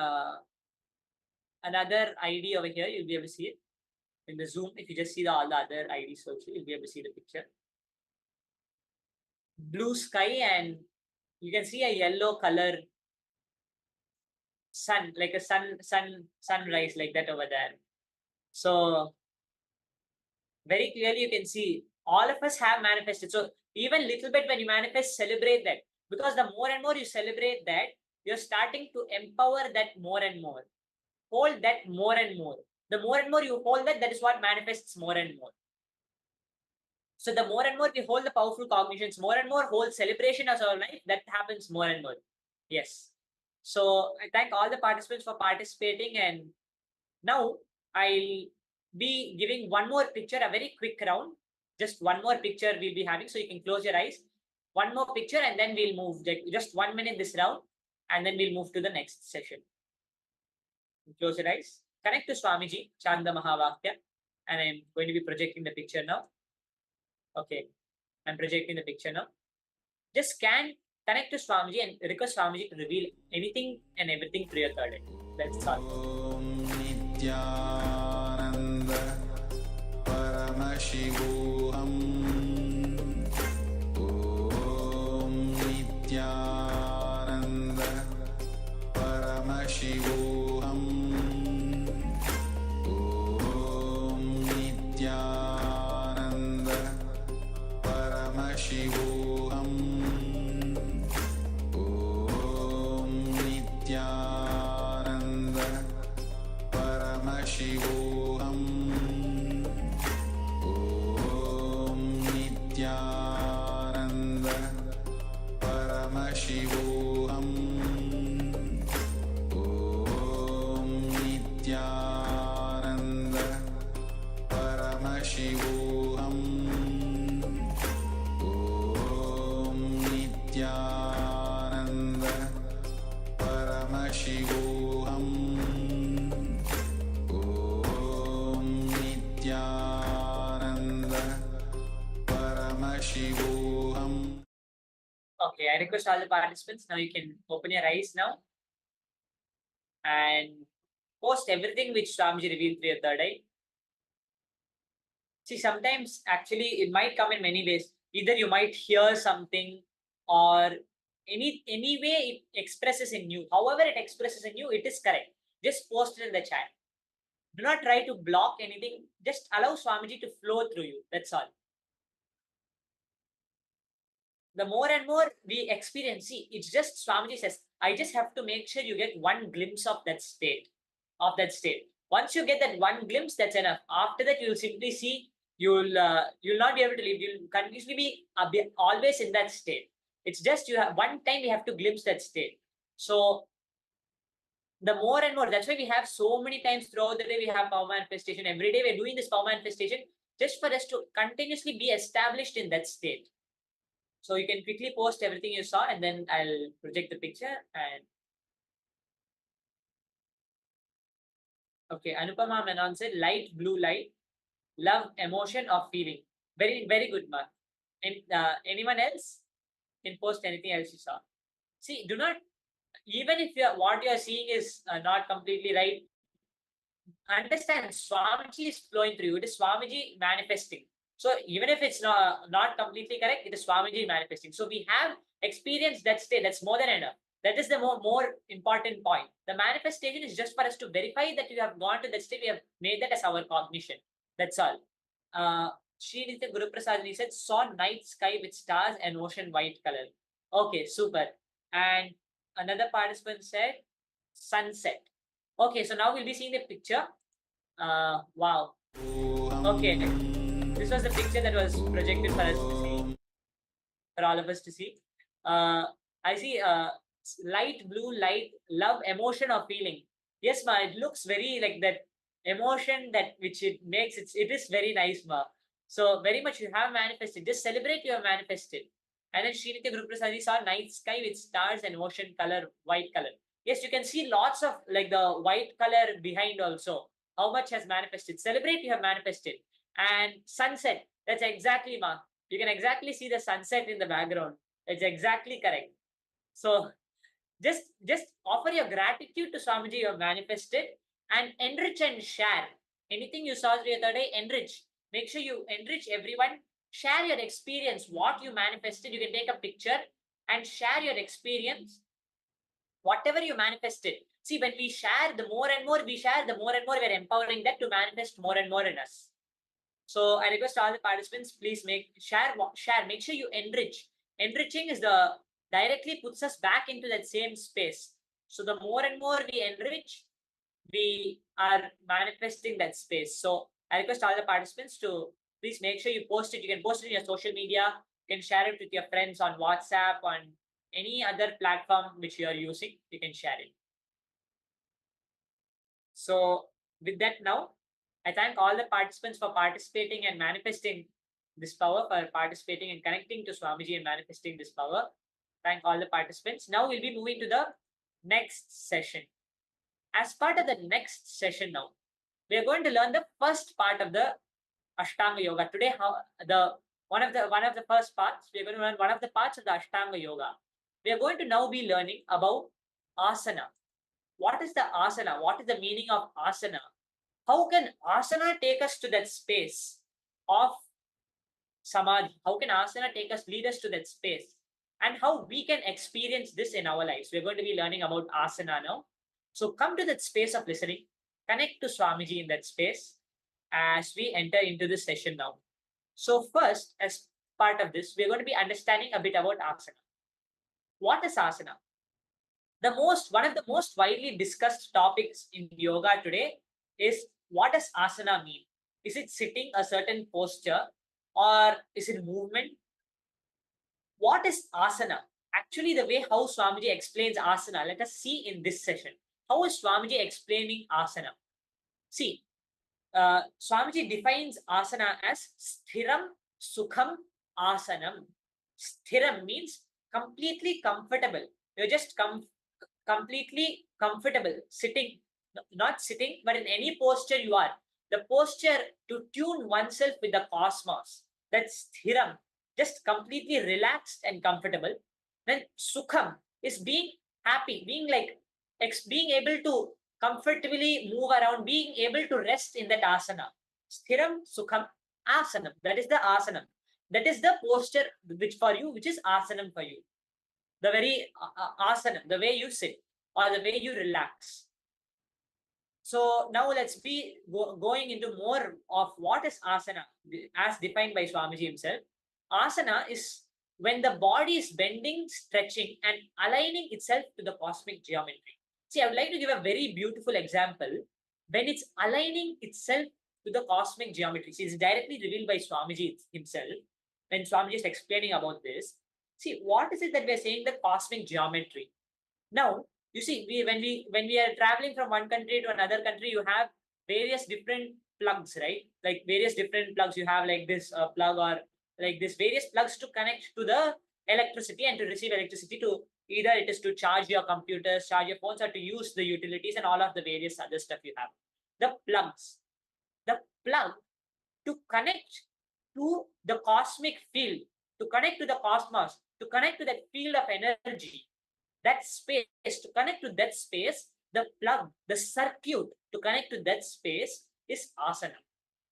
another ID over here. You'll be able to see it in the Zoom. If you just see all the other IDs also, you'll be able to see the picture. Blue sky, and you can see a yellow color sun, like a sunrise like that over there. So very clearly you can see all of us have manifested. So even little bit when you manifest, celebrate that, because the more and more you celebrate that, you're starting to empower that more and more. Hold that more and more. The more and more you hold that, that is what manifests more and more. So the more and more we hold the powerful cognitions, more and more hold celebration as our life, that happens more and more. Yes. So I thank all the participants for participating, and now I'll be giving one more picture, a very quick round. Just one more picture we'll be having, so you can close your eyes. One more picture, and then we'll move. Just 1 minute this round, and then we'll move to the next session. Close your eyes. Connect to Swamiji, Chanda Mahavakya, and I'm going to be projecting the picture now. Okay, I'm projecting the picture now. Just connect to Swamiji and request Swamiji to reveal anything and everything through your third eye. That's all. Nithyananda Paramashivoham Nithyananda Paramashivoham Nithyananda Paramashivoham Nithyananda Paramashivoham Nithyananda Paramashivoham Nithyananda Paramashivoham Nithyananda Paramashivoham Nithyananda Paramashivoham Okay, I request all the participants, now you can open your eyes now and post everything which Swamiji revealed through your third eye. See, sometimes actually it might come in many ways. Either you might hear something or any way it expresses in you. However it expresses in you, it is correct. Just post it in the chat. Do not try to block anything. Just allow Swamiji to flow through you. That's all. The more and more we experience, see, it's just Swamiji says, I just have to make sure you get one glimpse of that state. Once you get that one glimpse, that's enough. After that, you'll simply see you'll not be able to leave. You'll continuously be always in that state. It's just you have one time we have to glimpse that state. So the more and more, that's why we have so many times throughout the day we have power manifestation. Every day we're doing this power manifestation just for us to continuously be established in that state. So you can quickly post everything you saw and then I'll project the picture and okay, Anupama Menon said light, blue light, love, emotion or feeling. Very, very good, Mark. And anyone else can post anything else you saw. See, do not, even if what you're seeing is not completely right, understand Swamiji is flowing through you. It is Swamiji manifesting. So even if it's not completely correct, it is Swamiji manifesting. So we have experienced that state. That's more than enough. That is the more important point. The manifestation is just for us to verify that you have gone to that state. We have made that as our cognition. That's all. Srinitya Guru Prasadini said, saw night sky with stars and ocean white color. Okay, super. And another participant said, sunset. Okay, so now we'll be seeing the picture. Wow. Okay, this was the picture that was projected for us to see, for all of us to see. I see light, blue, light, love, emotion or feeling. Yes, ma, it looks very like that emotion that which it makes. It is very nice, ma. So very much you have manifested. Just celebrate you have manifested. And then Srinitya Guru Prasad saw night sky with stars and ocean color, white color. Yes, you can see lots of like the white color behind also. How much has manifested? Celebrate you have manifested. And sunset, that's exactly, ma. You can exactly see the sunset in the background. It's exactly correct. So just offer your gratitude to Swamiji you have manifested and enrich and share. Anything you saw the other day, enrich. Make sure you enrich everyone. Share your experience, what you manifested. You can take a picture and share your experience. Whatever you manifested. See, when we share, the more and more we share, the more and more we're empowering that to manifest more and more in us. So I request all the participants, please share. Make sure you enrich. Enriching is directly puts us back into that same space. So the more and more we enrich, we are manifesting that space. So I request all the participants to please make sure you post it. You can post it in your social media. You can share it with your friends on WhatsApp, on any other platform which you are using. You can share it. So with that now, I thank all the participants for participating and manifesting this power, for participating and connecting to Swamiji and manifesting this power. Thank all the participants. Now we'll be moving to the next session. As part of the next session now, we are going to learn the first part of the Ashtanga Yoga. Today, one of the first parts, we are going to learn one of the parts of the Ashtanga Yoga. We are going to now be learning about asana. What is the asana? What is the meaning of asana? How can asana take us to that space of samadhi? How can asana lead us to that space? And how we can experience this in our lives? We're going to be learning about asana now. So come to that space of listening. Connect to Swamiji in that space as we enter into this session now. So first, as part of this, we're going to be understanding a bit about asana. What is asana? One of the most widely discussed topics in yoga today is, what does asana mean? Is it sitting a certain posture or is it movement? What is asana? Actually, the way how Swamiji explains asana, let us see in this session. How is Swamiji explaining asana? See, Swamiji defines asana as sthiram sukham asanam. Sthiram means completely comfortable. You're just completely comfortable sitting, not sitting, but in any posture you are. The posture to tune oneself with the cosmos. That's sthiram, just completely relaxed and comfortable. Then Sukham is being happy, being like being able to comfortably move around, being able to rest in that asana. Sthiram Sukham Asanam. That is the asanam. That is the posture which for you, which is asanam for you. The very asanam, the way you sit or the way you relax. So now let's be going into more of what is asana as defined by Swamiji himself. Asana is when the body is bending, stretching, and aligning itself to the cosmic geometry. See, I would like to give a very beautiful example. When it's aligning itself to the cosmic geometry, see, it's directly revealed by Swamiji himself. When Swamiji is explaining about this, see, what is it that we are saying the cosmic geometry? Now, you see, when we are traveling from one country to another country, you have various different plugs, right? Like various different plugs. You have like this plug or like this various plugs to connect to the electricity and to receive electricity to either it is to charge your computers, charge your phones, or to use the utilities and all of the various other stuff you have. The plugs, the plug to connect to the cosmic field, to connect to the cosmos, to connect to that field of energy, that space, to connect to that space, the plug, the circuit to connect to that space is asana.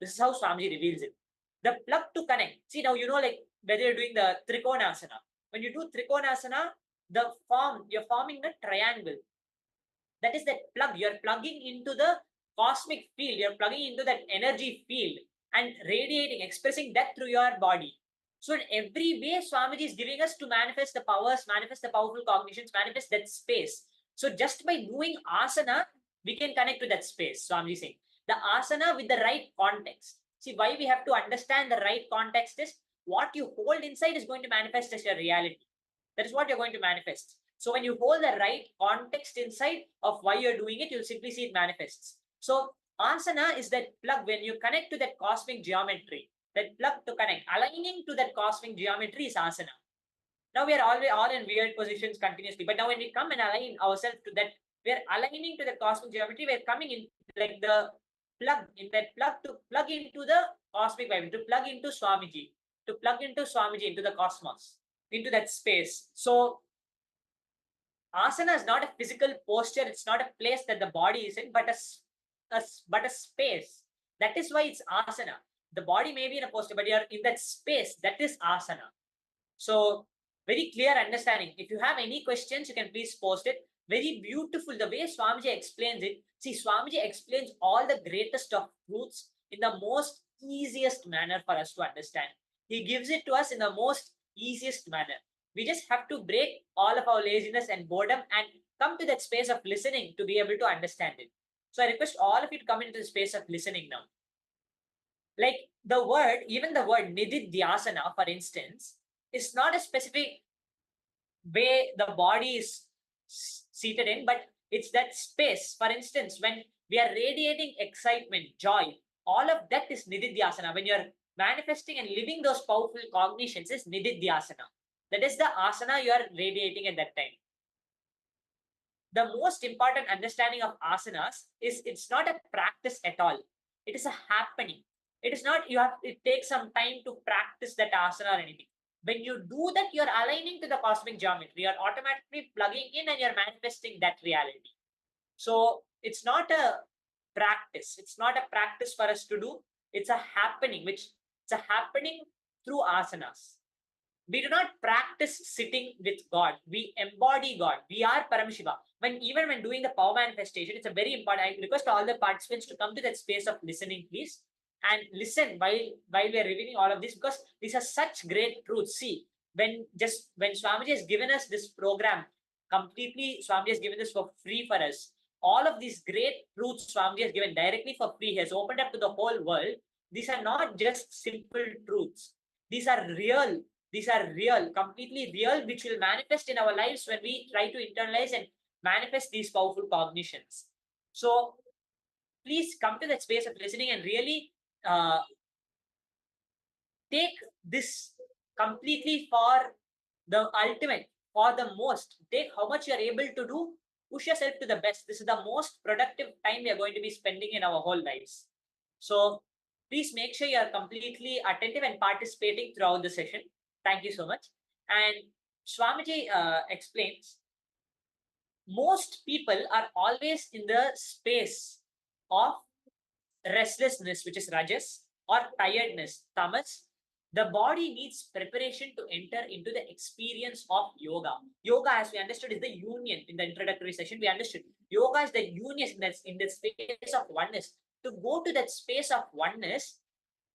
This is how Swamiji reveals it. The plug to connect. See, now you know, like whether you're doing the Trikonasana. When you do Trikonasana, you're forming a triangle. That is that plug. You're plugging into the cosmic field. You're plugging into that energy field and radiating, expressing that through your body. So in every way, Swamiji is giving us to manifest the powers, manifest the powerful cognitions, manifest that space. So just by doing asana, we can connect to that space. Swamiji is saying the asana with the right context. See, why we have to understand the right context is what you hold inside is going to manifest as your reality. That is what you're going to manifest. So when you hold the right context inside of why you're doing it, you'll simply see it manifests. So asana is that plug. When you connect to that cosmic geometry, that plug to connect, aligning to that cosmic geometry is asana. Now we are all in weird positions continuously. But now when we come and align ourselves to that, we are aligning to the cosmic geometry. We're coming in like the plug, in that plug to plug into the cosmic vibe, to plug into Swamiji, to plug into Swamiji, into the cosmos, into that space. So asana is not a physical posture. It's not a place that the body is in, but a space. That is why it's asana. The body may be in a posture, but you're in that space. That is asana. So very clear understanding. If you have any questions, you can please post it. Very beautiful. The way Swamiji explains it. See, Swamiji explains all the greatest of truths in the most easiest manner for us to understand. He gives it to us in the most easiest manner. We just have to break all of our laziness and boredom and come to that space of listening to be able to understand it. So I request all of you to come into the space of listening now. Like the word, even the word Nididhyasana, for instance, is not a specific way the body is seated in, but it's that space. For instance, when we are radiating excitement, joy, all of that is Nididhyasana. When you're manifesting and living those powerful cognitions is Nididhyasana. That is the asana you are radiating at that time. The most important understanding of asanas is it's not a practice at all. It is a happening. It is not, it takes some time to practice that asana or anything. When you do that, you're aligning to the cosmic geometry. You're automatically plugging in and you're manifesting that reality. So it's not a practice. It's not a practice for us to do. It's a happening, it's a happening through asanas. We do not practice sitting with God. We embody God. We are Paramashiva. Even when doing the power manifestation, it's a very important. I request all the participants to come to that space of listening, please, and listen while we are revealing all of this, because these are such great truths. See, when Swamiji has given us this program completely, Swamiji has given this for free for us. All of these great truths Swamiji has given directly for free. He has opened up to the whole world. These are not just simple truths. These are real. These are real, completely real, which will manifest in our lives when we try to internalize and manifest these powerful cognitions. So please come to that space of listening and really take this completely for the ultimate, for the most. Take how much you're able to do, push yourself to the best. This is the most productive time we are going to be spending in our whole lives. So please make sure you are completely attentive and participating throughout the session. Thank you so much. And Swamiji explains, most people are always in the space of restlessness, which is rajas, or tiredness, tamas. The body needs preparation to enter into the experience of yoga. Yoga, as we understood, is the union. In the introductory session, we understood yoga is the union in the space of oneness. To go to that space of oneness,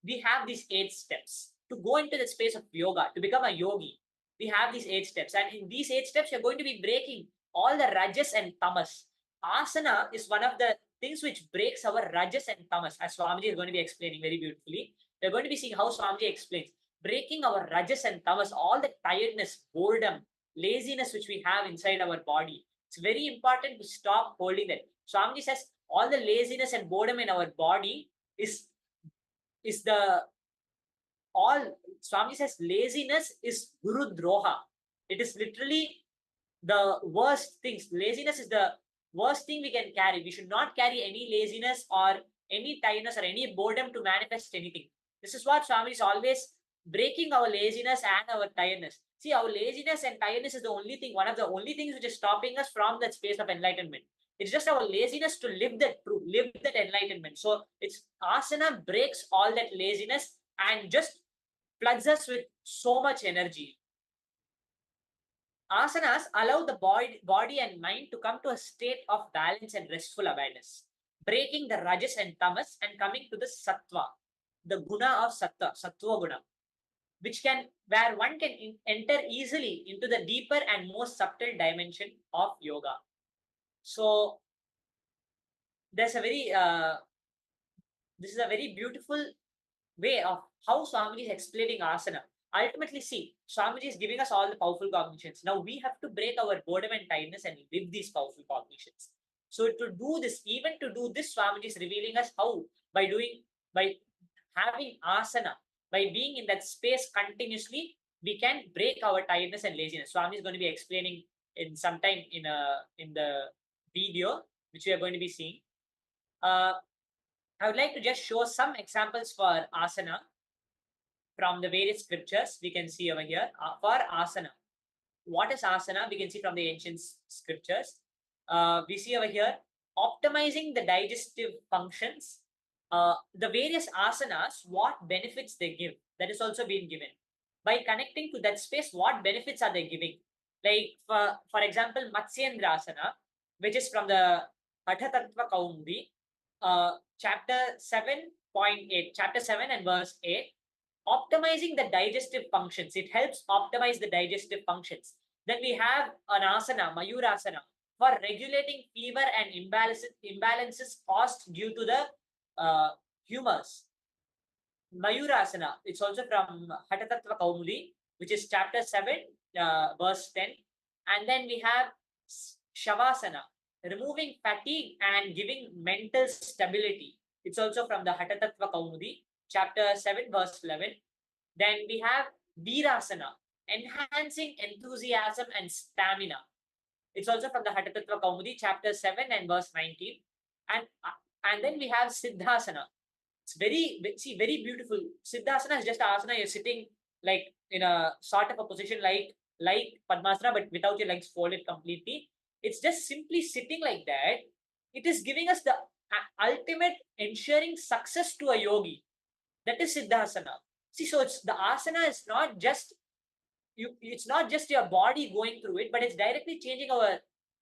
we have these 8 steps. To go into the space of yoga, to become a yogi, we have these 8 steps. And in these 8 steps, you're going to be breaking all the rajas and tamas. Asana is one of the things which breaks our rajas and tamas, as Swamiji is going to be explaining very beautifully. We're going to be seeing how Swamiji explains. Breaking our rajas and tamas, all the tiredness, boredom, laziness which we have inside our body. It's very important to stop holding that. Swamiji says all the laziness and boredom in our body is the all. Swamiji says laziness is Guru Droha. It is literally the worst things. Laziness is the worst thing we can carry. We should not carry any laziness or any tiredness or any boredom to manifest anything. This is what Swami is always breaking our laziness and our tiredness. See, our laziness and tiredness is the only thing, one of the only things which is stopping us from that space of enlightenment. It's just our laziness to live that truth, live that enlightenment. So it's asana breaks all that laziness and just floods us with so much energy. Asanas allow the body and mind to come to a state of balance and restful awareness, breaking the rajas and tamas and coming to the sattva, the guna of sattva guna, where one can enter easily into the deeper and more subtle dimension of yoga. So there's a very this is a very beautiful way of how Swamiji is explaining asana. Ultimately, see, Swamiji is giving us all the powerful cognitions. Now we have to break our boredom and tiredness and live these powerful cognitions. So to do this, even to do this, Swamiji is revealing us how by having asana, by being in that space continuously, we can break our tiredness and laziness. Swami is going to be explaining in some time in the video which we are going to be seeing. I would like to just show some examples for asana from the various scriptures. We can see over here for asana. What is asana? We can see from the ancient scriptures. We see over here optimizing the digestive functions. The various asanas, what benefits they give, that is also being given. By connecting to that space, what benefits are they giving? Like for example, Matsyendra asana, which is from the Hatha Tattva Kaumudi, chapter 7.8, chapter 7 and verse 8, optimizing the digestive functions. It helps optimize the digestive functions. Then we have an asana, Mayurasana, for regulating fever and imbalances caused due to the humors. Mayurasana, it's also from Hatha Tattva Kaumudi, which is chapter 7, verse 10. And then we have Shavasana, removing fatigue and giving mental stability. It's also from the Hatha Tattva Kaumudi, chapter 7, verse 11. Then we have Virasana, enhancing enthusiasm and stamina. It's also from the Hatha Tattva Kaumudi, chapter 7 and verse 19. And then we have Siddhasana. It's very beautiful. Siddhasana is just asana. You're sitting like in a sort of a position like Padmasana, but without your legs folded completely. It's just simply sitting like that. It is giving us the ultimate ensuring success to a yogi. That is Siddhasana. See, so it's the asana is not just it's not just your body going through it, but it's directly changing our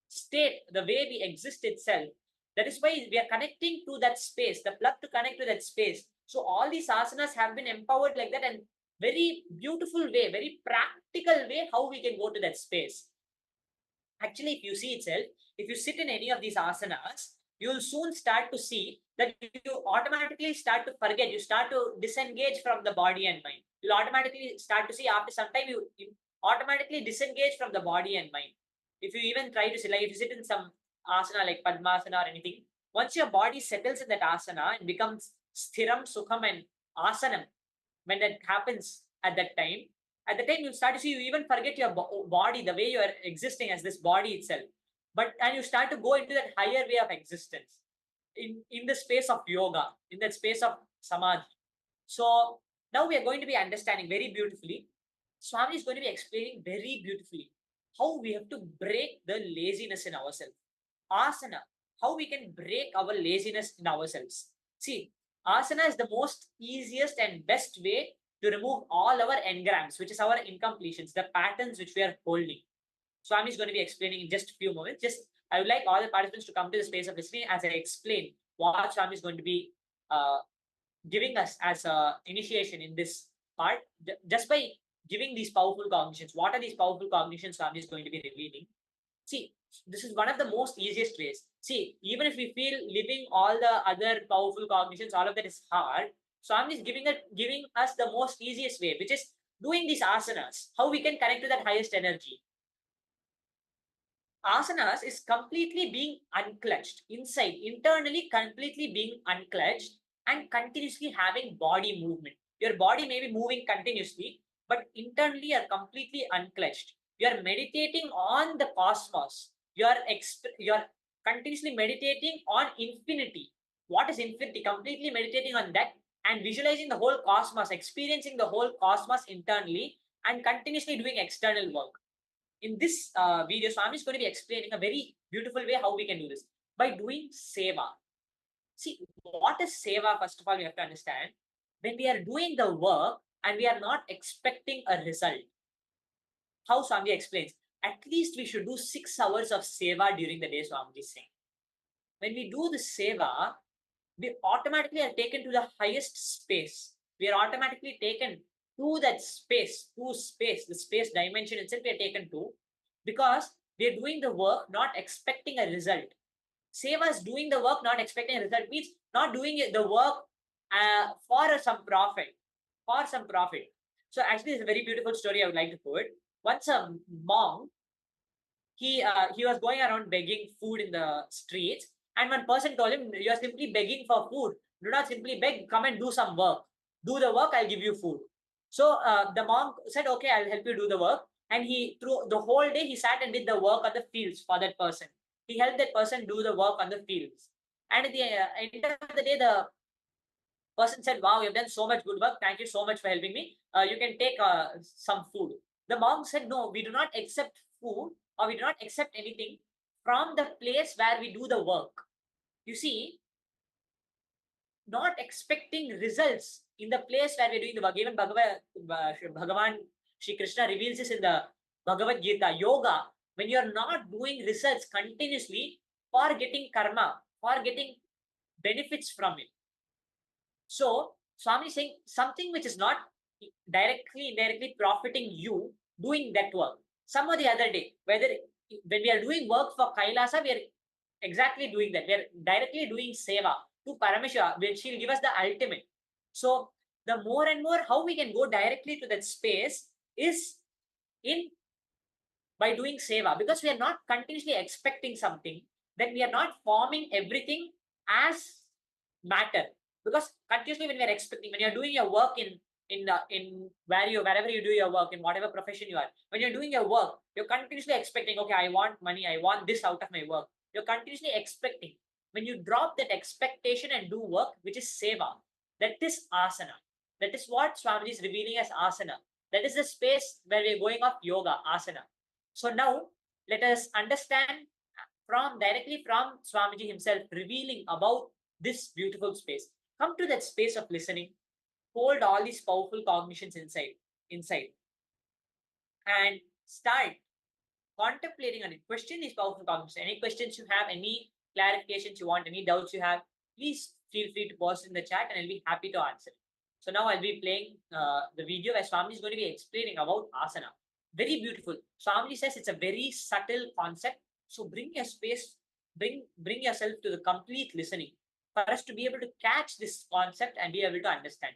state, the way we exist itself. That is why we are connecting to that space, the plug to connect to that space. So all these asanas have been empowered like that, and very beautiful way, very practical way how we can go to that space. Actually, if you see itself, if you sit in any of these asanas, you will soon start to see that you automatically start to forget, you start to disengage from the body and mind. You'll automatically start to see after some time, you automatically disengage from the body and mind. If you even try to sit, like if you sit in some asana like Padmasana or anything, once your body settles in that asana and becomes sthiram, sukham and asanam, when that happens at the time you start to see, you even forget your body, the way you are existing as this body itself. And you start to go into that higher way of existence in the space of yoga, in that space of samadhi. So now we are going to be understanding very beautifully Swami is going to be explaining very beautifully how we have to break the laziness in ourselves. Asana, how we can break our laziness in ourselves. See, asana is the most easiest and best way to remove all our engrams, which is our incompletions, the patterns which we are holding. Swami is going to be explaining in just a few moments. I would like all the participants to come to the space of listening as I explain what Swami is going to be uh, giving us as a initiation in this part. Just by giving these powerful cognitions, what are these powerful cognitions Swami is going to be revealing? See, this is one of the most easiest ways. See, even if we feel living all the other powerful cognitions, all of that is hard. Swami is giving us the most easiest way, which is doing these asanas. How we can connect to that highest energy. Asanas is completely being unclutched inside, internally completely being unclutched and continuously having body movement. Your body may be moving continuously, but internally you're completely unclutched. You're meditating on the cosmos. You're continuously meditating on infinity. What is infinity? Completely meditating on that and visualizing the whole cosmos, experiencing the whole cosmos internally and continuously doing external work. In this video, Swami is going to be explaining a very beautiful way how we can do this by doing seva. See, what is seva? First of all, we have to understand when we are doing the work and we are not expecting a result. How Swami explains, at least we should do 6 hours of seva during the day, Swami is saying. When we do the seva, we automatically are taken to the highest space. We are automatically taken to that space, the space dimension itself we are taken to, because we are doing the work not expecting a result. Seva is doing the work not expecting a result, means not doing the work for some profit. So actually, it's a very beautiful story I would like to put. Once a monk, he was going around begging food in the streets, and one person told him, "You are simply begging for food. Do not simply beg. Come and do some work. Do the work. I'll give you food." So the monk said, "Okay, I'll help you do the work." And he, through the whole day, he sat and did the work on the fields for that person. He helped that person do the work on the fields. And at the end of the day, the person said, "Wow, you've done so much good work. Thank you so much for helping me. You can take some food." The monk said, "No, we do not accept food or we do not accept anything from the place where we do the work." You see, not expecting results in the place where we're doing the work. Even Bhagavan Shri Krishna reveals this in the Bhagavad Gita. Yoga, when you're not doing results continuously for getting karma, for getting benefits from it. So, Swami is saying something which is not directly, indirectly profiting you doing that work. Some or the other day, whether when we are doing work for KAILASA, we are exactly doing that. We are directly doing seva to Paramashivoham, which will give us the ultimate. So, the more and more how we can go directly to that space is in by doing seva, because we are not continuously expecting something, then we are not forming everything as matter. Because continuously when we are expecting, when you are doing your work in wherever you do your work, in whatever profession you are, when you're doing your work, you're continuously expecting, okay, I want money, I want this out of my work. You're continuously expecting. When you drop that expectation and do work, which is seva, that is asana. That is what Swami is revealing as asana. That is the space where we're going of yoga, asana. So now let us understand directly from Swamiji himself, revealing about this beautiful space. Come to that space of listening. Hold all these powerful cognitions inside, and start contemplating on it. Question these powerful cognitions. Any questions you have, any clarifications you want, any doubts you have, please feel free to post in the chat, and I'll be happy to answer. So now I'll be playing the video where Swami is going to be explaining about asana. Very beautiful. Swami says it's a very subtle concept. So bring your space, bring yourself to the complete listening for us to be able to catch this concept and be able to understand.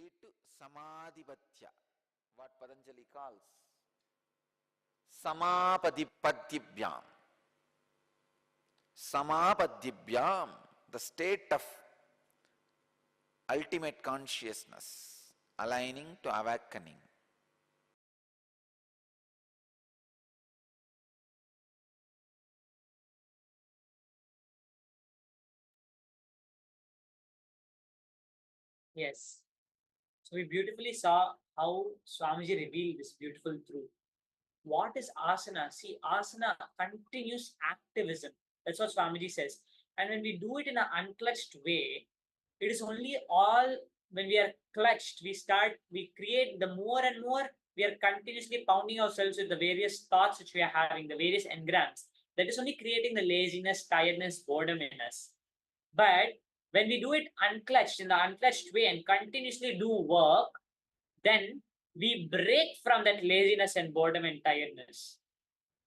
hetu samadhipatya, what Patanjali calls samapadipatyibyam. Samapadyibyam, the state of ultimate consciousness, aligning to awakening. Yes. So we beautifully saw how Swamiji revealed this beautiful truth. What is asana? See, asana continuous activism. That's what Swamiji says. And when we do it in an unclutched way, it is only all when we are clutched, we create the more and more, we are continuously pounding ourselves with the various thoughts which we are having, the various engrams. That is only creating the laziness, tiredness, boredom in us. But when we do it unclutched, in the unclutched way and continuously do work, then we break from that laziness and boredom and tiredness.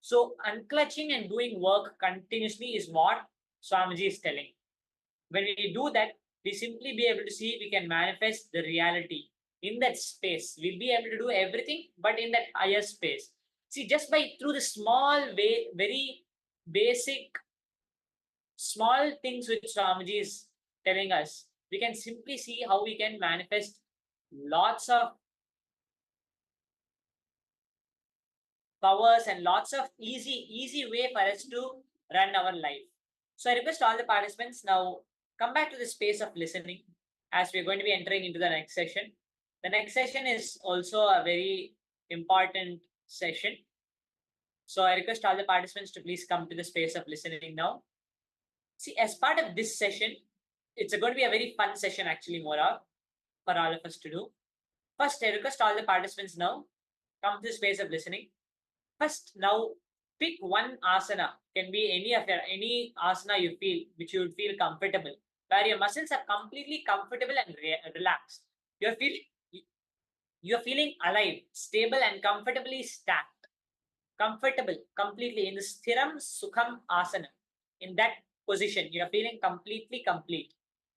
So unclutching and doing work continuously is what Swamiji is telling. When we do that, we simply be able to see we can manifest the reality in that space. We'll be able to do everything, but in that higher space. See, just by through the small way, very basic, small things which Swamiji is telling us, we can simply see how we can manifest lots of powers and lots of easy way for us to run our life. So I request all the participants now come back to the space of listening as we're going to be entering into the next session. The next session is also a very important session. So I request all the participants to please come to the space of listening now. See, as part of this session, it's going to be a very fun session actually, Mora, for all of us to do. First, I request all the participants now come to the space of listening. First, now pick one asana. Can be any asana you feel, which you would feel comfortable, where your muscles are completely comfortable and relaxed. You're feeling alive, stable, and comfortably stacked. Comfortable, completely in the Sthiram Sukham asana. In that position, you're feeling completely complete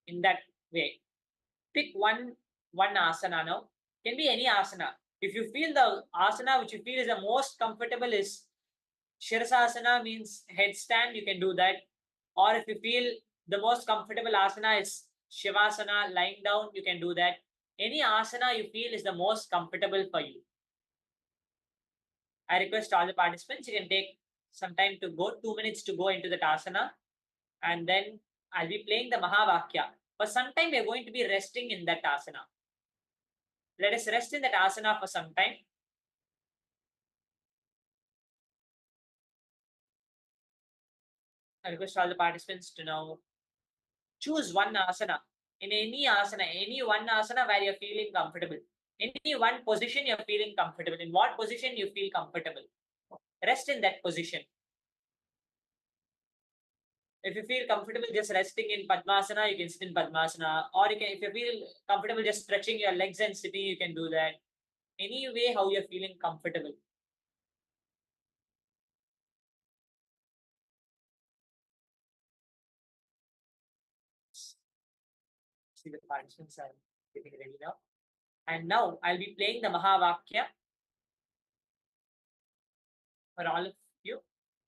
in that way. Pick one asana now. Can be any asana. If you feel the asana which you feel is the most comfortable is Shirasasana, means headstand, you can do that. Or if you feel the most comfortable asana is Shivasana, lying down, you can do that. Any asana you feel is the most comfortable for you. I request all the participants, you can take some time to go, 2 minutes to go into that asana. And then I'll be playing the Mahavakya. For some time, we're going to be resting in that asana. Let us rest in that asana for some time. I request all the participants to now choose one asana. In any one asana where you're feeling comfortable. Any one position you're feeling comfortable. In what position you feel comfortable. Rest in that position. If you feel comfortable just resting in Padmasana, you can sit in Padmasana. Or you can, if you feel comfortable just stretching your legs and sitting, you can do that. Any way how you're feeling comfortable. See, the participants are getting ready now. And now I'll be playing the Mahavakya for all of you.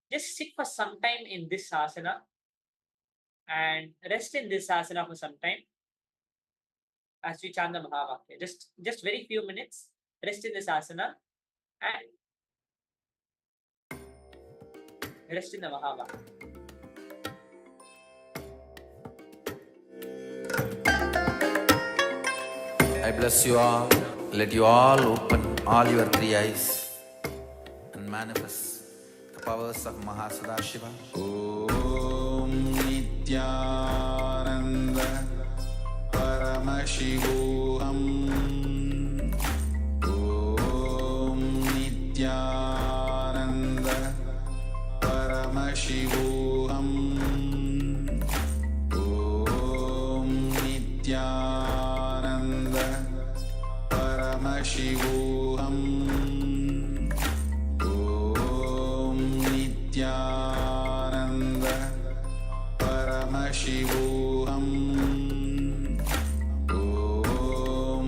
Just sit for some time in this asana and rest in this asana for some time as we chant the Mahavakya. Just very few minutes, rest in this asana and rest in the Mahavakya. I bless you all. Let you all open all your three eyes and manifest the powers of Mahasadashiva. Om Nithyananda Paramashivoham. Om Nithyananda Paramashivoham. Om Nithyananda Paramashivoham. Om Nithyananda Paramashivoham. Om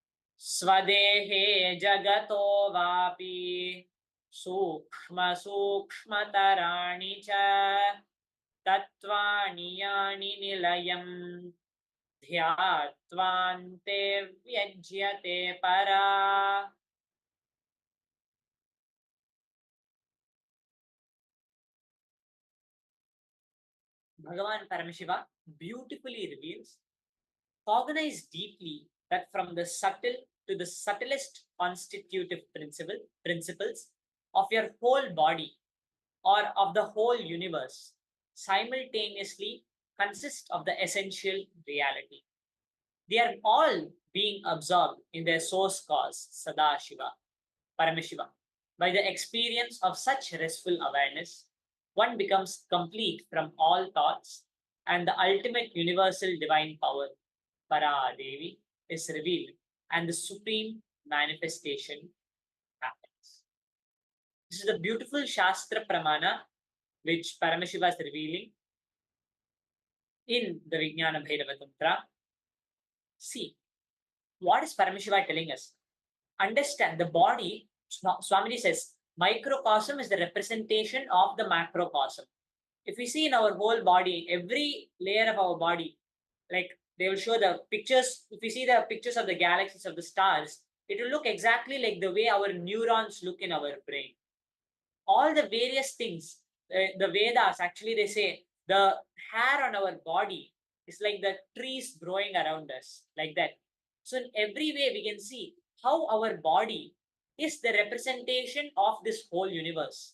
स्वदेहे जगतो वापि सूक्ष्मतराणि च तत्त्वानि यानि निलयम् ध्यात्वान्ते व्यज्यते परा. Bhagavan Paramashiva beautifully reveals, cognize deeply that from the subtle to the subtlest constitutive principles of your whole body or of the whole universe simultaneously consist of the essential reality. They are all being absorbed in their source cause, Sadashiva, Paramashiva. By the experience of such restful awareness, one becomes complete from all thoughts, and the ultimate universal divine power, Paradevi, is revealed, and the supreme manifestation happens. This is the beautiful Shastra Pramana which Paramashiva is revealing in the Vijnana Bhairava Tantra. See, what is Paramashiva telling us? Understand the body, Swamiji says, microcosm is the representation of the macrocosm. If we see in our whole body, every layer of our body, like they will show the pictures, if we see the pictures of the galaxies, of the stars, it will look exactly like the way our neurons look in our brain. All the various things, the Vedas, actually they say, the hair on our body is like the trees growing around us, like that. So in every way we can see how our body is the representation of this whole universe.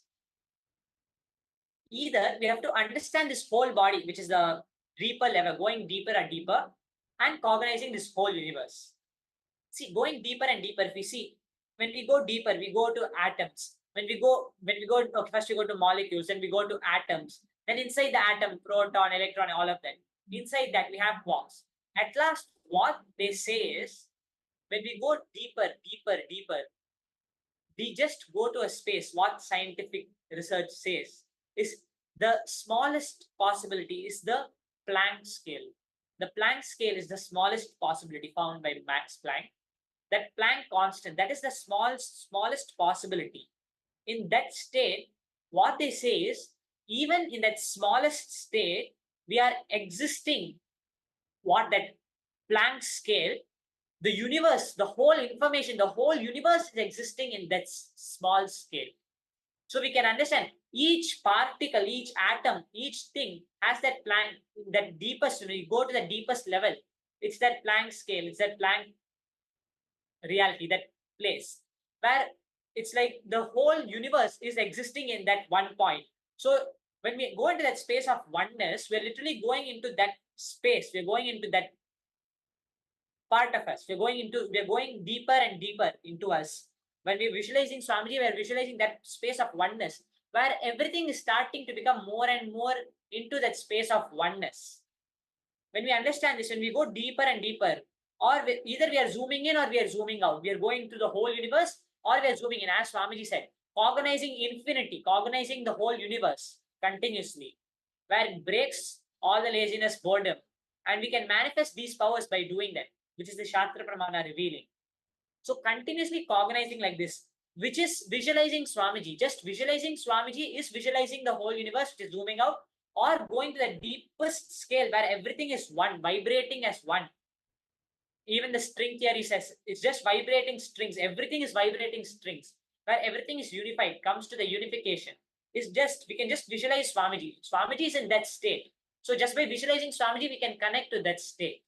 Either we have to understand this whole body, which is the deeper level, going deeper and deeper, and cognizing this whole universe. See, going deeper and deeper, if we see, when we go deeper, we go to atoms. When we go, okay, first we go to molecules, then we go to atoms. Then inside the atom, proton, electron, all of that. Inside that we have quarks. At last, what they say is, when we go deeper, we just go to a space. What scientific research says is the smallest possibility is the Planck scale. The Planck scale is the smallest possibility found by Max Planck. That Planck constant, that is the smallest possibility. In that state, what they say is, even in that smallest state, we are existing what that Planck scale, the universe, the whole information, the whole universe is existing in that small scale. So we can understand each particle, each atom, each thing has that Planck, that deepest, when you go to the deepest level, it's that Planck scale, it's that Planck reality, that place where it's like the whole universe is existing in that one point. So when we go into that space of oneness, we're literally going into that space, we're going into that part of us, we're going deeper and deeper into us. When we're visualizing Swamiji, we're visualizing that space of oneness where everything is starting to become more and more into that space of oneness. When we understand this, when we go deeper and deeper, or either we are zooming in or we are zooming out, we are going to the whole universe, or we are zooming in, as Swamiji said, cognizing infinity, cognizing the whole universe continuously, where it breaks all the laziness, boredom, and we can manifest these powers by doing that, which is the Shastra Pramana revealing. So continuously cognizing like this, which is visualizing Swamiji. Just visualizing Swamiji is visualizing the whole universe, which is zooming out, or going to the deepest scale where everything is one, vibrating as one. Even the string theory says it's just vibrating strings. Everything is vibrating strings, where everything is unified, comes to the unification. It's just, we can just visualize Swamiji. Swamiji is in that state. So just by visualizing Swamiji, we can connect to that state.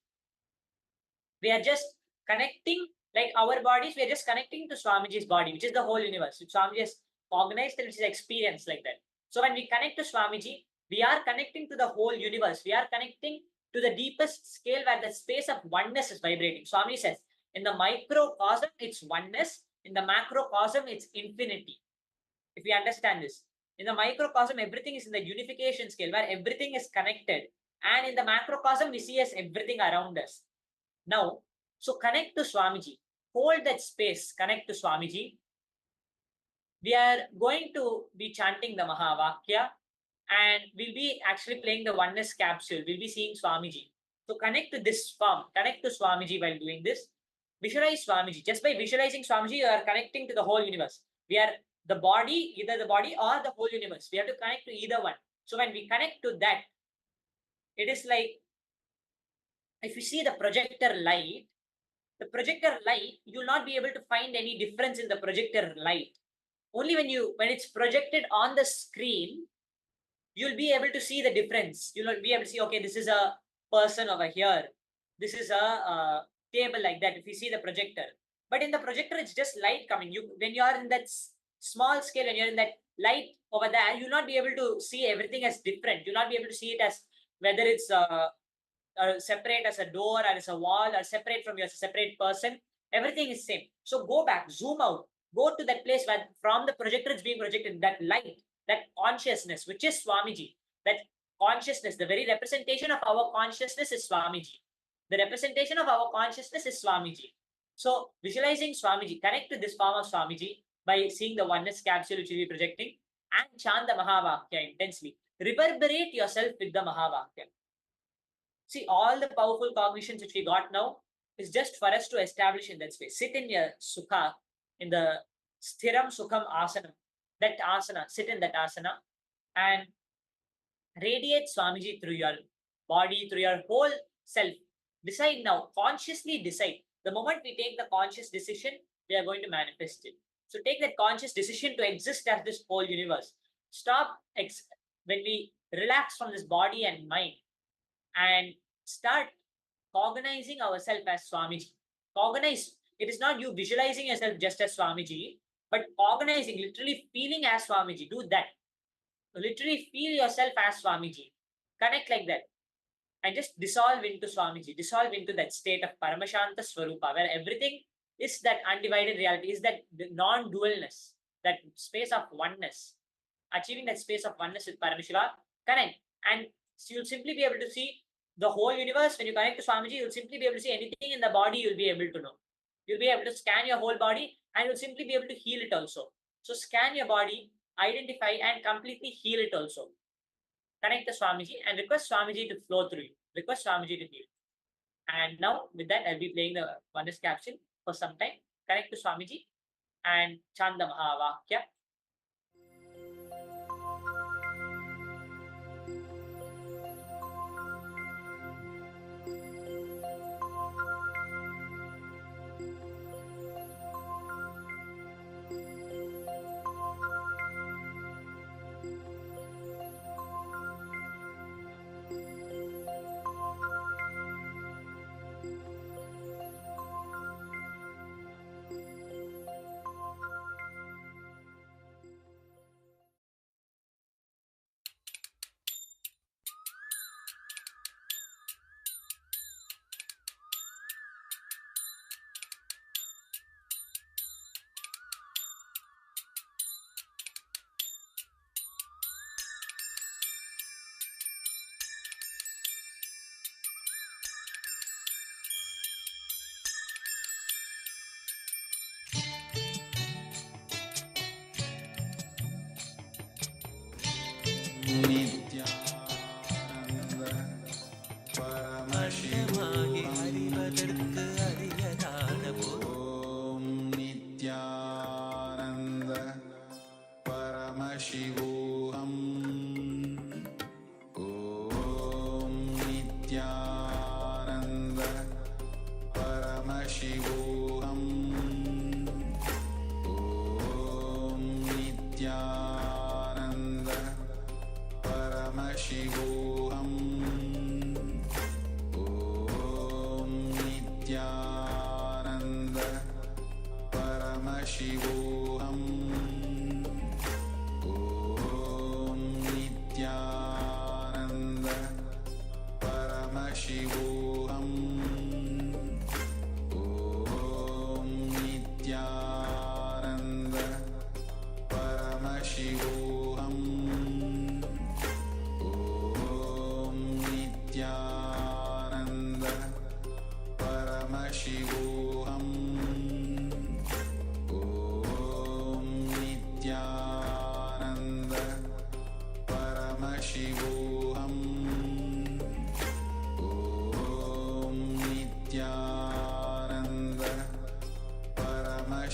We are just connecting, like our bodies, we are just connecting to Swamiji's body, which is the whole universe. Which Swamiji has cognized, which is experienced like that. So when we connect to Swamiji, we are connecting to the whole universe. We are connecting to the deepest scale where the space of oneness is vibrating. Swami says, in the microcosm, it's oneness. In the macrocosm, it's infinity. If we understand this, in the microcosm, everything is in the unification scale where everything is connected. And in the macrocosm, we see as everything around us. Now, so connect to Swamiji. Hold that space, connect to Swamiji. We are going to be chanting the Mahavakya, and we'll be actually playing the oneness capsule. We'll be seeing Swamiji. So connect to this form, connect to Swamiji while doing this. Visualize Swamiji. Just by visualizing Swamiji, you are connecting to the whole universe. We are the body, either the body or the whole universe. We have to connect to either one. So when we connect to that, it is like, if you see the projector light, you will not be able to find any difference in the projector light. Only when it's projected on the screen, you'll be able to see the difference. You'll be able to see, okay, this is a person over here. This is a table like that, if you see the projector. But in the projector, it's just light coming. When you are in that small scale, when you're in that light over there, you'll not be able to see everything as different. You'll not be able to see it as whether it's separate as a door or as a wall, or separate from you as a separate person. Everything is same. So go back, zoom out, go to that place where from the projector it's being projected, that light, that consciousness, which is Swamiji. That consciousness, the very representation of our consciousness is Swamiji. The representation of our consciousness is Swamiji. So visualizing Swamiji, connect to this form of Swamiji by seeing the oneness capsule which will be projecting, and chant the Mahavakya intensely. Reverberate yourself with the Mahavakya. See, all the powerful cognitions which we got now is just for us to establish in that space. Sit in your Sukha, in the Sthiram Sukham Asana. That asana, sit in that asana and radiate Swamiji through your body, through your whole self. Decide now, consciously decide. The moment we take the conscious decision, we are going to manifest it. So take that conscious decision to exist as this whole universe. Stop when we relax from this body and mind and start cognizing ourselves as Swamiji. Cognize. It is not you visualizing yourself just as Swamiji, but cognizing, literally feeling as Swamiji. Do that. Literally feel yourself as Swamiji. Connect like that. And just dissolve into Swamiji. Dissolve into that state of Paramashanta Swarupa, where everything is that undivided reality, is that non-dualness, that space of oneness. Achieving that space of oneness with Paramashiva, connect. And you'll simply be able to see the whole universe. When you connect to Swamiji, you'll simply be able to see anything in the body, you'll be able to know. You'll be able to scan your whole body and you'll simply be able to heal it also. So scan your body, identify and completely heal it also. Connect to Swamiji and request Swamiji to flow through you. Request Swamiji to heal. And now with that, I'll be playing the oneness capsule for some time. Connect to Swamiji and chant the Mahavakya. Paramashivoham. Om Nithyananda. Paramashivoham. Om Nithyananda. Paramashivoham. Om Nithyananda. Paramashivoham. Paramashivoham. Om Nithyananda. Paramashivoham. Om Nithyananda. Paramashivoham. Om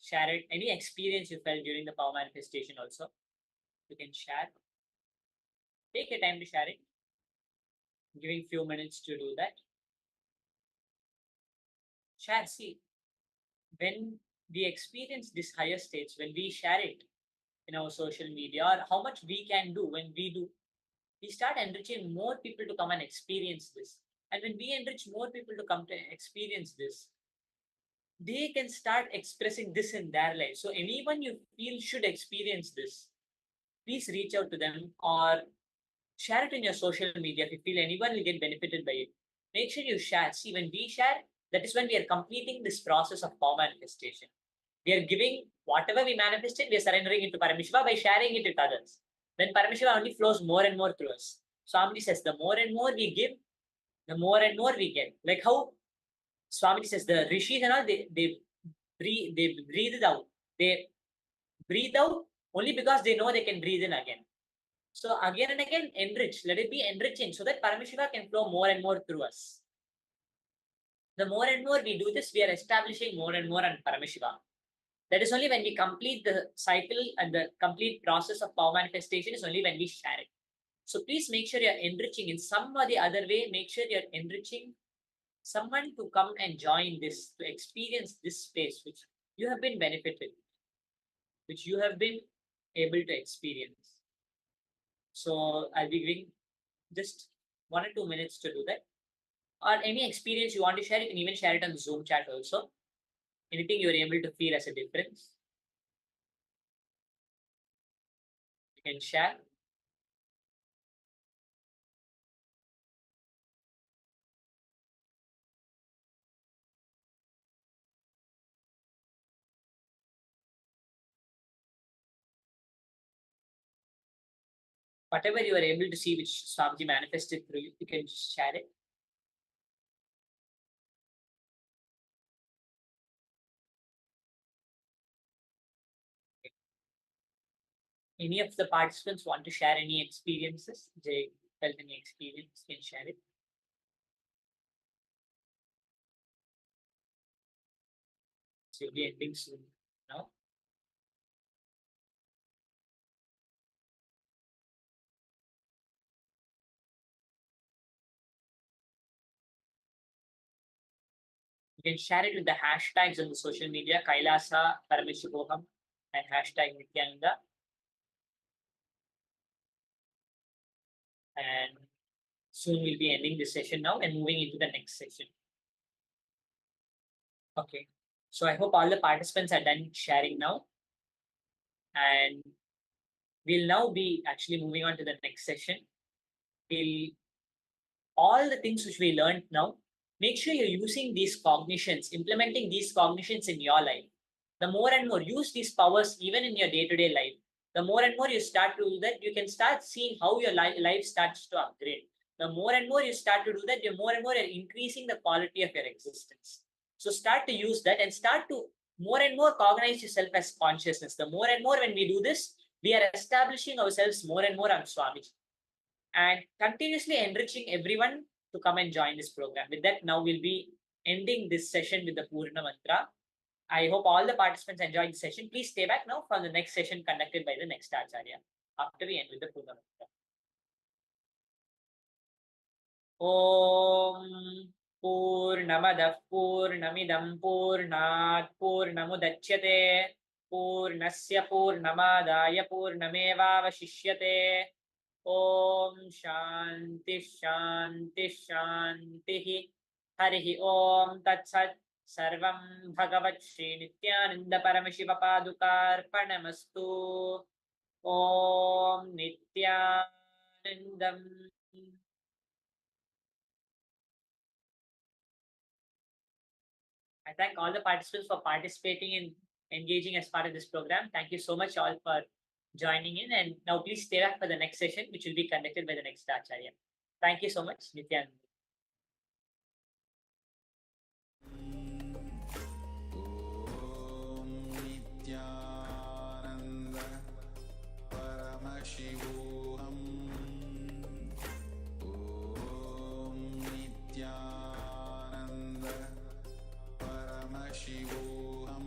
share it. Any experience you felt during the power manifestation also, you can share. Take your time to share it. Giving few minutes to do that. Share, see, when we experience these higher states, when we share it in our social media, or how much we can do when we do, we start enriching more people to come and experience this. And when we enrich more people to come to experience this, they can start expressing this in their life. So anyone you feel should experience this, please reach out to them or share it in your social media. If you feel anyone will get benefited by it, make sure you share. See, when we share, that is when we are completing this process of power manifestation. We are giving whatever we manifested, we are surrendering it to Paramashiva by sharing it with others. Then Paramashiva only flows more and more through us. Swamiji says, the more and more we give, the more and more we get. Like how Swamiji says, the rishis and all, they breathe it out. They breathe out only because they know they can breathe in again. So again and again, enrich. Let it be enriching so that Paramashiva can flow more and more through us. The more and more we do this, we are establishing more and more on Paramashiva. That is only when we complete the cycle and the complete process of power manifestation is only when we share it. So please make sure you're enriching in some or the other way. Make sure you're enriching someone to come and join this, to experience this space which you have been benefited, which you have been able to experience. So I'll be giving just 1 or 2 minutes to do that. Or any experience you want to share, you can even share it on the Zoom chat also. Anything you're able to feel as a difference, you can share. Whatever you are able to see which Swamiji manifested through you, you can just share it. Okay. Any of the participants want to share any experiences? They felt any experience, can share it. So you'll be ending soon now. You can share it with the hashtags on the social media, KAILASA, Paramashivoham, and hashtag Nithyananda. And soon we'll be ending this session now and moving into the next session. Okay. So I hope all the participants are done sharing now. And we'll now be actually moving on to the next session. All the things which we learned now, make sure you're using these cognitions, implementing these cognitions in your life. The more and more use these powers even in your day-to-day life, the more and more you start to do that, you can start seeing how your life starts to upgrade. The more and more you start to do that, the more and more you're increasing the quality of your existence. So start to use that and start to more and more cognize yourself as consciousness. The more and more when we do this, we are establishing ourselves more and more on Swamiji and continuously enriching everyone to come and join this program. With that, now we'll be ending this session with the Purna Mantra. I hope all the participants enjoyed the session. Please stay back now for the next session conducted by the next Acharya after we end with the Purna Mantra. Om Purnamadah Purnamidam Purnat Purnamudachyate Purnasya Purnamadaya Purnamevavashishyate. Om Shanti Shanti Shanti Harihi Om Tat Sat Sarvam Bhagavat Shri Nithyananda Paramashiva Padukarpanamastu. Om Nithyanandam. I thank all the participants for participating and engaging as part of this program. Thank you so much all for joining in. And now please stay back for the next session, which will be conducted by the next Acharya. Thank you so much. Nithyananda. Nithyananda Paramashivoham. Om Nithyananda Paramashivoham.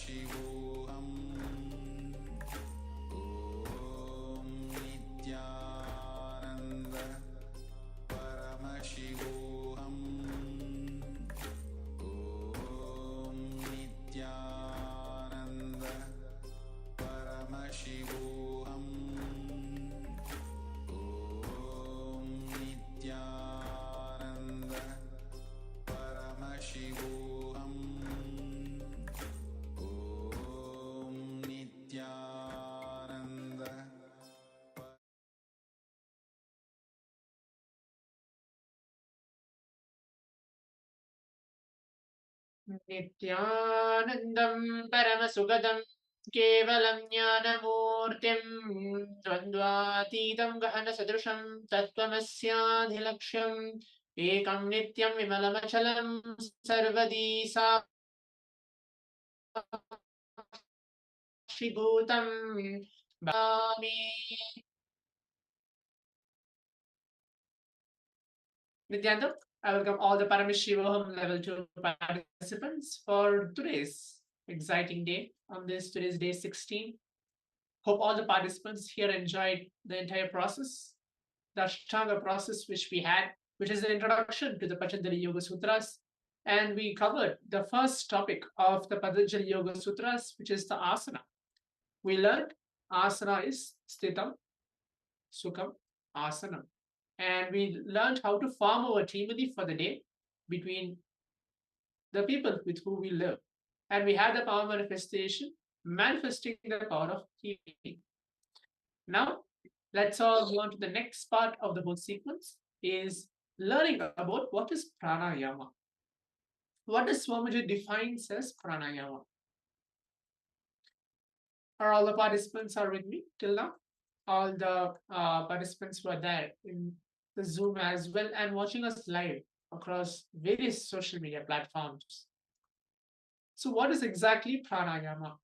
Paramashivoham Om Nithyananda Paramashivoham Om Nithyananda Paramashivoham Om Nithyananda Paramashivoham Om Nithyananda नित्यानन्दं परमसुगदं केवलं ज्ञानमूर्तिं द्वन्द्वातीतं गहनसदृशं तत्त्वमस्याधिलक्ष्यम् एकं नित्यं विमलमचलं सर्वदी साक्षिभूतं भामि। Nithyananda, I welcome all the Paramashivoham Level-2 participants for today's exciting day on today's day 16. Hope all the participants here enjoyed the entire process, the Ashtanga process which we had, which is an introduction to the Patanjali Yoga Sutras. And we covered the first topic of the Patanjali Yoga Sutras, which is the asana. We learned asana is sthitam, sukham, asanam. And we learned how to form our teamity for the day between the people with whom we live. And we had the power manifestation, manifesting the power of healing. Now, let's all move on to the next part of the whole sequence, is learning about what is pranayama. What does Swamiji defines as pranayama? Are all the participants are with me till now? All the participants were there in the Zoom as well and watching us live across various social media platforms. So what is exactly pranayama?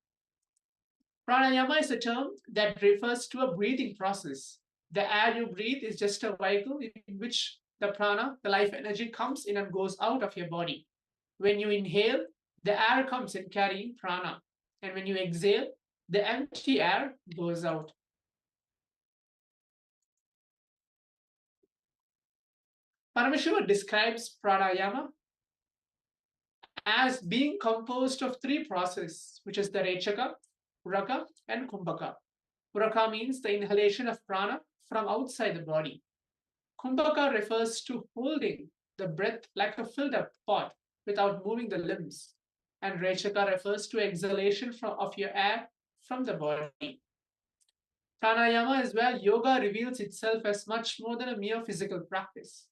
Pranayama is a term that refers to a breathing process. The air you breathe is just a vehicle in which the prana, the life energy, comes in and goes out of your body. When you inhale, the air comes in carrying prana. And when you exhale, the empty air goes out. Paramashiva describes pranayama as being composed of three processes, which is the Rechaka, Puraka, and Kumbhaka. Puraka means the inhalation of prana from outside the body. Kumbhaka refers to holding the breath like a filled up pot without moving the limbs. And Rechaka refers to exhalation of your air from the body. Pranayama is where yoga reveals itself as much more than a mere physical practice.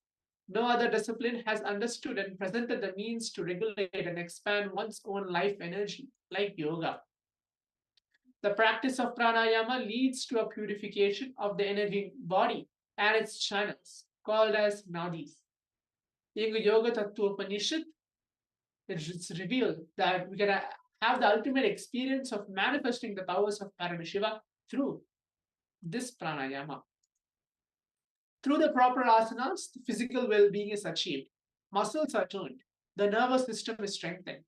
No other discipline has understood and presented the means to regulate and expand one's own life energy like yoga. The practice of pranayama leads to a purification of the energy body and its channels, called as nadis. In the Yoga Tattva Upanishad, it's revealed that we can have the ultimate experience of manifesting the powers of Paramashiva through this pranayama. Through the proper asanas, the physical well-being is achieved. Muscles are toned. The nervous system is strengthened.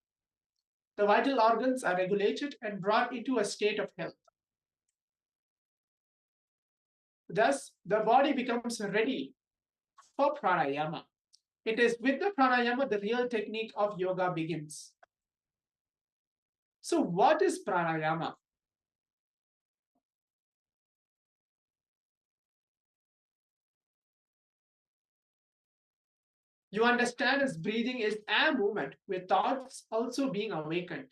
The vital organs are regulated and brought into a state of health. Thus, the body becomes ready for pranayama. It is with the pranayama the real technique of yoga begins. So, what is pranayama? You understand as breathing is a movement with thoughts also being awakened.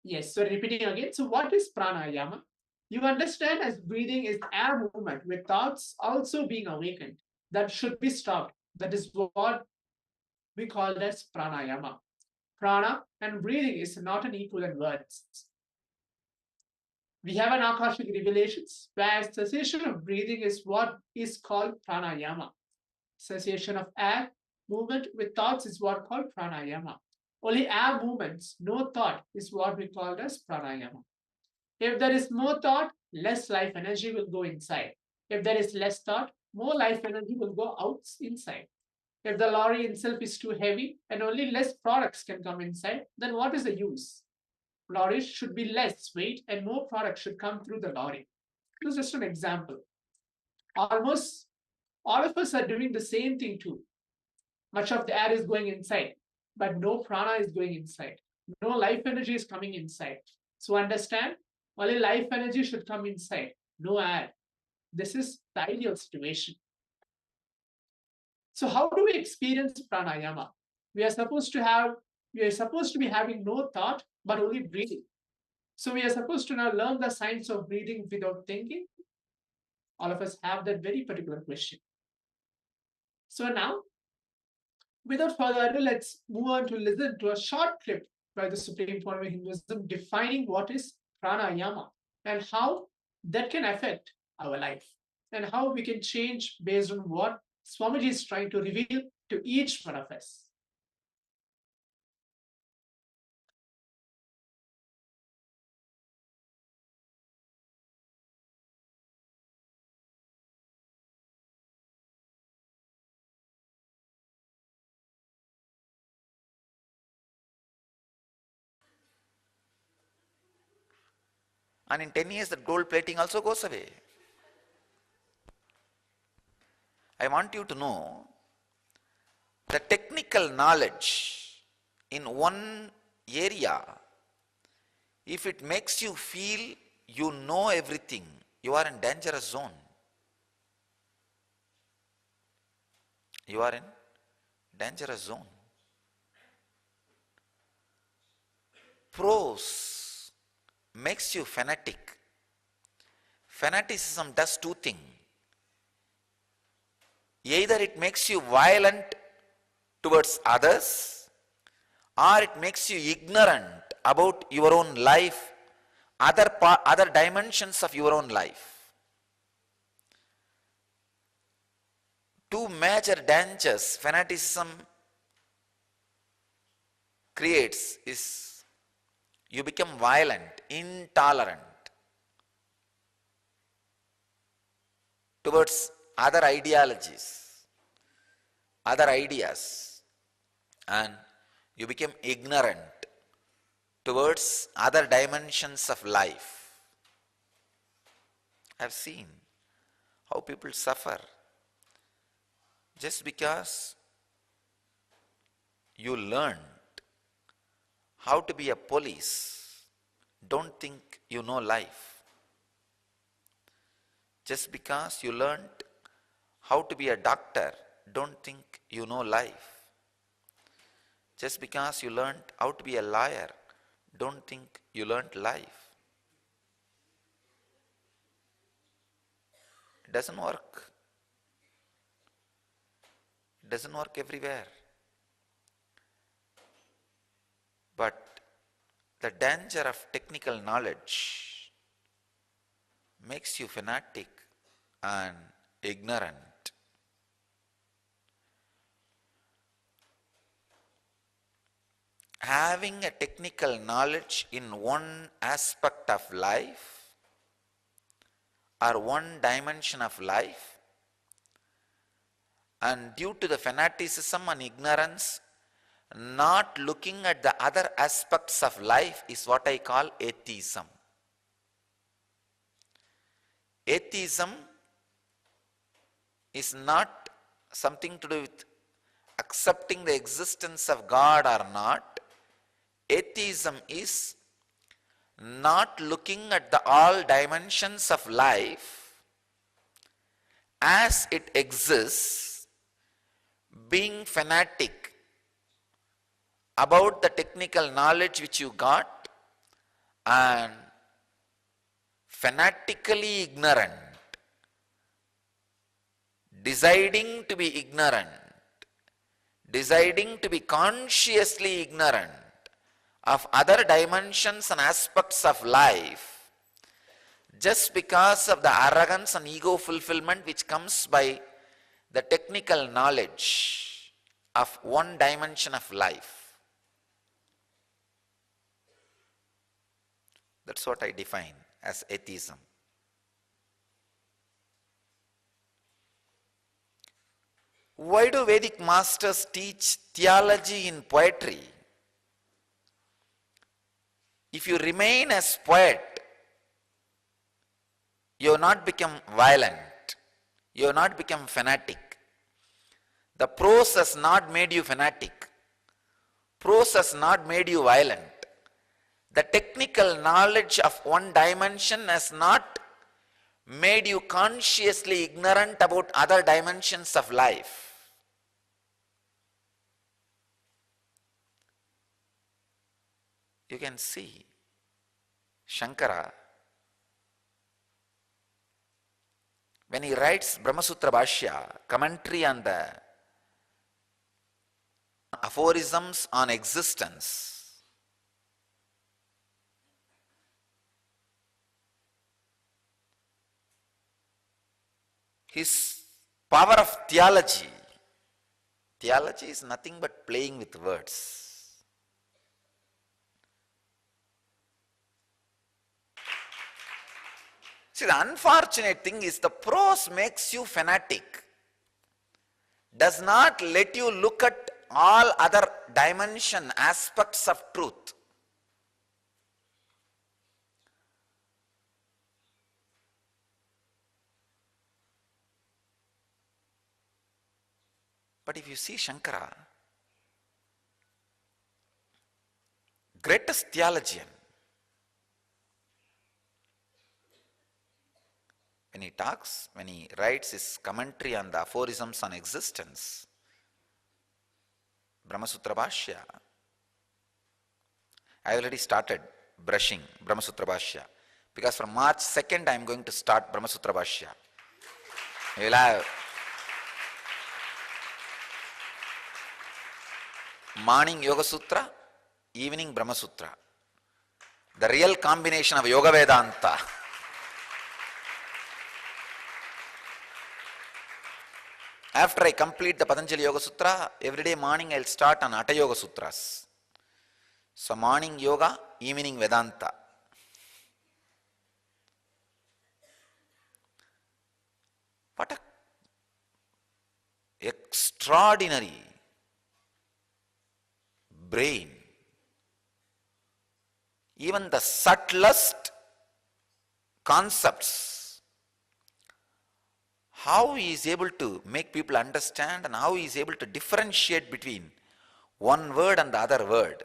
Yes, so repeating again. So what is pranayama? You understand as breathing is a movement with thoughts also being awakened. That should be stopped. That is what we call as pranayama. Prana and breathing is not an equivalent words. We have an Akashic revelations where cessation of breathing is what is called pranayama. Cessation of air movement with thoughts is what called pranayama. Only air movements, no thought, is what we call as pranayama. If there is more thought, less life energy will go inside. If there is less thought, more life energy will go out inside. If the lorry itself is too heavy and only less products can come inside, then what is the use? Lorries should be less weight and more products should come through the lorry. This is just an example. Almost all of us are doing the same thing too. Much of the air is going inside, but no prana is going inside. No life energy is coming inside. So understand, only life energy should come inside, no air. This is the ideal situation. So how do we experience pranayama? We are supposed to be having no thought, but only breathing. So we are supposed to now learn the science of breathing without thinking. All of us have that very particular question. So now, without further ado, let's move on to listen to a short clip by the Supreme Pontiff of Hinduism defining what is pranayama and how that can affect our life and how we can change based on what Swamiji is trying to reveal to each one of us. And in 10 years, the gold plating also goes away. I want you to know the technical knowledge in one area, if it makes you feel you know everything, you are in dangerous zone. You are in dangerous zone. Prose makes you fanatic. Fanaticism does two things. Either it makes you violent towards others, or it makes you ignorant about your own life, other dimensions of your own life. Two major dangers fanaticism creates is you become violent, intolerant towards other ideologies, other ideas, and you become ignorant towards other dimensions of life. I've seen how people suffer just because you learned how to be a police. Don't think you know life. Just because you learned how to be a doctor, don't think you know life. Just because you learned how to be a lawyer, don't think you learned life. It doesn't work. It doesn't work everywhere. But the danger of technical knowledge makes you fanatic and ignorant. Having a technical knowledge in one aspect of life or one dimension of life, and due to the fanaticism and ignorance, not looking at the other aspects of life is what I call atheism. Atheism is not something to do with accepting the existence of God or not. Atheism is not looking at the all dimensions of life as it exists, being fanatic about the technical knowledge which you got, and fanatically ignorant, deciding to be ignorant, deciding to be consciously ignorant of other dimensions and aspects of life, just because of the arrogance and ego fulfillment which comes by the technical knowledge of one dimension of life. That's what I define as atheism. Why do Vedic masters teach theology in poetry? If you remain as poet, you have not become violent, you have not become fanatic. The prose has not made you fanatic. Prose has not made you violent. The technical knowledge of one dimension has not made you consciously ignorant about other dimensions of life. You can see Shankara, when he writes Brahmasutra Bhashya, commentary on the aphorisms on existence, his power of theology is nothing but playing with words. See, the unfortunate thing is the prose makes you fanatic, does not let you look at all other dimension, aspects of truth. But if you see Shankara, greatest theologian, when he writes his commentary on the aphorisms on existence, Brahmasutra Bhashya, I already started brushing Brahmasutra Bhashya, because from March 2nd I am going to start Brahmasutra Bhashya. You will have morning Yoga Sutra, evening Brahma Sutra. The real combination of Yoga Vedanta. After I complete the Patanjali Yoga Sutra, every day morning I will start on Hatha Yoga Sutras. So morning Yoga, evening Vedanta. What a extraordinary brain. Even the subtlest concepts, how he is able to make people understand and how he is able to differentiate between one word and the other word.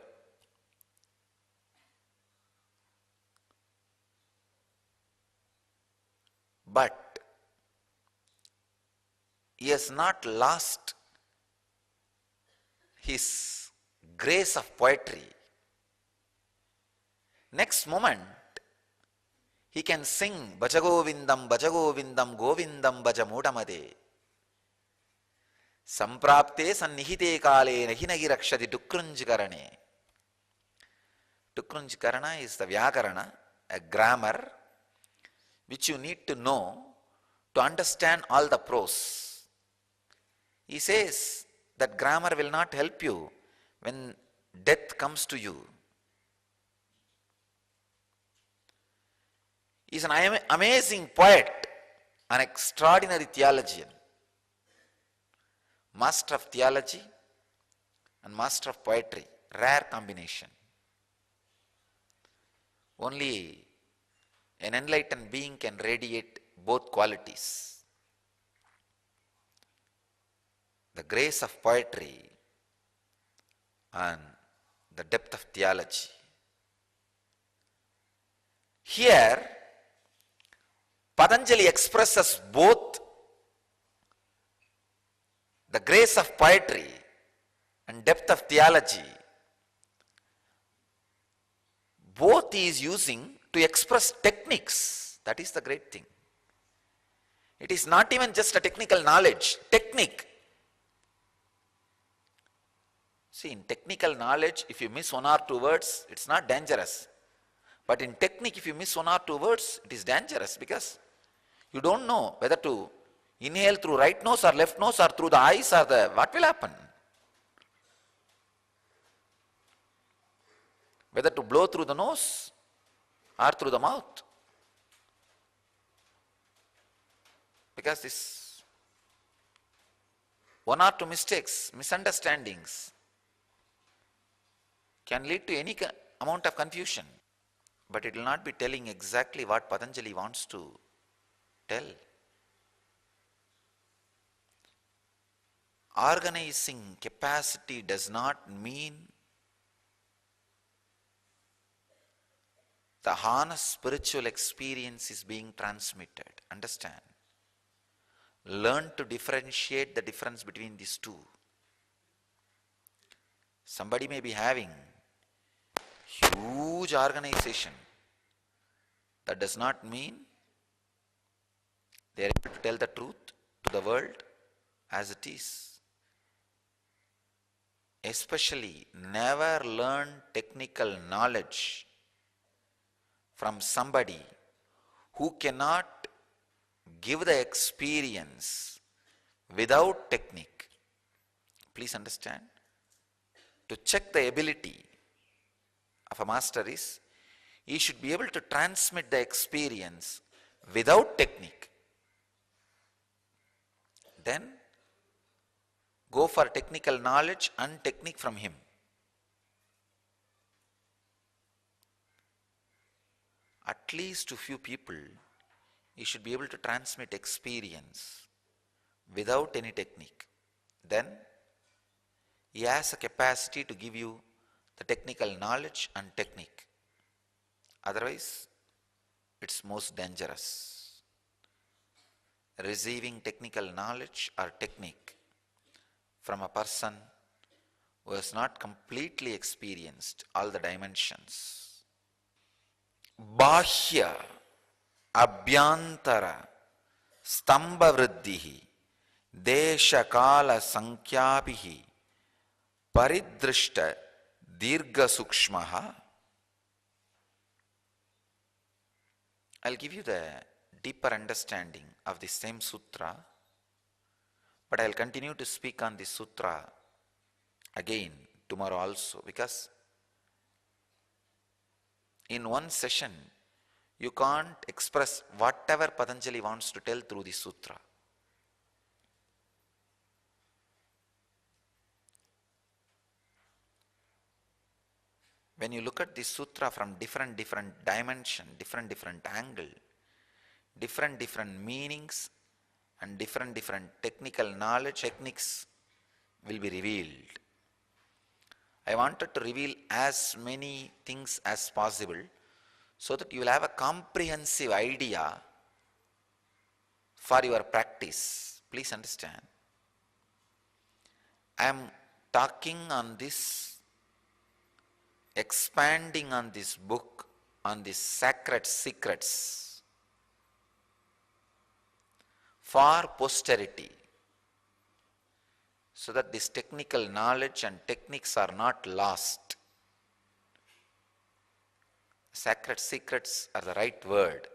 But he has not lost his grace of poetry. Next moment, he can sing Bhajagovindam, Bhajagovindam, Govindam, Bhajamudamade. Samprapte sannihite kale nahinagi rakshati tukrunjikarane. Tukrunjikarana is the Vyakarana, a grammar which you need to know to understand all the prose. He says that grammar will not help you when death comes to you. He is an amazing poet, an extraordinary theologian, master of theology and master of poetry, rare combination. Only an enlightened being can radiate both qualities. The grace of poetry and the depth of theology. Here, Patanjali expresses both the grace of poetry and depth of theology. Both he is using to express techniques. That is the great thing. It is not even just a technical knowledge, technique. See, in technical knowledge, if you miss one or two words, it's not dangerous. But in technique, if you miss one or two words, it is dangerous because you don't know whether to inhale through right nose or left nose or through the eyes or what will happen. Whether to blow through the nose or through the mouth. Because this one or two mistakes, misunderstandings can lead to any amount of confusion. But it will not be telling exactly what Patanjali wants to tell. Organizing capacity does not mean the honest spiritual experience is being transmitted. Understand? Learn to differentiate the difference between these two. Somebody may be having huge organization. That does not mean they are able to tell the truth to the world as it is. Especially, never learn technical knowledge from somebody who cannot give the experience without technique. Please understand. To check the ability of a master is, he should be able to transmit the experience without technique. Then go for technical knowledge and technique from him. At least to few people, he should be able to transmit experience without any technique. Then he has a capacity to give you the technical knowledge and technique. Otherwise, it's most dangerous. Receiving technical knowledge or technique from a person who has not completely experienced all the dimensions. Bahya abhyantara stamba vriddhihi desha kala sankhyapihi paridrishta dirgha sukshmaha. I'll give you the deeper understanding of the same sutra, but I'll continue to speak on this sutra again tomorrow also, because in one session you can't express whatever Patanjali wants to tell through the sutra. When you look at this sutra from different dimension, different angle, different meanings and different technical knowledge, techniques will be revealed. I wanted to reveal as many things as possible so that you will have a comprehensive idea for your practice. Please understand. I am talking on this, expanding on this book, on these sacred secrets for posterity, so that this technical knowledge and techniques are not lost. Sacred secrets are the right word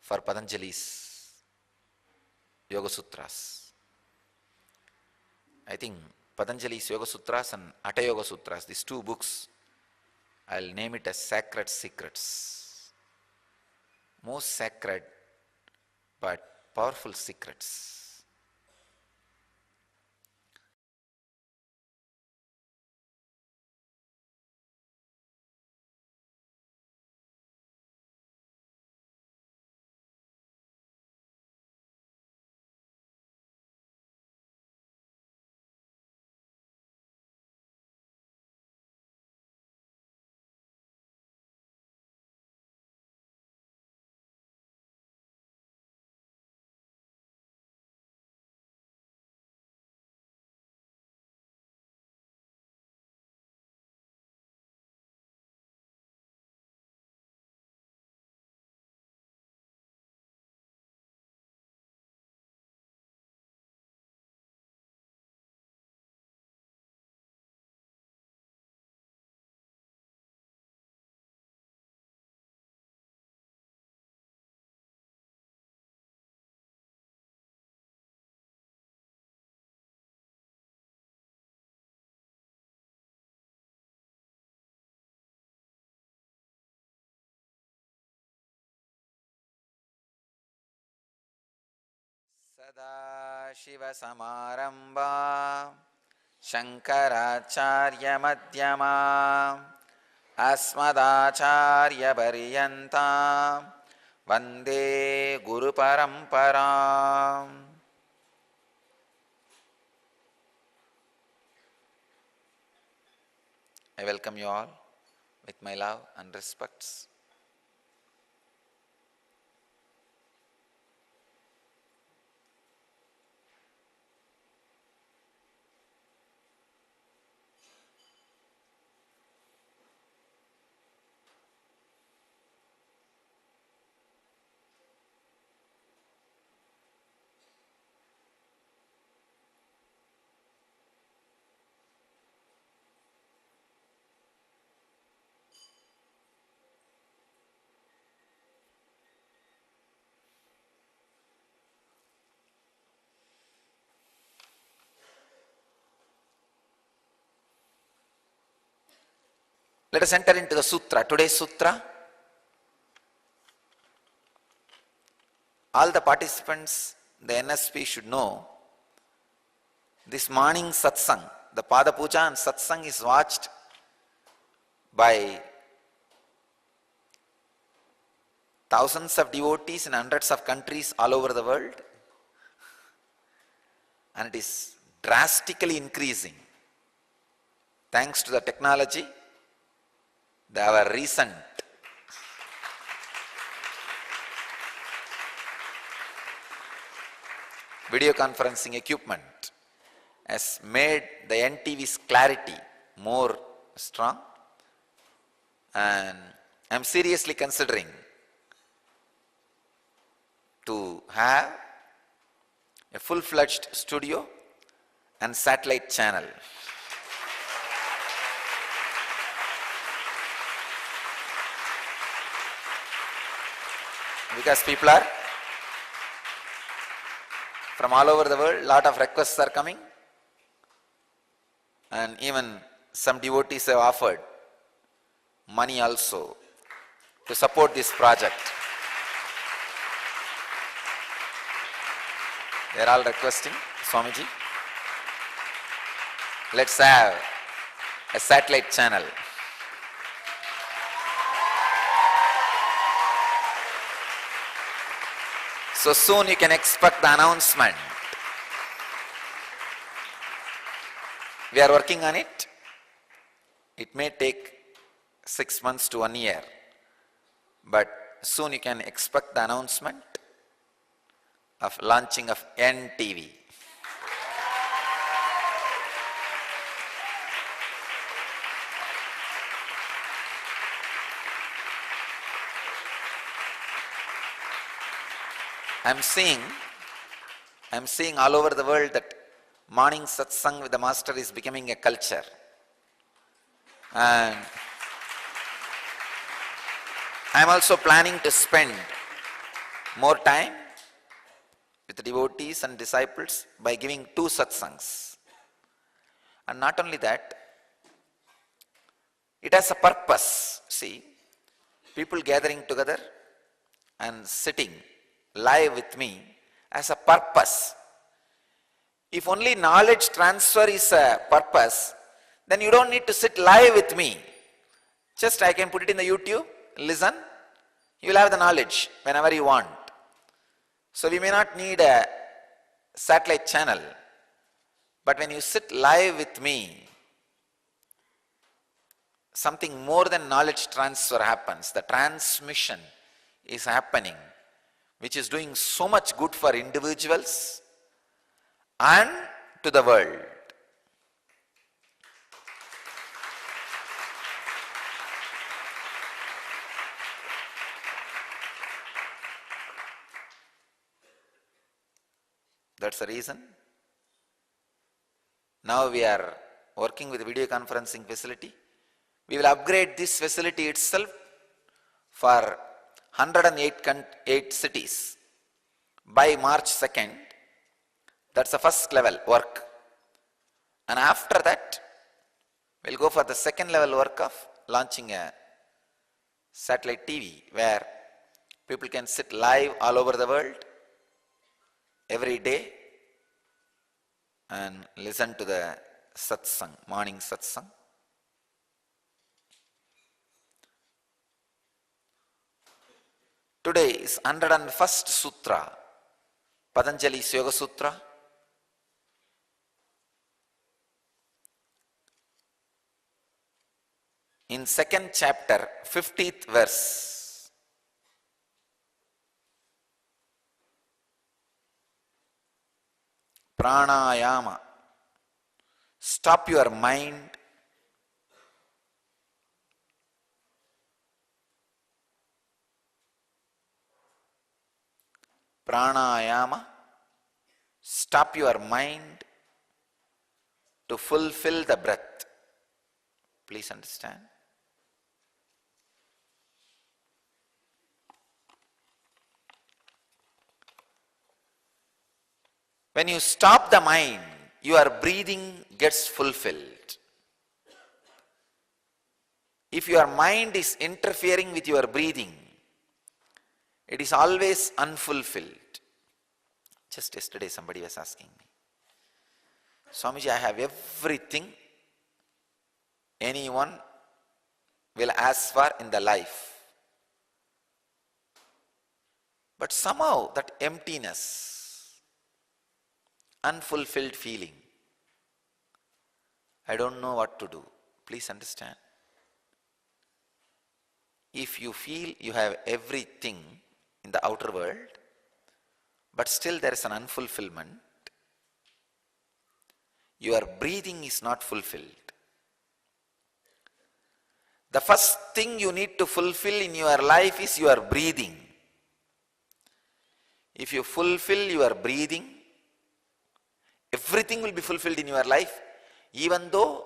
for Patanjali's Yoga Sutras. I think Patanjali's Yoga Sutras and Hatha Yoga Sutras, these two books, I'll name it as sacred secrets. Most sacred but powerful secrets. सदाशिवसमारम्भा शङ्कराचार्यमध्यमा अस्मदाचार्यपर्यन्तां वन्दे गुरुपरम्पराम्. I welcome you all with my love and respects. Let us enter into the sutra. Today's sutra. All the participants, the NSP should know, this morning satsang, the Pada Puja and satsang is watched by thousands of devotees in hundreds of countries all over the world, and it is drastically increasing thanks to the technology. Our recent video conferencing equipment has made the NTV's clarity more strong, and I am seriously considering to have a full-fledged studio and satellite channel. Because people are from all over the world, lot of requests are coming, and even some devotees have offered money also to support this project. They are all requesting, Swamiji, let's have a satellite channel. So soon you can expect the announcement. We are working on it. It may take 6 months to 1 year, but soon you can expect the announcement of launching of NTV. I'm seeing all over the world that morning satsang with the master is becoming a culture. And I'm also planning to spend more time with the devotees and disciples by giving 2 satsangs. And not only that, it has a purpose. See, people gathering together and sitting live with me as a purpose. If only knowledge transfer is a purpose, then you don't need to sit live with me. Just I can put it in the YouTube, listen, you will have the knowledge whenever you want. So we may not need a satellite channel, but when you sit live with me, something more than knowledge transfer happens. The transmission is happening, which is doing so much good for individuals and to the world. That's the reason. Now we are working with video conferencing facility. We will upgrade this facility itself for 108 cities by March 2nd. That's the first level work. And after that, we'll go for the second level work of launching a satellite TV where people can sit live all over the world every day and listen to the satsang, morning satsang. Today is 101st Sutra, Patanjali's Yoga Sutra. In second chapter, 50th verse, pranayama, stop your mind, pranayama, stop your mind to fulfill the breath. Please understand. When you stop the mind, your breathing gets fulfilled. If your mind is interfering with your breathing, it is always unfulfilled. Just yesterday somebody was asking me, Swamiji, I have everything anyone will ask for in the life. But somehow that emptiness, unfulfilled feeling, I don't know what to do. Please understand. If you feel you have everything in the outer world, but still there is an unfulfillment, your breathing is not fulfilled. The first thing you need to fulfill in your life is your breathing. If you fulfill your breathing, everything will be fulfilled in your life, even though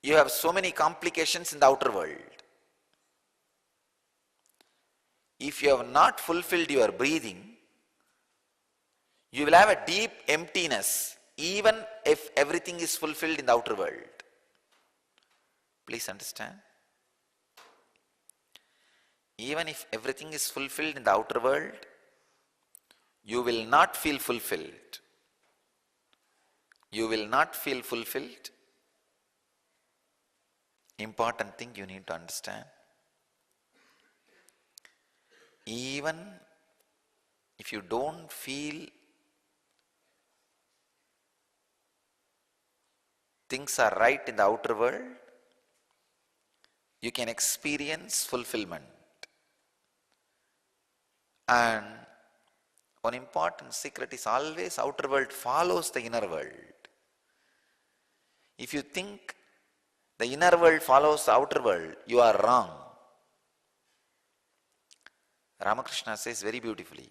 you have so many complications in the outer world. If you have not fulfilled your breathing, you will have a deep emptiness, even if everything is fulfilled in the outer world. Please understand. Even if everything is fulfilled in the outer world, you will not feel fulfilled. You will not feel fulfilled. Important thing you need to understand. Even if you don't feel things are right in the outer world, you can experience fulfillment. And one important secret is always outer world follows the inner world. If you think the inner world follows the outer world, you are wrong. Ramakrishna says very beautifully,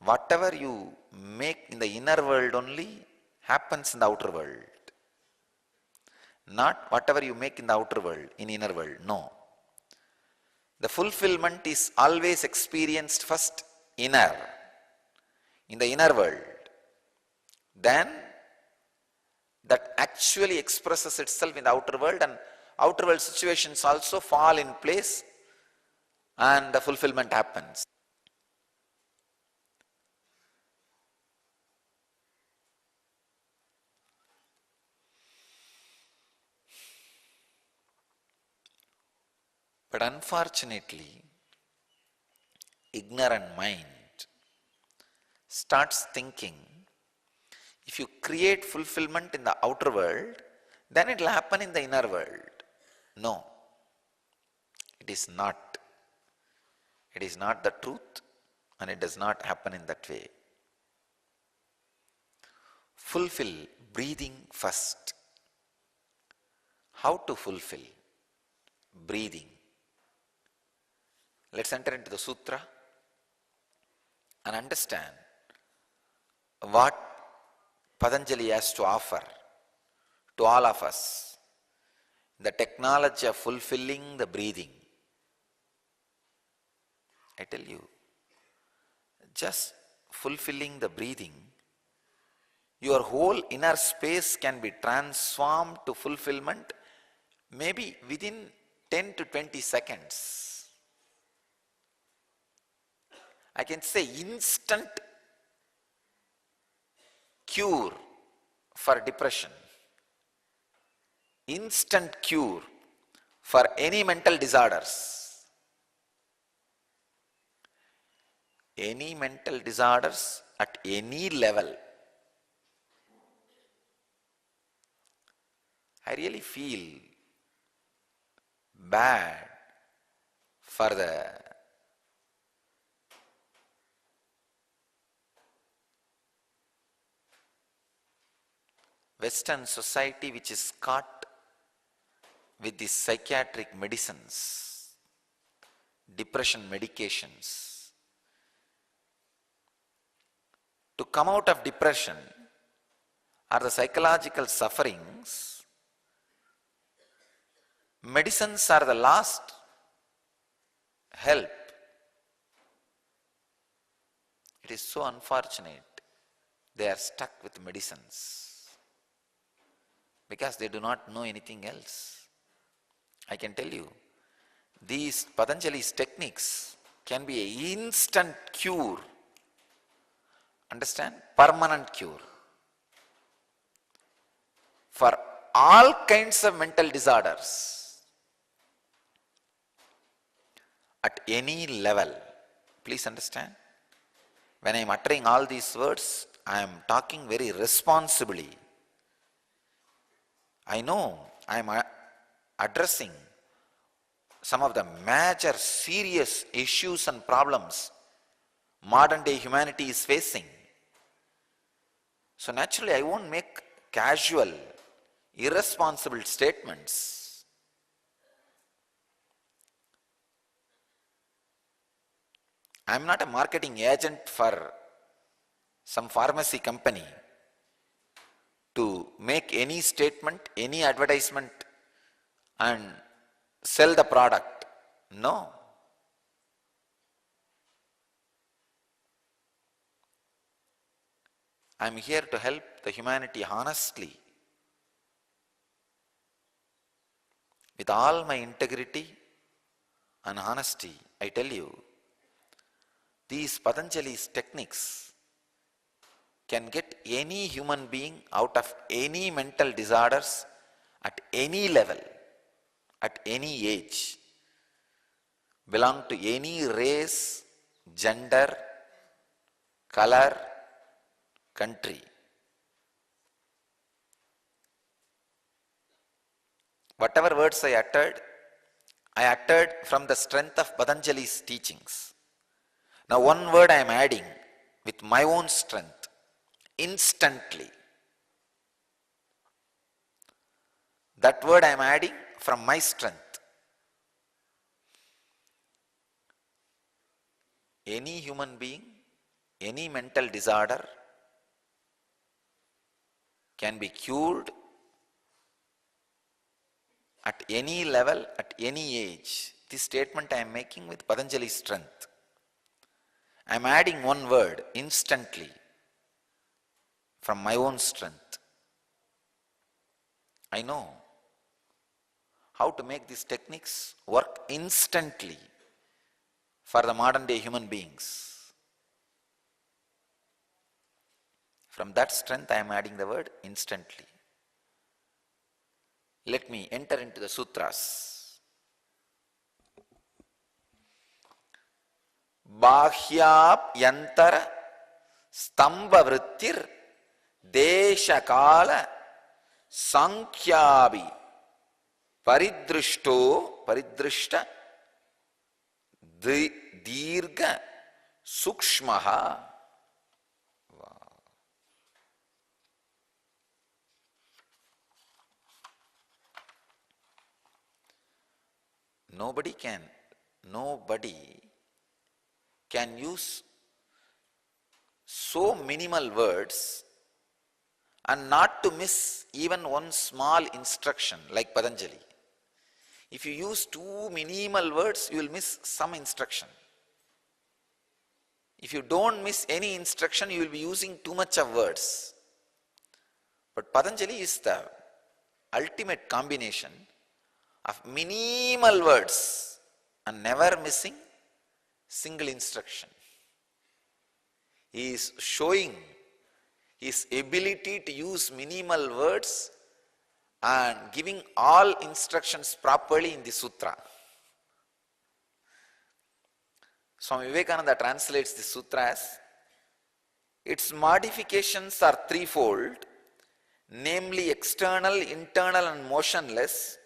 whatever you make in the inner world only happens in the outer world. Not whatever you make in the outer world, in inner world, no. The fulfillment is always experienced first inner, in the inner world. Then that actually expresses itself in the outer world, and outer world situations also fall in place and the fulfillment happens. But unfortunately, ignorant mind starts thinking, if you create fulfillment in the outer world, then it will happen in the inner world. No, it is not. It is not the truth, and it does not happen in that way. Fulfill breathing first. How to fulfill breathing? Let's enter into the sutra and understand what Patanjali has to offer to all of us, the technology of fulfilling the breathing. I tell you, just fulfilling the breathing, your whole inner space can be transformed to fulfillment maybe within 10 to 20 seconds. I can say instant cure for depression, instant cure for any mental disorders. Any mental disorders at any level. I really feel bad for the Western society which is caught with these psychiatric medicines, depression medications. To come out of depression or the psychological sufferings, medicines are the last help. It is so unfortunate. They are stuck with medicines because they do not know anything else. I can tell you, these Patanjali's techniques can be an instant cure. Understand? Permanent cure for all kinds of mental disorders at any level. Please understand. When I am uttering all these words, I am talking very responsibly. I know I am addressing some of the major serious issues and problems modern day humanity is facing. So naturally I won't make casual, irresponsible statements. I am not a marketing agent for some pharmacy company to make any statement, any advertisement and sell the product. No. I am here to help the humanity honestly, with all my integrity and honesty. I tell you, these Patanjali's techniques can get any human being out of any mental disorders at any level, at any age, belong to any race, gender, color, country. Whatever words I uttered from the strength of Patanjali's teachings. Now one word I am adding with my own strength, instantly. That word I am adding from my strength. Any human being, any mental disorder can be cured at any level, at any age. This statement I am making with Patanjali's strength. I am adding one word instantly from my own strength. I know how to make these techniques work instantly for the modern day human beings. From that strength I am adding the word instantly. Let me enter into the sutras. Bahyab yantara stamba vrittir desha kala sankhyabi paridrishta dirgha sukshmaha. Nobody can use so minimal words and not to miss even one small instruction like Patanjali. If you use too minimal words, you will miss some instruction. If you don't miss any instruction, you will be using too much of words. But Patanjali is the ultimate combination of minimal words and never missing single instruction. He is showing his ability to use minimal words and giving all instructions properly in the sutra. Swami Vivekananda translates the sutra as, its modifications are threefold, namely external, internal and motionless.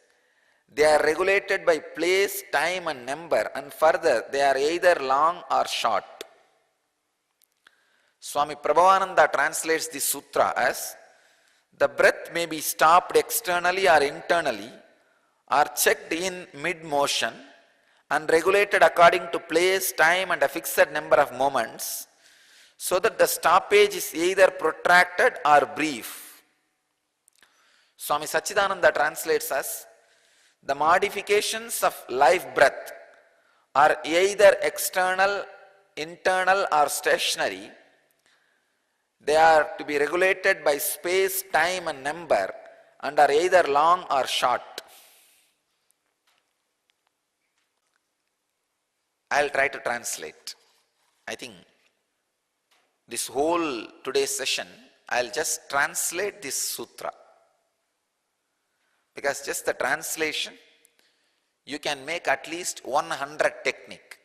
They are regulated by place, time and number, and further they are either long or short. Swami Prabhavananda translates the sutra as, the breath may be stopped externally or internally, or checked in mid-motion and regulated according to place, time and a fixed number of moments, so that the stoppage is either protracted or brief. Swami Sachidananda translates as, the modifications of life breath are either external, internal or stationary. They are to be regulated by space, time and number and are either long or short. I'll try to translate. I think this whole today's session, I'll just translate this sutra. Because just the translation, you can make at least 100 technique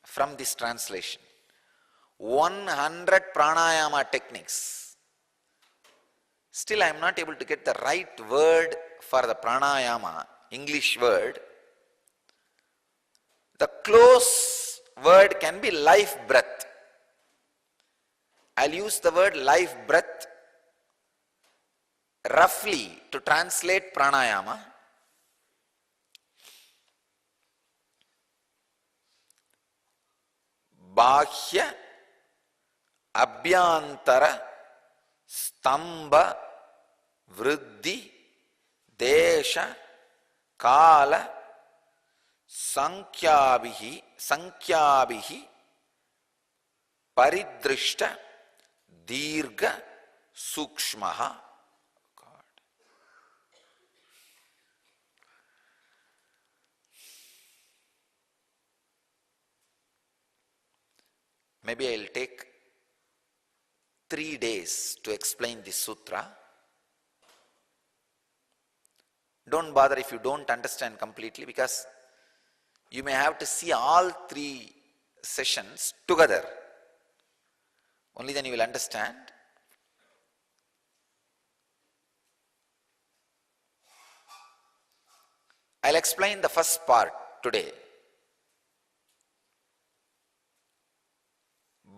from this translation. 100 pranayama techniques. Still I am not able to get the right word for the pranayama, English word. The close word can be life breath. I'll use the word life breath roughly to translate pranayama. Bahya abhyantara stamba vriddhi desha kala sankhyabihi paridrishta dirgha sukshmaha. Maybe I'll take 3 days to explain this sutra. Don't bother if you don't understand completely, because you may have to see all 3 sessions together. Only then you will understand. I'll explain the first part today.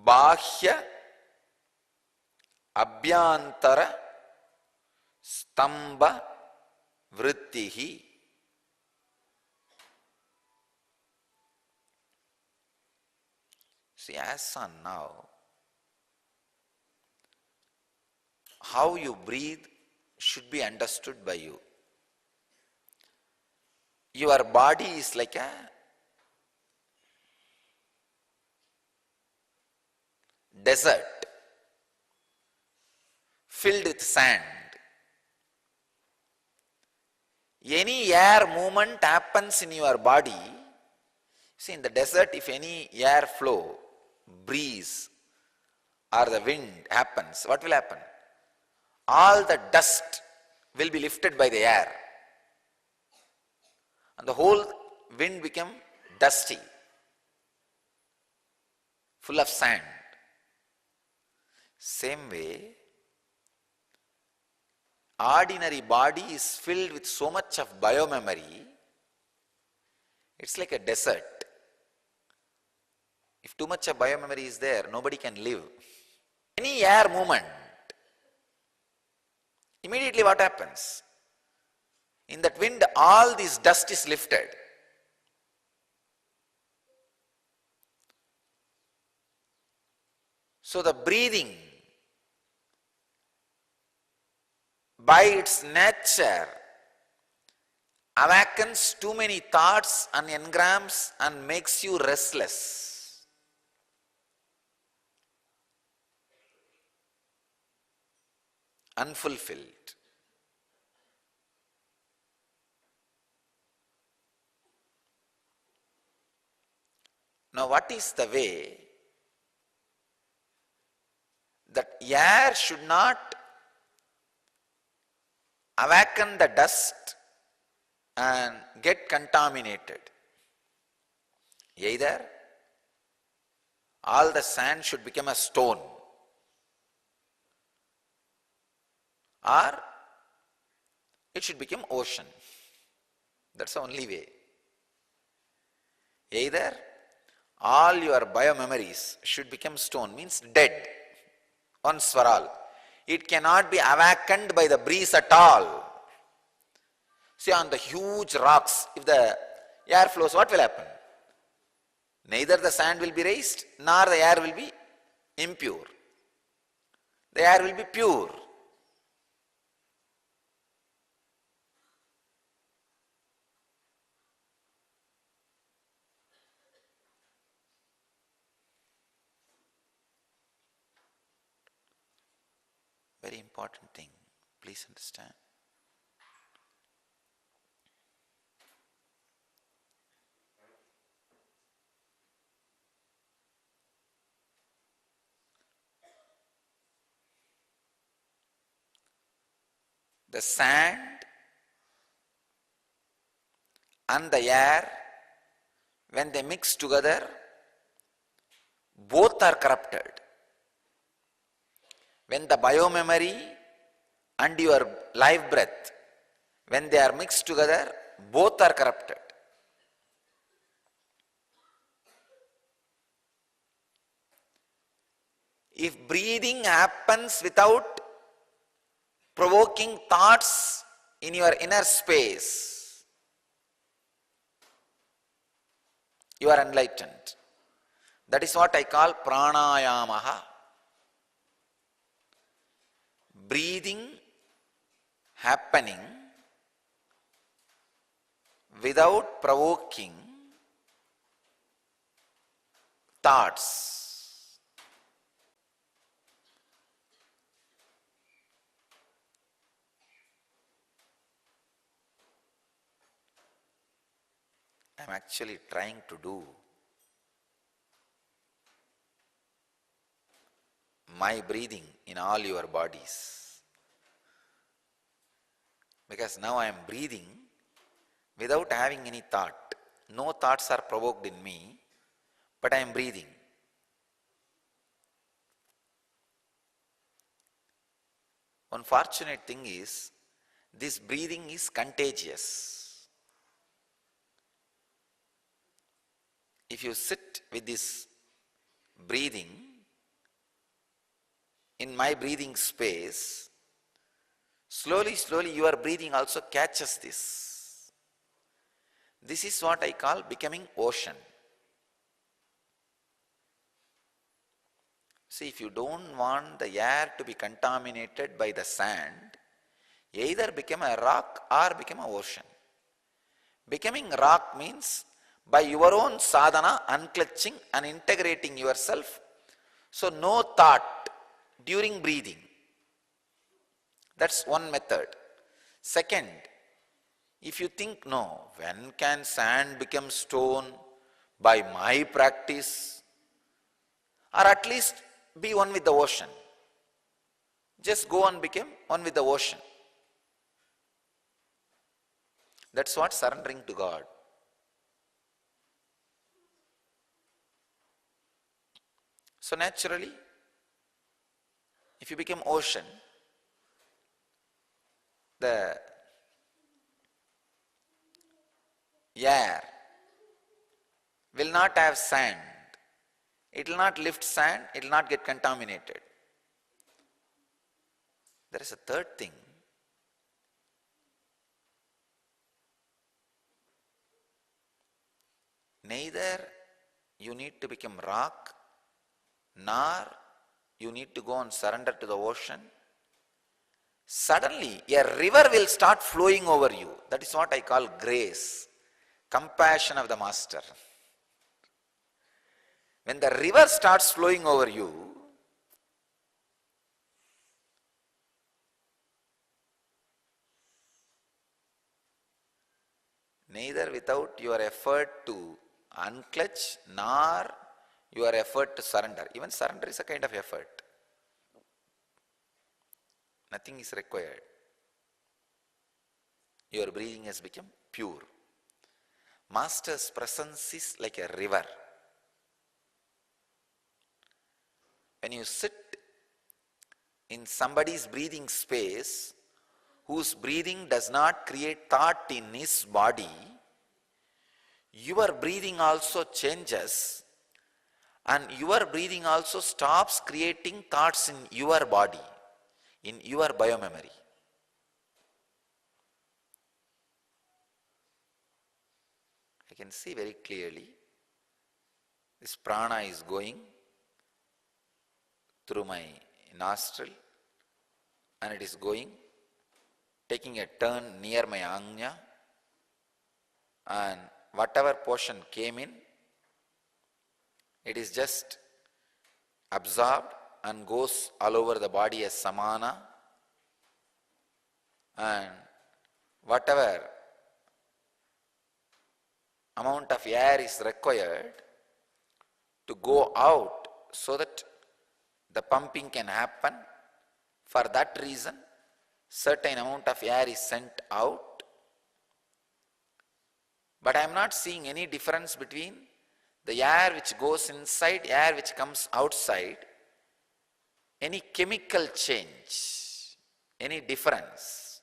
Bahya abhyantara stamba vrittihi. See, as on now, how you breathe should be understood by you. Your body is like a desert filled with sand. Any air movement happens in your body. See, in the desert, if any air flow, breeze or the wind happens, what will happen? All the dust will be lifted by the air and the whole wind become dusty, full of sand. Same way, ordinary body is filled with so much of biomemory, it's like a desert. If too much of biomemory is there, nobody can live. Any air movement, immediately what happens? In that wind, all this dust is lifted. So the breathing, by its nature, awakens too many thoughts and engrams and makes you restless. Unfulfilled. Now, what is the way air should not awaken the dust and get contaminated. Either all the sand should become a stone, or it should become ocean. That's the only way. Either all your bio-memories should become stone, means dead, once for all. It cannot be awakened by the breeze at all. See, on the huge rocks, if the air flows, what will happen? Neither the sand will be raised, nor the air will be impure. The air will be pure. Very important thing, please understand. The sand and the air, when they mix together, both are corrupted. When the bio-memory and your life breath, when they are mixed together, both are corrupted. If breathing happens without provoking thoughts in your inner space, you are enlightened. That is what I call pranayamaha. Breathing happening without provoking thoughts. I am actually trying to do my breathing in all your bodies. Because now I am breathing without having any thought. No thoughts are provoked in me, but I am breathing. One fortunate thing is, this breathing is contagious. If you sit with this breathing, in my breathing space, slowly, slowly your breathing also catches this. This is what I call becoming ocean. See, if you don't want the air to be contaminated by the sand, either become a rock or become an ocean. Becoming rock means by your own sadhana, unclutching and integrating yourself, so no thought during breathing. That's one method. Second, if you think, no, when can sand become stone? By my practice. Or at least be one with the ocean. Just go and become one with the ocean. That's what surrendering to God. So naturally, if you become ocean, the air will not have sand. It will not lift sand, it will not get contaminated. There is a third thing. Neither you need to become rock, nor you need to go and surrender to the ocean. Suddenly, a river will start flowing over you. That is what I call grace, compassion of the Master. When the river starts flowing over you, neither without your effort to unclutch, nor your effort to surrender. Even surrender is a kind of effort. Nothing is required. Your breathing has become pure. Master's presence is like a river. When you sit in somebody's breathing space, whose breathing does not create thought in his body, your breathing also changes, and your breathing also stops creating thoughts in your body, in your biomemory. I can see very clearly this prana is going through my nostril, and it is going, taking a turn near my ajna, and whatever portion came in, it is just absorbed and goes all over the body as samana, and whatever amount of air is required to go out so that the pumping can happen, for that reason certain amount of air is sent out. But I am not seeing any difference between the air which goes inside, air which comes outside, any chemical change, any difference.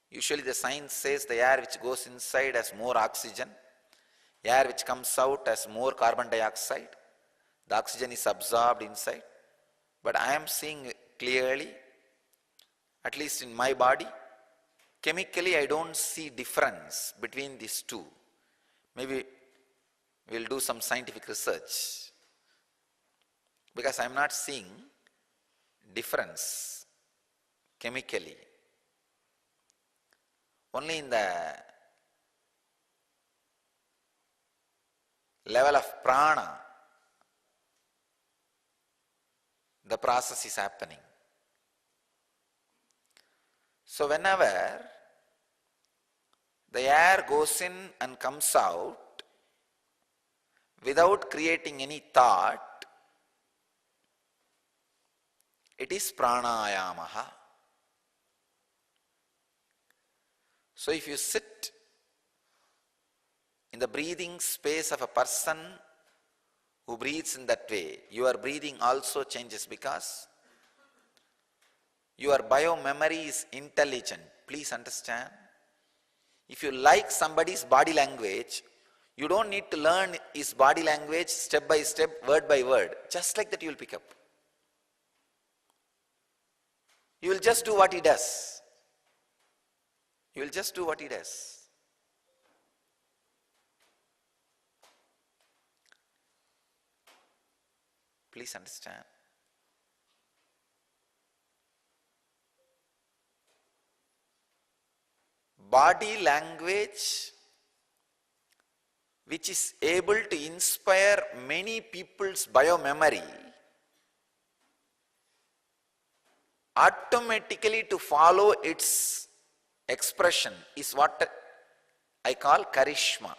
Usually the science says the air which goes inside has more oxygen, air which comes out has more carbon dioxide, the oxygen is absorbed inside. But I am seeing clearly, at least in my body, chemically I don't see difference between these two. Maybe we'll do some scientific research, because I am not seeing difference chemically. Only in the level of prana, the process is happening. So whenever the air goes in and comes out without creating any thought, it is pranayamaha. So if you sit in the breathing space of a person who breathes in that way, your breathing also changes, because your biomemory is intelligent. Please understand. If you like somebody's body language, you don't need to learn his body language step by step, word by word. Just like that you will pick up. You will just do what he does. You will just do what he does. Please understand. Body language which is able to inspire many people's biomemory, automatically to follow its expression is what I call charisma.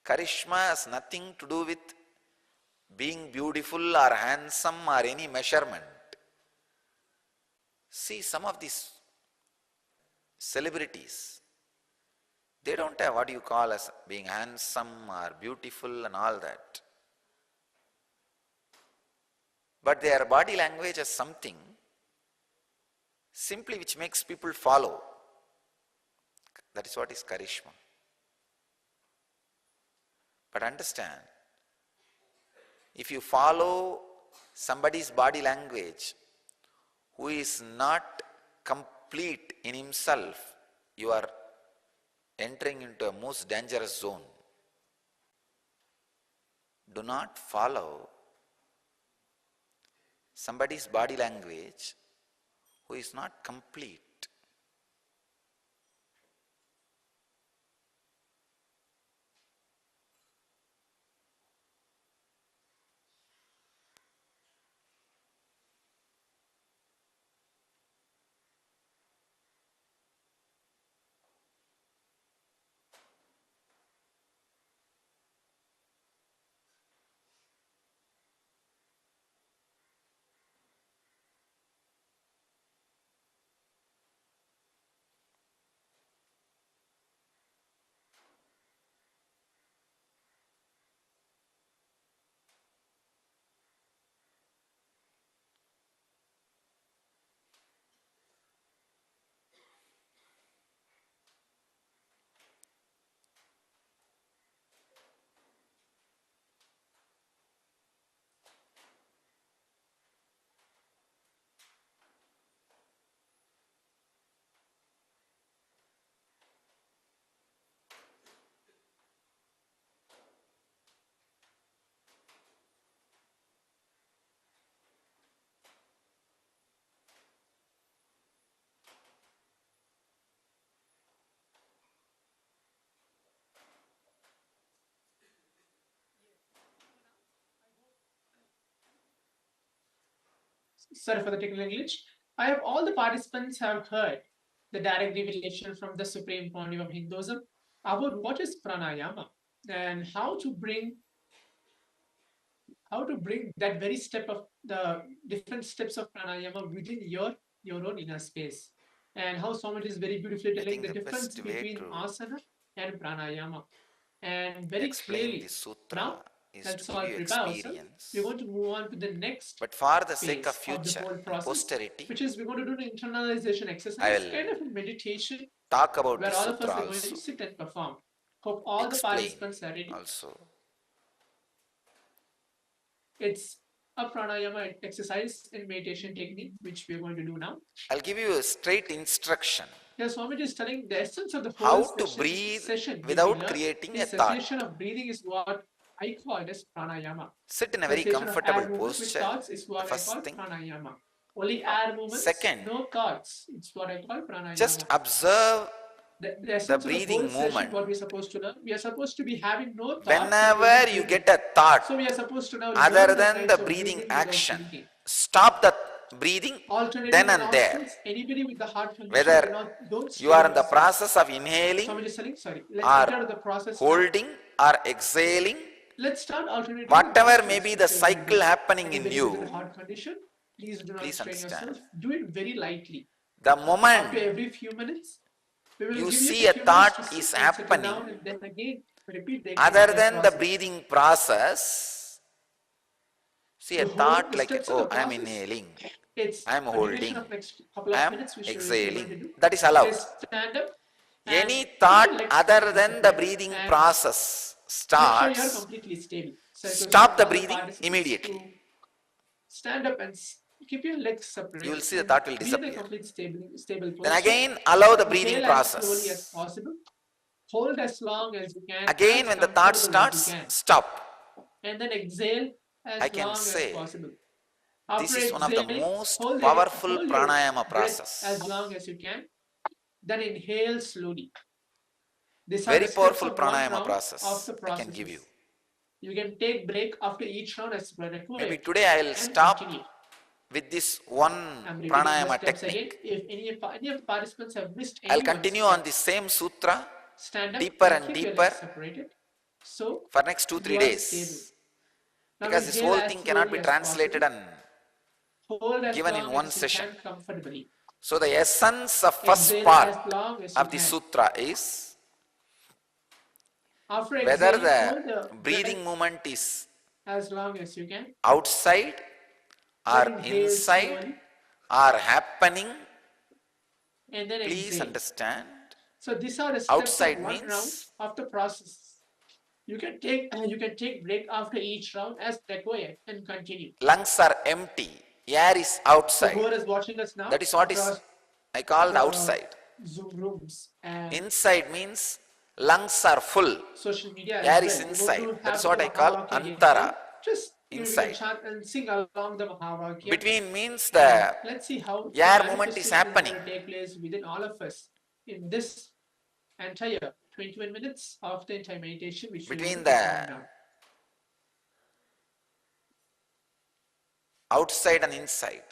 Charisma has nothing to do with being beautiful or handsome or any measurement. See, some of these celebrities, they don't have what you call as being handsome or beautiful and all that. But their body language has something simply which makes people follow. That is what is charisma. But understand, if you follow somebody's body language who is not complete in himself, you are entering into a most dangerous zone. Do not follow somebody's body language who is not complete. sorry for the technical glitch. I have all the participants have heard the direct revelation from the Supreme Pontiff of Hinduism about what is pranayama and how to bring that very step of the different steps of pranayama within your own inner space, and how Swamiji is very beautifully telling the difference between asana and pranayama, and very clearly. Now, let's all prepare ourselves. We're going to move on to the next But for the sake of phase of the future whole and process, posterity, which is we're going to do an internalization I exercise, will kind of a meditation talk about where the all of us sutra are going to also, sit and perform. Hope all the explain participants are ready. also. It's a pranayama exercise and meditation technique, which we're going to do now. I'll give you a straight instruction. Yes, Swamiji is telling the essence of the How whole to breathe session. without creating a thought. Cessation of breathing is what I call it as pranayama. Sit in a very Cessation of comfortable air movement with posture. thoughts is what The I call first thing. pranayama. Only air movements, Second, no thoughts. It's what I call pranayama. just observe the breathing movement. What we're supposed to learn, we are supposed to be having no thoughts. Whenever you get a thought So we are supposed to now other than the breathing action, stop the breathing then and there. Anybody with the heart condition, Whether you are in the process of inhaling or holding or exhaling, let's start alternating. whatever may be the cycle happening in you, heart condition, please do not please strain understand. yourself. Do it very lightly. The moment After every few minutes, we will you give see a few thought minutes to is sit and settle happening, down, and then again repeat the other exercise than the process. breathing process, see a The whole thought like, steps of oh, the I am process, inhaling, it's I am a duration holding, of next couple of I am minutes we should be able to exhaling. do. That is allowed. Just stand up. and Any keep your thought legs other than the separate breathing and process make sure you are starts, completely stable. So I stop the request all breathing participants immediately. to stand up and keep your legs separate. You will see the and thought will be in a disappear. complete stable posture. Then again allow the breathing Inhale as slowly as process. possible. Hold as long as you can. Again as when the thought comfortable as starts, you can. stop. And then exhale as I can long say as possible. this After is one of the exhaling, most hold powerful your pranayama breath process. as long as you can. Then inhale slowly. These are Very the steps powerful of one pranayama round process of the I can give you. processes. You can take break after each round as required. Maybe today I will and stop continue. with this one I'm repeating the pranayama steps technique. again. If any of the participants have missed I'll any one continue step, on the same sutra stand up deeper and and keep your deeper legs separated. So for next 2-3 you are days. stable. Now Because this inhale whole as thing cannot be slowly as translated possible. and Hold as given in long one as you session. can comfortably. So the essence of first Exhale part as long as of you the can. sutra is After whether exhaling, hold the the breathing breath movement is as long as you can. outside or Then inhale inside slowly, or happening. and then Please exhale. understand. So these are the steps Outside of one round means of the process. You can take break after each round as required and continue. lungs are empty, air is So outside. whoever is watching us now, That is what is across I call the the outside. Zoom rooms and Inside means lungs are full, social media air as is well. inside. You That is have what the I call Mahavakya again. antara. Just you Inside. can chant and sing along the Mahavakya. Between means And the let's see how air the movement is manifestation happening. going to take place within all of us in this entire 21 minutes of the entire meditation, which we Between will the perform now. outside and inside.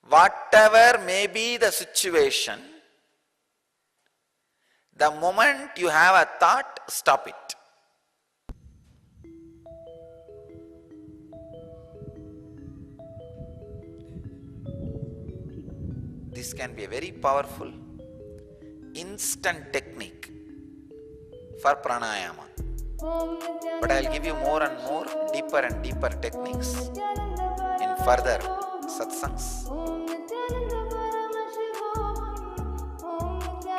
Whatever may be the situation, the moment you have a thought, stop it. This can be a very powerful, instant technique for pranayama. But I'll give you more and more, deeper and deeper techniques in further satsangs.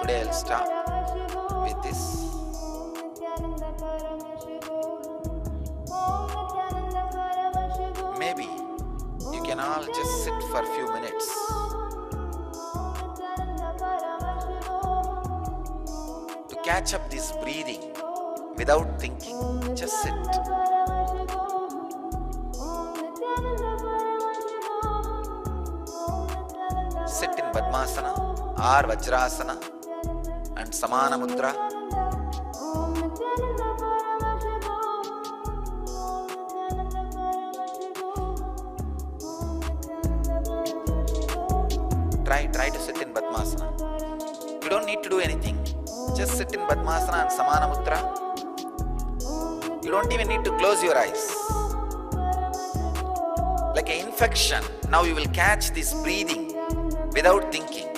Today I'll stop with this. Maybe you can all just sit for a few minutes. To catch up this breathing without thinking, just sit. Sit in Padmasana or Vajrasana and Samana Mudra. Try to sit in Padmasana. You don't need to do anything. Just sit in Padmasana and Samana Mudra. You don't even need to close your eyes. Like an infection, now you will catch this breathing without thinking.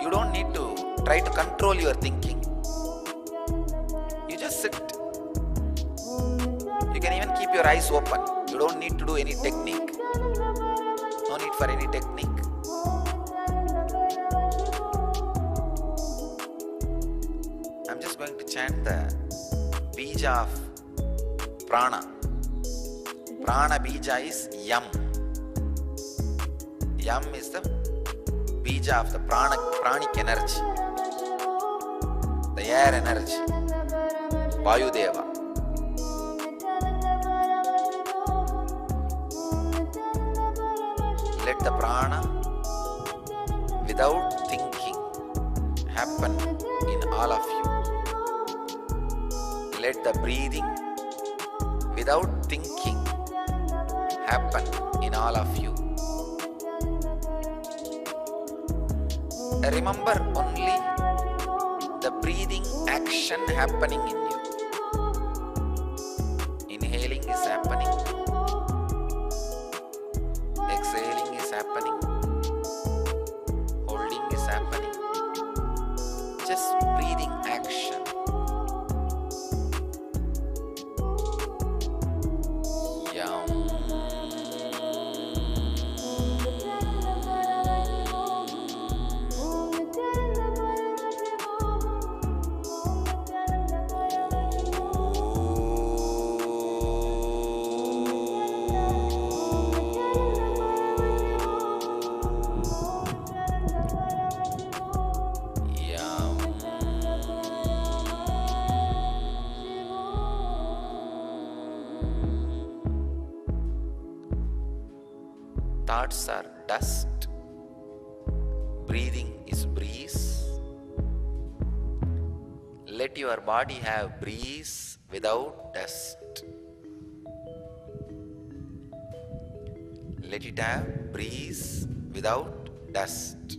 You don't need to try to control your thinking. You just sit. You can even keep your eyes open. You don't need to do any technique. No need for any technique. I'm just going to chant the bija of prana. Prana bija is yam. Yam is the bija of the pranic energy, the air energy, Vayudeva. Let the prana without thinking happen in all of you. Let the breathing without thinking happen in all of you. Remember only the breathing action happening in you. Inhaling is happening. Exhaling is happening. Holding is happening. Just breathing action. Yum. Thoughts are dust. Breathing is breeze. Let your body have breeze without dust. Let it have breeze without dust.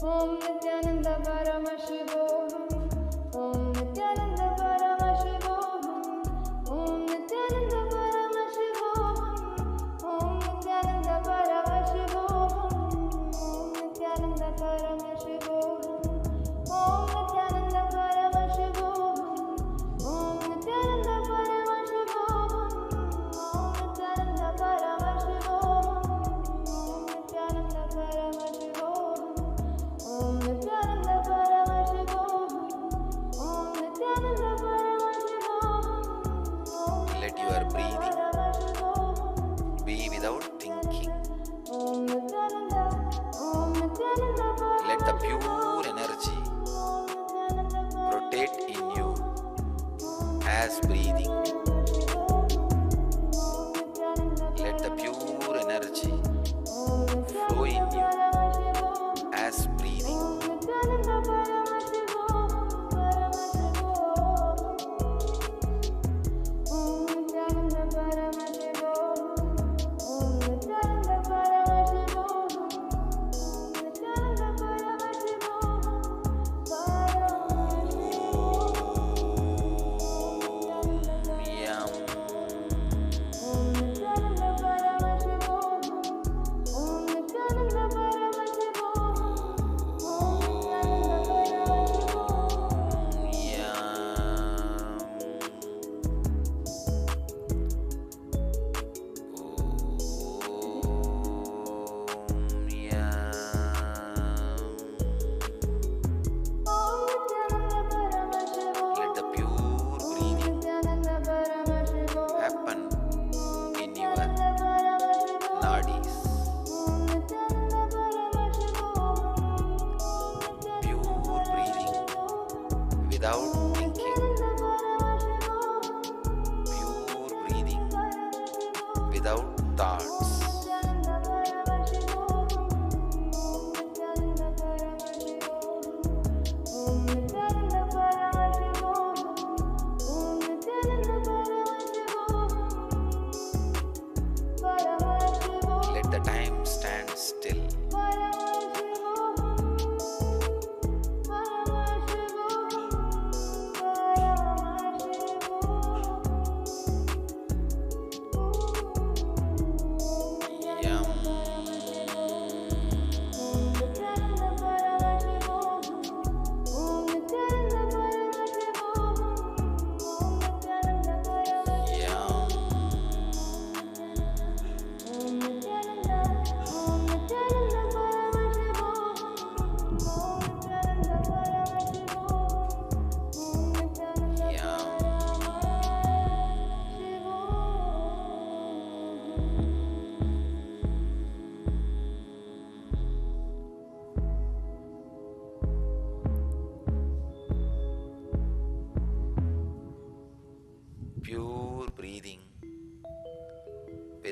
Om Nithyananda Paramashivoham. Om Nithyananda Paramashivoham. Om Nithyananda Paramashivoham. Om Nithyananda Paramashivoham. Om Nithyananda Paramashivoham. Om Nithyananda Paramashivoham. Om Nithyananda Paramashivoham. Om Nithyananda Paramashivoham. Om Nithyananda Paramashivoham. Om Nithyananda Paramashivoham. Om Nithyananda Paramashivoham. Let your breathing be without thinking. Om Nithyananda, Om Nithyananda Let the pure energy rotate in you as breathing. Let the pure energy flow in you as breathing. Let the pure breathing happen in your nadis. Pure breathing without thinking. Pure breathing without thoughts.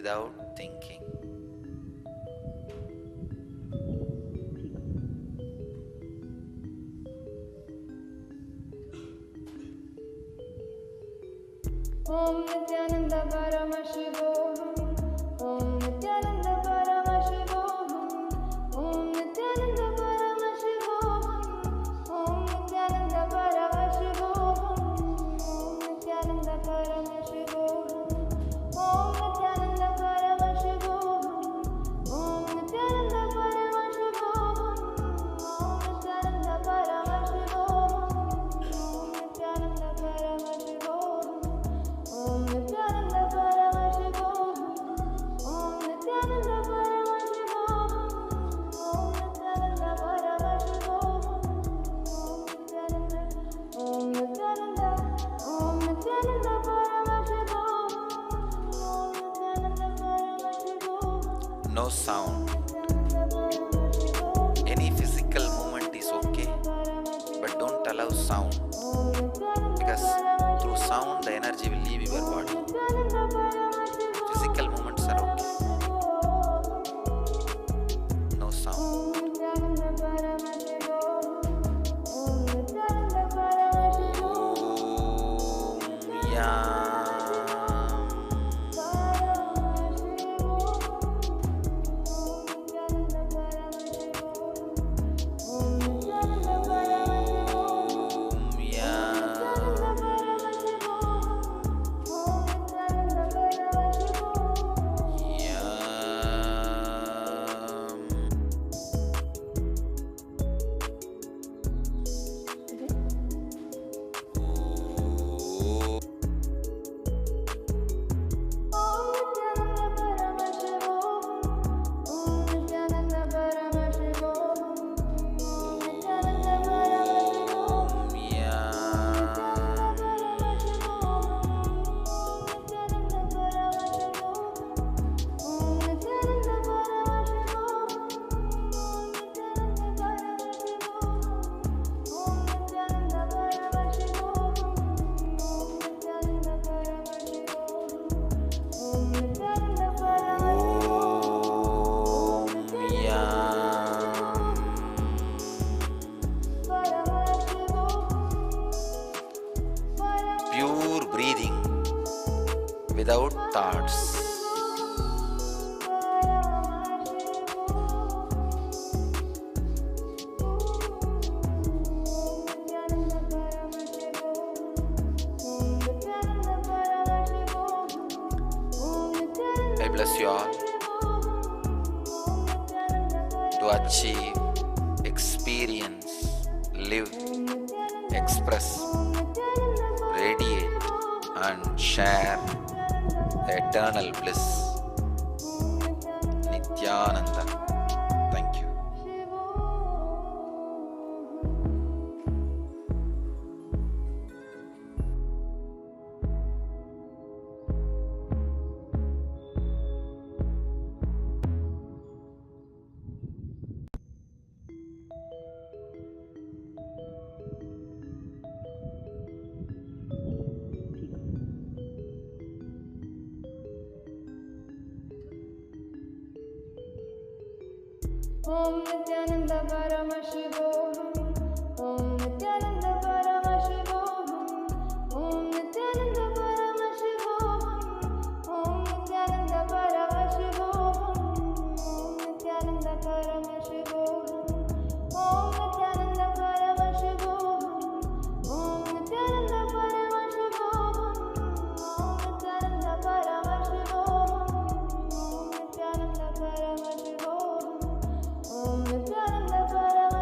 without thinking. Om Nithyananda Paramashivoham. Om Nithyananda Paramashivoham. Om Nithyananda Paramashivoham. Om Nithyananda Paramashivoham. Om Nithyananda Paramashivoham. Om Nithyananda Paramashivoham. Om Nithyananda Paramashivoham. Om Nithyananda Paramashivoham. Om Nithyananda Paramashivoham. Om Nithyananda Paramashivoham. Om Nithyananda Paramashivoham. Om Nithyananda Paramashivoham. Om Nithyananda Om Nithyananda Paramashivoham. Om Nithyananda Paramashivoham. No sound. Any physical movement is okay, but don't allow sound, because through sound the energy will leave your body. Physical movements are okay. No sound. Om Yam. Om Yam. Om Yam. Om Yam. Pure breathing without thoughts. I bless you all to achieve, experience, live, express, radiate, and share the eternal bliss. Nithyananda. Thank you. Om Nithyananda Paramashivoham. Om Nithyananda Paramashivoham. Om Nithyananda Paramashivoham. Om Nithyananda Paramashivoham. Om Nithyananda Paramashivoham. Om Nithyananda Paramashivoham. Om Nithyananda Paramashivoham. Om Nithyananda Paramashivoham. Om Nithyananda Paramashivoham. Om Nithyananda Paramashivoham.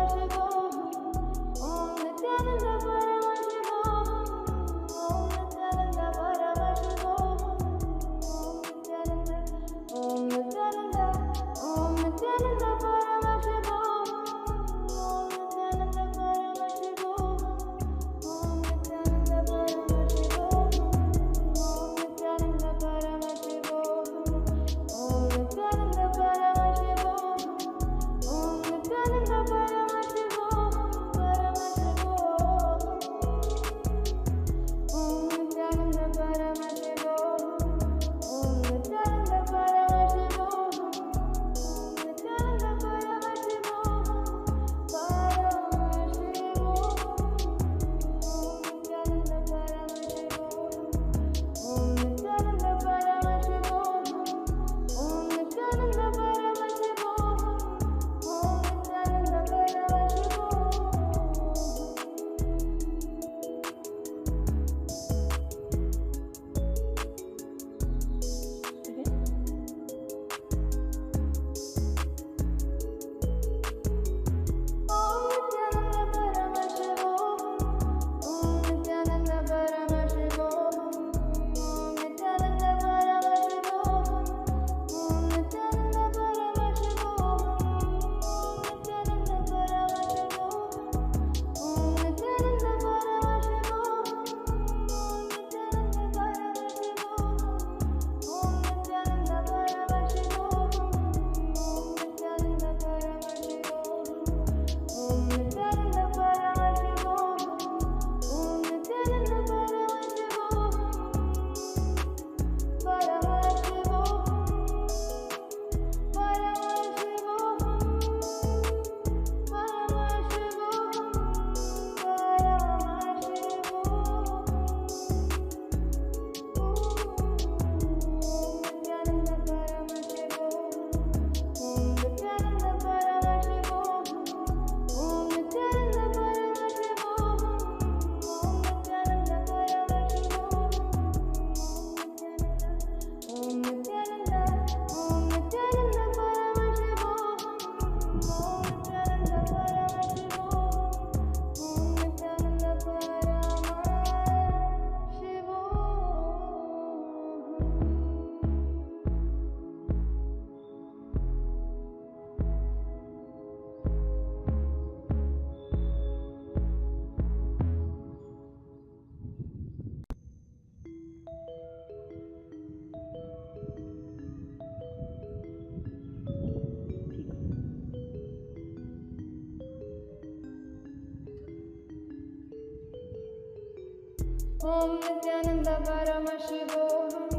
Om Nithyananda Paramashivoham.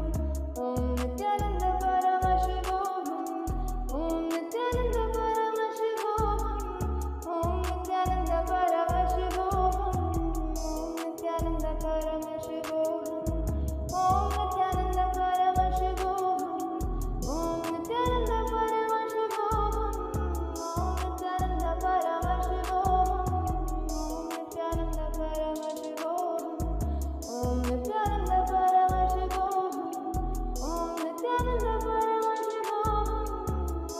Om Nithyananda Paramashivoham. Om Nithyananda Paramashivoham. Om Nithyananda Paramashivoham. Om Nithyananda Paramashivoham. Om Nithyananda Paramashivoham. Om Nithyananda Paramashivoham. Om Nithyananda Paramashivoham. Om Nithyananda Paramashivoham. Om Nithyananda Paramashivoham.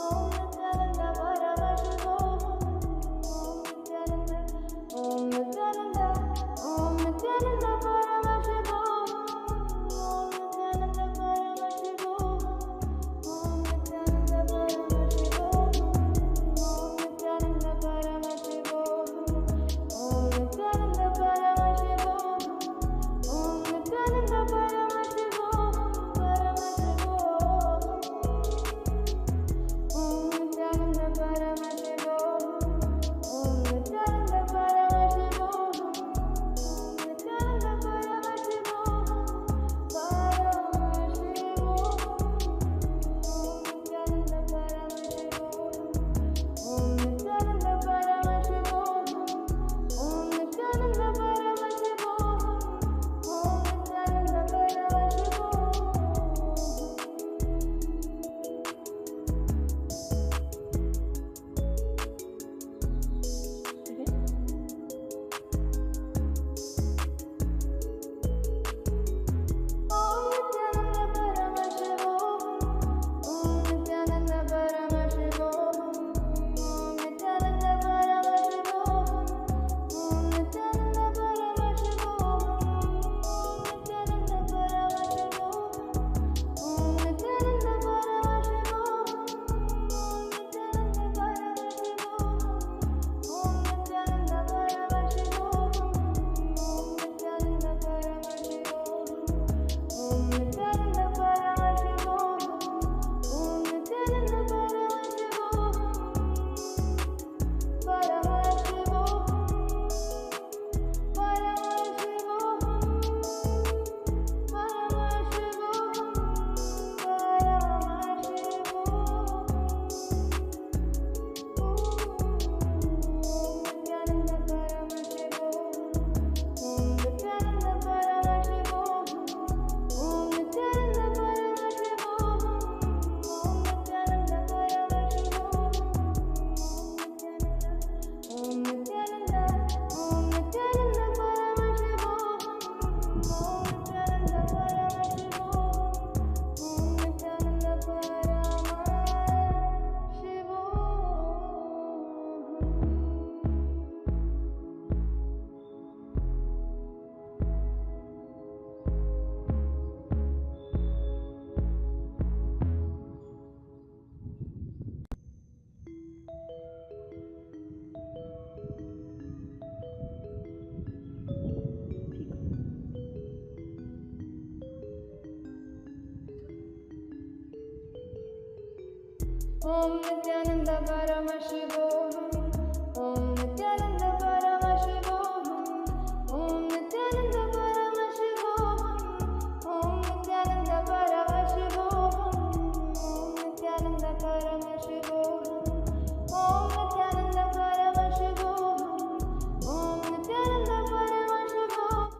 Om Nithyananda Paramashivoham. Om Nithyananda Paramashivoham. Om Nithyananda Om Nithyananda Paramashivoham. Om Nithyananda Paramashivoham. Om Nithyananda Paramashivoham. Om Nithyananda Paramashivoham. Om Nithyananda Paramashivoham. Om Nithyananda Paramashivoham. Om Nithyananda Paramashivoham. Om Nithyananda Paramashivoham. Om Nithyananda Paramashivoham. Om Nithyananda Paramashivoham. Om Nithyananda Paramashivoham. Om Nithyananda Om Nithyananda Paramashivoham. Om Nithyananda Paramashivoham. Om Nithyananda Paramashivoham. Om Nithyananda Paramashivoham. Om Nithyananda Paramashivoham. Om Nithyananda Paramashivoham. Om Nithyananda Paramashivoham.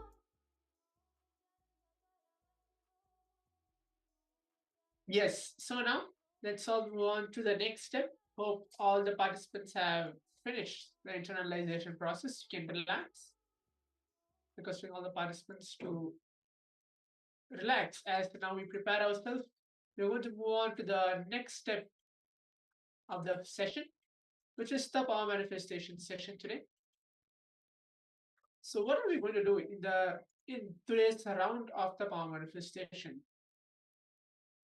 Yes, so now let's all move on to the next step. Hope all the participants have finished the internalization process. You can relax, requesting all the participants to relax as now we prepare ourselves. We're going to move on to the next step of the session, which is the power manifestation session today. So what are we going to do in today's round of the power manifestation?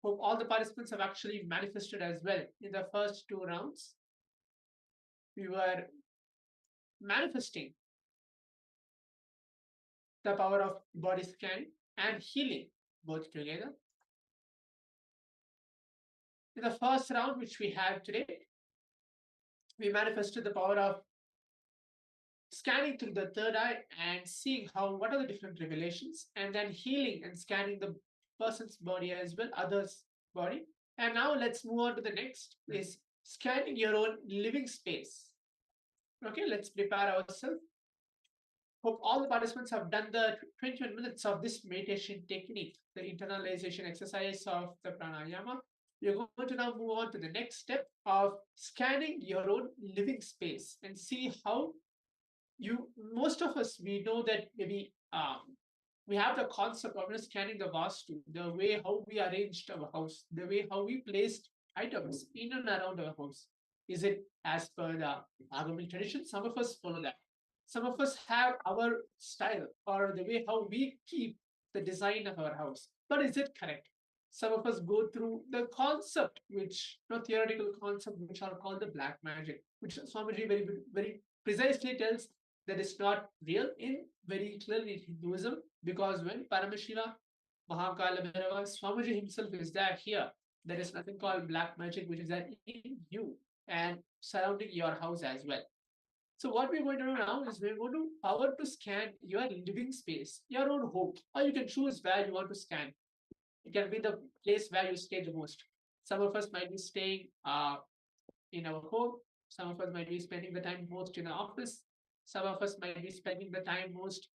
Hope all the participants have actually manifested as well. In the first two rounds, we were manifesting the power of body scanning and healing both together. In the first round, which we had today, we manifested the power of scanning through the third eye and seeing what are the different revelations, and then healing and scanning the person's body as well, others' body. And now let's move on to the next is scanning your own living space. Okay, let's prepare ourselves. Hope all the participants have done the 21 minutes of this meditation technique, the internalization exercise of the pranayama. You're going to now move on to the next step of scanning your own living space and see how most of us, we know that maybe we have the concept of scanning the vastu, the way how we arranged our house, the way how we placed items in and around our house. Is it as per the Agamic tradition? Some of us follow that. Some of us have our style or the way how we keep the design of our house. But is it correct? Some of us go through the concept, which theoretical concept, which are called the black magic, which Swamiji very precisely tells that is not real in very clearly in Hinduism, because when Paramashiva Mahakalabhairava Swamiji himself is there here, there is nothing called black magic, which is there in you and surrounding your house as well. So what we're going to do now is we're going to power to scan your living space, your own home, or you can choose where you want to scan. It can be the place where you stay the most. Some of us might be staying in our home. Some of us might be spending the time most in the office. Some of us might be spending the time most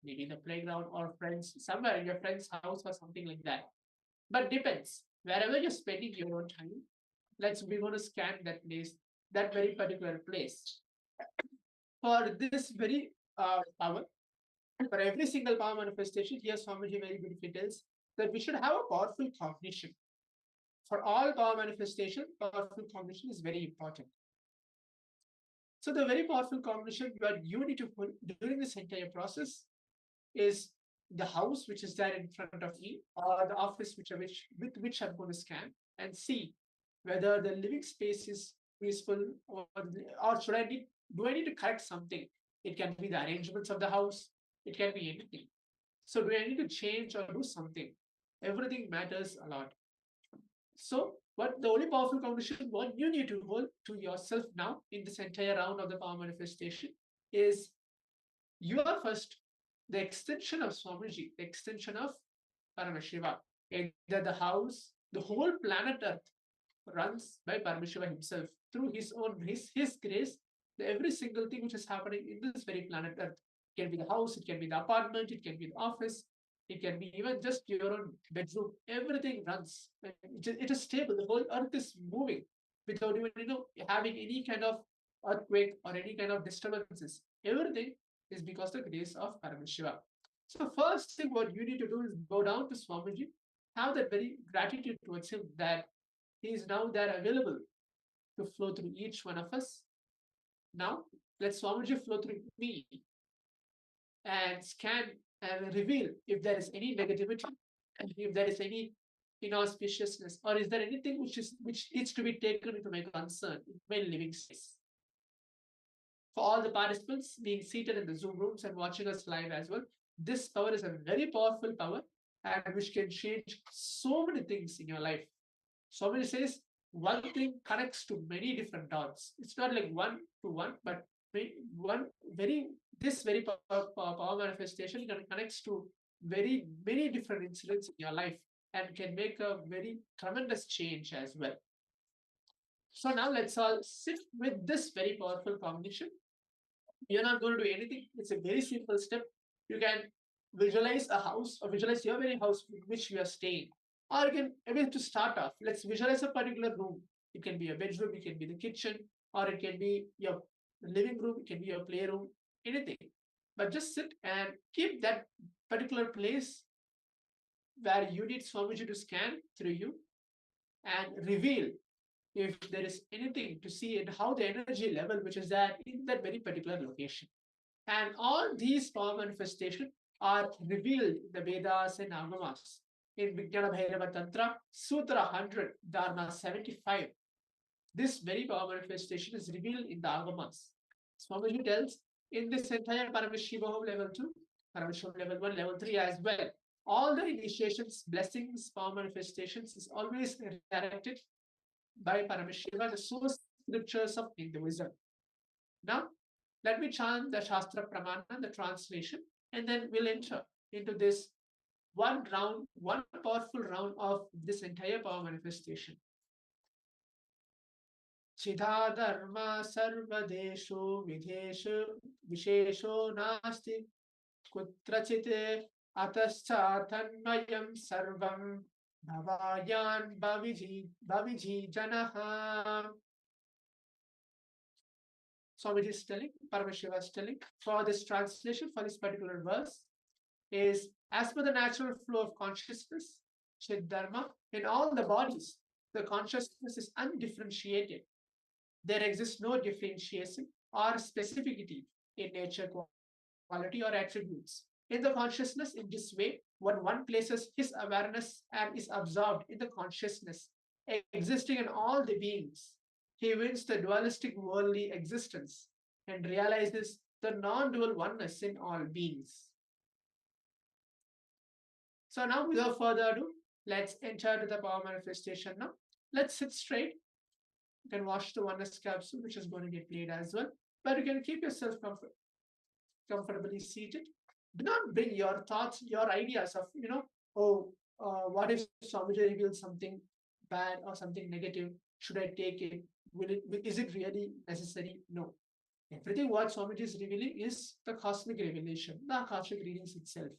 maybe in the playground or friends, somewhere in your friend's house or something like that. But depends. Wherever you're spending your own time, we're going to scan that place, that very particular place. For this very power, for every single power manifestation, here Swamiji very beautifully tells that we should have a powerful cognition. For all power manifestation, powerful cognition is very important. So the very powerful cognition that you need to put during this entire process is the house which is there in front of me, or the office with which I'm going to scan and see whether the living space is peaceful, or should I need to correct something? It can be the arrangements of the house. It can be anything. So do I need to change or do something? Everything matters a lot. So what the only powerful cognition what you need to hold to yourself now in this entire round of the power manifestation is you are first the extension of Swamiji, the extension of Paramashiva. Either the house, the whole planet Earth runs by Paramashiva himself through his grace. Every single thing which is happening in this very planet Earth, it can be the house, it can be the apartment, it can be the office, it can be even just your own bedroom. Everything runs. It is stable. The whole Earth is moving without even having any kind of earthquake or any kind of disturbances. Everything is because of the grace of Paramashiva. So first thing what you need to do is go down to Swamiji, have that very gratitude towards him that he is now there available to flow through each one of us. Now let Swamiji flow through me and scan and reveal if there is any negativity, and if there is any inauspiciousness, or is there anything which needs to be taken into my concern in my living space. For all the participants being seated in the Zoom rooms and watching us live as well, this power is a very powerful power and which can change so many things in your life. Swamiji says one thing connects to many different dots. It's not like one to one, but this very power manifestation connects to very many different incidents in your life and can make a very tremendous change as well. So now let's all sit with this very powerful cognition. You're not going to do anything. It's a very simple step. You can visualize a house or visualize your very house in which you are staying. Or you can, maybe to start off, let's visualize a particular room. It can be a bedroom, it can be the kitchen, or it can be your living room, it can be your playroom, anything. But just sit and keep that particular place where you need Swamiji to scan through you and reveal if there is anything to see and how the energy level which is there in that very particular location. And all these power manifestations are revealed in the Vedas and Agamas. In Vijnana Bhairava Tantra, Sutra 100, Dharma 75. This very power manifestation is revealed in the Agamas. Swamiji tells in this entire Paramashivoham Level 2, Paramashivoham Level 1, Level 3 as well. All the initiations, blessings, power manifestations is always directed by Paramashiva, the source scriptures of Hinduism. Now, Let me chant the Shastra Pramana, the translation, and then we'll enter into this one powerful round of this entire power manifestation. Chidha dharma sarvadesho videsho vishesho nasti kutrachite atascha tanmayam sarvam bhavayan bhaviji janaha. Swamiji is telling, Paramashiva is telling, for this translation, for this particular verse, is as per the natural flow of consciousness, Chid Dharma, in all the bodies, the consciousness is undifferentiated. There exists no differentiation or specificity in nature, quality, or attributes. In the consciousness, in this way, when one places his awareness and is absorbed in the consciousness existing in all the beings, he wins the dualistic worldly existence and realizes the non-dual oneness in all beings. So now, without further ado, let's enter to the power manifestation now. Let's sit straight. You can watch the oneness capsule, which is going to get played as well. But you can keep yourself comfortably seated. Do not bring your thoughts, your ideas of, what if Swamiji reveals something bad or something negative? Should I take it? Is it really necessary? No. Everything what Swamiji is revealing is the cosmic revelation, the cosmic readings itself.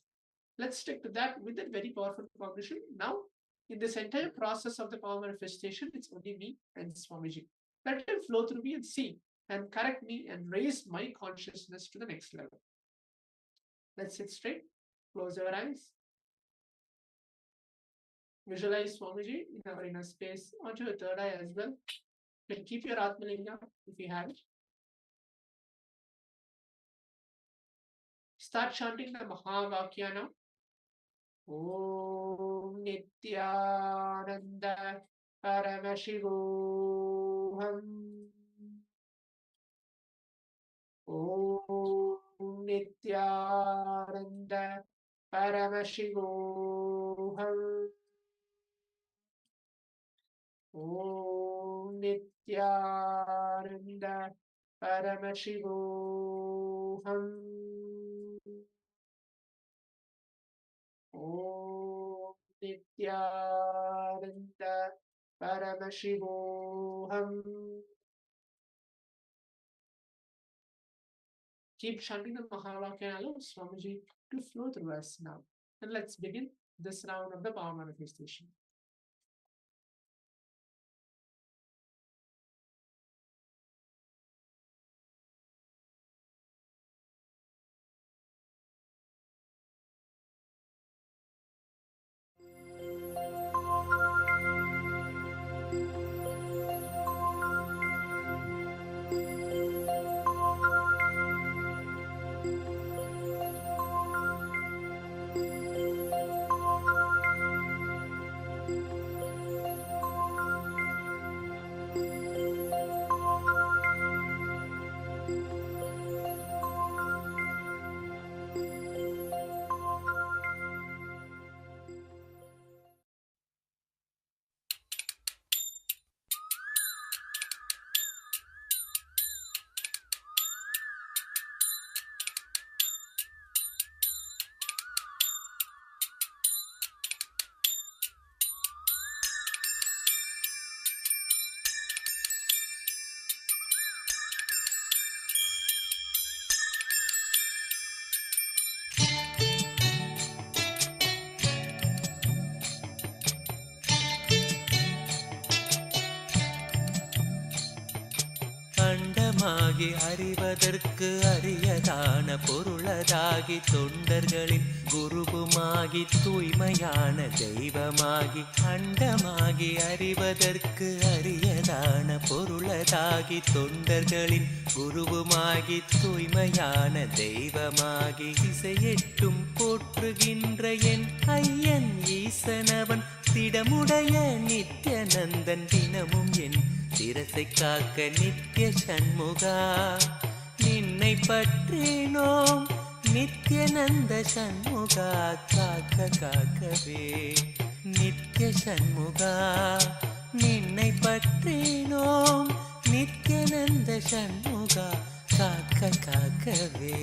Let's stick to that with that very powerful permission. Now, in this entire process of the power manifestation, it's only me and Swamiji. Let him flow through me and see and correct me and raise my consciousness to the next level. Let's sit straight, close our eyes. Visualize Swamiji in our inner space onto your third eye as well. You can keep your Atmalinga if you have it. Start chanting the Mahavakya now. Om Nithyananda Paramashivoham. Om Nithyananda Paramashivoham. Om Nithyananda Paramashivoham. Om Nithyananda Paramashivoham. Keep chanting the Mahavakya and allow Swamiji to flow through us now. And let's begin this round of the power manifestation. அண்டமாகி அறிவதற்கு அரியதான பொருளதாகி தொண்டர்களின் குருவுமாகி தூய்மையான தெய்வமாகி அண்டமாகி அறிவதற்கு அரியதான பொருளதாகி தொண்டர்களின் குருவுமாகி தூய்மையான தெய்வமாகி திசையெட்டும் போற்றுகின்ற என் ஐயன் ஈசனவன் திடமுடைய நித்யநந்தன் தினமும் என் சிரசை காக்க நித்ய சண்முகா நின்னை பற்றினோம் நித்யநந்த சண்முகா காக்க காக்கவே நித்ய சண்முகா நின்னை பற்றினோம் நித்யநந்த சண்முகா காக்க காக்கவே.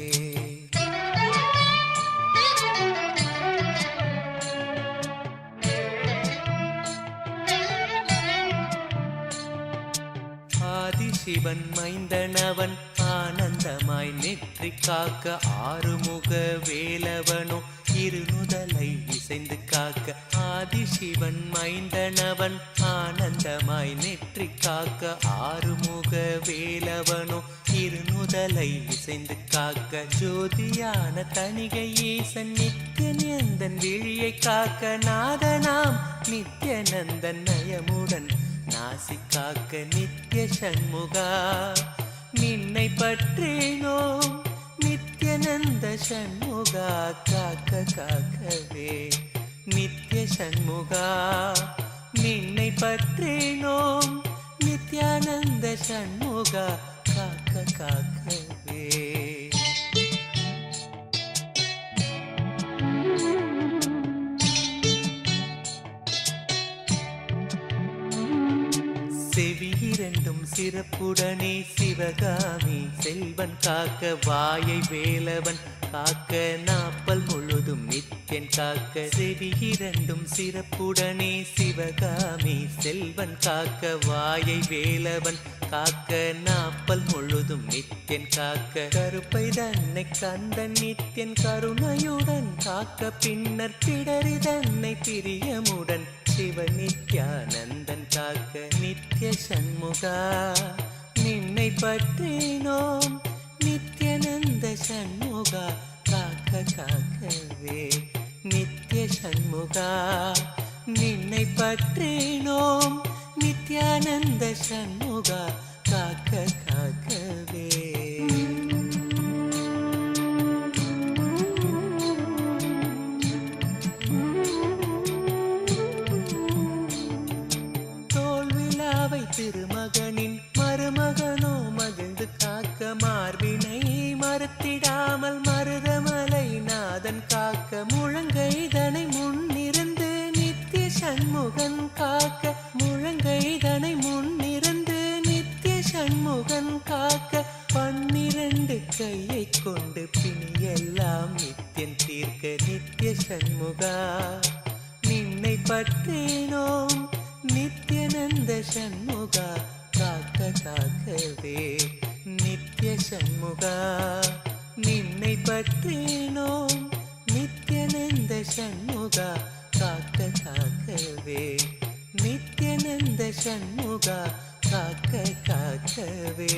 ஆதிசிவன் மைந்தனவன் ஆனந்தமாய் நெற்றி காக்க, ஆறுமுக வேலவனோ இருநுதலை இசைந்து காக்க. ஆதிசிவன் மைந்தனவன் ஆனந்தமாய் நெற்றி காக்க, ஆறுமுக வேலவனோ இருநுதலை இசைந்து காக்க. ஜோதியான தணிகை ஈசன் நித்யநந்தன் விழியை காக்க, நாதனாம் நித்யநந்தன் நயமுடன் நாசி காக்க. நித்ய சண்முகா நின்னை பற்றினோம், நித்யநந்த சண்முகா காக்க காக்கவே. நித்ய சண்முகா நின்னை பற்றினோம், நித்யானந்த சண்முகா காக்க காக்கவே. செவி இரண்டும் சிறப்புடனே சிவகாமி செல்வன் காக்க, வாயை வேலவன் காக்க, நாப்பல் முழுதும் நித்யன் காக்க. செவி இரண்டும் சிறப்புடனே சிவகாமி செல்வன் காக்க, வாயை வேலவன் காக்க, நாப்பல் முழுதும் நித்யன் காக்க. கருப்பை தன்னை கந்தன் நித்யன் கருணையுடன் காக்க, பின்னர் பிடரி தன்னை பிரியமுடன் சிவ நித்யானந்தன் காக்க. நித்ய சண்முகா நின்னை பற்றினோம், நித்யநந்த சண்முகா காக்க காக்கவே. நித்ய சண்முகா நின்னை பற்றினோம், நித்யானந்த சண்முகா காக்க காக்கவே. திருமகனின் மருமகனோ மகிழ்ந்து காக்க, மார்பினை மறுத்திடாமல் மருதமலை நாதன் காக்க. முழங்கைதனை முன்னிருந்து நித்ய சண்முகன் காக்க, முழங்கைதனை முன்னிருந்து நித்ய சண்முகன் காக்க. 12 கையை கொண்டு பிணியெல்லாம் நித்யன் தீர்க்க. நித்ய சண்முகா நின்னை பற்றினோம், நித்யநந்த சண்முகா காக்க காக்கவே. நித்ய சண்முகா நின்னை பற்றினோம், நித்யநந்த சண்முகா காக்க காக்கவே. நித்யநந்த சண்முகா காக்க காக்கவே.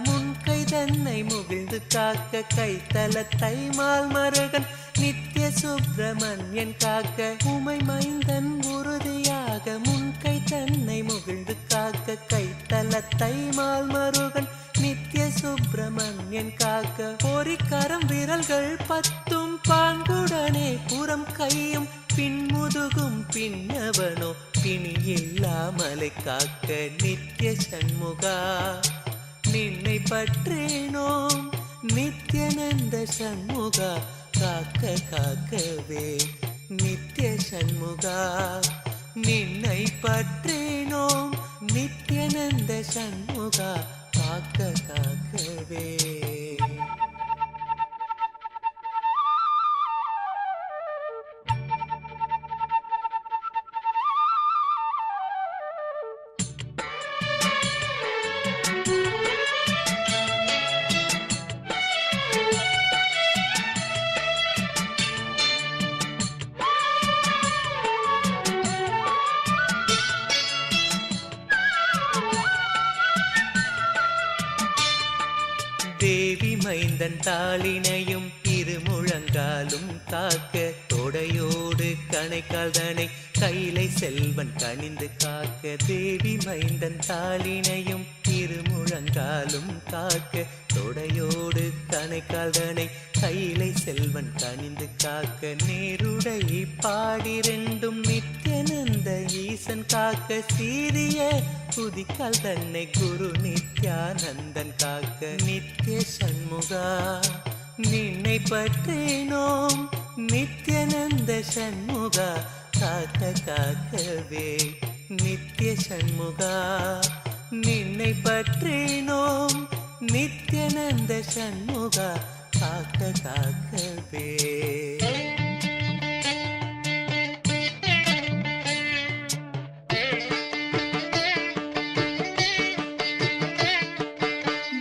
முன்கை தன்னை முகிழ்ந்து காக்க, கைத்தலத்தை மால் மருகன் நித்ய சுப்பிரமணியன் காக்க. உமை மைந்தன் உறுதியாக முன்கை தன்னை முகிழ்ந்து காக்க, கைத்தலத்தை மால் மருகன் நித்ய சுப்பிரமணியன் காக்க. பொறிக்கரம் விரல்கள் 10 பாங்குடனே புறம் கையும் பின்முதுகும் பின்னவனோ பிணி இல்லாமலை காக்க. நித்ய சண்முகா நின்னை பற்றினோம், நித்யநந்த சண்முகா காக்க காக்கவே. நித்ய சண்முகா நின்னை பற்றினோம், நித்யநந்த சண்முகா காக்க காக்கவே. தேவி மைந்தன் தாளினையும் திருமுழங்காலும் காக்க, தொடையோடு கணைக்கால் தனை கைலை செல்வன் கணிந்து காக்க. தேவி மைந்தன் தாளினையும் திருமுழங்காலும் காக்க, தொடையோடு கணைக்கால் தனை கைலை செல்வன் கணிந்து காக்க. நேருடை பாடிரெண்டும் நித்யநந்த ஈசன் காக்க, சீரிய புதிக்கால் தன்னை குரு நித்யானந்தன் காக்க. நித்ய சண்முகா நின்னை பற்றினோம் நித்யானந்த சண்முகா காக்க காக்கவே நித்ய சண்முகா நின்னை பற்றினோம் நித்யானந்த சண்முகா காக்க காக்கவே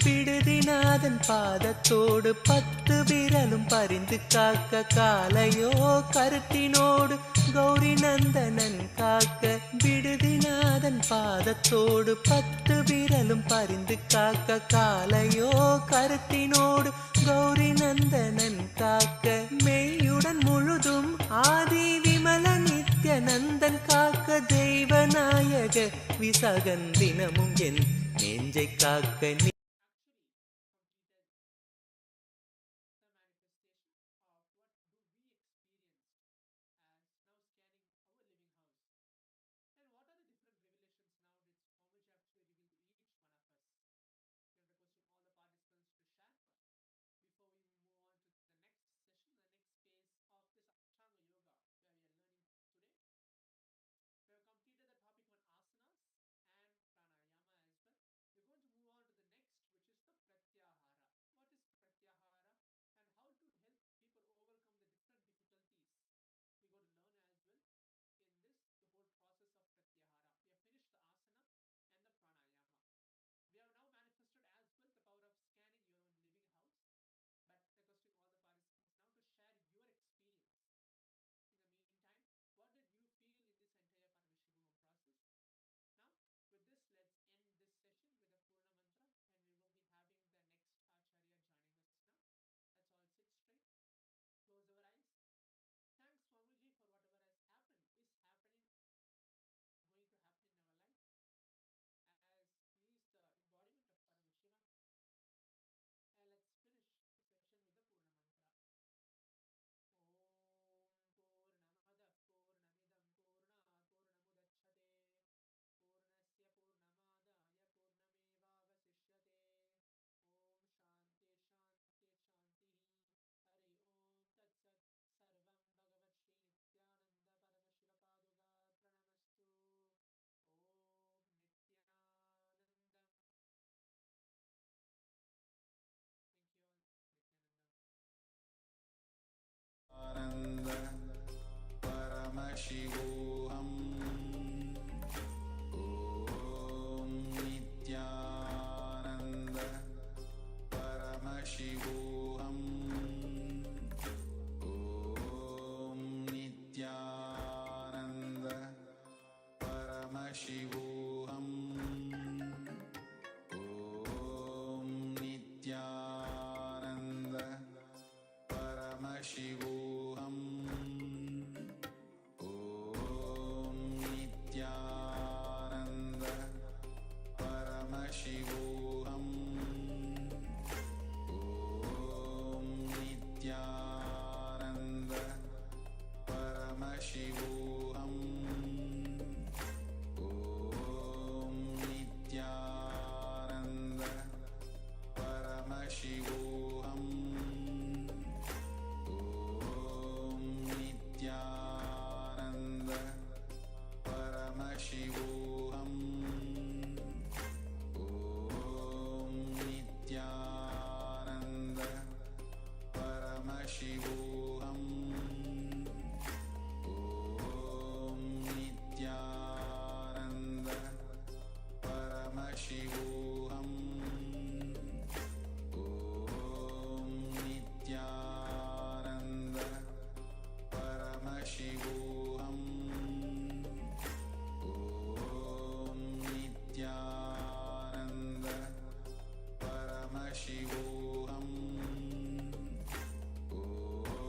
விடுதிநாதன் பாதத்தோடு 10 விரலும் பரிந்து காக்க காலையோ கருத்தினோடு கௌரி நந்தனன் காக்க விடுதிநாதன் பாதத்தோடு 10 விரலும் பரிந்து காக்க காலையோ கருத்தினோடு கௌரி நந்தனன் காக்க மெய்யுடன் முழுதும் ஆதி விமல நித்யானந்தன் காக்க தெய்வநாயக விசாகன் தினமும் என் நெஞ்சை காக்க Paramashivoham Om Nithyananda Paramashivoham Om Nithyananda Paramashivoham Om Nithyananda Paramashivoham Paramashivoham Om Nithyananda Paramashivoham Om Nithyananda Paramashivoham Om Nithyananda Paramashivoham Nithyananda Paramashivoham Om Nithyananda Paramashivoham Om Nithyananda Paramashivoham Om Nithyananda Paramashivoham Om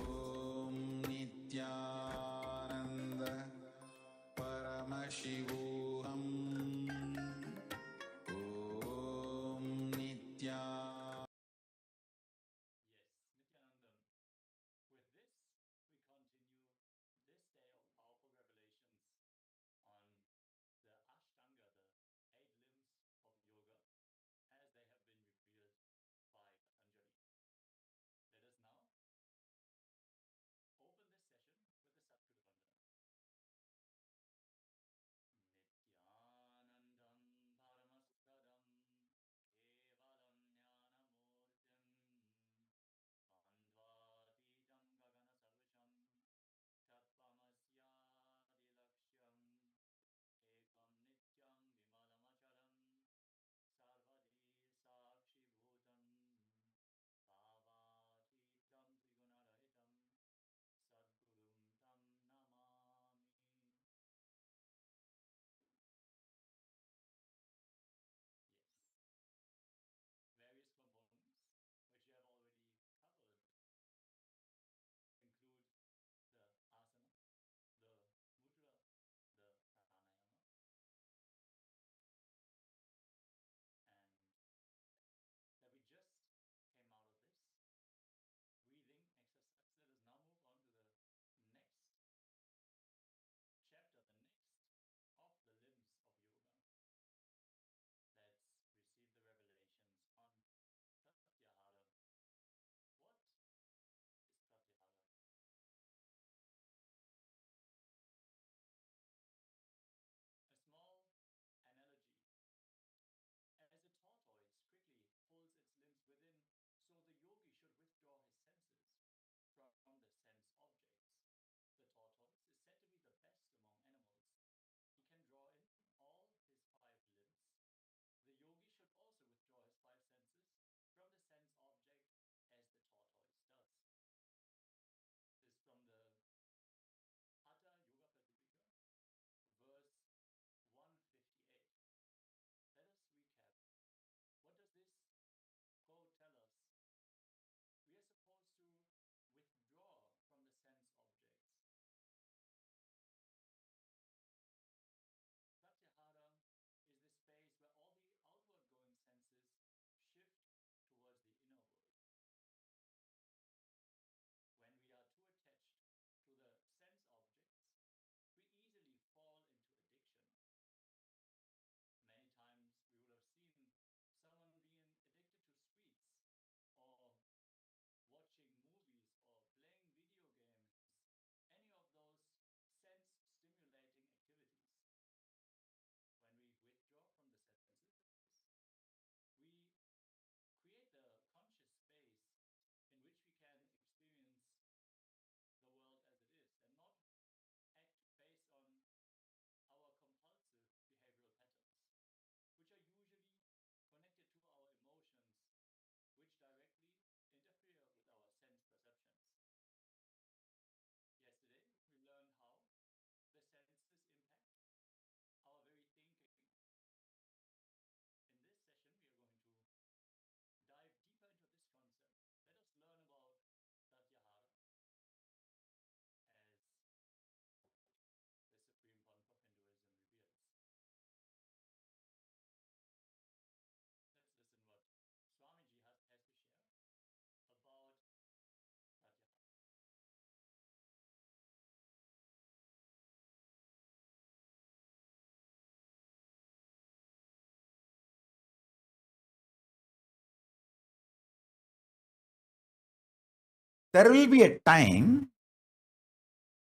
there will be a time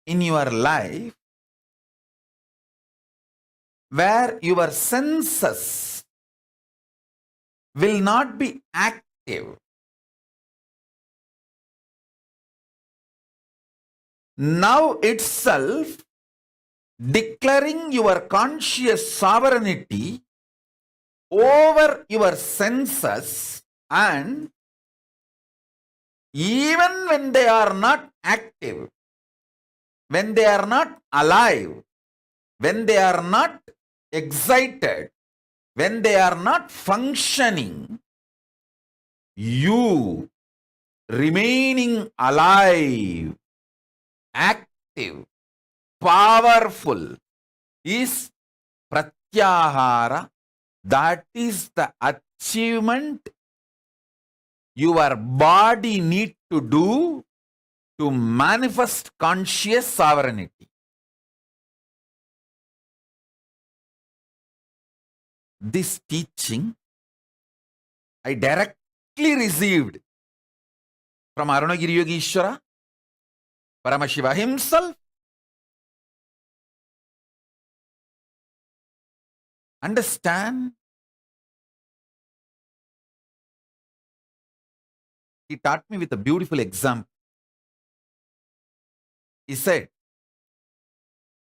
in your life where your senses will not be active. Now itself, declaring your conscious sovereignty over your senses, and even when they are not active, when they are not alive, when they are not excited, when they are not functioning, you remaining alive, active, powerful is pratyahara. That is the achievement your body need to do to manifest conscious sovereignty. This teaching I directly received from Arunagiri Yogeshwara, Paramashiva himself. Understand? He taught me with a beautiful example. He said,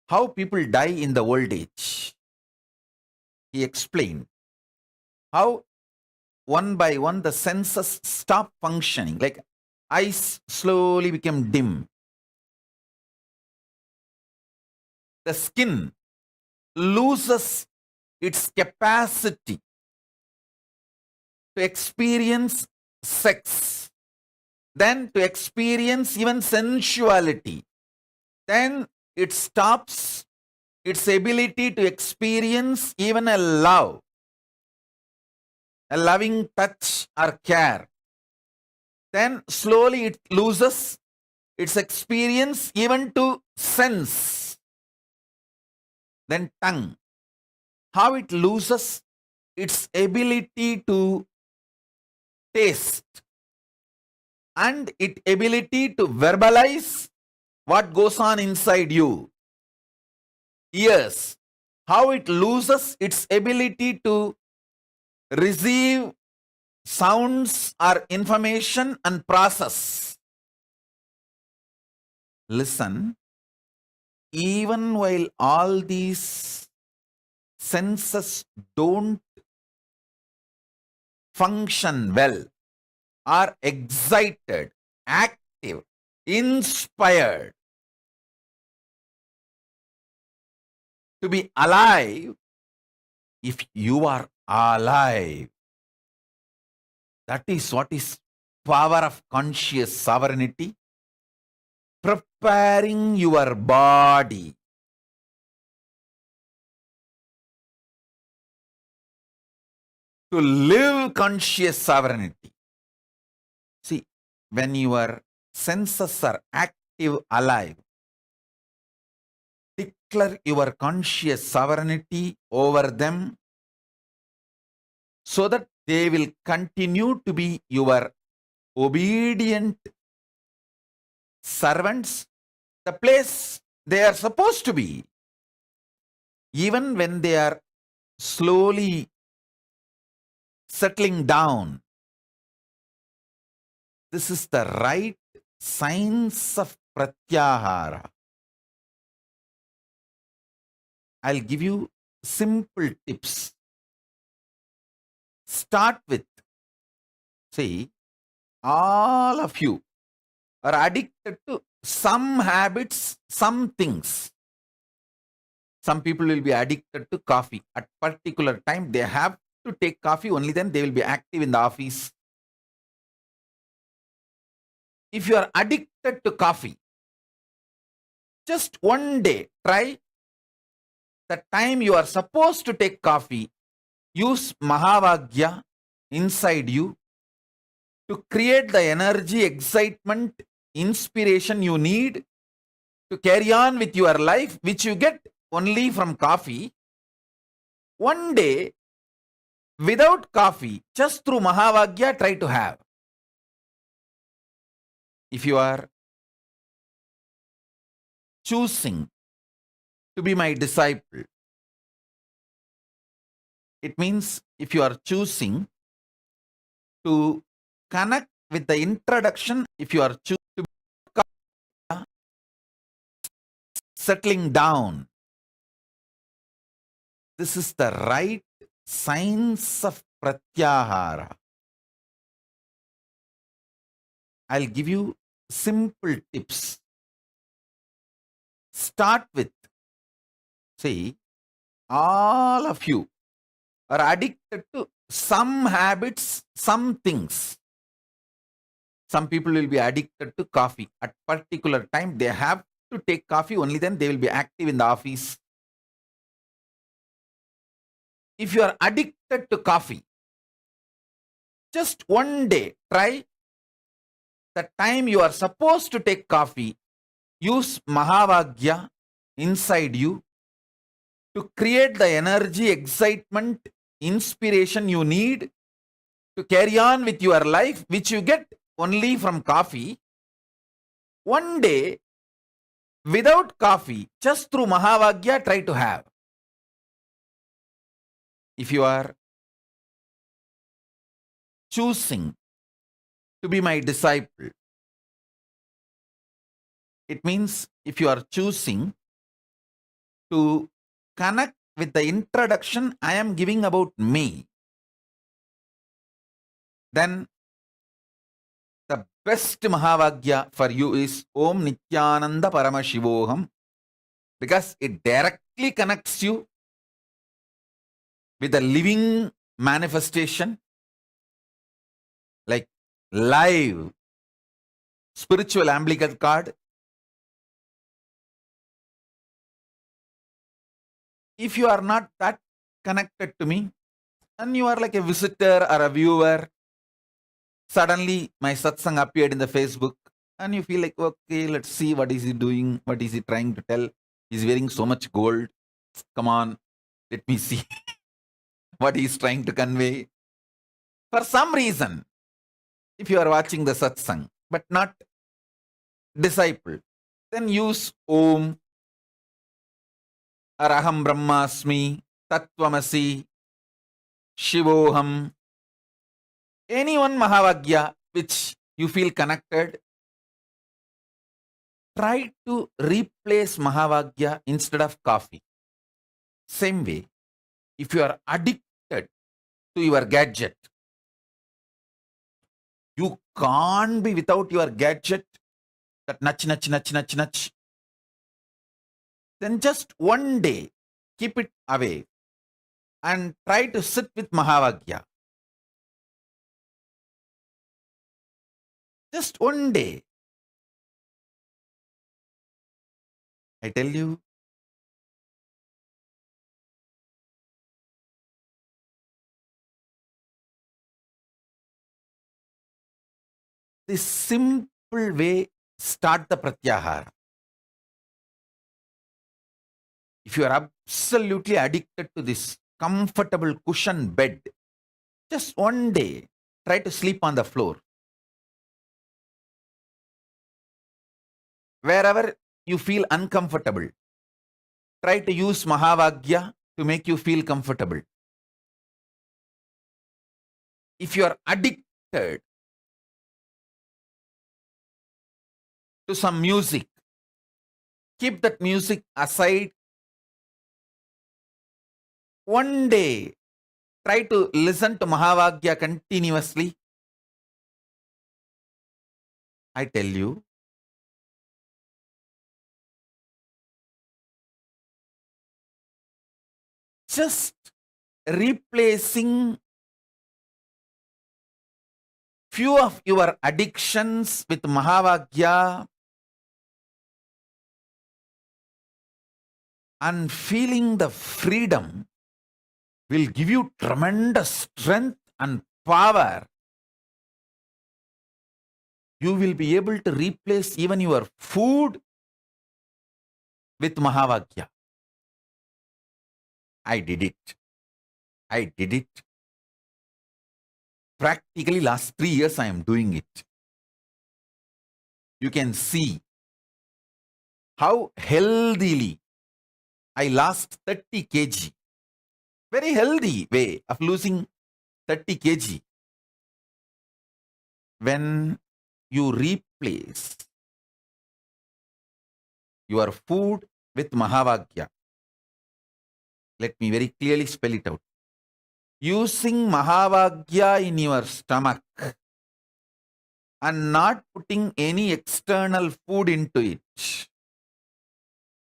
how people die in the old age. He explained how one by one the senses stop functioning, like eyes slowly become dim. The skin loses its capacity to experience sex, then to experience even sensuality. Then it stops its ability to experience even a love, a loving touch or care. Then slowly it loses its experience even to sense. Then tongue, how it loses its ability to taste and its ability to verbalize what goes on inside you. Ears, how it loses its ability to receive sounds or information and process. Listen, even while all these senses don't function well, are excited, active, inspired to be alive, if you are alive, that is what is power of conscious sovereignty, preparing your body to live conscious sovereignty. See, when your senses are active, alive, declare your conscious sovereignty over them so that they will continue to be your obedient servants, the place they are supposed to be, even when they are slowly settling down. This is the right science of pratyahara. I'll give you simple tips. Start with, see, all of you are addicted to some habits, some things. Some people will be addicted to coffee. At particular time, they have to take coffee, only then they will be active in the office. If you are addicted to coffee, just one day try the time you are supposed to take coffee, use Mahavagya inside you to create the energy, excitement, inspiration you need to carry on with your life, which you get only from coffee. One day, without coffee, just through Mahavagya, try to have. if you are choosing to be my disciple, it means if you are choosing to connect with the introduction, if you are choosing to be settling down, this is the right signs of pratyahara. I'll give you simple tips. Start with, see, all of you are addicted to some habits, some things. Some people will be addicted to coffee. At particular time, they have to take coffee, only then they will be active in the office. If you are addicted to coffee, just one day try the time you are supposed to take coffee, use Mahavagya inside you to create the energy, excitement, inspiration you need to carry on with your life, which you get only from coffee. One day, without coffee, just through Mahavagya, try to have. If you are choosing to be my disciple, it means if you are choosing to connect with the introduction I am giving about me, then the best Mahavagya for you is Om Nithyananda Paramashivoham, because it directly connects you with the living manifestation, like live spiritual umbilical cord. If you are not that connected to me and you are like a visitor or a viewer, suddenly my satsang appeared in the Facebook and you feel like, okay, let's see what is he doing, what is he trying to tell. He's wearing so much gold. Come on, let me see what he's trying to convey. For some reason, if you are watching the satsang but not disciple, then use Om, Araham Brahmasmi, Tattvamasi, Shivoham, any one Mahavagya which you feel connected. Try to replace Mahavagya instead of coffee. Same way, if you are addicted to your gadget, you can't be without your gadget, that nudge. Then just one day, keep it away and try to sit with Mahavagya. Just one day. I tell you, this simple way, start the pratyahara. If you are absolutely addicted to this comfortable cushion bed, just one day, try to sleep on the floor. Wherever you feel uncomfortable, try to use Mahavagya to make you feel comfortable. If you are addicted to some music, keep that music aside. One day, try to listen to Mahavagya continuously. I tell you, just replacing few of your addictions with Mahavagya and feeling the freedom will give you tremendous strength and power. You will be able to replace even your food with Mahavagya. I did it. Practically last 3 years I am doing it. you can see how healthily I lost 30 kg. Very healthy way of losing 30 kg. When you replace your food with Mahavagya, let me very clearly spell it out. Using Mahavagya in your stomach and not putting any external food into it,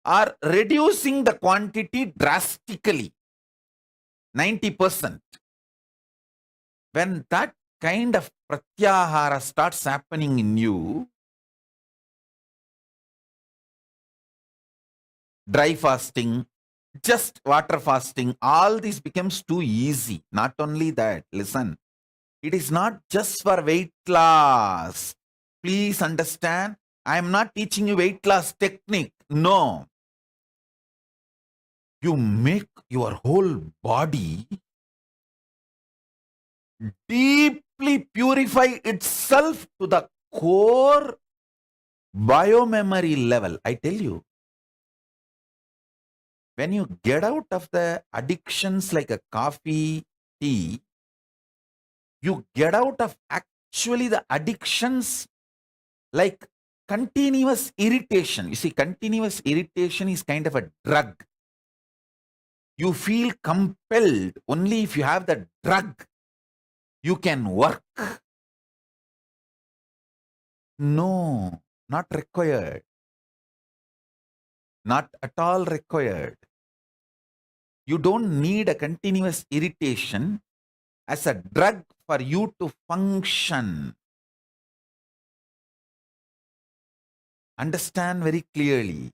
or reducing the quantity drastically, 90%. When that kind of pratyahara starts happening in you, dry fasting, just water fasting, all this becomes too easy. Not only that, listen, it is not just for weight loss. Please understand, I am not teaching you weight loss technique. No. You make your whole body deeply purify itself to the core biomemory level. I tell you, when you get out of the addictions like a coffee, tea, you get out of actually the addictions like continuous irritation. You see, continuous irritation is kind of a drug. You feel compelled only if you have the drug, you can work. No, not required. Not at all required. You don't need a continuous irritation as a drug for you to function. Understand very clearly.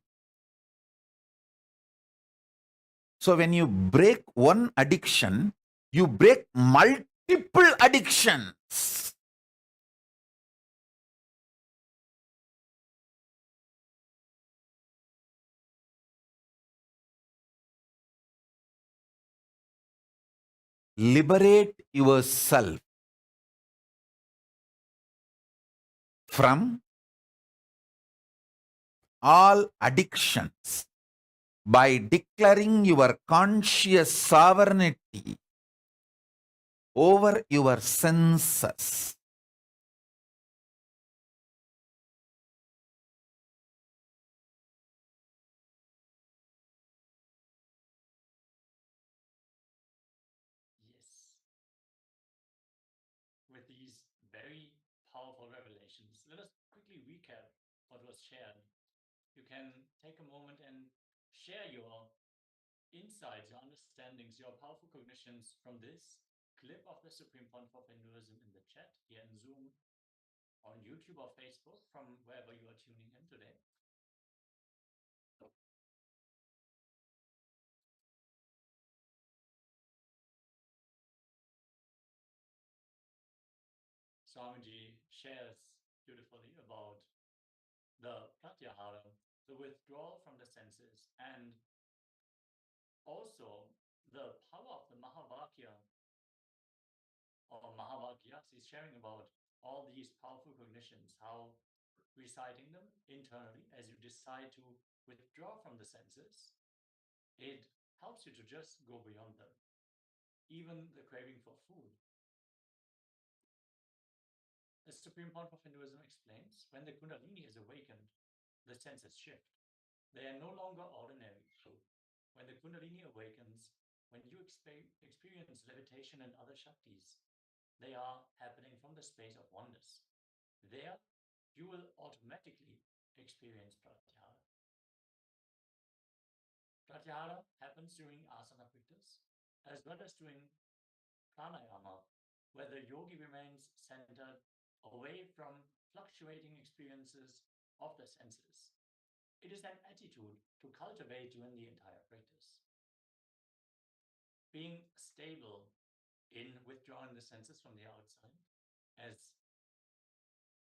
So when you break one addiction, you break multiple addictions. Liberate yourself from all addictions by declaring your conscious sovereignty over your senses. Yes. With these very powerful revelations, let us quickly recap what was shared. You can take a moment and share your insights, your understandings, your powerful cognitions from this clip of the Supreme Pontiff of Hinduism in the chat here in Zoom, on YouTube or Facebook, from wherever you are tuning in today. Swamiji shares beautifully about the pratyahara, the withdrawal from the senses, and also the power of the Mahavakya or Mahavakyas. He's sharing about all these powerful cognitions, how reciting them internally as you decide to withdraw from the senses, it helps you to just go beyond them. Even the craving for food. As Supreme Pontiff of Hinduism explains, when the Kundalini is awakened, the senses shift. They are no longer ordinary. When the Kundalini awakens, when you experience levitation and other Shaktis, they are happening from the space of oneness. There, you will automatically experience Pratyahara. Pratyahara happens during asana practice, as well as during pranayama, where the yogi remains centered away from fluctuating experiences of the senses. It is an attitude to cultivate during the entire practice. Being stable in withdrawing the senses from the outside, as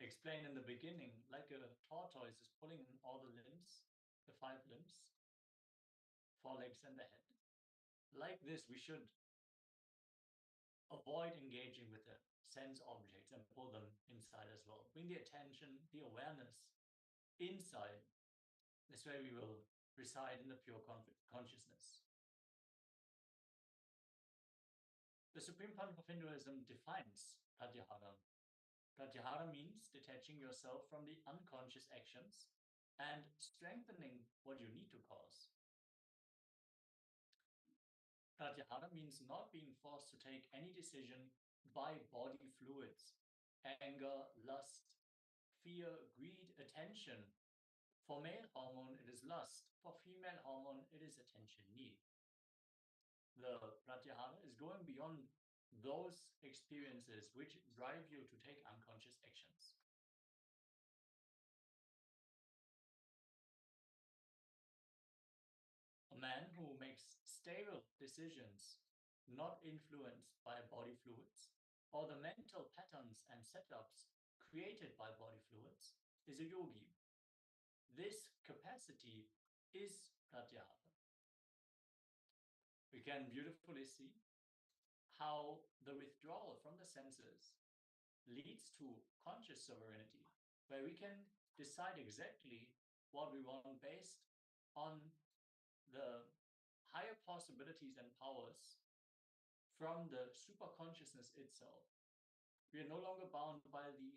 explained in the beginning, like a tortoise is pulling in all the limbs, the 5 limbs, 4 legs and the head. Like this, we should avoid engaging with the sense objects and pull them inside as well. Bring the attention, the awareness inside is where we will reside in the pure consciousness. The Supreme Pontiff of Hinduism defines pratyahara. Pratyahara means detaching yourself from the unconscious actions and strengthening what you need to cause. Pratyahara means not being forced to take any decision by body fluids, anger, lust, fear, greed, attention. For male hormone, it is lust. For female hormone, it is attention need. The pratyahara is going beyond those experiences which drive you to take unconscious actions. A man who makes stable decisions, not influenced by body fluids, or the mental patterns and setups created by body fluids, is a yogi. This capacity is pratyahara. We can beautifully see how the withdrawal from the senses leads to conscious sovereignty, where we can decide exactly what we want based on the higher possibilities and powers from the superconsciousness itself. We are no longer bound by the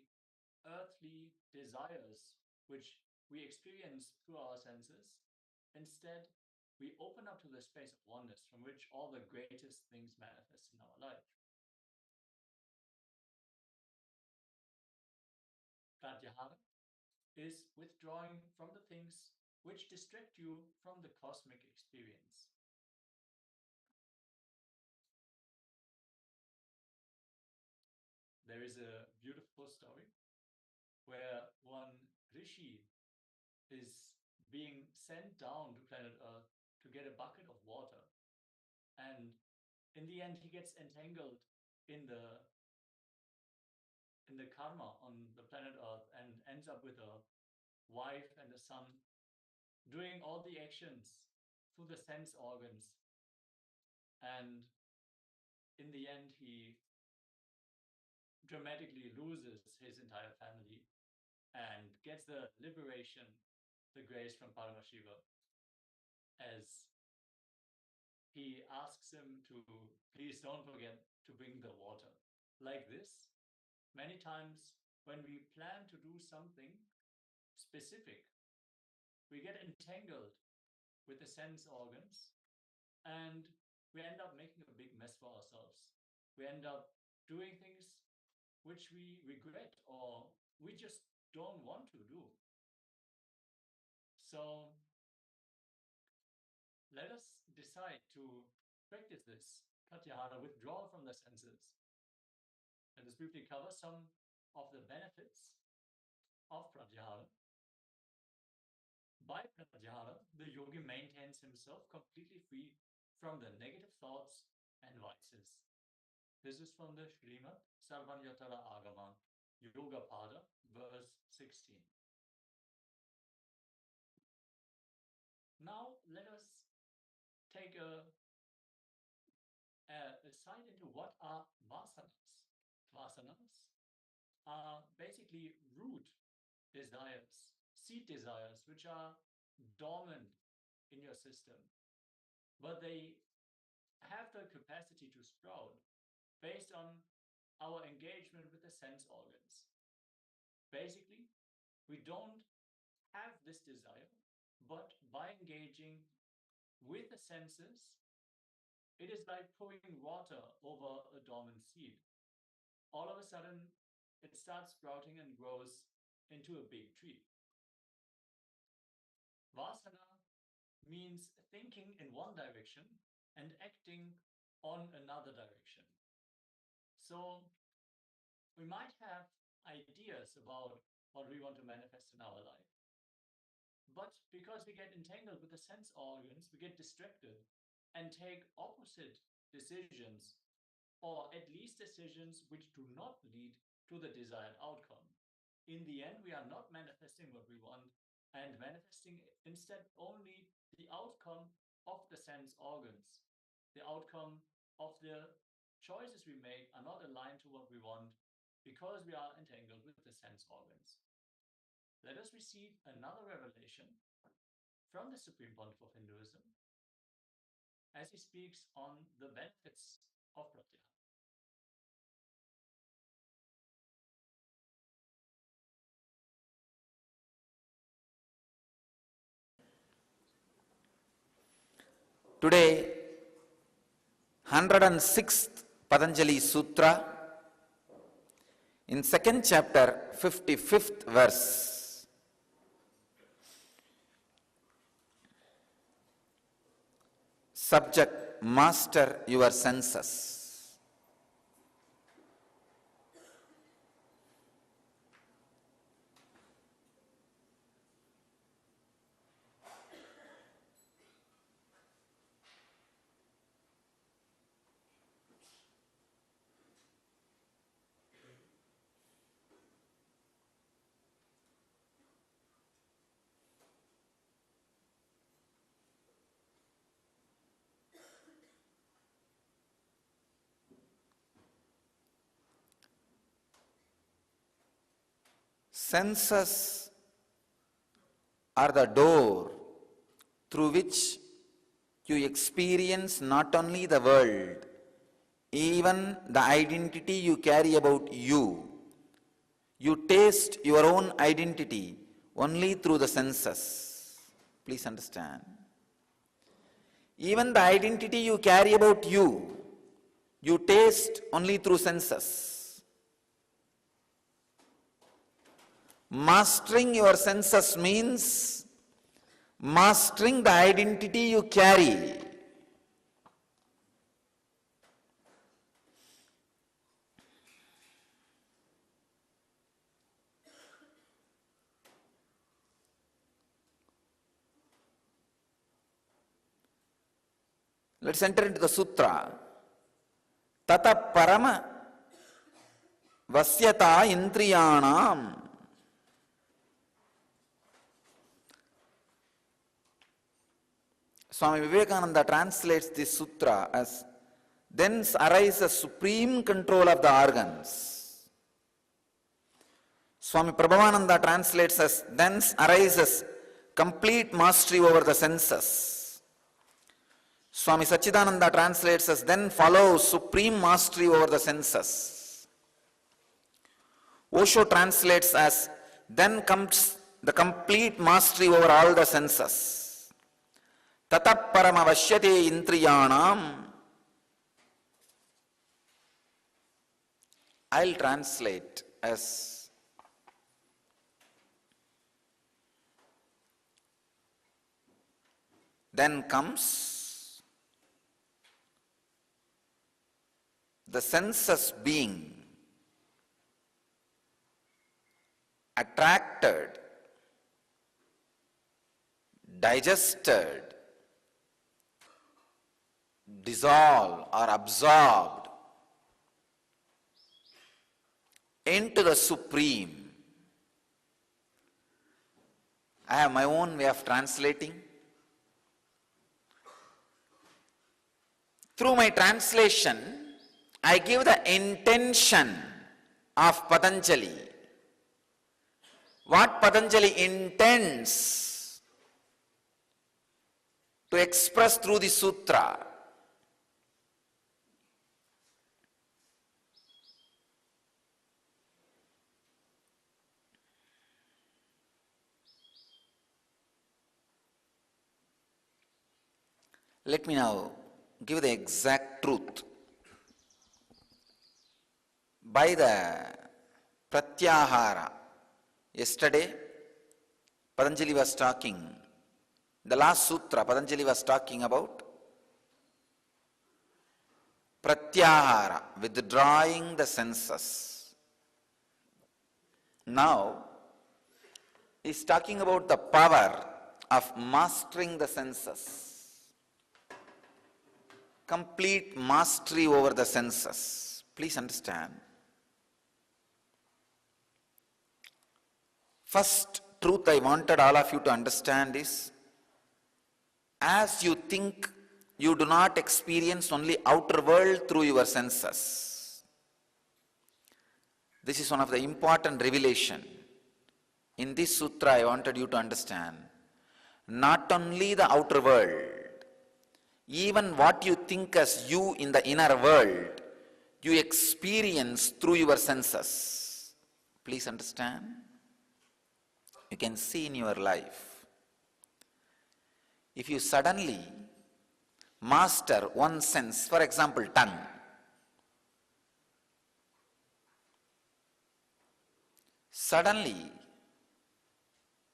earthly desires which we experience through our senses. Instead, we open up to the space of oneness from which all the greatest things manifest in our life. Pratyahara is withdrawing from the things which distract you from the cosmic experience. There is a beautiful story where one rishi is being sent down to planet Earth to get a bucket of water. And in the end, he gets entangled in the karma on the planet Earth and ends up with a wife and a son, doing all the actions through the sense organs. And in the end, he dramatically loses his entire family and gets the liberation, the grace from Paramashiva, as he asks him to please don't forget to bring the water. Like this, many times when we plan to do something specific, we get entangled with the sense organs and we end up making a big mess for ourselves. We end up doing things which we regret or we just don't want to do. So let us decide to practice this pratyahara, withdrawal from the senses. Let us briefly cover some of the benefits of pratyahara. By pratyahara, the yogi maintains himself completely free from the negative thoughts and vices. This is from the Srimad Sarvanyatara Agama, Yoga Pada, verse 16. Now let us take a sight into what are vasanas. Vasanas are basically root desires, seed desires, which are dormant in your system, but they have the capacity to sprout based on our engagement with the sense organs. Basically, we don't have this desire, but by engaging with the senses, it is like pouring water over a dormant seed. All of a sudden, it starts sprouting and grows into a big tree. Vasana means thinking in one direction and acting on another direction. So we might have ideas about what we want to manifest in our life. But because we get entangled with the sense organs, we get distracted and take opposite decisions, or at least decisions which do not lead to the desired outcome. In the end, we are not manifesting what we want and manifesting instead only the outcome of the sense organs. The outcome of the choices we make are not aligned to what we want because we are entangled with the sense organs. let us receive another revelation from the Supreme Pontiff of Hinduism as he speaks on the benefits of pratyahara. Today, 106th Patanjali Sutra, in second chapter, 55th verse. Subject, master your senses. Senses are the door through which you experience not only the world, even the identity you carry about you. You taste your own identity only through the senses. Please understand. Even the identity you carry about you, you taste only through senses. Mastering your senses means mastering the identity you carry. Let's enter into the sutra. Tata parama vasyata indriyanam. Swami Vivekananda translates this sutra as, thence arises supreme control of the organs. Swami Prabhavananda translates as, thence arises complete mastery over the senses. Swami Sachidananda translates as, then follows supreme mastery over the senses. Osho translates as, then comes the complete mastery over all the senses. Tata parama vashyate indriyanam. I'll translate as, then comes the senses being attracted, digested, dissolved or absorbed into the Supreme. I have my own way of translating. Through my translation, I give the intention of Patanjali. What Patanjali intends to express through the sutra. Let me now give the exact truth. By the pratyahara, yesterday Patanjali was talking, the last sutra Patanjali was talking about pratyahara, withdrawing the senses. Now he is talking about the power of mastering the senses. Complete mastery over the senses. Please understand. First truth I wanted all of you to understand is, as you think, you do not experience only outer world through your senses. This is one of the important revelation. In this sutra, I wanted you to understand not only the outer world, even what you think as you in the inner world, you experience through your senses. Please understand. You can see in your life. If you suddenly master one sense, for example, tongue, suddenly,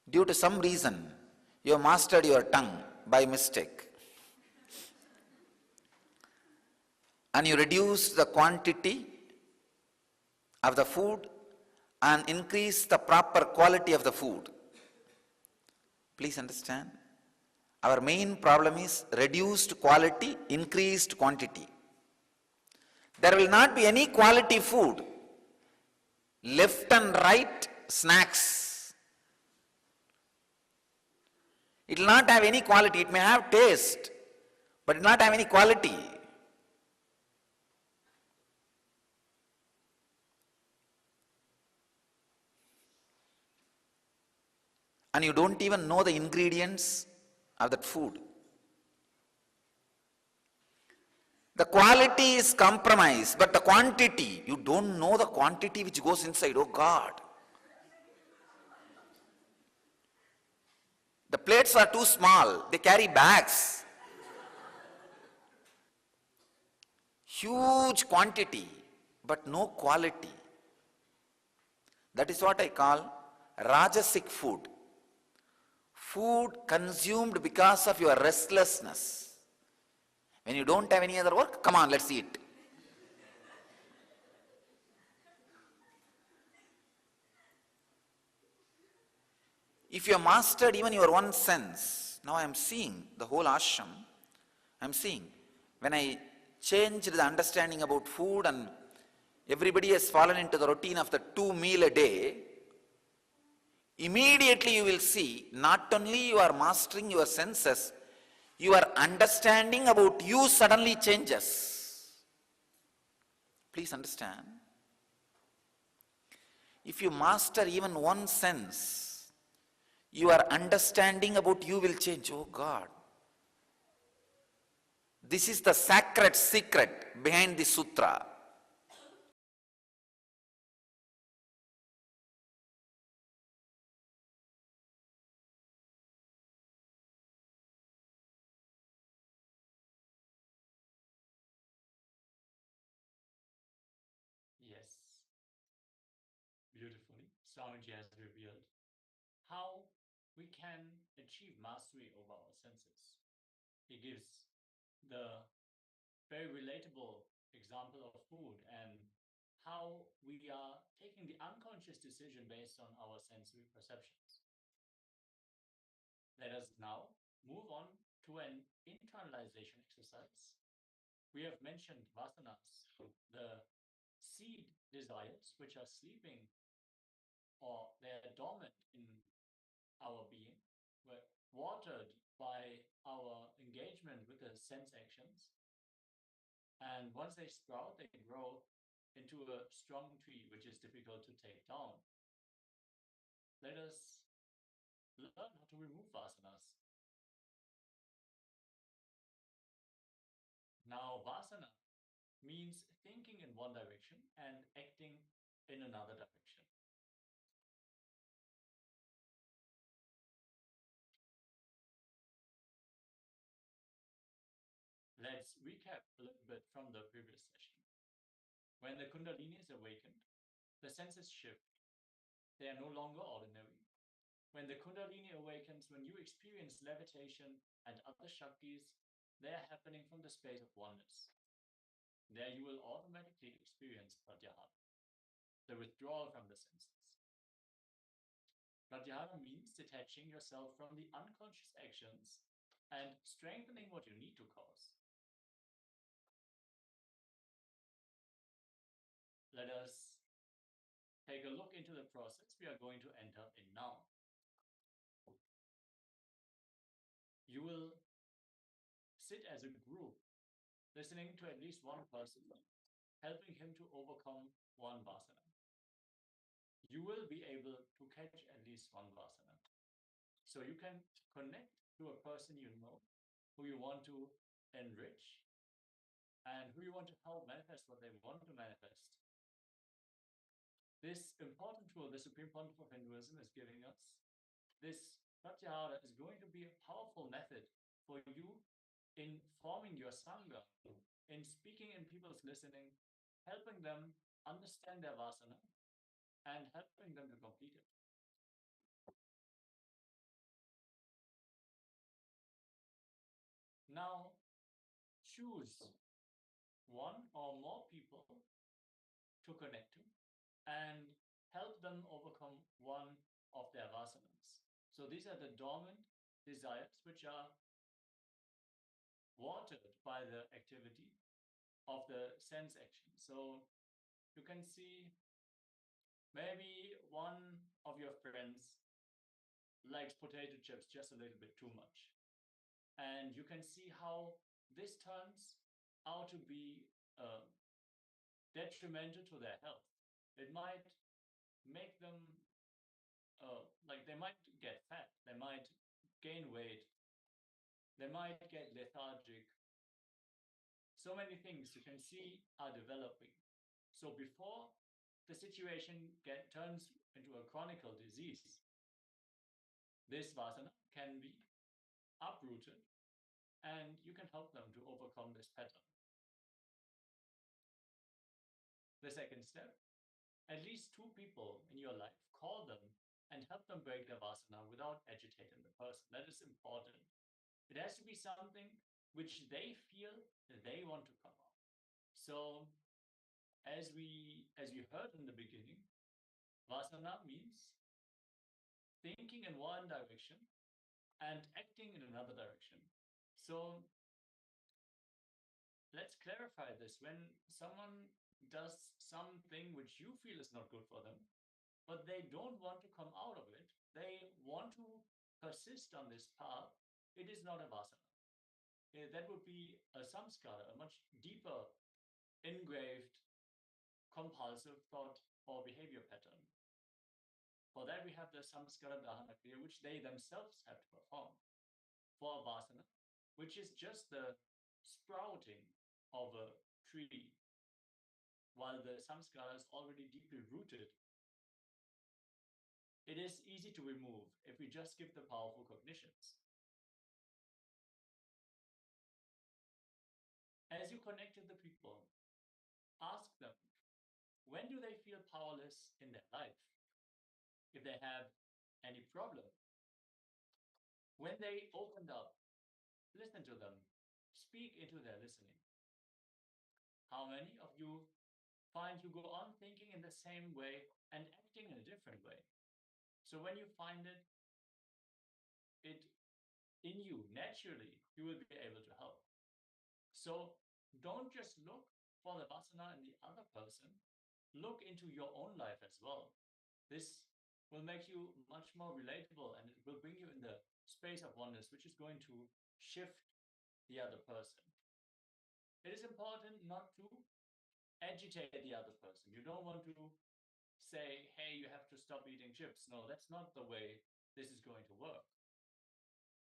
due to some reason, you have mastered your tongue by mistake, and you reduce the quantity of the food and increase the proper quality of the food. Please understand. Our main problem is reduced quality, increased quantity. There will not be any quality food. Left and right snacks. It will not have any quality. It may have taste, but it will not have any quality. And you don't even know the ingredients of that food. The quality is compromised, but the quantity, you don't know the quantity which goes inside. Oh God. The plates are too small. They carry bags. Huge quantity, but no quality. That is what I call Rajasic food. Food consumed because of your restlessness. When you don't have any other work, come on, let's eat. If you have mastered even your one sense, now I am seeing the whole ashram, I am seeing, when I changed the understanding about food and everybody has fallen into the routine of the 2 meals a day, immediately you will see, not only you are mastering your senses, your understanding about you suddenly changes. Please understand. If you master even one sense, your understanding about you will change. Oh God. This is the sacred secret behind the sutra. Yes, beautifully, Swamiji has revealed how we can achieve mastery over our senses. He gives the very relatable example of food and how we are taking the unconscious decision based on our sensory perceptions. Let us now move on to an internalization exercise. We have mentioned vasanas, the seed desires which are sleeping or they are dormant in our being, were watered by our engagement with the sense actions. And once they sprout, they grow into a strong tree, which is difficult to take down. Let us learn how to remove vasanas. Now, vasana means thinking in one direction and acting in another direction. Let's recap a little bit from the previous session. When the Kundalini is awakened, the senses shift. They are no longer ordinary. When the Kundalini awakens, when you experience levitation and other Shaktis, they are happening from the space of oneness. There you will automatically experience Pratyahara, the withdrawal from the senses. Pratyahara means detaching yourself from the unconscious actions and strengthening what you need to cause. Let us take a look into the process we are going to enter in now. You will sit as a group, listening to at least one person, helping him to overcome one vasana. you will be able to catch at least one vasana. So you can connect to a person you know, who you want to enrich, and who you want to help manifest what they want to manifest. This important tool, the Supreme Pontiff of Hinduism, is giving us. This Pratyahara is going to be a powerful method for you in forming your Sangha, in speaking in people's listening, helping them understand their vasana, and helping them to complete it. Now, choose one or more people to connect to and help them overcome one of their vasanas. So these are the dormant desires which are watered by the activity of the sense action. So you can see maybe one of your friends likes potato chips just a little bit too much. And you can see how this turns out to be detrimental to their health. It might make them, they might get fat, they might gain weight, they might get lethargic. So many things you can see are developing. So before the situation turns into a chronic disease, this vasana can be uprooted and you can help them to overcome this pattern. The second step, at least 2 people in your life, call them and help them break their vasana without agitating the person. That is important. It has to be something which they feel that they want to come out. So as we heard in the beginning, vasana means thinking in one direction and acting in another direction. So let's clarify this. When someone does something which you feel is not good for them, but they don't want to come out of it, they want to persist on this path, it is not a vasana. That would be a samskara, a much deeper, engraved, compulsive thought or behavior pattern. For that, we have the samskara dahana kriya, which they themselves have to perform. For a vasana, which is just the sprouting of a tree, while the samskara is already deeply rooted, it is easy to remove if we just give the powerful cognitions. As you connect with the people, ask them, when do they feel powerless in their life? If they have any problem, when they opened up, listen to them, speak into their listening. How many of you find you go on thinking in the same way and acting in a different way? So when you find it in you naturally, you will be able to help. So don't just look for the vasana in the other person, look into your own life as well. This will make you much more relatable and it will bring you in the space of oneness, which is going to shift the other person. It is important not to agitate the other person. You don't want to say, hey, you have to stop eating chips. No, that's not the way this is going to work.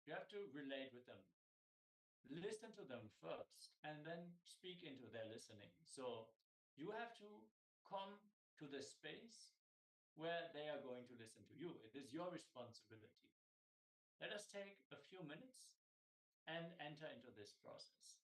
You have to relate with them. Listen to them first and then speak into their listening. So you have to come to the space where they are going to listen to you. It is your responsibility. Let us take a few minutes and enter into this process.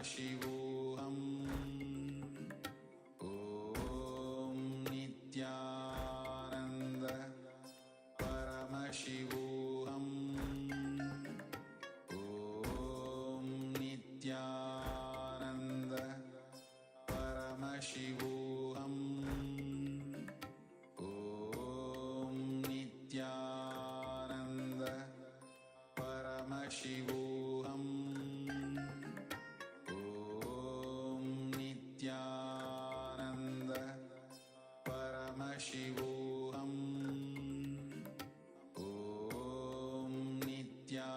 Paramashivoham Om Nithyananda Paramashivoham Om Nithyananda Paramashivoham Om Nithyananda Paramashivoham Om Nithyananda Paramashivoham Om Nithyananda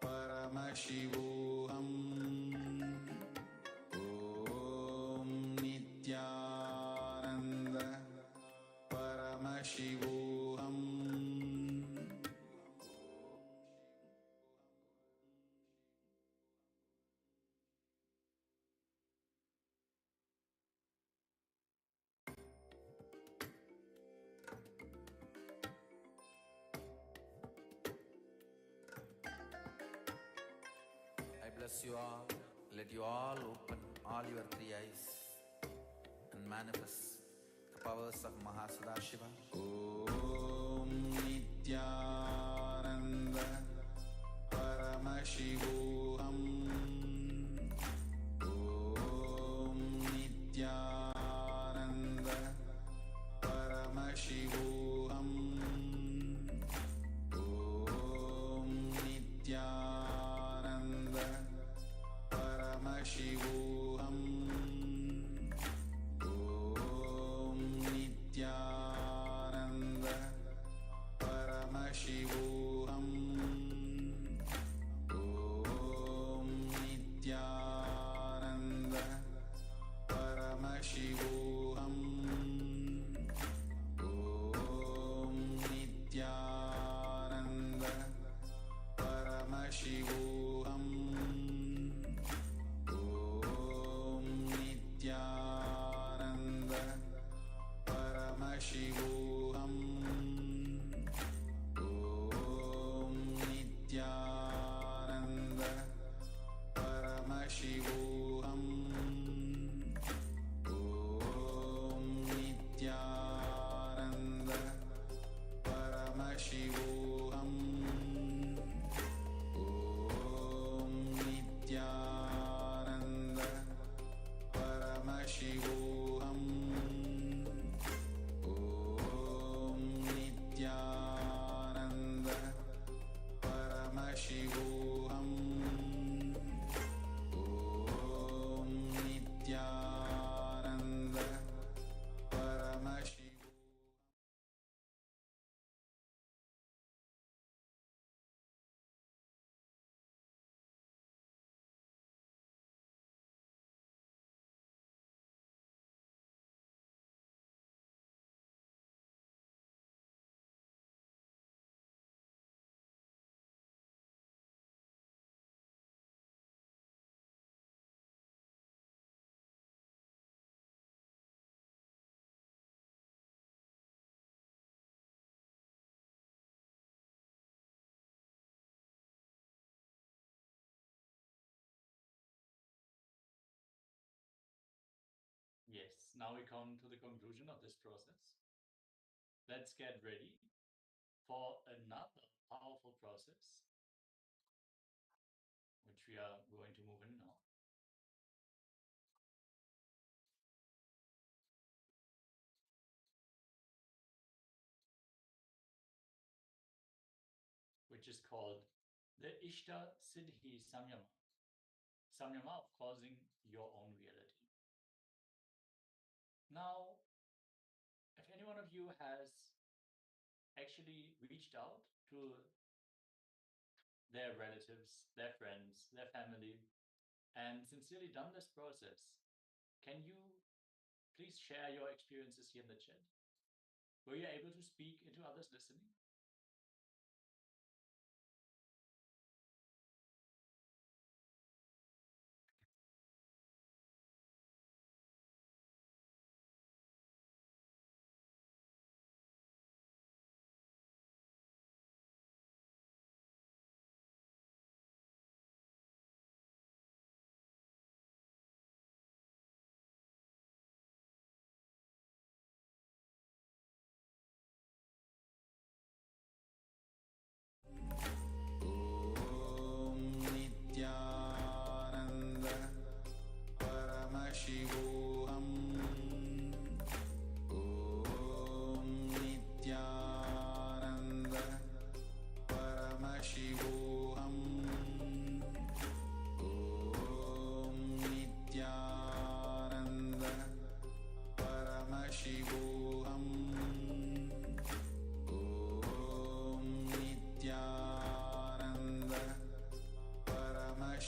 Paramashivoham Om Nithyananda Paramashivoham. I bless you all. Let you all open all your three eyes and manifest the powers of Mahasadashiva. Om Nithyananda Paramashivoham Om Nithyananda Paramashivoham Om Nithyananda Paramashivoham Om Nithyananda Paramashivoham Om Nithyananda Paramashivoham Om Nithyananda Paramashivoham Om Nithyananda Paramashivoham Om Nithyananda Paramashivoham Om Nithyananda Paramashivoham Om Nithyananda Paramashivoham Om Nithyananda Paramashivoham Om Nithyananda Paramashivoham. Yes, now we come to the conclusion of this process. Let's get ready for another powerful process, which we are going to move in now. Which is called the Ishta Siddhi Samyama. Samyama of causing your own reality. Now, if any one of you has actually reached out to their relatives, their friends, their family, and sincerely done this process, can you please share your experiences here in the chat? Were you able to speak into others listening?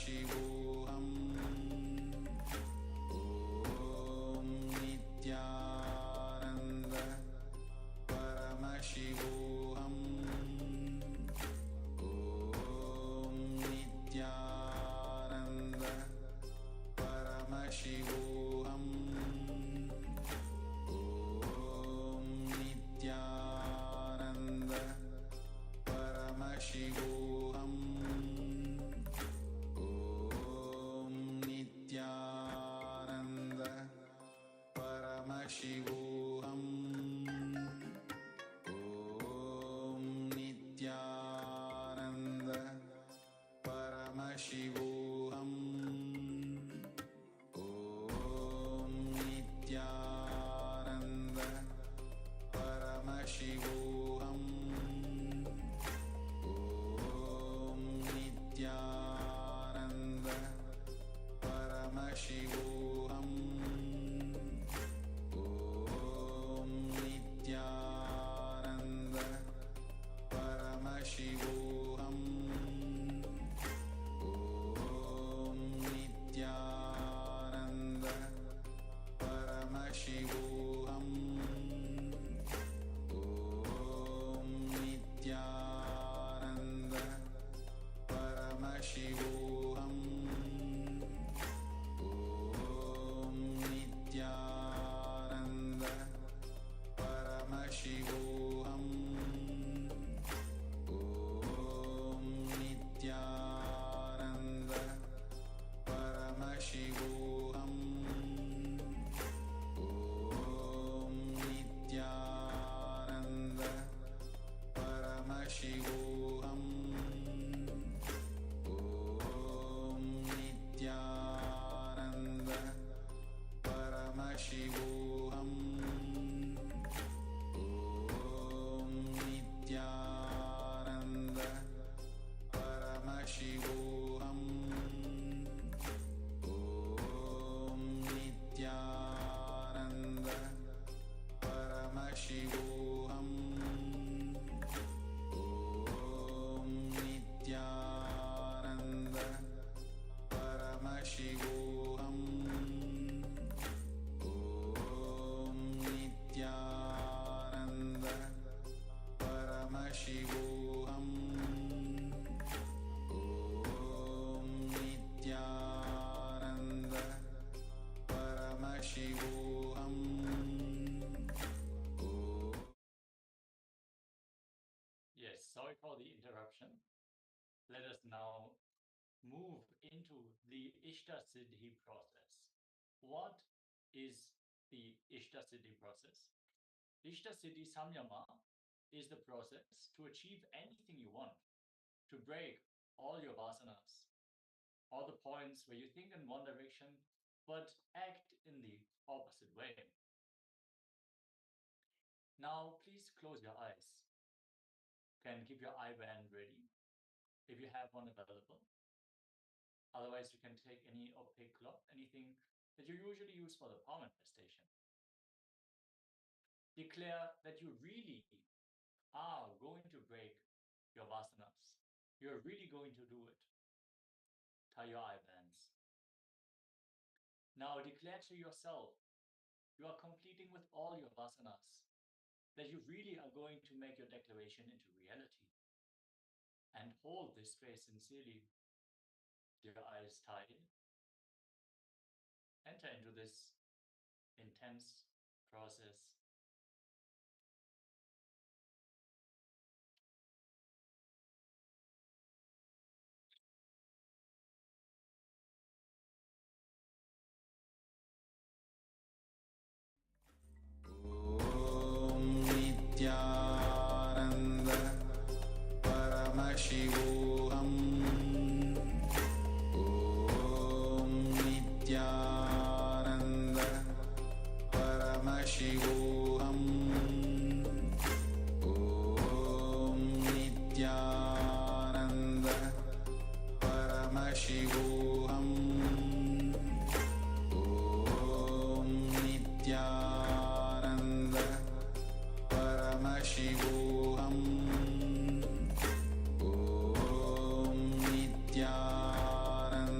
Paramashivoham Om Nithyananda Paramashivoham Om Nithyananda Paramashivoham Om Nithyananda Paramashivoham Om Nithyananda Paramashivoham Om Nithyananda Paramashivoham Om Nithyananda Paramashivoham Om Nithyananda Paramashivoham Om Nithyananda Paramashivoham Om Nithyananda Paramashivoham Om Nithyananda Paramashivoham Om Nithyananda Paramashivoham Om Nithyananda Paramashivoham Om Nithyananda Paramashivoham Om Nithyananda Paramashivoham Om Nithyananda Paramashivoham Om Nithyananda Paramashivoham Om Nithyananda Paramashivoham Om Nithyananda Paramashivoham Om Nithyananda Paramashivoham. Yes, sorry for the interruption. Let us now move into the Ishta Siddhi process. What is the Ishta Siddhi process? Ishta Siddhi Samyama is the process to achieve anything you want, to break all your vasanas, all the points where you think in one direction but act in the opposite way. Now, please close your eyes. You can keep your eye band ready if you have one available. Otherwise, you can take any opaque cloth, anything that you usually use for the palm manifestation. Declare that you really are going to break your vasanas. You're really going to do it. Tie your eye bands. Now declare to yourself you are completing with all your vasanas, that you really are going to make your declaration into reality. And hold this space sincerely, with your eyes tied. Enter into this intense process. Om Nithyananda Paramashivoham Om Nithyananda Paramashivoham Om Nithyananda Paramashivoham Om Nithyananda Paramashivoham Om Nithyananda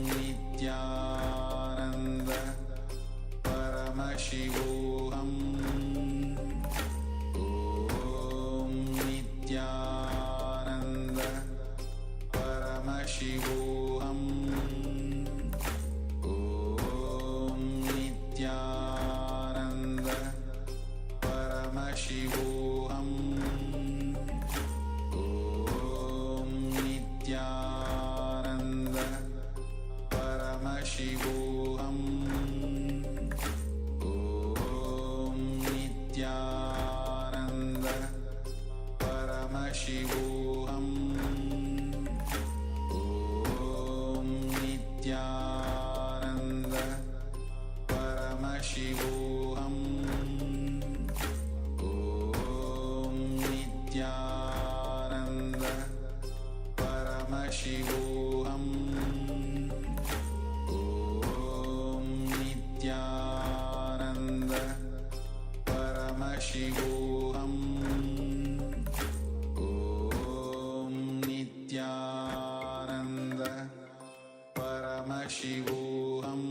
Paramashivoham Om Nithyananda Paramashivoham Om Nithyananda Paramashivoham Om Nithyananda Paramashivoham Om Nithyananda Paramashivoham Om Nithyananda Paramashivoham Om Nithyananda Paramashivoham Om Nithyananda Paramashivoham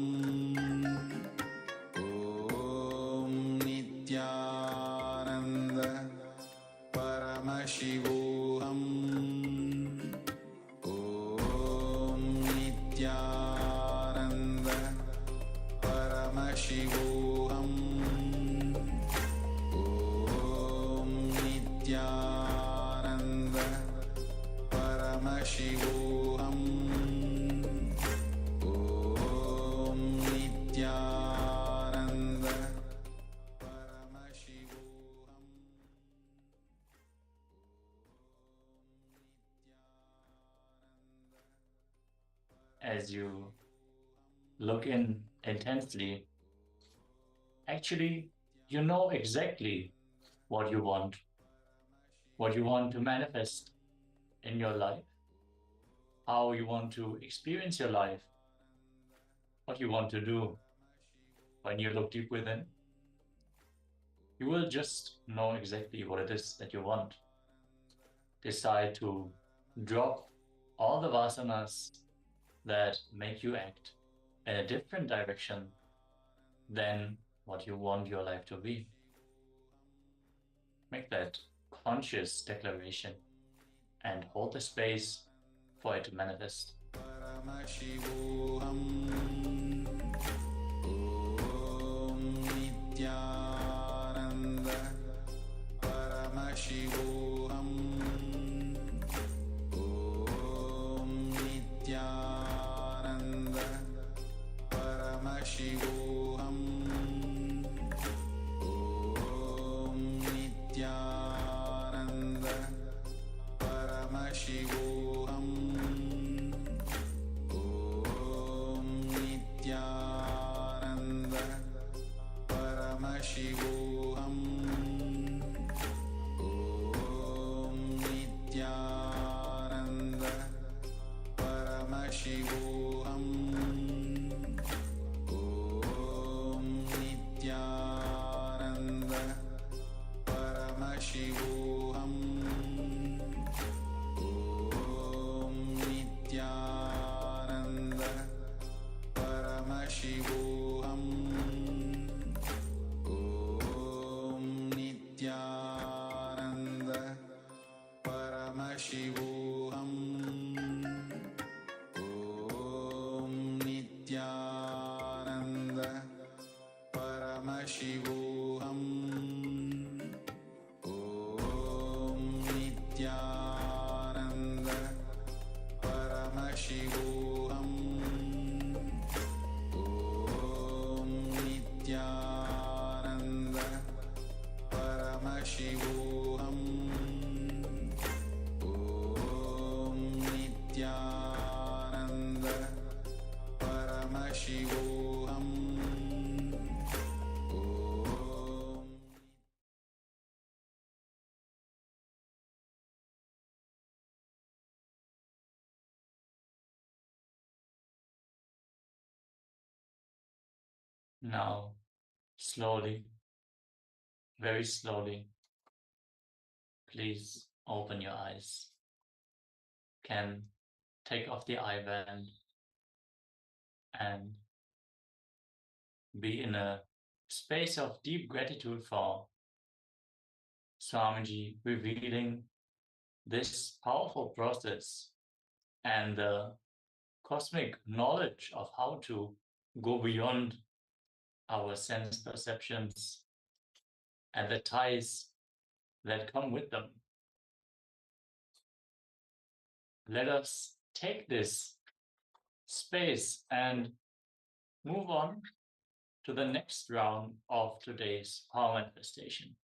Om Nithyananda Paramashivoham Om Nithyananda Paramashivoham Om Nithyananda Paramashivoham Om Nithyananda Paramashivoham. As you look in intensely, actually, you know exactly what you want to manifest in your life, how you want to experience your life, what you want to do. When you look deep within, you will just know exactly what it is that you want. Decide to drop all the vasanas that make you act in a different direction than what you want your life to be. Make that conscious declaration and hold the space for it to manifest. Paramashivoham Om Nithyananda Paramashivoham Om Nithyananda Paramashivoham Om Nithyananda Paramashivoham Om Nithyananda Paramashivoham Om Nithyananda Paramashivoham Om Nithyananda Paramashivoham Om Nithyananda Paramashivoham Om Nithyananda Paramashivoham Om Nithyananda Paramashivoham Om Nithyananda Paramashivoham Om Nithyananda Paramashivoham Om Nithyananda Paramashivoham Om. Now, slowly, very slowly, please open your eyes. Can take off the eye band and be in a space of deep gratitude for Swamiji revealing this powerful process and the cosmic knowledge of how to go beyond our sense perceptions and the ties that come with them. Let us take this space and move on to the next round of today's power manifestation.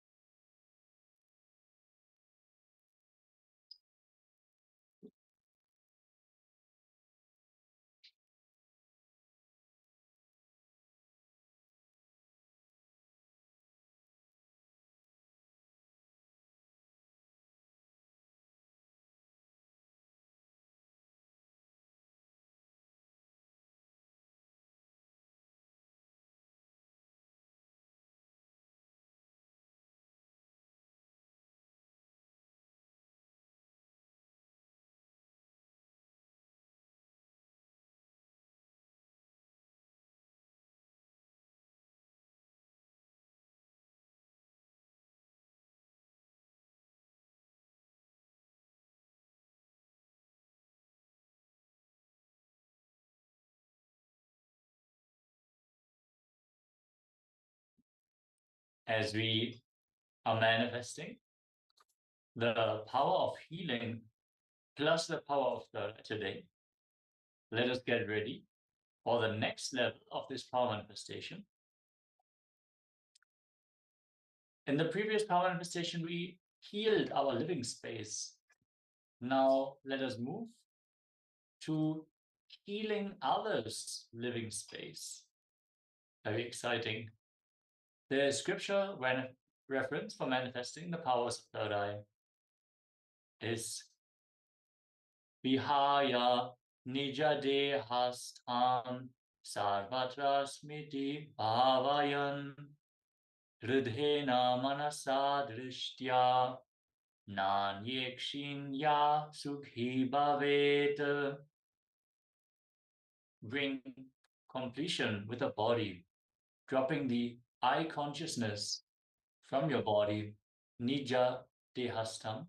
As we are manifesting the power of healing plus the power of the today, let us get ready for the next level of this power manifestation. In the previous power manifestation, we healed our living space. Now let us move to healing others' living space. Very exciting. The scripture when reference for manifesting the powers of third eye is Vihaya Nija Dehastham Sarvatra Smiti Bhavayan Hridhena Manasa Drishtya Nanyekshinya Sukhi Bhavet. Bring completion with the body, dropping the I consciousness from your body, Nija Dehastham.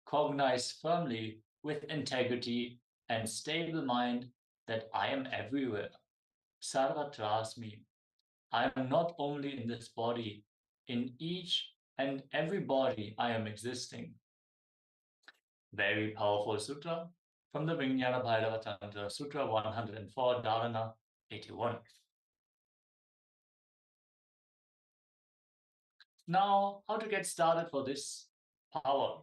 Cognize firmly with integrity and stable mind that I am everywhere. Sarvatrasmi. I am not only in this body, in each and every body I am existing. Very powerful sutra from the Vijnana Bhairava Tantra, Sutra 104, Dharana 81. Now, how to get started for this power?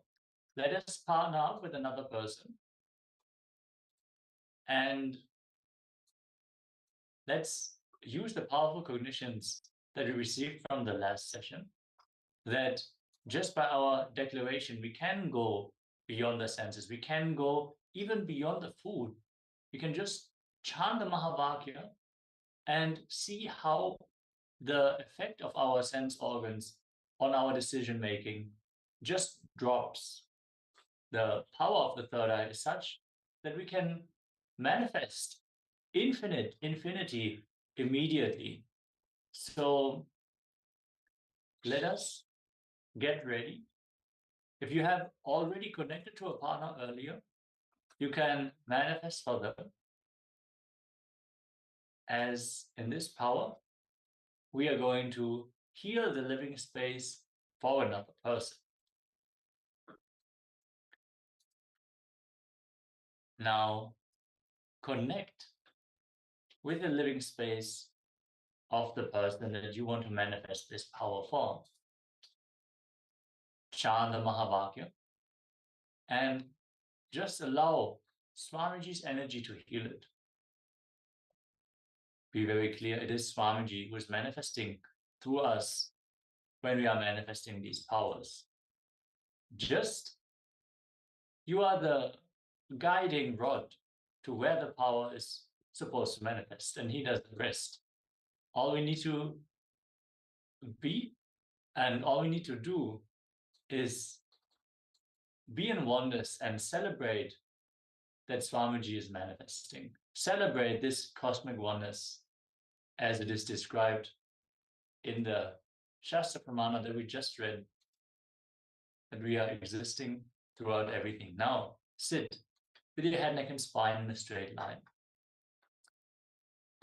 Let us partner up with another person and let's use the powerful cognitions that we received from the last session, that just by our declaration, we can go beyond the senses. We can go even beyond the food. We can just chant the Mahavakya and see how the effect of our sense organs on our decision making just drops. The power of the third eye is such that we can manifest infinity immediately. So let us get ready. If you have already connected to a partner earlier, you can manifest further. As in this power, we are going to heal the living space for another person. Now, connect with the living space of the person that you want to manifest this power for. Chant the Mahavakya and just allow Swamiji's energy to heal it. Be very clear, it is Swamiji who is manifesting through us when we are manifesting these powers. Just you are the guiding rod to where the power is supposed to manifest, and he does the rest. All we need to be and all we need to do is be in oneness and celebrate that Swamiji is manifesting. Celebrate this cosmic oneness as it is described in the Shastra Pramana that we just read, that we are existing throughout everything. Now, sit with your head, neck, and spine in a straight line.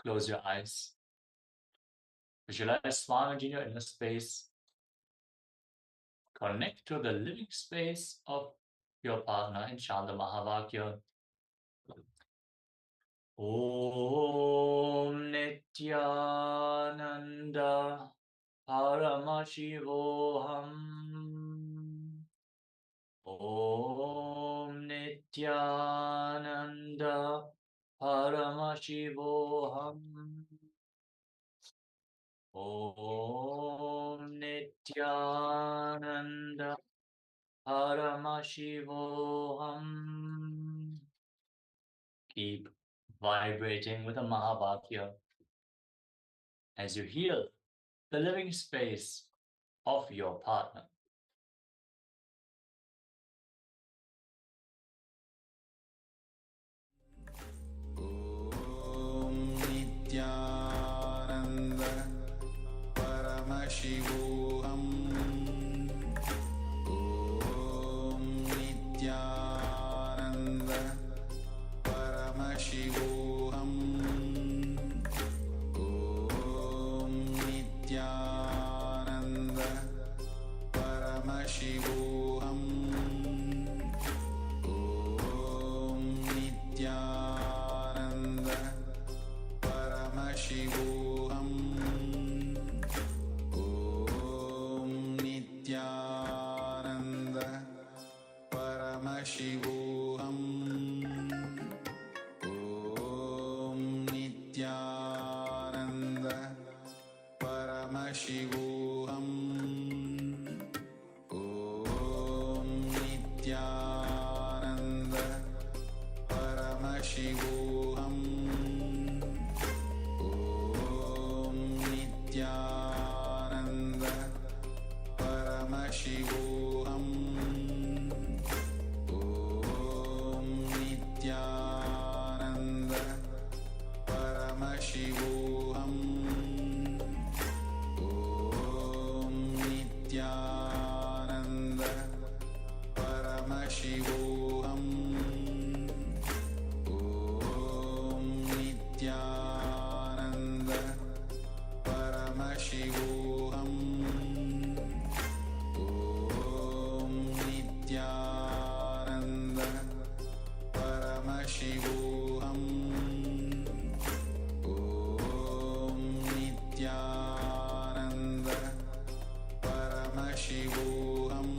Close your eyes. Visualize Swamiji in your inner space. Connect to the living space of your partner in Shanta Mahavakya. Om Nithyananda Paramashivoham. Om Nithyananda Paramashivoham. Om Nithyananda Paramashivoham. Keep vibrating with the Mahavakya as you heal the living space of your partner. Om Nithyananda Paramashivoham. Om Nithyananda Paramashivoham. Om Nithyananda Paramashivoham. Om Nithyananda Paramashivoham. Om Nithyananda Paramashivoham. Om Nithyananda Paramashivoham. Om Nithyananda Paramashivoham. Om Nithyananda Paramashivoham. Om Nithyananda Paramashivoham. Om Nithyananda Paramashivoham. Om Nithyananda Paramashivoham. Om Nithyananda Paramashivoham. Om Nithyananda Paramashivoham.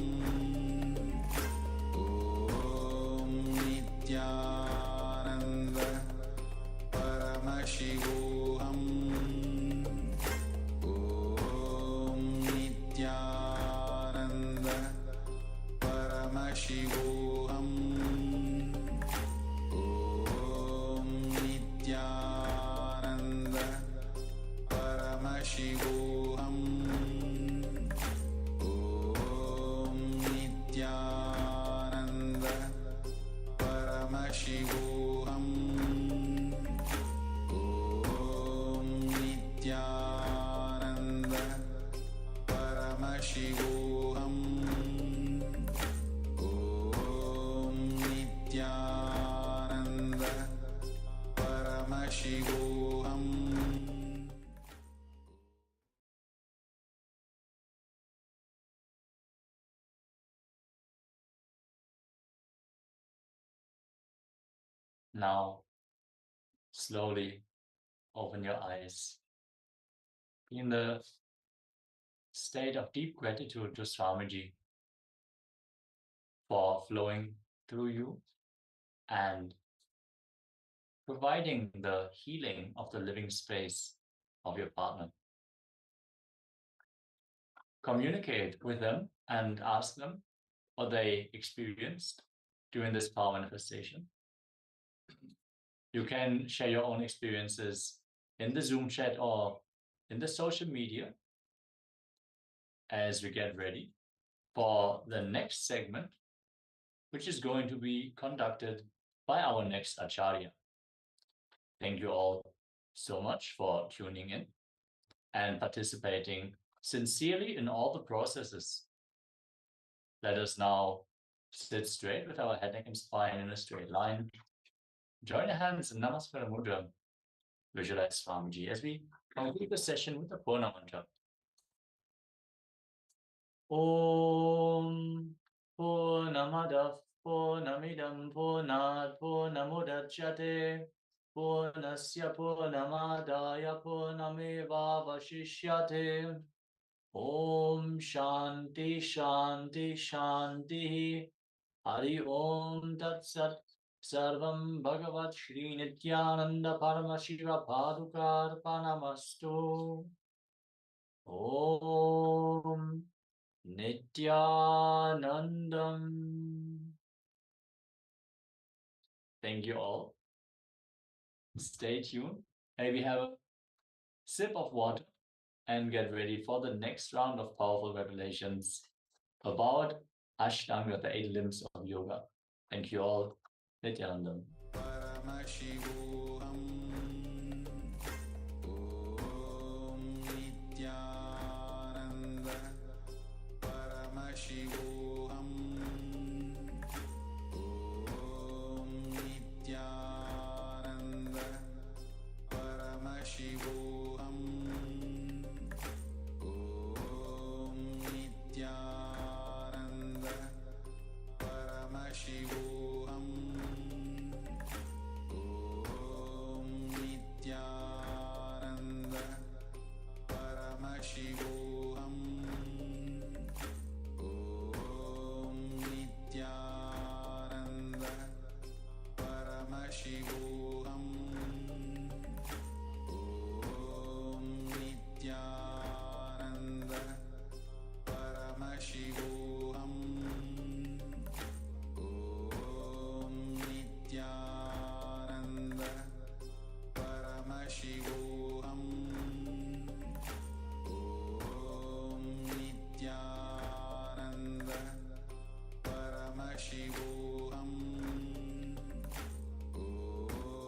Om Nithyananda Paramashivoham. Om Nithyananda Paramashivoham. Om Nithyananda Paramashivoham. Om Nithyananda Paramashivoham. Om Nithyananda Paramashivoham. Om Nithyananda Paramashivoham. Now, slowly open your eyes. Be in the state of deep gratitude to Swamiji for flowing through you and providing the healing of the living space of your partner. Communicate with them and ask them what they experienced during this power manifestation. You can share your own experiences in the Zoom chat or in the social media as we get ready for the next segment, which is going to be conducted by our next Acharya. Thank you all so much for tuning in and participating sincerely in all the processes. Let us now sit straight with our head, neck, and spine in a straight line. Join your hands in Namaskara Mudra. Visualize Swamiji as we complete the session with the Purna mantra. Om Purnamadav Purnamidam Purnat Purnamudachyate Purnasya Purnamadaya Purnameva Vashishyate. Om Shanti Shanti Shanti Hari Om Tat Sat Sarvam Bhagavat Shri Nithyananda Paramashiva Padukar Panamastu. Om Nithyanandam. Thank you all. Stay tuned. Maybe have a sip of water and get ready for the next round of powerful revelations about Ashtanga, the 8 limbs of yoga. Thank you all. Nithyanandam. Paramashivoham. Om Nithyananda. Paramashivoham. Om Nithyananda. Paramashivoham. Om Nithyananda. Paramashivoham. Om Nithyananda. Paramashivoham. Om Nithyananda. Paramashivoham. Om Nithyananda. Paramashivoham. Om Nithyananda. Paramashivoham. Om Nithyananda. Paramashivoham. Om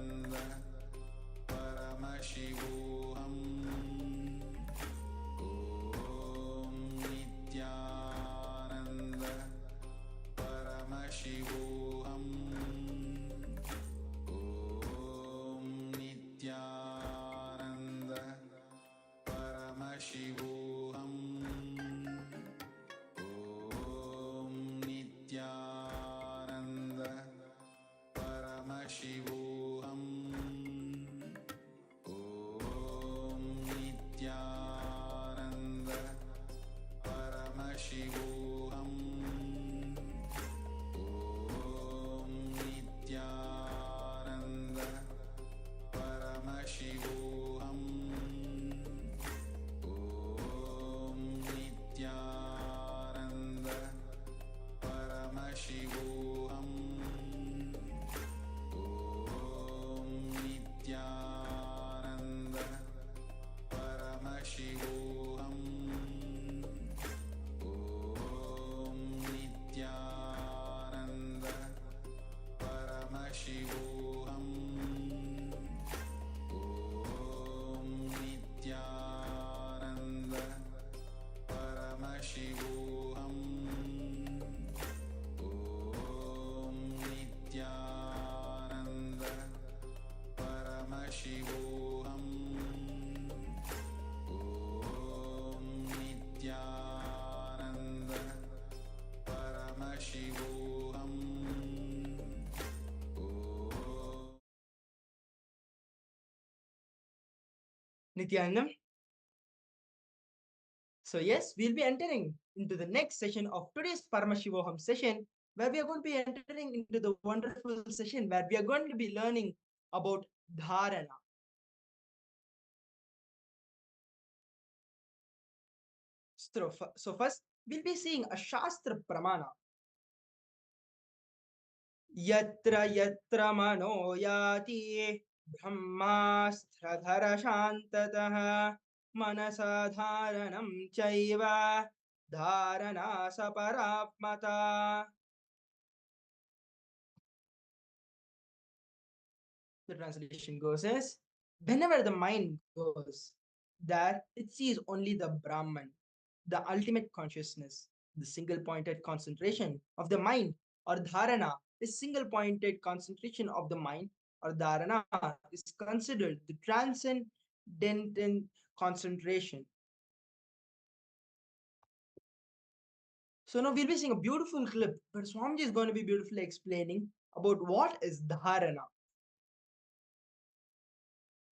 Nithyananda. So yes, we'll be entering into the next session of today's Paramashivoham session, where we are going to be entering into the wonderful session where we are going to be learning about dharana. So first, we'll be seeing a Shastra Pramana. Yatra yatra mano yati brahmasthradhara shantatah manasadharanam chaiva dharana saparapmata. The translation goes as, whenever the mind goes, there it sees only the Brahman, the ultimate consciousness, the single pointed concentration of the mind, or dharana is single pointed concentration of the mind, or dharana is considered the transcendental concentration. So now we'll be seeing a beautiful clip where Swamiji is going to be beautifully explaining about what is dharana.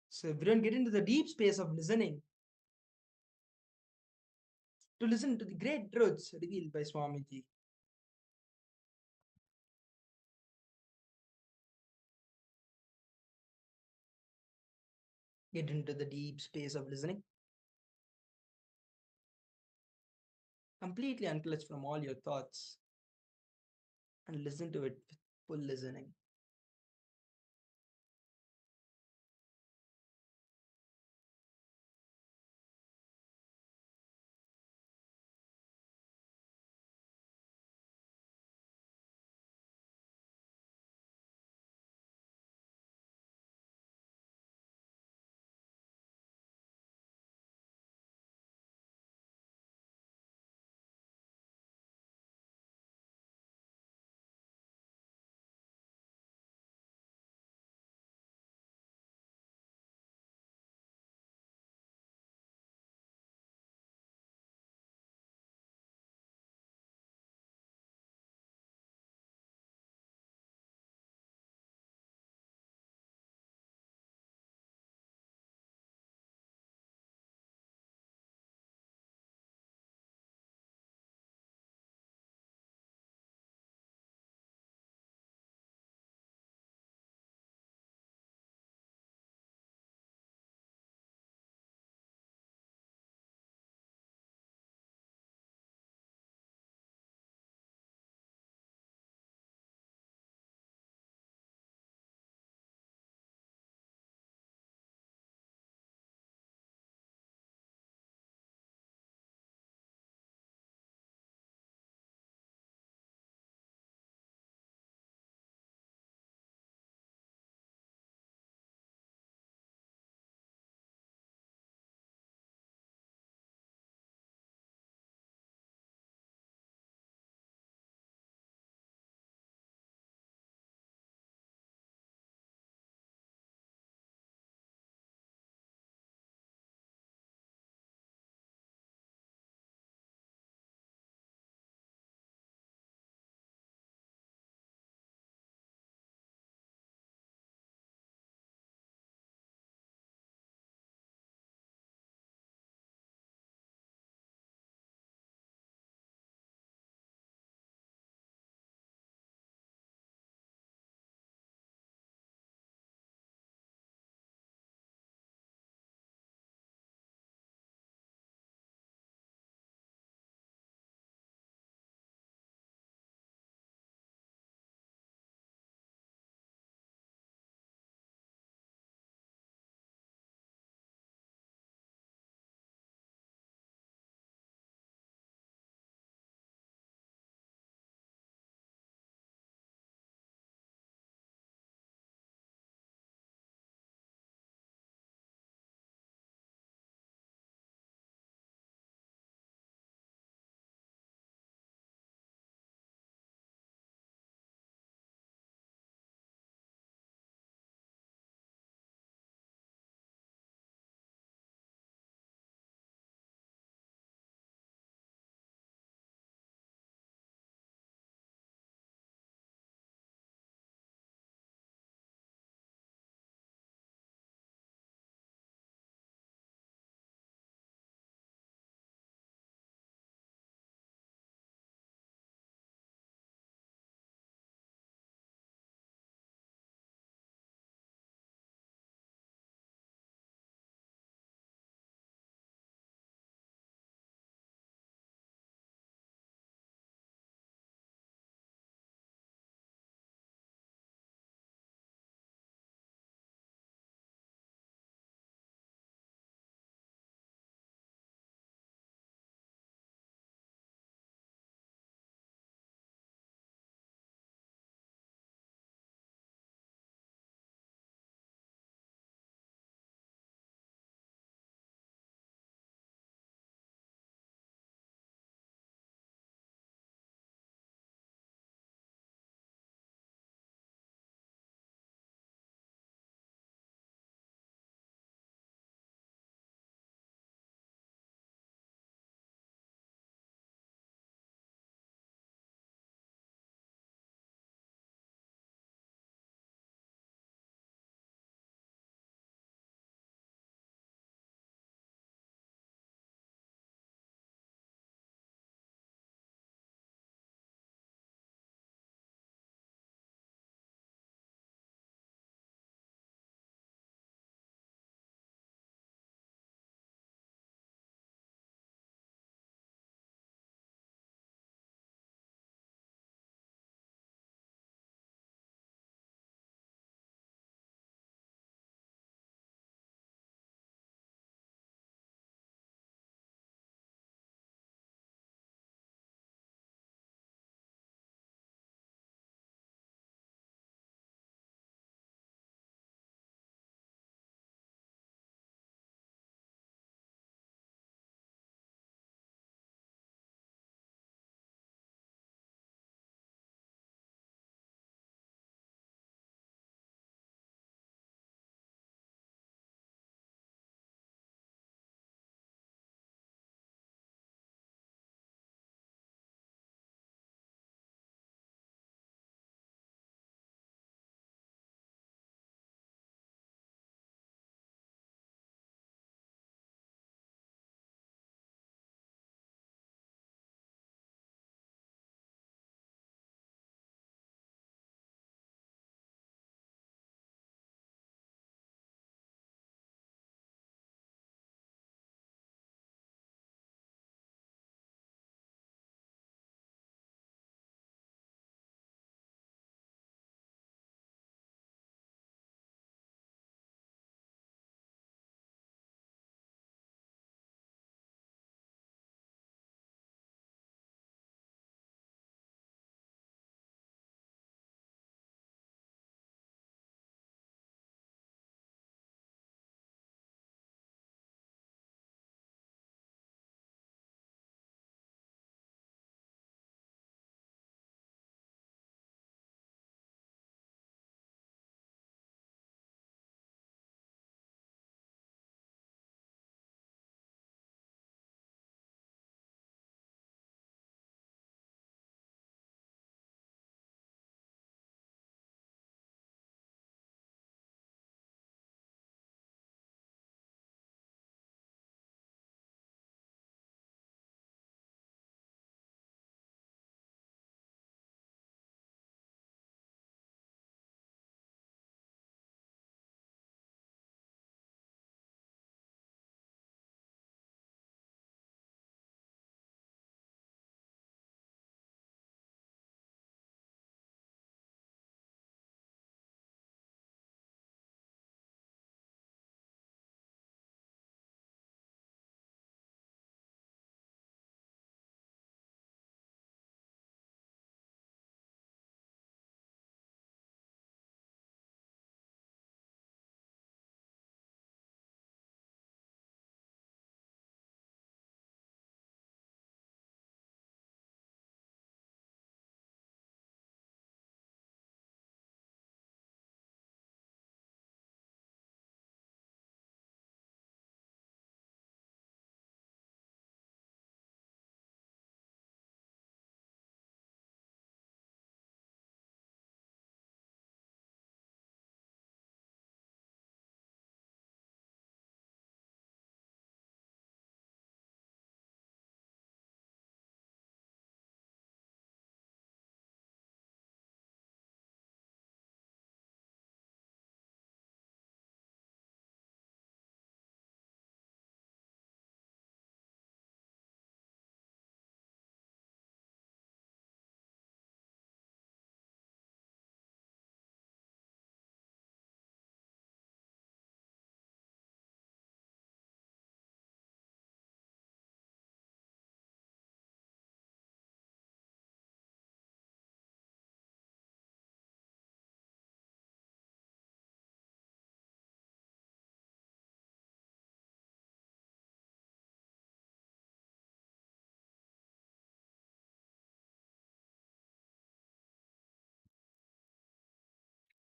So if we don't get into the deep space of listening, to listen to the great truths revealed by Swamiji. Get into the deep space of listening. Completely unclutch from all your thoughts and listen to it with full listening.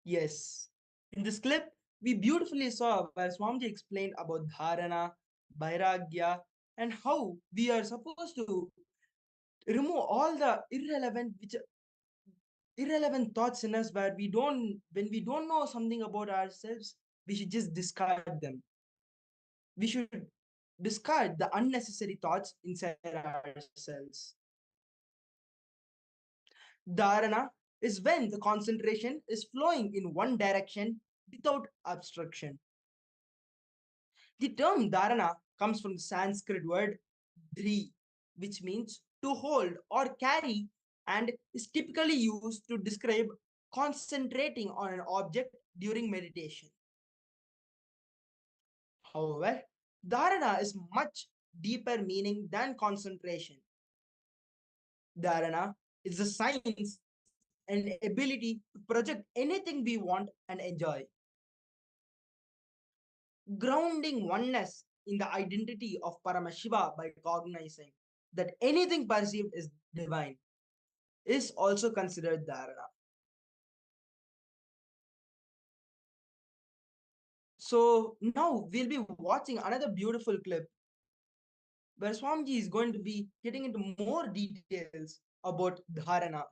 Yes. In this clip, we beautifully saw where Swamiji explained about dharana, vairagya, and how we are supposed to remove all the irrelevant thoughts in us where when we don't know something about ourselves, we should just discard them. We should discard the unnecessary thoughts inside ourselves. Dharana is when the concentration is flowing in one direction without obstruction. The term dharana comes from the Sanskrit word dhri, which means to hold or carry, and is typically used to describe concentrating on an object during meditation. However, dharana is much deeper meaning than concentration. Dharana is the science and ability to project anything we want and enjoy, grounding oneness in the identity of Paramashiva by cognizing that anything perceived is divine is also considered dharana. So now we'll be watching another beautiful clip where Swamiji is going to be getting into more details about dharana.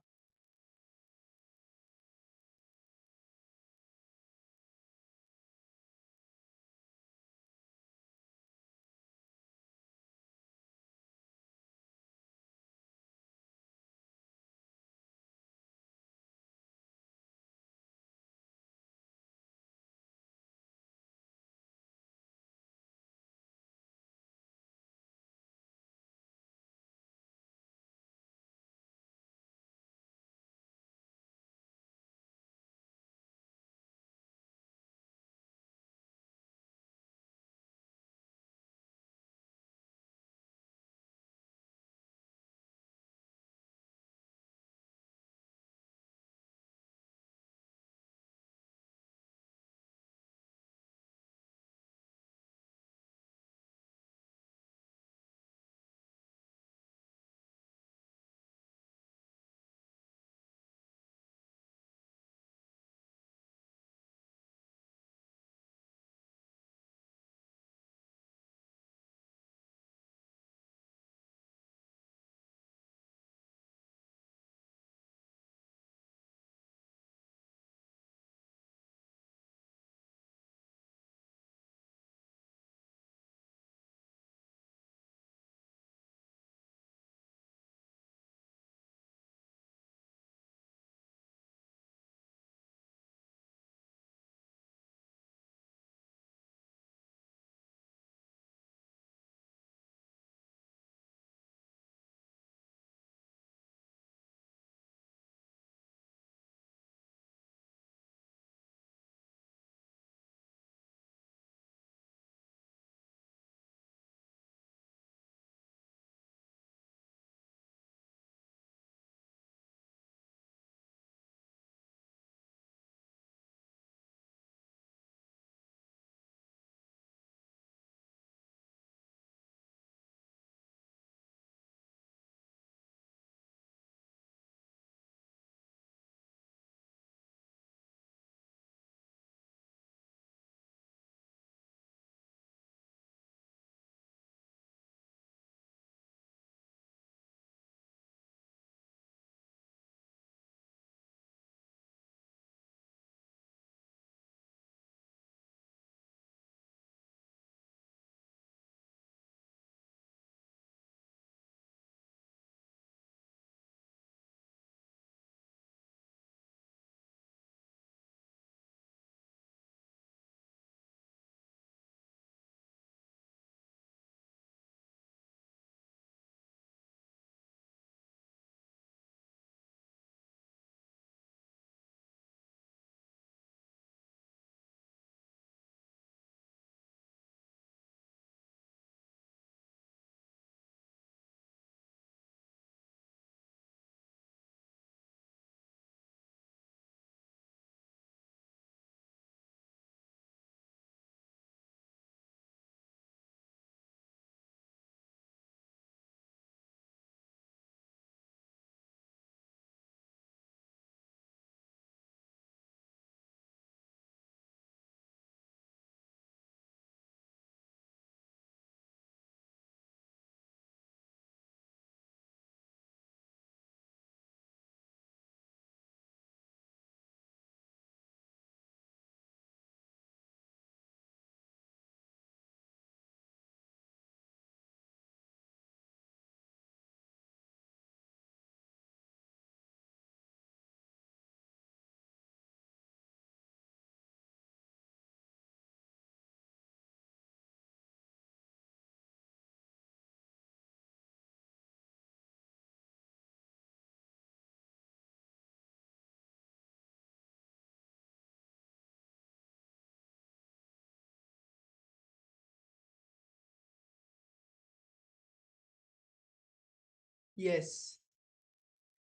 Yes.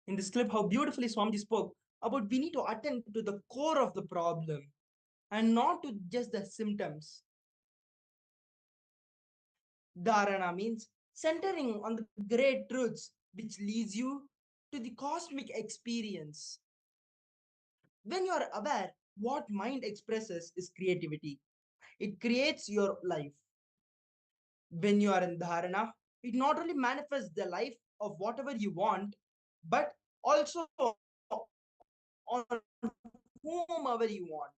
In this clip, how beautifully Swamiji spoke about we need to attend to the core of the problem and not to just the symptoms. Dharana means centering on the great truths which leads you to the cosmic experience. When you are aware, what mind expresses is creativity. It creates your life. When you are in dharana, it not only manifests the life of whatever you want, but also on whomever you want.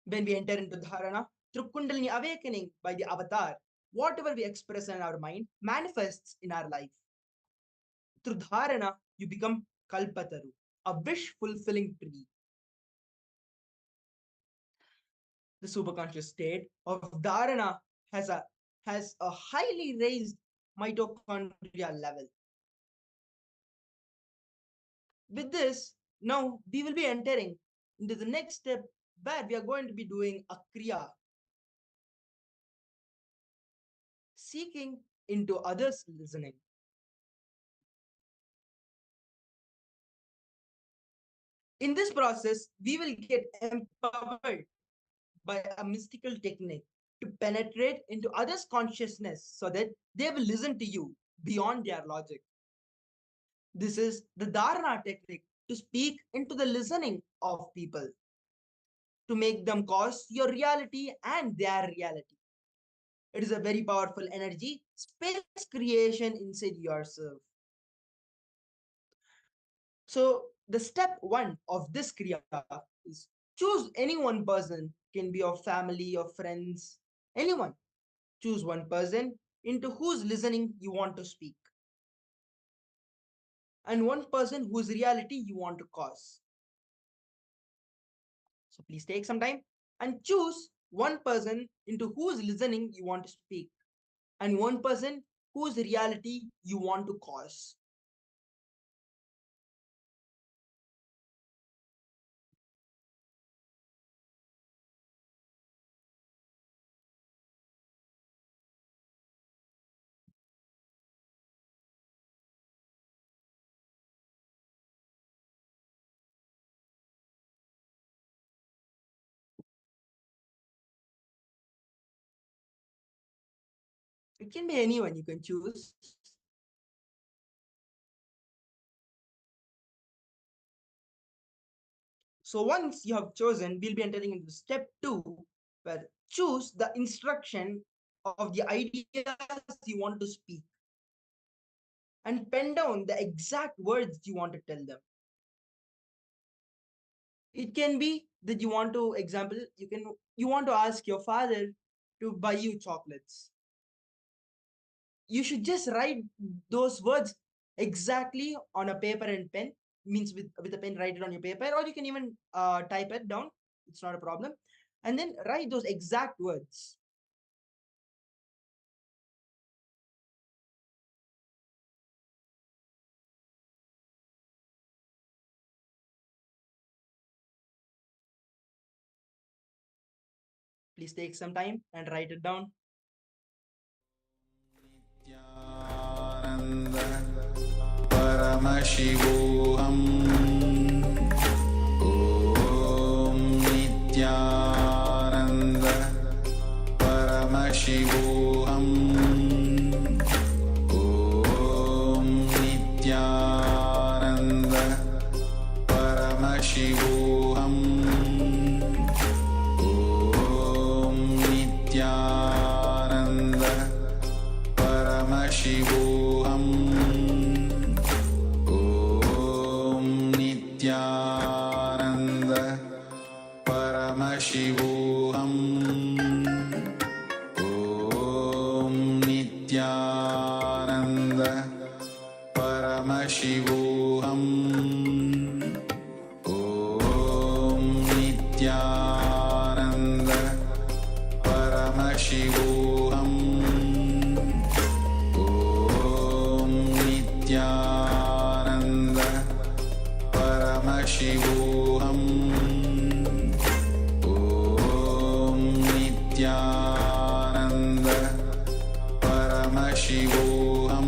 When we enter into dharana, through Kundalini awakening by the avatar, whatever we express in our mind manifests in our life. Through dharana, you become kalpataru, a wish fulfilling tree. The superconscious state of dharana has a highly raised mitochondrial level. With this, now we will be entering into the next step where we are going to be doing a kriya, seeking into others' listening. In this process, we will get empowered by a mystical technique to penetrate into others' consciousness so that they will listen to you beyond their logic. This is the Dharana technique to speak into the listening of people, to make them cause your reality and their reality. It is a very powerful energy, space creation inside yourself. So, the step one of this kriya is choose any one person, can be your family, your friends, anyone. Choose one person into whose listening you want to speak, and one person whose reality you want to cause. So please take some time and choose one person into whose listening you want to speak, and one person whose reality you want to cause. It can be anyone you can choose. So once you have chosen, we'll be entering into step two, where choose the instruction of the ideas you want to speak and pen down the exact words you want to tell them. It can be that you want to, example, you want to ask your father to buy you chocolates. You should just write those words exactly on a paper and pen, means with a pen, write it on your paper, or you can even type it down. It's not a problem. And then write those exact words. Please take some time and write it down. Paramashivoham Om Nithyananda Paramashivoham Om Nithyananda Paramashivoham Om Nithyananda Paramashivoham Nithyananda Paramashivoham Om Nithyananda Paramashivoham Om Nithyananda Paramashivoham Om Nithyananda Paramashivoham Om Nithyananda Paramashivoham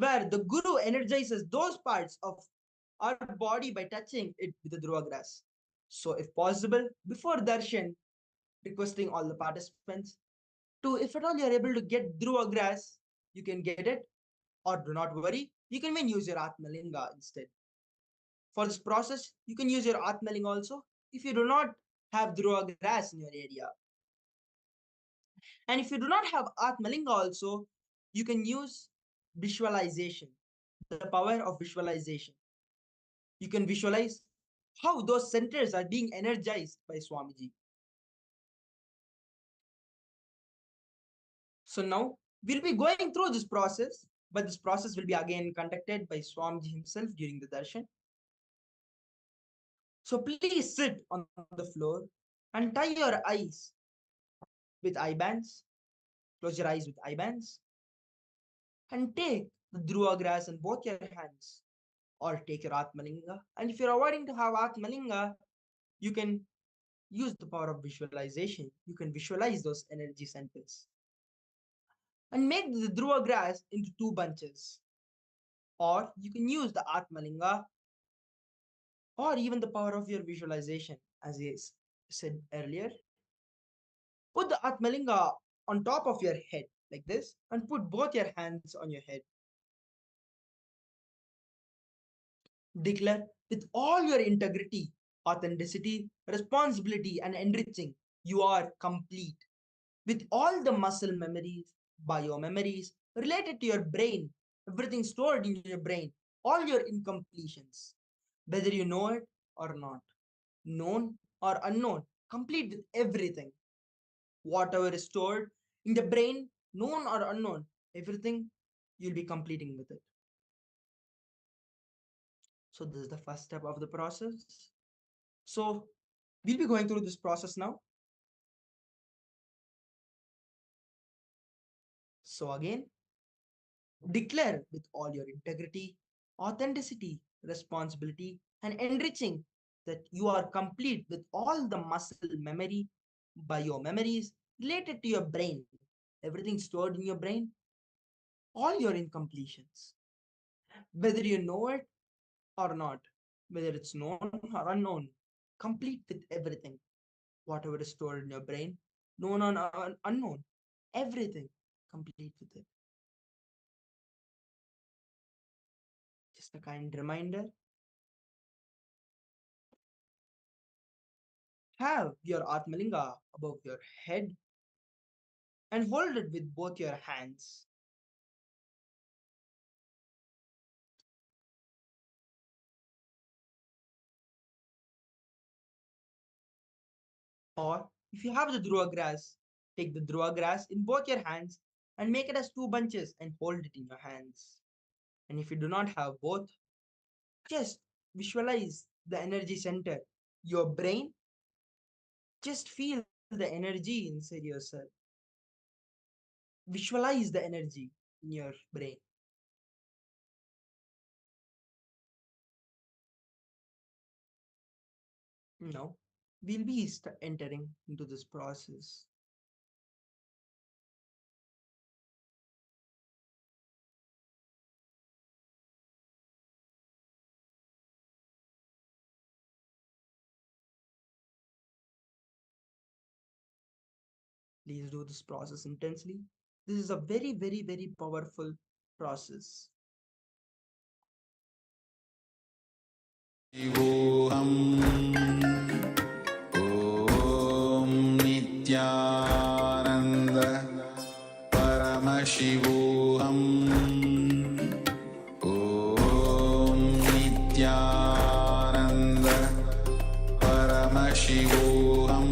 where the Guru energizes those parts of our body by touching it with the Dhruva grass. So, if possible, before darshan, requesting all the participants to, if at all you are able to get Dhruva grass, you can get it, or do not worry, you can even use your Atmalinga instead. For this process, you can use your Atmalinga also if you do not have Dhruva grass in your area. And if you do not have Atmalinga also, you can use visualization, the power of visualization. You can visualize how those centers are being energized by Swamiji. So now we'll be going through this process, but this process will be again conducted by Swamiji himself during the darshan. So please sit on the floor and tie your eyes with eye bands. Close your eyes with eye bands. And take the Dhruva grass in both your hands. Or take your Atmalinga. And if you're avoiding to have Atmalinga, you can use the power of visualization. You can visualize those energy centers. And make the Dhruva grass into 2 bunches. Or you can use the Atmalinga or even the power of your visualization, as I said earlier. Put the Atmalinga on top of your head like this and put both your hands on your head. Declare with all your integrity, authenticity, responsibility, and enriching, you are complete. With all the muscle memories, biomemories related to your brain, everything stored in your brain, all your incompletions, whether you know it or not, known or unknown, complete with everything. Whatever is stored in the brain, known or unknown, everything you'll be completing with it. So this is the first step of the process. So we'll be going through this process now. So again, declare with all your integrity, authenticity, responsibility, and enriching that you are complete with all the muscle memory, biomemories related to your brain, everything stored in your brain, all your incompletions, whether you know it or not, whether it's known or unknown, complete with everything, whatever is stored in your brain, known or unknown, everything, complete with it. Just a kind reminder. Have your Atmalinga above your head and hold it with both your hands. Or if you have the Dhruva grass, take the Dhruva grass in both your hands and make it as 2 bunches and hold it in your hands. And if you do not have both, just visualize the energy center, your brain. Just feel the energy inside yourself. Visualize the energy in your brain. Now, we'll be entering into this process. Please do this process intensely. This is a very, very, very powerful process. Om Nithyananda Paramashivoham Om Nithyananda Paramashivoham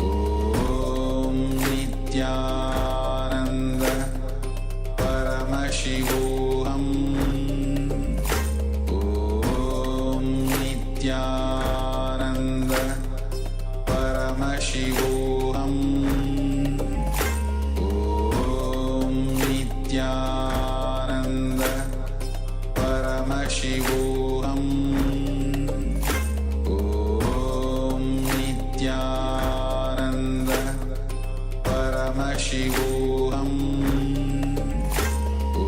Om Nithyananda Paramashivoham Om Nithyananda Paramashivoham Om Nithyananda Paramashivoham Om Nithyananda Paramashivoham Om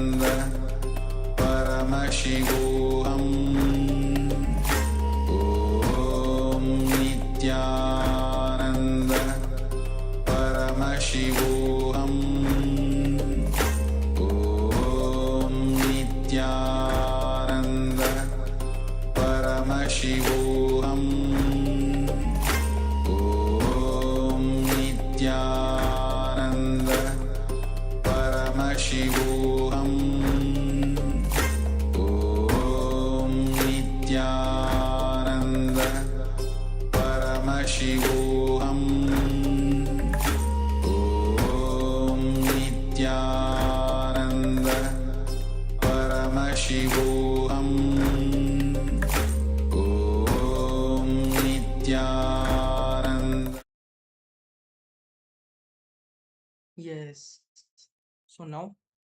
Paramashivoham Om Nithyananda Paramashivoham Om Nithyananda Paramashivoham Om Nithyananda Paramashivoham Om Nithyananda Paramashivoham Om Nithyananda Paramashivoham Om Nithyananda. Yes. So now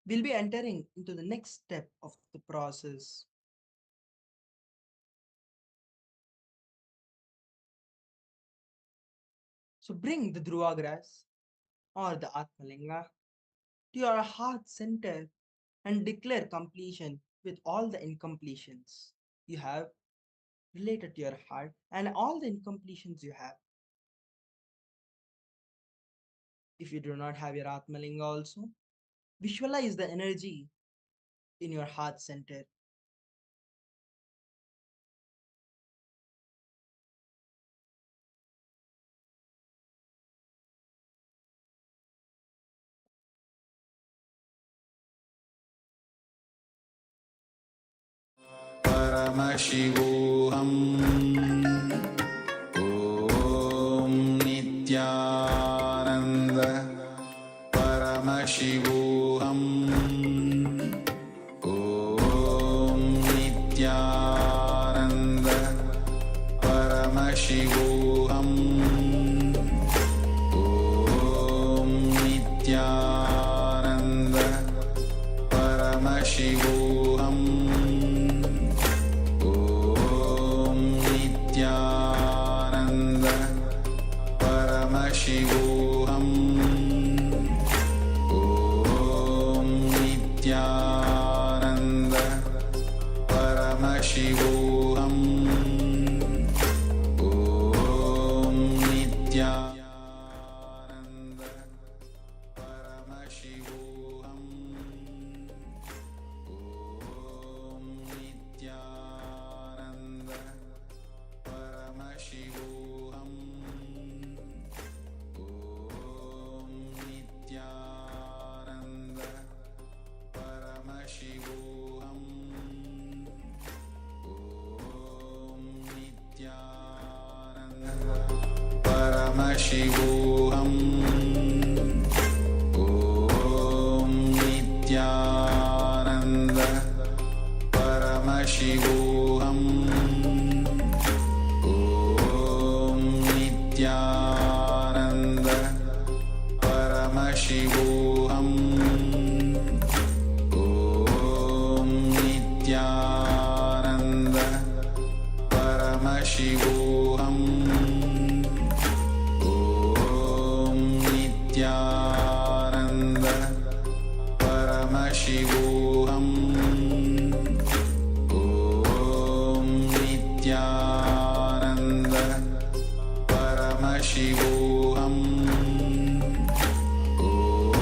we'll be entering into the next step of the process. So bring the Dhruva grass or the Atmalinga to your heart center and declare completion with all the incompletions you have related to your heart and all the incompletions you have. If you do not have your Atmalinga also, visualize the energy in your heart center. Paramashivoham Om Nithyananda Paramashivoham Om Nithyananda Paramashivoham Om Nithyananda Paramashivoham Om Nithyananda Paramashivoham Om Nithyananda Paramashivoham Om Nithyananda Paramashivoham Om Nithyananda Paramashivoham Om Nithyananda Paramashivoham Om Nithyananda Paramashivoham Om Nithyananda Paramashivoham Om Nithyananda Paramashivoham Om Nithyananda Paramashivoham Om Nithyananda Paramashivoham Om Nithyananda Paramashivoham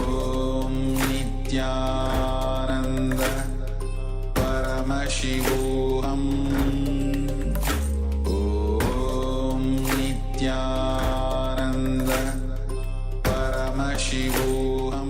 Om Nithyananda Paramashivoham Om Nithyananda Paramashivoham.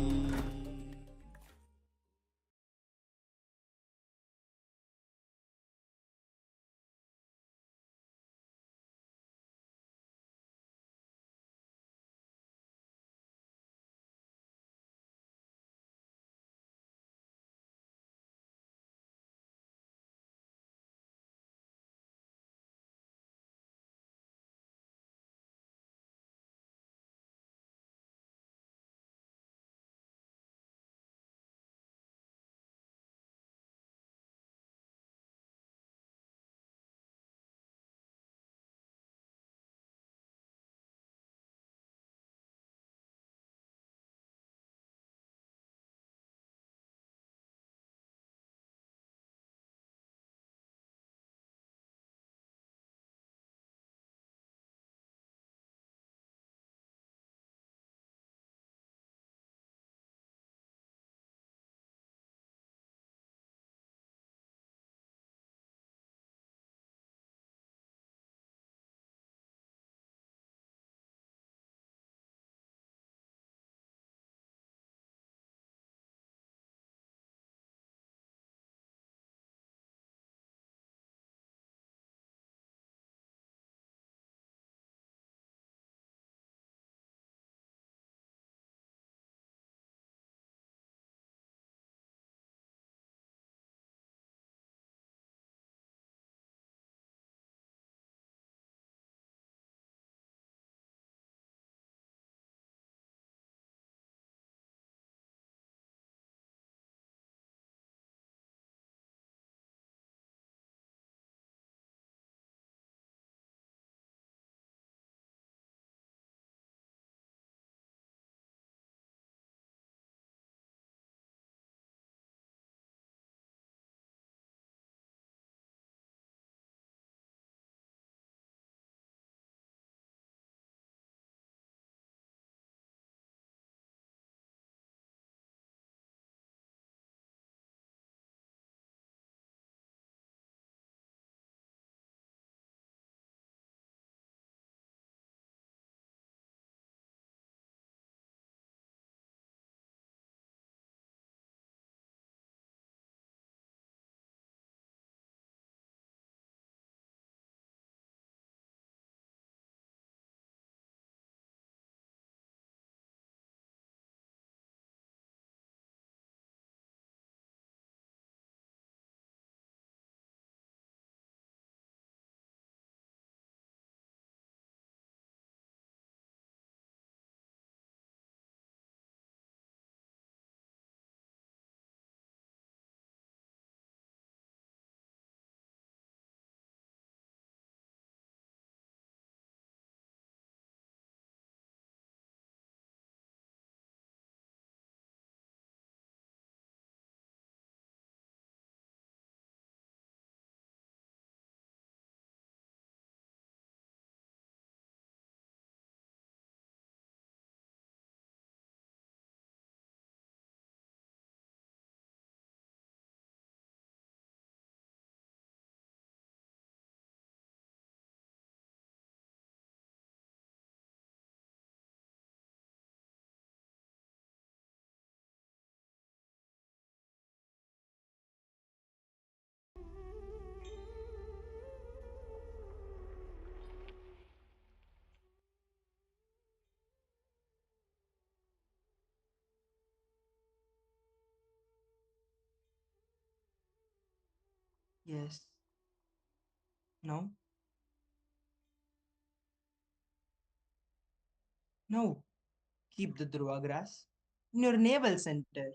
Yes. No. No. Keep the Dhruva grass in your navel center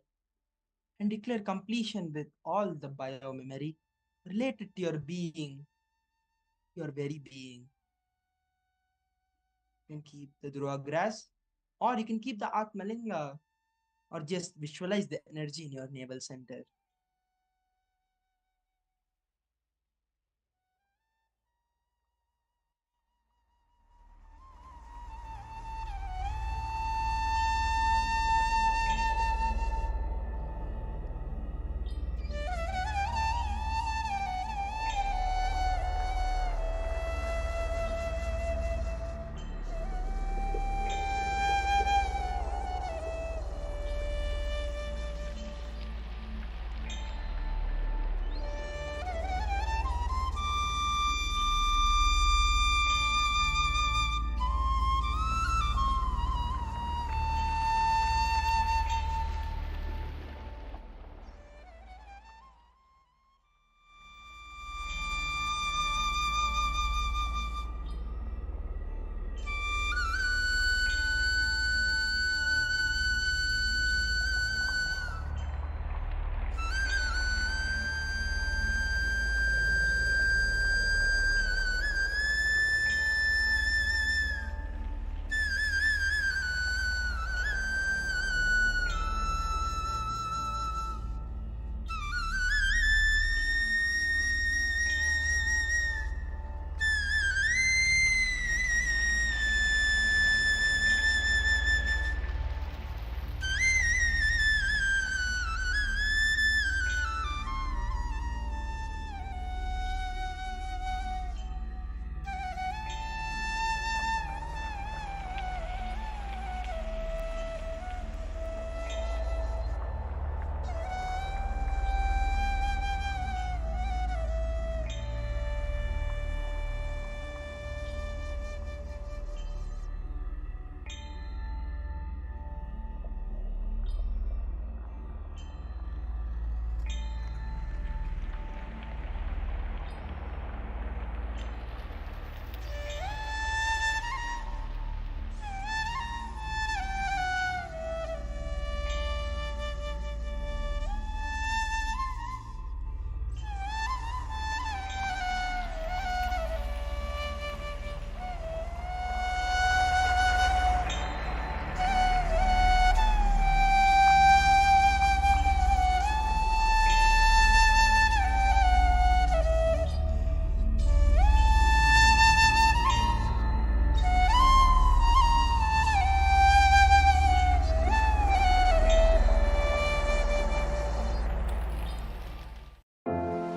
and declare completion with all the biomemory related to your being, your very being. You can keep the Dhruva grass, or you can keep the Atmalinga, or just visualize the energy in your navel center.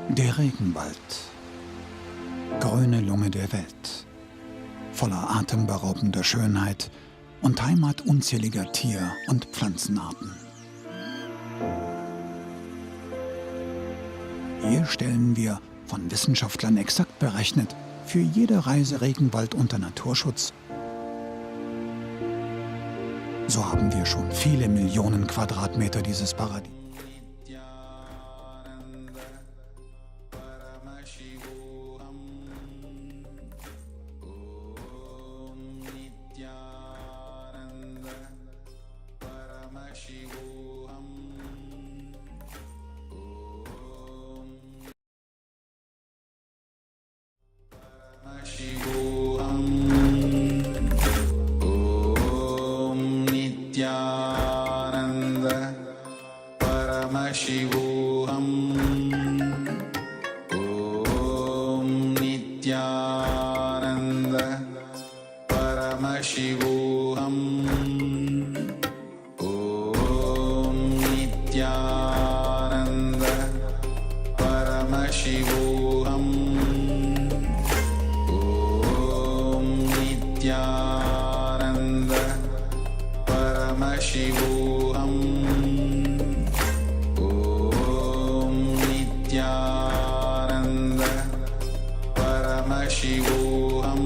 Der Regenwald, grüne Lunge der Welt, voller atemberaubender Schönheit und Heimat unzähliger Tier- und Pflanzenarten. Hier stellen wir, von Wissenschaftlern exakt berechnet, für jede Reise Regenwald unter Naturschutz. So haben wir schon viele Millionen Quadratmeter dieses Paradies. Nithyananda Paramashivoham Om Nithyananda Paramashivoham Om Nithyananda Paramashivoham Om Nithyananda Paramashivoham Om Nithyananda Paramashivoham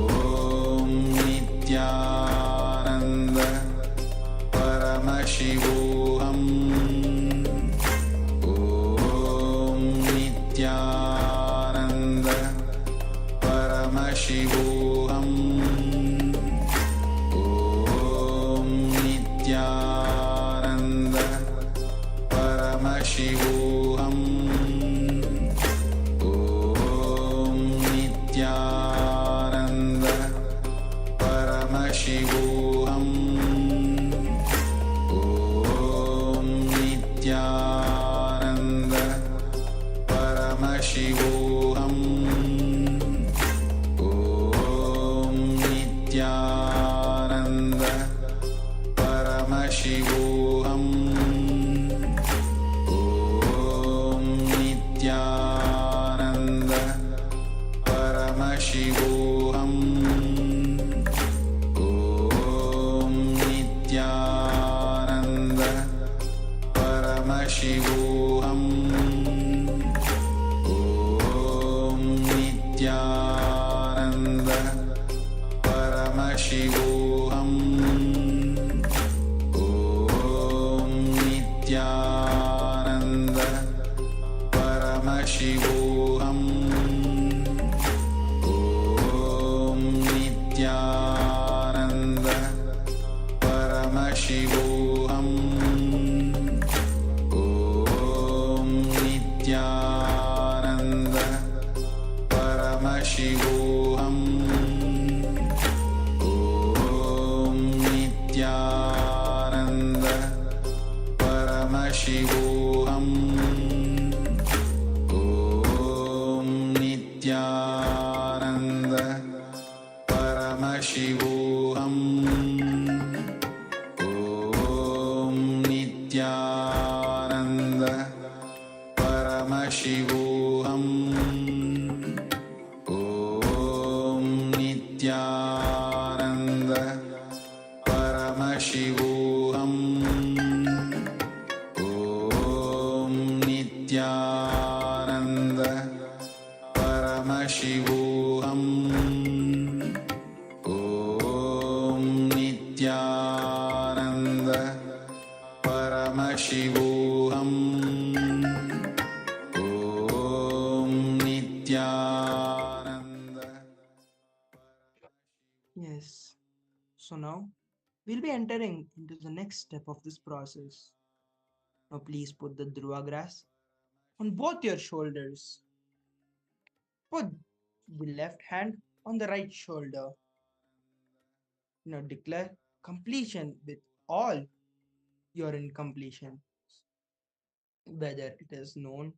Om Nithyananda Paramashivoham Om Paramashivoham Om Nithyananda Paramashivoham Om Nithyananda Paramashivoham Om Nithyananda Paramashivoham Om Nithyananda Paramashivoham Om Nithyananda Paramashivoham Om Nithyananda Paramashivoham Om Nithyananda Paramashivoham Om Nithyananda Paramashivoham Om Nithyananda Paramashivoham Om Nithyananda Paramashivoham Om Nithyananda Paramashivoham Om Nithyananda Paramashivoham Om Nithyananda Paramashivoham Om Nithyananda Paramashivoham Om Nithyananda Paramashivoham Om Nithyananda. Yes. So now we'll be entering into the next step of this process. Now please put the Dhruva grass on both your shoulders. Put the left hand on the right shoulder. Now declare completion with all your incompletions, whether it is known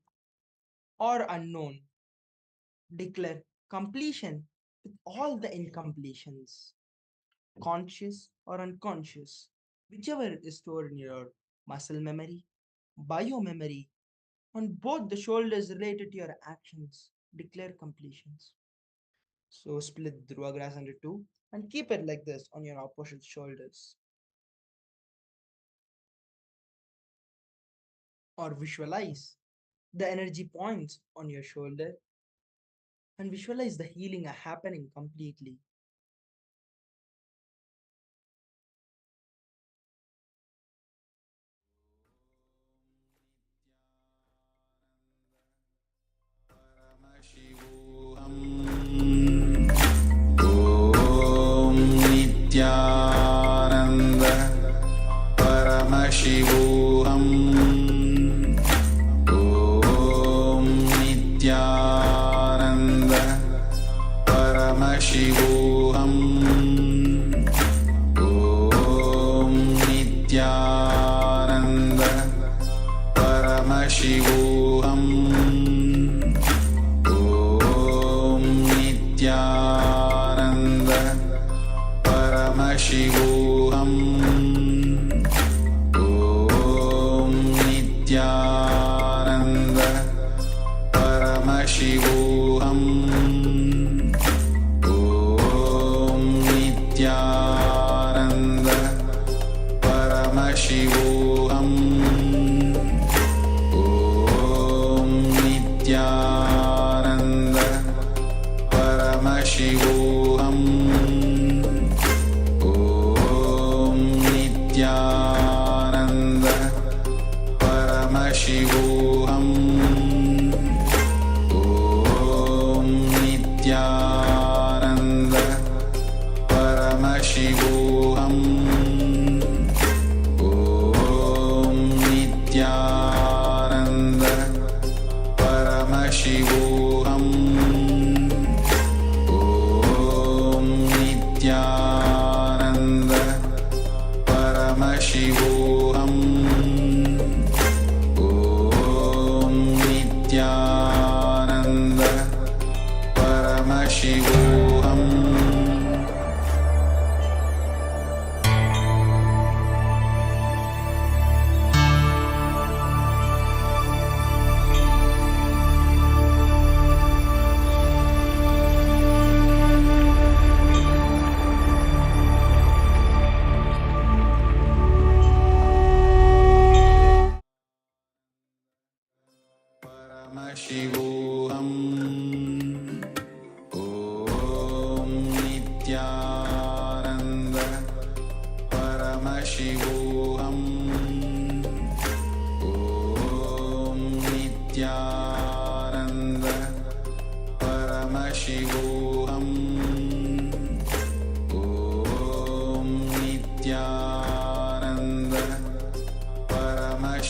or unknown. Declare completion with all the incompletions, conscious or unconscious, whichever is stored in your muscle memory, bio memory, on both the shoulders related to your actions. Declare completions. So split Dhruva grass into two and keep it like this on your opposite shoulders. Or visualize the energy points on your shoulder and visualize the healing happening completely. Om Nithyananda Paramashivoham Om Nithyananda Paramashivoham Om Nithyananda Paramashivoham Om Nithyananda Paramashivoham Om Nithyananda Paramashivoham Om Nithyananda Paramashivoham Om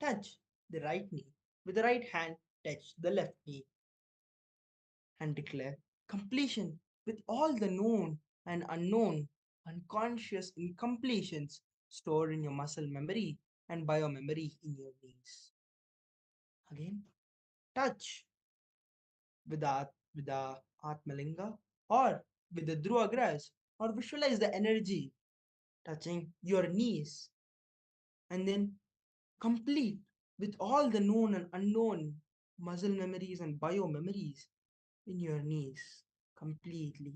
Touch the right knee. With the right hand, touch the left knee. And declare completion with all the known and unknown unconscious incompletions stored in your muscle memory and biomemory in your knees. Again, touch with the Atmalinga or with the Dhruva grass, or visualize the energy touching your knees, and then complete with all the known and unknown muscle memories and bio memories in your knees completely.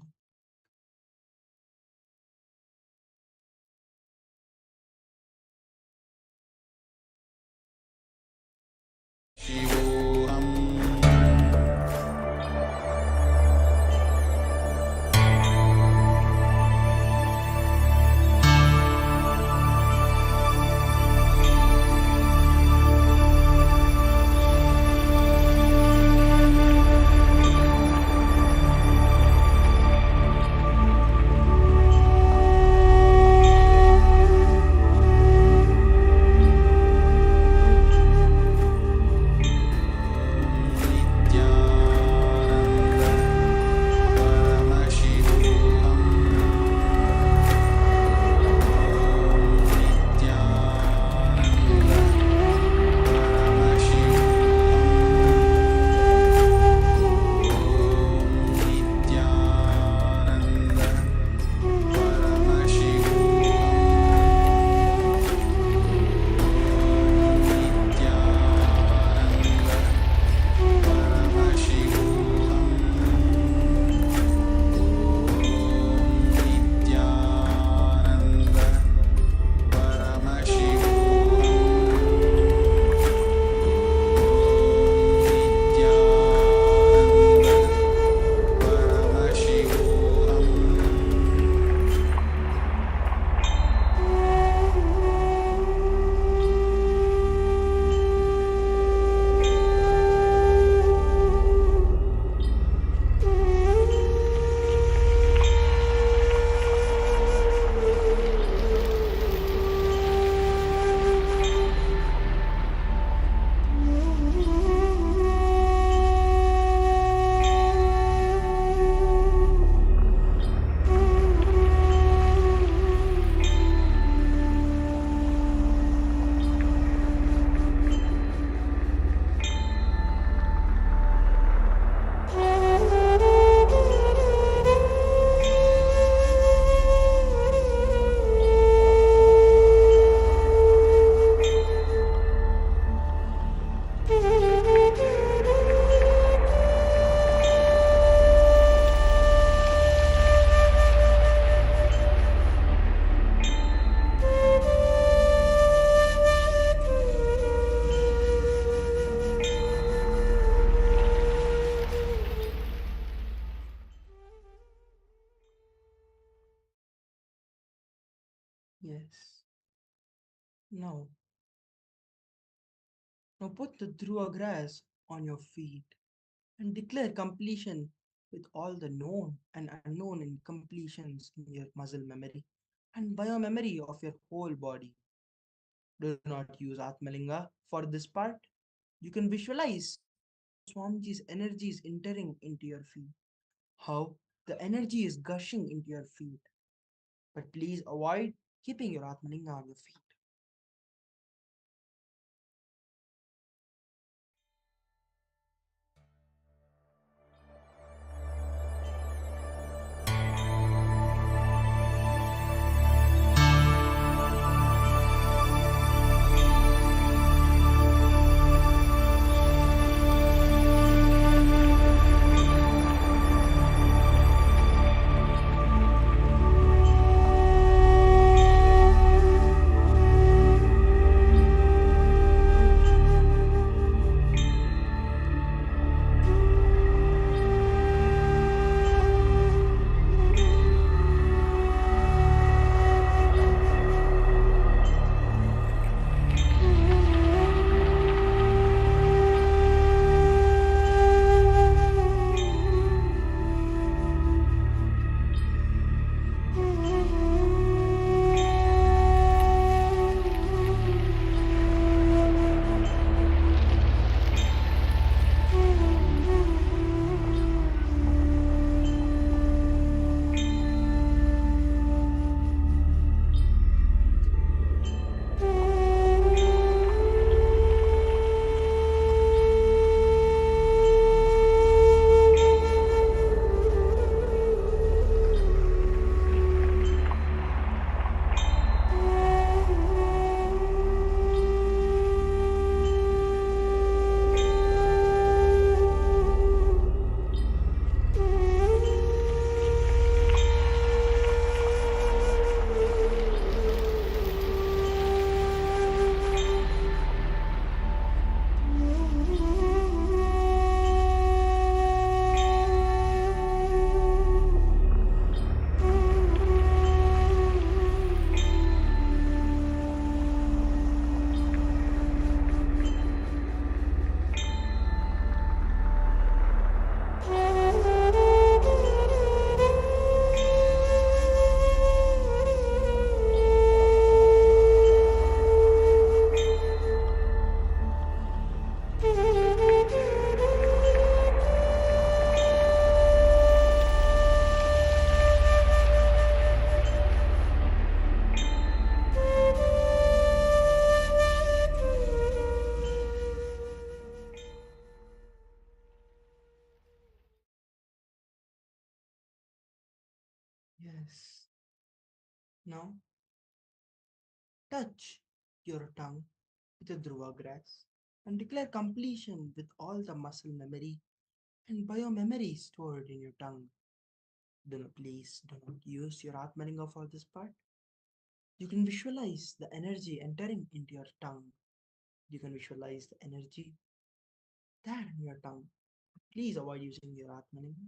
Yes. Now, now put the Dhruva grass on your feet and declare completion with all the known and unknown incompletions in your muscle memory and biomemory of your whole body. Do not use Atmalinga for this part. You can visualize Swamiji's energies entering into your feet, how the energy is gushing into your feet. But please avoid keeping your Atmalinga on your feet. Yes. Now, touch your tongue with a dhruva grass and declare completion with all the muscle memory and biomemory stored in your tongue. Please do not use your Atmalinga for this part. You can visualize the energy entering into your tongue. You can visualize the energy there in your tongue. Please avoid using your Atmalinga.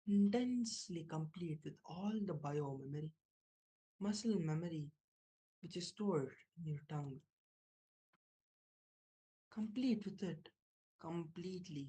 Intensely complete with all the bio memory, muscle memory which is stored in your tongue. Complete with it completely.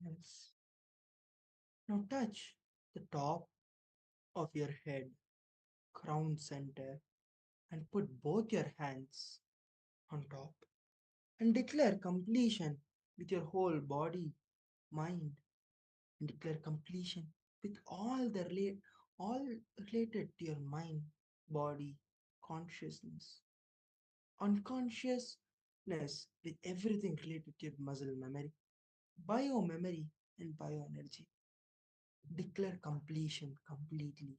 Yes. Now touch the top of your head, crown center, and put both your hands on top and declare completion with your whole body, mind, and declare completion with all related to your mind, body, consciousness, unconsciousness with everything related to your muscle memory, bio memory, and bioenergy. Declare completion completely.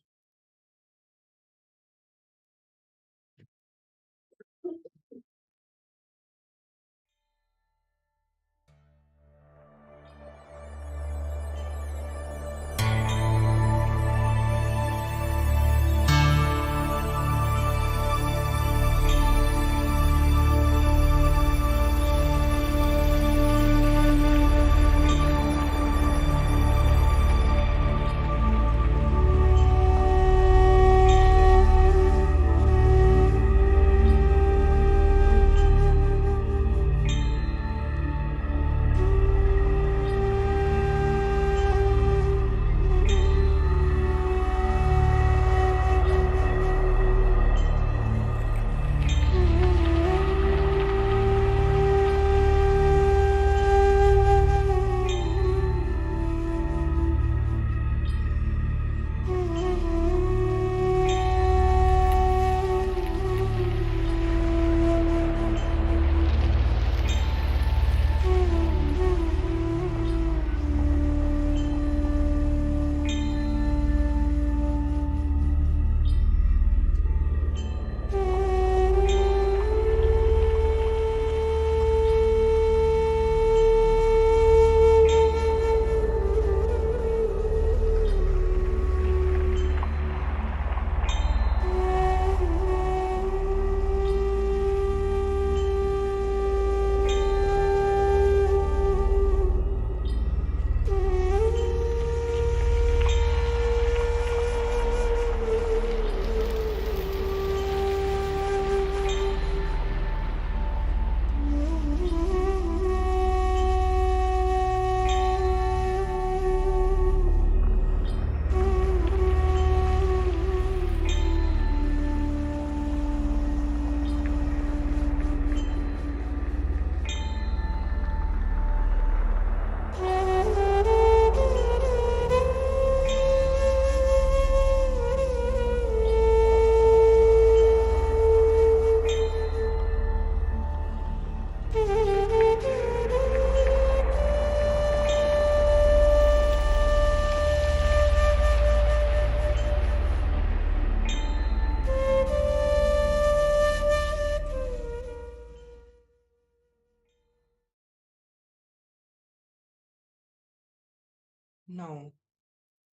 Now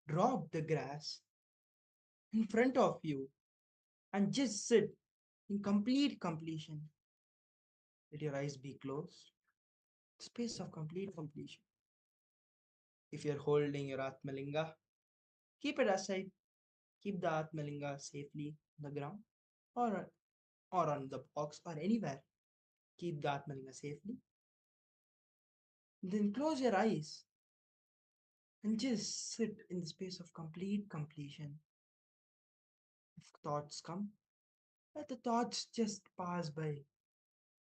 drop the grass in front of you and just sit in complete completion. Let your eyes be closed. Space of complete completion. If you're holding your Atmalinga, keep it aside. Keep the Atmalinga safely on the ground or on the box or anywhere. Keep the Atmalinga safely. Then close your eyes and just sit in the space of complete completion. If thoughts come, let the thoughts just pass by.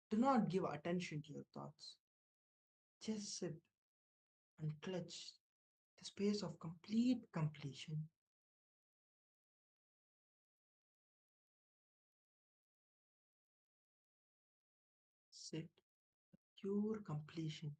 Do not give attention to your thoughts. Just sit and clutch the space of complete completion. Sit, pure completion.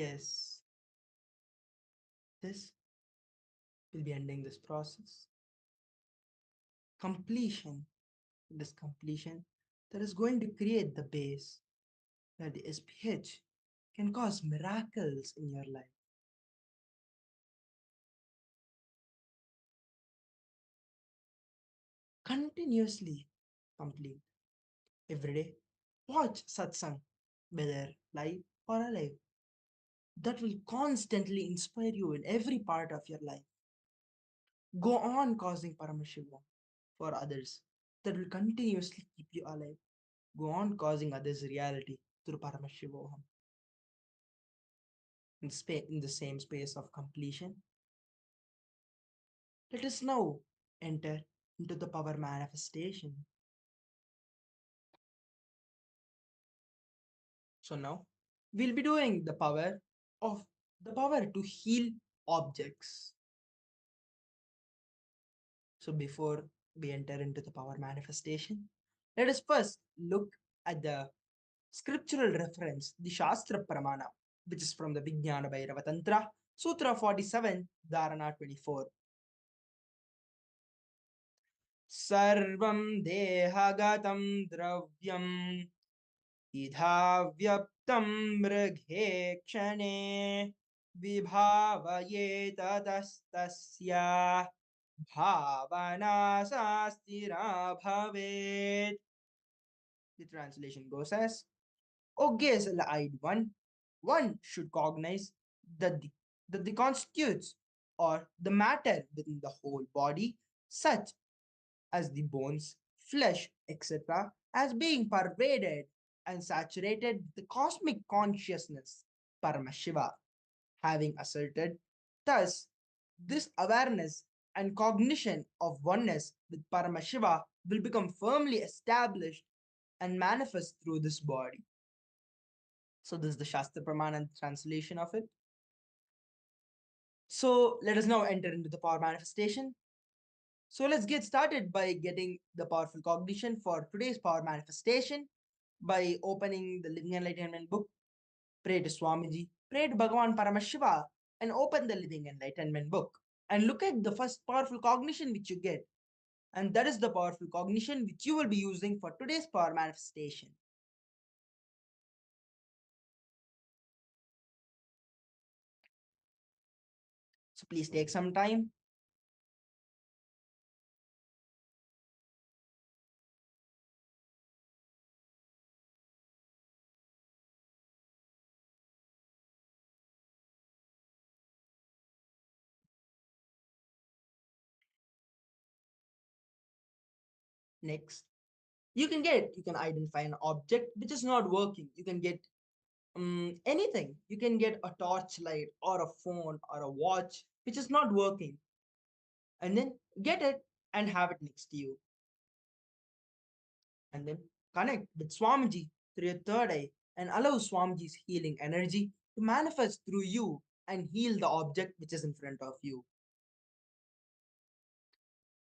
Yes, this will be ending this process. Completion. This completion that is going to create the base where the SPH can cause miracles in your life. Continuously complete every day. Watch satsang, whether live or alive. That will constantly inspire you in every part of your life. Go on causing Paramashivoham for others. That will continuously keep you alive. Go on causing others reality through Paramashivoham. In the same space of completion, let us now enter into the power manifestation. So now we'll be doing the power to heal objects. So before we enter into the power manifestation, let us first look at the scriptural reference, the Shastra Pramana, which is from the Vijnana Bhairava Tantra, Sutra 47, Dharana 24. Sarvam dehagatam dravyam idhavyaptam mrighe kshane vibhavaye tastasya bhavana sastira bhavet. The translation goes as, O gaze-eyed one should cognize that the constitutes or the matter within the whole body, such as the bones, flesh, etc., as being pervaded and saturated with the cosmic consciousness, Paramashiva, having asserted. Thus, this awareness and cognition of oneness with Paramashiva will become firmly established and manifest through this body. So this is the Shastra Pramana translation of it. So let us now enter into the power manifestation. So let's get started by getting the powerful cognition for today's power manifestation by opening the Living Enlightenment book, pray to Swamiji, pray to Bhagavan Paramashiva, and open the Living Enlightenment book and look at the first powerful cognition which you get. And that is the powerful cognition which you will be using for today's power manifestation. So please take some time. Next, you can identify an object which is not working. You can get anything. You can get a torchlight or a phone or a watch which is not working, and then get it and have it next to you, and then connect with Swamiji through your third eye and allow Swamiji's healing energy to manifest through you and heal the object which is in front of you.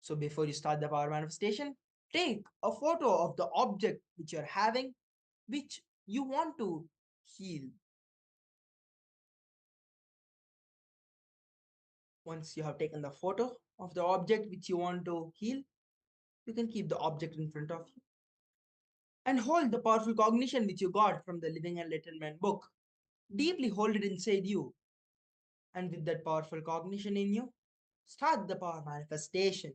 So before you start the power manifestation, take a photo of the object which you're having, which you want to heal. Once you have taken the photo of the object which you want to heal, you can keep the object in front of you and hold the powerful cognition which you got from the Living Enlightenment book. Deeply hold it inside you. And with that powerful cognition in you, start the power manifestation.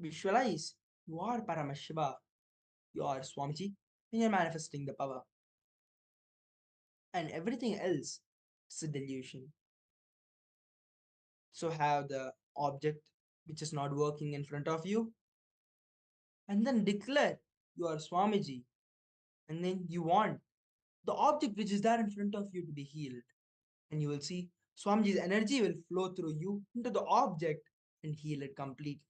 Visualize you are Paramashiva, you are Swamiji, and you're manifesting the power. And everything else is a delusion. So have the object which is not working in front of you, and then declare you are Swamiji, and then you want the object which is there in front of you to be healed. And you will see Swamiji's energy will flow through you into the object and heal it completely.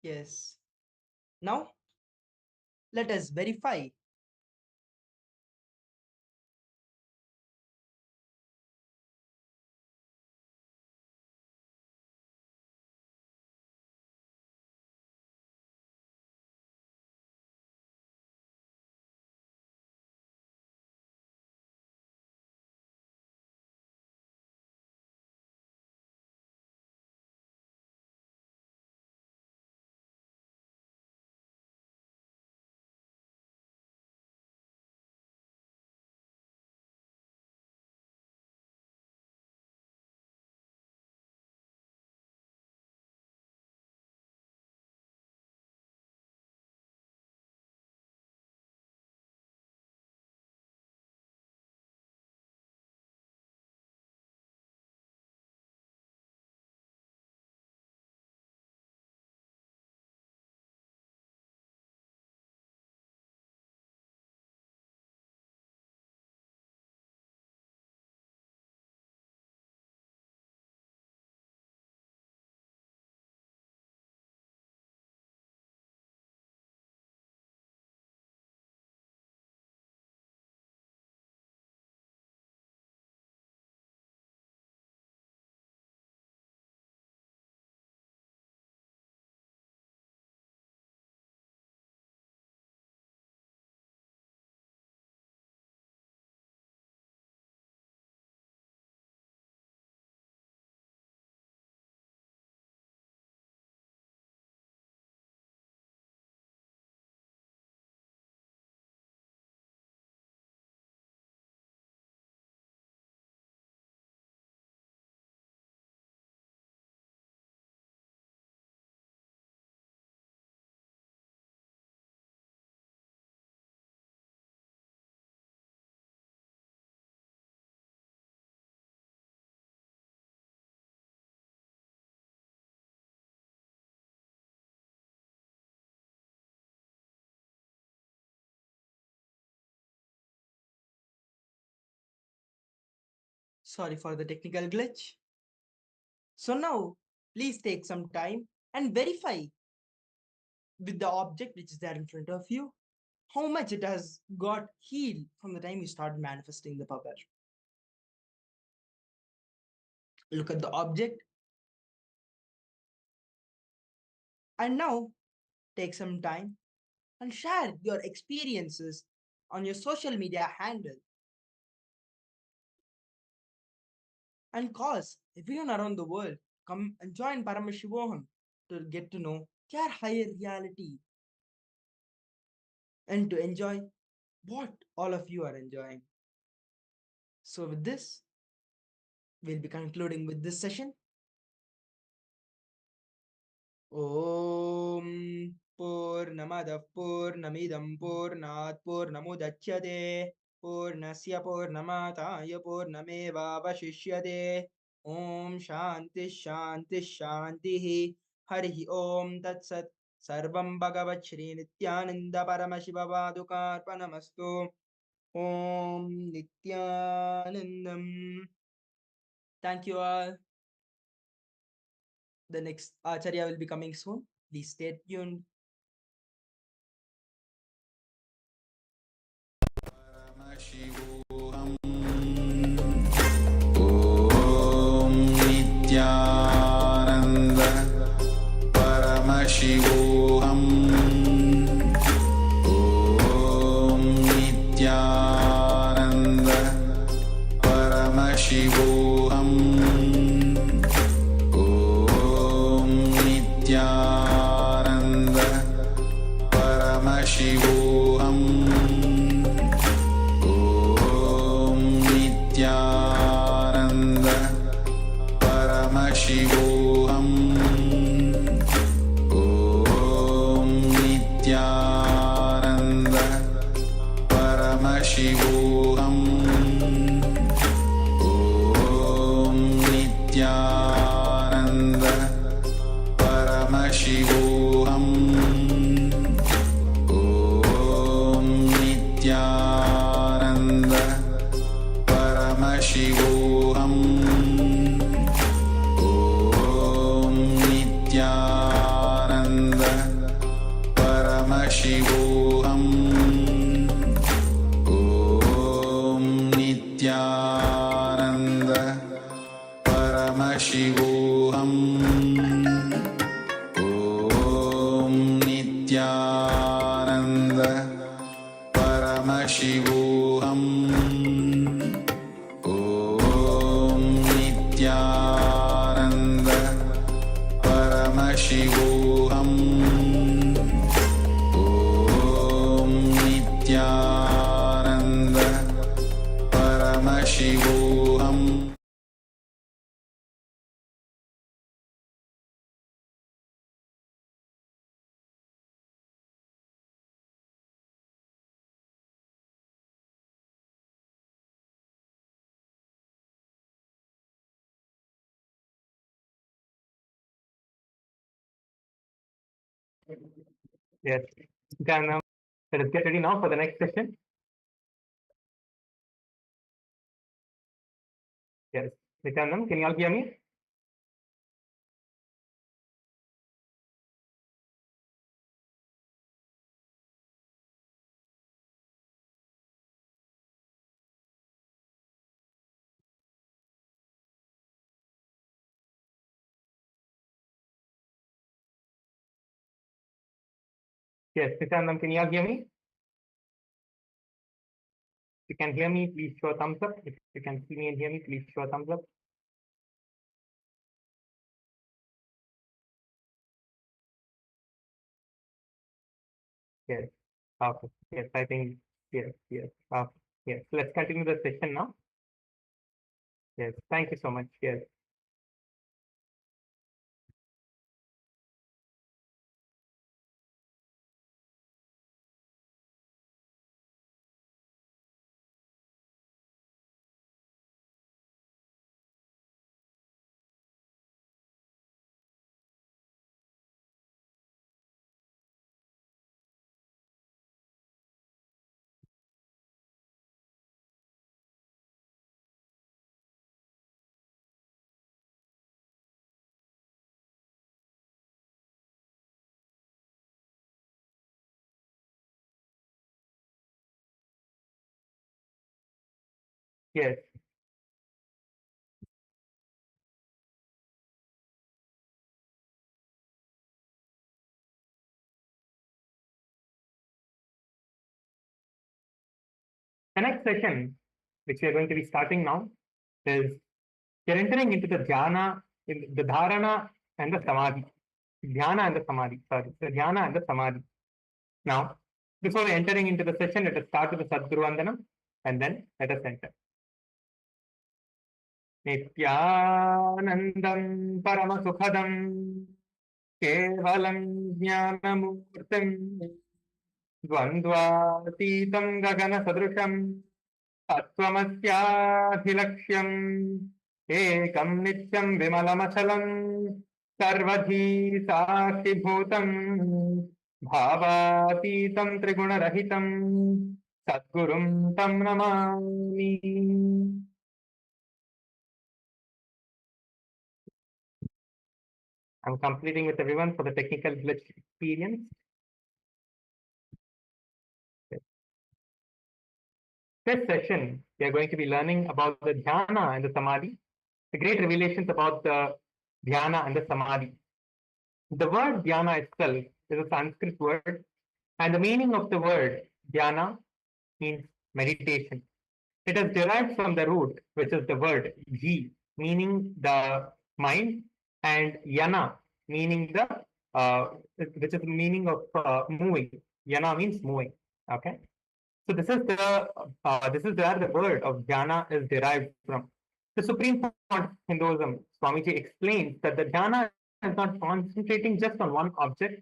Yes. Now, let us verify. Sorry for the technical glitch. So now, please take some time and verify with the object which is there in front of you how much it has got healed from the time you started manifesting the power. Look at the object and now take some time and share your experiences on your social media handle and cause everyone around the world come and join Paramashivoham to get to know their higher reality and to enjoy what all of you are enjoying. So with this, we'll be concluding with this session. Om Purnamadav Purnamidam Purnat Purnamudachyate Purnasya Purnamataya Purnameva Vashishyate Om Shanti Shanti Shanti Harihi Om Tat Sat Sarvam Bhagavat Shri Nithyananda Paramashivapadukarpanamastu Om Nithyanandam. Thank you all. The next Acharya will be coming soon. Please stay tuned. Paramashivoham Om Nithyananda Paramashivoham Om Nithyananda Paramashivoham Om Nithyananda Paramashivoham Om Nithyananda Paramashivoham Om Nithyananda Paramashivoham Om Nithyananda Paramashivoham Om Nithyananda Paramashivoham Om Nithyananda Nityanand परमशिवोऽहम् ॐ नित्यानन्द परमशिवोऽहम् ॐ नित्यानन्द परमशिवोऽहम् ॐ नित्यानन्द परमशिवोऽहम् Yes. Then let us get ready now for the next session. Yes. Nithyananda, can you all hear me? Yes, Nithyananda, can you all hear me? If you can hear me, please show a thumbs up. If you can see me and hear me, please show a thumbs up. Yes. Okay. Yes, I think yes, yes. Okay. Yes. Let's continue the session now. Yes. Thank you so much. Yes. Yes. The next session, which we are going to be starting now, is we are entering into the dhyana, in the dharana and the samadhi. Dhyana and the samadhi. Sorry, the dhyana and the samadhi. Now, before entering into the session, let us start with the Sadguru Vandanam and then let us enter. Nithyanandam Paramasukhadam Kevalam Jnanamurtim Dvandvatītam Gagana Sadrusham Tattvamasyadhilaksham Ekam Nityam Vimalamathalam Sarvadhi Sakshibhutam Bhavatītam Trigunarahitam Sadgurum Tam Namami. I'm completing with everyone for the technical glitch experience. This session, we are going to be learning about the dhyana and the samadhi, the great revelations about the dhyana and the samadhi. The word dhyana itself is a Sanskrit word, and the meaning of the word dhyana means meditation. It is derived from the root, which is the word ji, meaning the mind, and yana, meaning the which is the meaning of moving. Yana means moving. Okay, so this is where the word of dhyana is derived from. The Supreme Pontiff of Hinduism, Swamiji explains that the dhyana is not concentrating just on one object.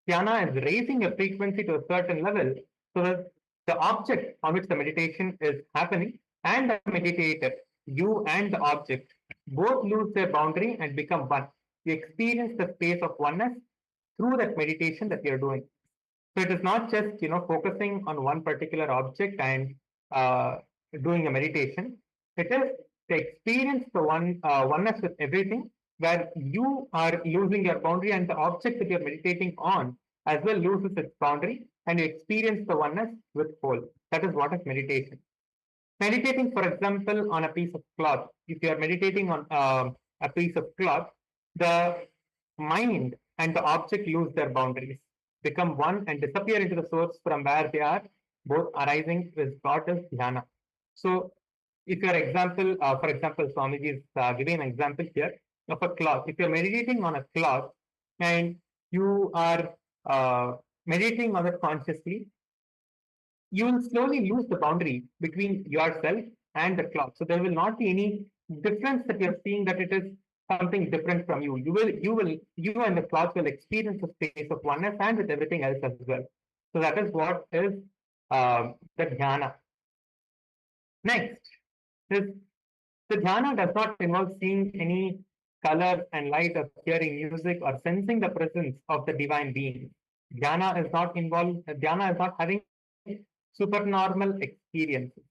Dhyana is raising a frequency to a certain level so that the object on which the meditation is happening and the meditator, you and the object, both lose their boundary and become one. You experience the space of oneness through that meditation that you're doing. So it is not just focusing on one particular object and doing a meditation. It is to experience the oneness with everything, where you are losing your boundary and the object that you're meditating on as well loses its boundary, and you experience the oneness with whole. That is what is meditation. Meditating, for example, on a piece of cloth. If you are meditating on a piece of cloth, the mind and the object lose their boundaries, become one and disappear into the source from where they are both arising is what is dhyana. So if your example, for example, Swamiji is giving an example here of a cloth. If you're meditating on a cloth and you are meditating on it consciously, you will slowly lose the boundary between yourself and the cloth. So there will not be any difference that you're seeing that it is something different from you. You and the cloth will experience a space of oneness and with everything else as well. So that is what is the dhyana. Next is the dhyana does not involve seeing any color and light or hearing music or sensing the presence of the divine being. Dhyana is not having supernormal experiences.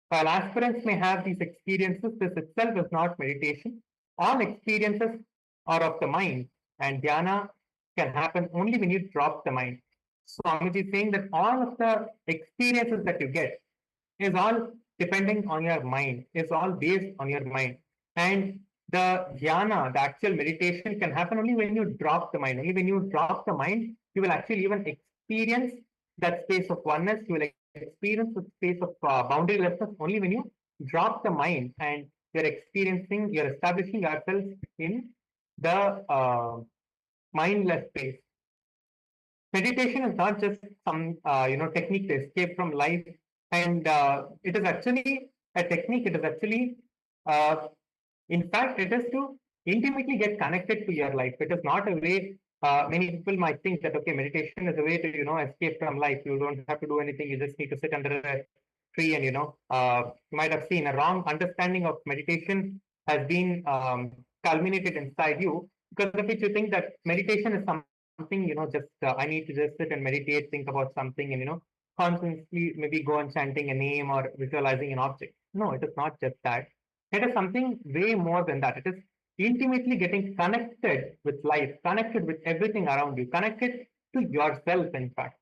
While aspirants may have these experiences, this itself is not meditation. All experiences are of the mind, and dhyana can happen only when you drop the mind. Swamiji is saying that all of the experiences that you get is all depending on your mind, is all based on your mind. And the dhyana, the actual meditation, can happen only when you drop the mind. Only when you drop the mind, you will actually even experience that space of oneness. You will experience the space of boundarylessness only when you drop the mind and you're establishing yourself in the mindless space. Meditation is not just some technique to escape from life, and it is actually a technique. It is actually, in fact, it is to intimately get connected to your life. It is not a way. Many people might think that okay, meditation is a way to escape from life. You don't have to do anything. You just need to sit under a tree, and you might have seen a wrong understanding of meditation has been culminated inside you, because of which you think that meditation is something just I need to just sit and meditate, think about something, and constantly maybe go on chanting a name or visualizing an object. No, it is not just that. It is something way more than that. It is intimately getting connected with life, connected with everything around you, connected to yourself, in fact.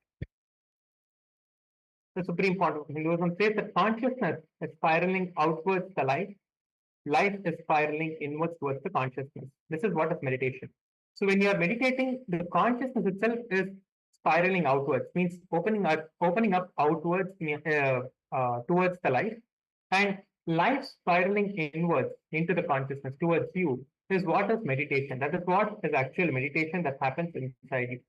The Supreme Pontiff of Hinduism says that consciousness is spiraling outwards the life is spiraling inwards towards the consciousness. This is what is meditation. So when you are meditating, the consciousness itself is spiraling outwards, means opening up outwards towards the life, and life spiraling inwards into the consciousness towards you is what is meditation. That is what is actual meditation that happens inside you.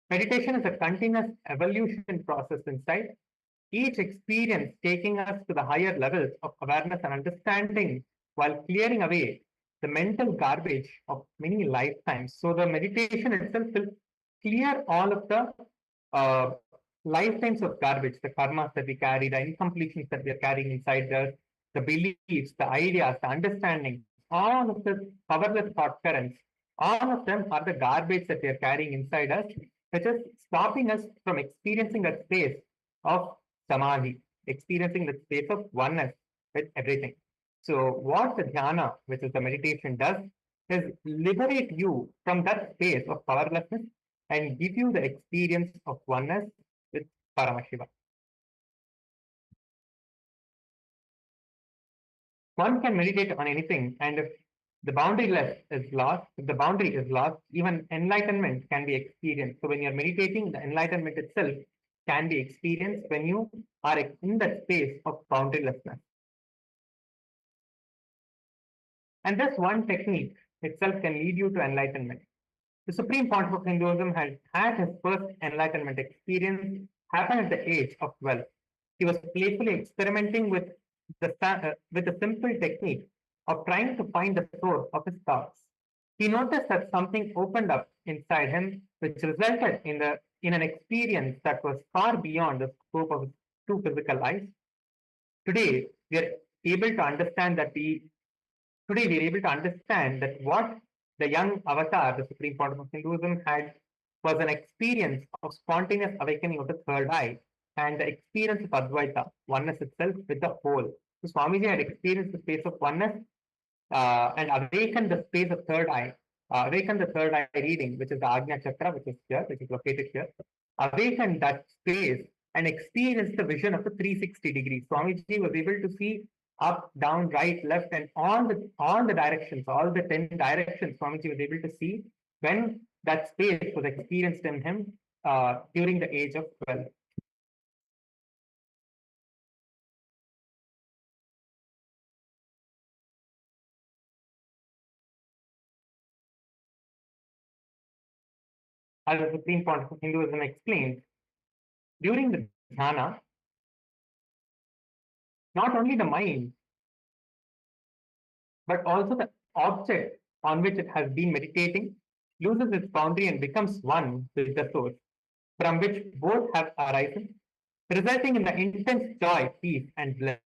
Meditation is a continuous evolution process inside. Each experience taking us to the higher levels of awareness and understanding while clearing away the mental garbage of many lifetimes. So the meditation itself will clear all of the lifetimes of garbage, the karmas that we carry, the incompletions that we are carrying inside us, the beliefs, the ideas, the understanding, all of the powerless thought currents, all of them are the garbage that we are carrying inside us, which is stopping us from experiencing that space of samadhi, experiencing the space of oneness with everything. So what the dhyana, which is the meditation, does is liberate you from that space of powerlessness and give you the experience of oneness with Paramashiva. One can meditate on anything, and if the boundary is lost, even enlightenment can be experienced. So when you're meditating, the enlightenment itself can be experienced when you are in that space of boundarylessness. And this one technique itself can lead you to enlightenment. The Supreme Pontiff of Hinduism had his first enlightenment experience happen at the age of 12. He was playfully experimenting with the simple technique of trying to find the source of his thoughts. He noticed that something opened up inside him, which resulted in an experience that was far beyond the scope of his two physical eyes. Today, we are able to understand that what the young avatar, the Supreme Pontiff of Hinduism, had was an experience of spontaneous awakening of the third eye and the experience of Advaita, oneness itself with the whole. So Swamiji had experienced the space of oneness and awakened the space of third eye, awakened the third eye reading, which is the Agnya Chakra, which is located here, awakened that space and experienced the vision of the 360 degrees. Swamiji was able to see up, down, right, left, and all the directions, all the 10 directions Swamiji was able to see when that space was experienced in him during the age of 12. As the Supreme Pontiff of Hinduism explained, during the dhyana, not only the mind, but also the object on which it has been meditating loses its boundary and becomes one with the source, from which both have arisen, resulting in the intense joy, peace, and bliss.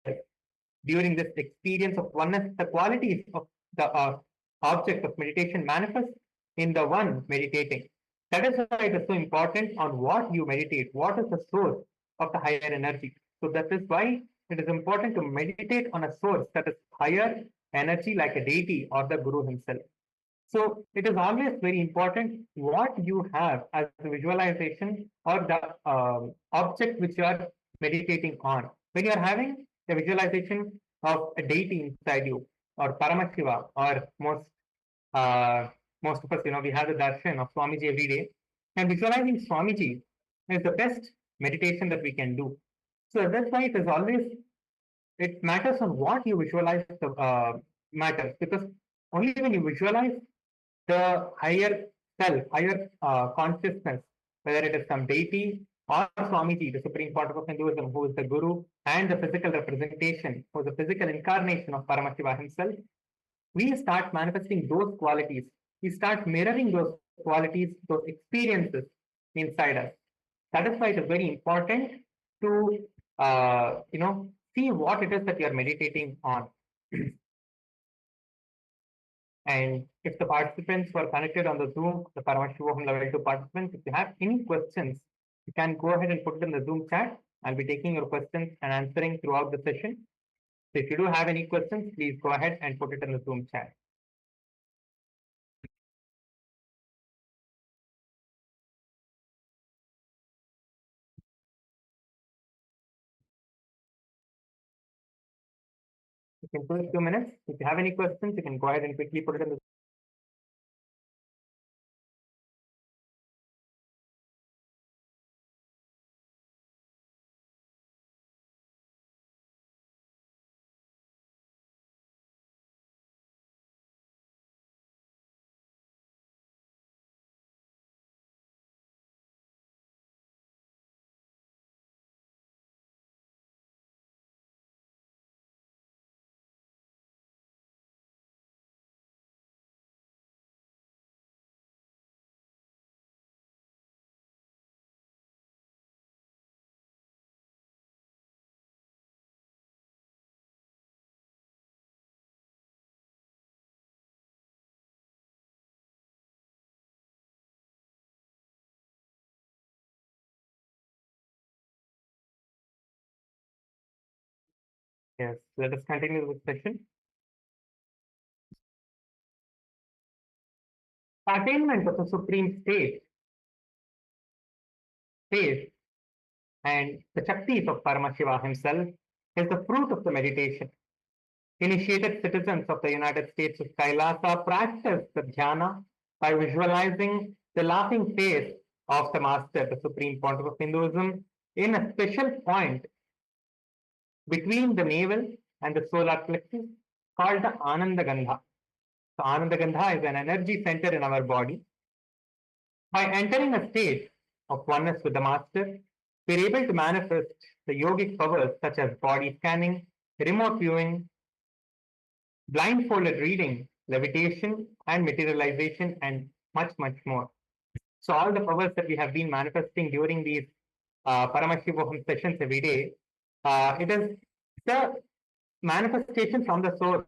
During this experience of oneness, the qualities of the object of meditation manifest in the one meditating. That is why it is so important on what you meditate, what is the source of the higher energy. So that is why it is important to meditate on a source that is higher energy, like a deity or the Guru himself. So it is always very important what you have as the visualization or the object which you are meditating on. When you are having a visualization of a deity inside you, or Paramashiva, or most of us, we have the darshan of Swamiji every day, and visualizing Swamiji is the best meditation that we can do. So that's why it is always, it matters on what you visualize matters, because only when you visualize the higher self, higher consciousness, whether it is some deity or Swamiji, the Supreme Pontiff of Hinduism, who is the Guru, and the physical representation, who is the physical incarnation of Paramashiva himself, we start manifesting those qualities. We start mirroring those qualities, those experiences inside us. That is why it is very important to, see what it is that you are meditating on. And if the participants were connected on the Zoom, the Paramashivoham Level 2 participants, if you have any questions, you can go ahead and put it in the Zoom chat. I'll be taking your questions and answering throughout the session. So if you do have any questions, please go ahead and put it in the Zoom chat. You can take 2 minutes. If you have any questions, you can go ahead and quickly put it in the Yes, let us continue with the session. Attainment of the supreme state and the Shaktis of Paramashiva himself is the fruit of the meditation. Initiated citizens of the United States of KAILASA practice the dhyana by visualizing the laughing face of the Master, the Supreme Pontiff of Hinduism, in a special point between the navel and the solar plexus called the Ananda Gandha. So Ananda Gandha is an energy center in our body. By entering a state of oneness with the Master, we are able to manifest the yogic powers such as body scanning, remote viewing, blindfolded reading, levitation, and materialization, and much, much more. So all the powers that we have been manifesting during these Paramashivoham sessions every day, it is the manifestation from the source,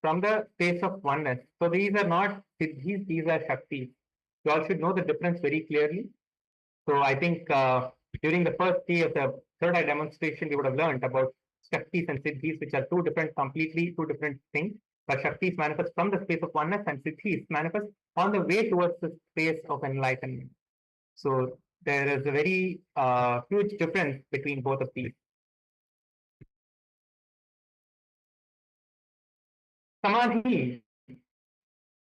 from the space of oneness. So these are not siddhis, these are shaktis. You all should know the difference very clearly. So I think during the first day of the third eye demonstration, we would have learned about shaktis and siddhis, which are completely two different things. But shaktis manifest from the space of oneness, and siddhis manifest on the way towards the space of enlightenment. So there is a very huge difference between both of these. Samadhi.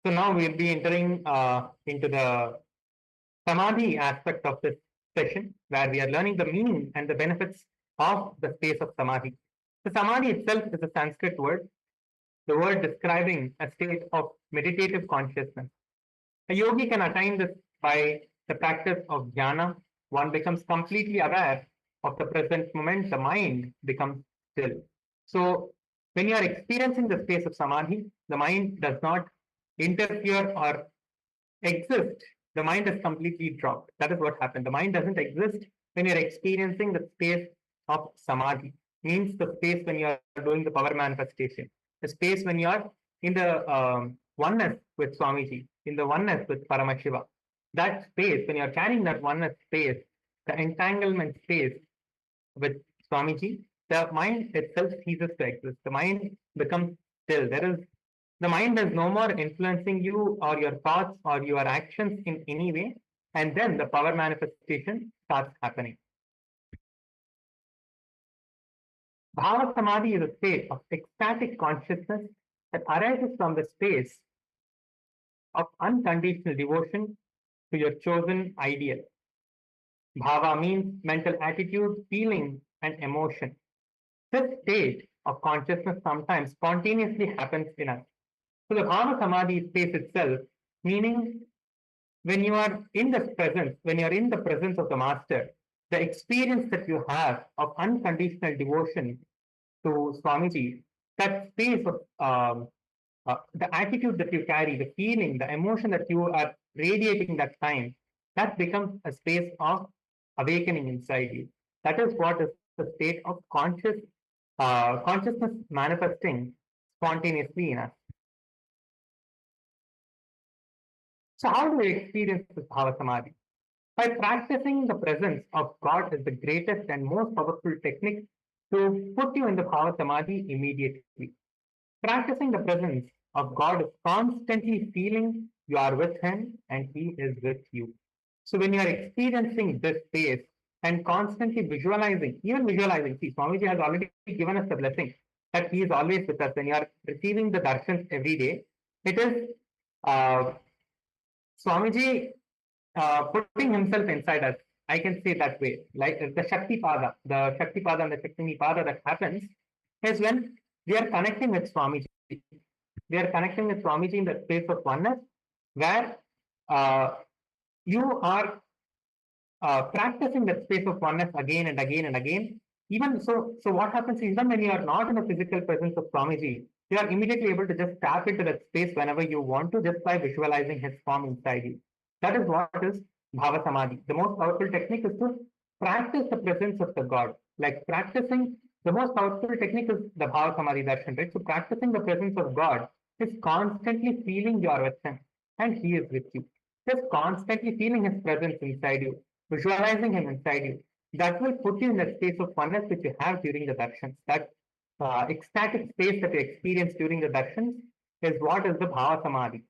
So now we'll be entering into the Samadhi aspect of this session, where we are learning the meaning and the benefits of the space of Samadhi. The Samadhi itself is a Sanskrit word, the word describing a state of meditative consciousness. A yogi can attain this by the practice of jhana. One becomes completely aware of the present moment, the mind becomes still. So, when you are experiencing the space of Samadhi, the mind does not interfere or exist. The mind is completely dropped. That is what happened. The mind doesn't exist when you're experiencing the space of Samadhi. Means the space when you are doing the power manifestation. The space when you are in the oneness with Swamiji, in the oneness with Paramashiva. That space, when you are carrying that oneness space, the entanglement space with Swamiji, the mind itself ceases to exist. The mind becomes still. The mind is no more influencing you or your thoughts or your actions in any way, and then the power manifestation starts happening. Bhava Samadhi is a state of ecstatic consciousness that arises from the space of unconditional devotion to your chosen ideal. Bhava means mental attitude, feeling, and emotion. This state of consciousness sometimes spontaneously happens in us. So the Bhava Samadhi space itself, meaning when you are in the presence, when you are in the presence of the master, the experience that you have of unconditional devotion to Swamiji, that space of the attitude that you carry, the feeling, the emotion that you are radiating that time, that becomes a space of awakening inside you. That is what is the state of consciousness manifesting spontaneously in us. So how do we experience this Bhava Samadhi? By practicing the presence of God is the greatest and most powerful technique to put you in the Bhava Samadhi immediately. Practicing the presence of God is constantly feeling you are with Him and He is with you. So when you are experiencing this space and constantly visualizing, even visualizing, see, Swamiji has already given us the blessing that He is always with us. When you are receiving the darshans every day, it is Swamiji putting himself inside us. I can say that way. Like the Shakti Pada and the Shakti Pada that happens is when we are connecting with Swamiji. We are connecting with Swamiji in the space of oneness, where you are practicing that space of oneness again and again and again. Even so, what happens is even when you are not in the physical presence of Swamiji, you are immediately able to just tap into that space whenever you want to, just by visualizing his form inside you. That is what is Bhava Samadhi. The most powerful technique is to practice the presence of the God. Like practicing, the most powerful technique is the Bhava Samadhi darshan, right? So practicing the presence of God is constantly feeling you are with him and he is with you. Just constantly feeling his presence inside you, visualizing him inside you. That will put you in that space of oneness which you have during the darshans. That ecstatic space that you experience during the darshans is what is the Bhava Samadhi.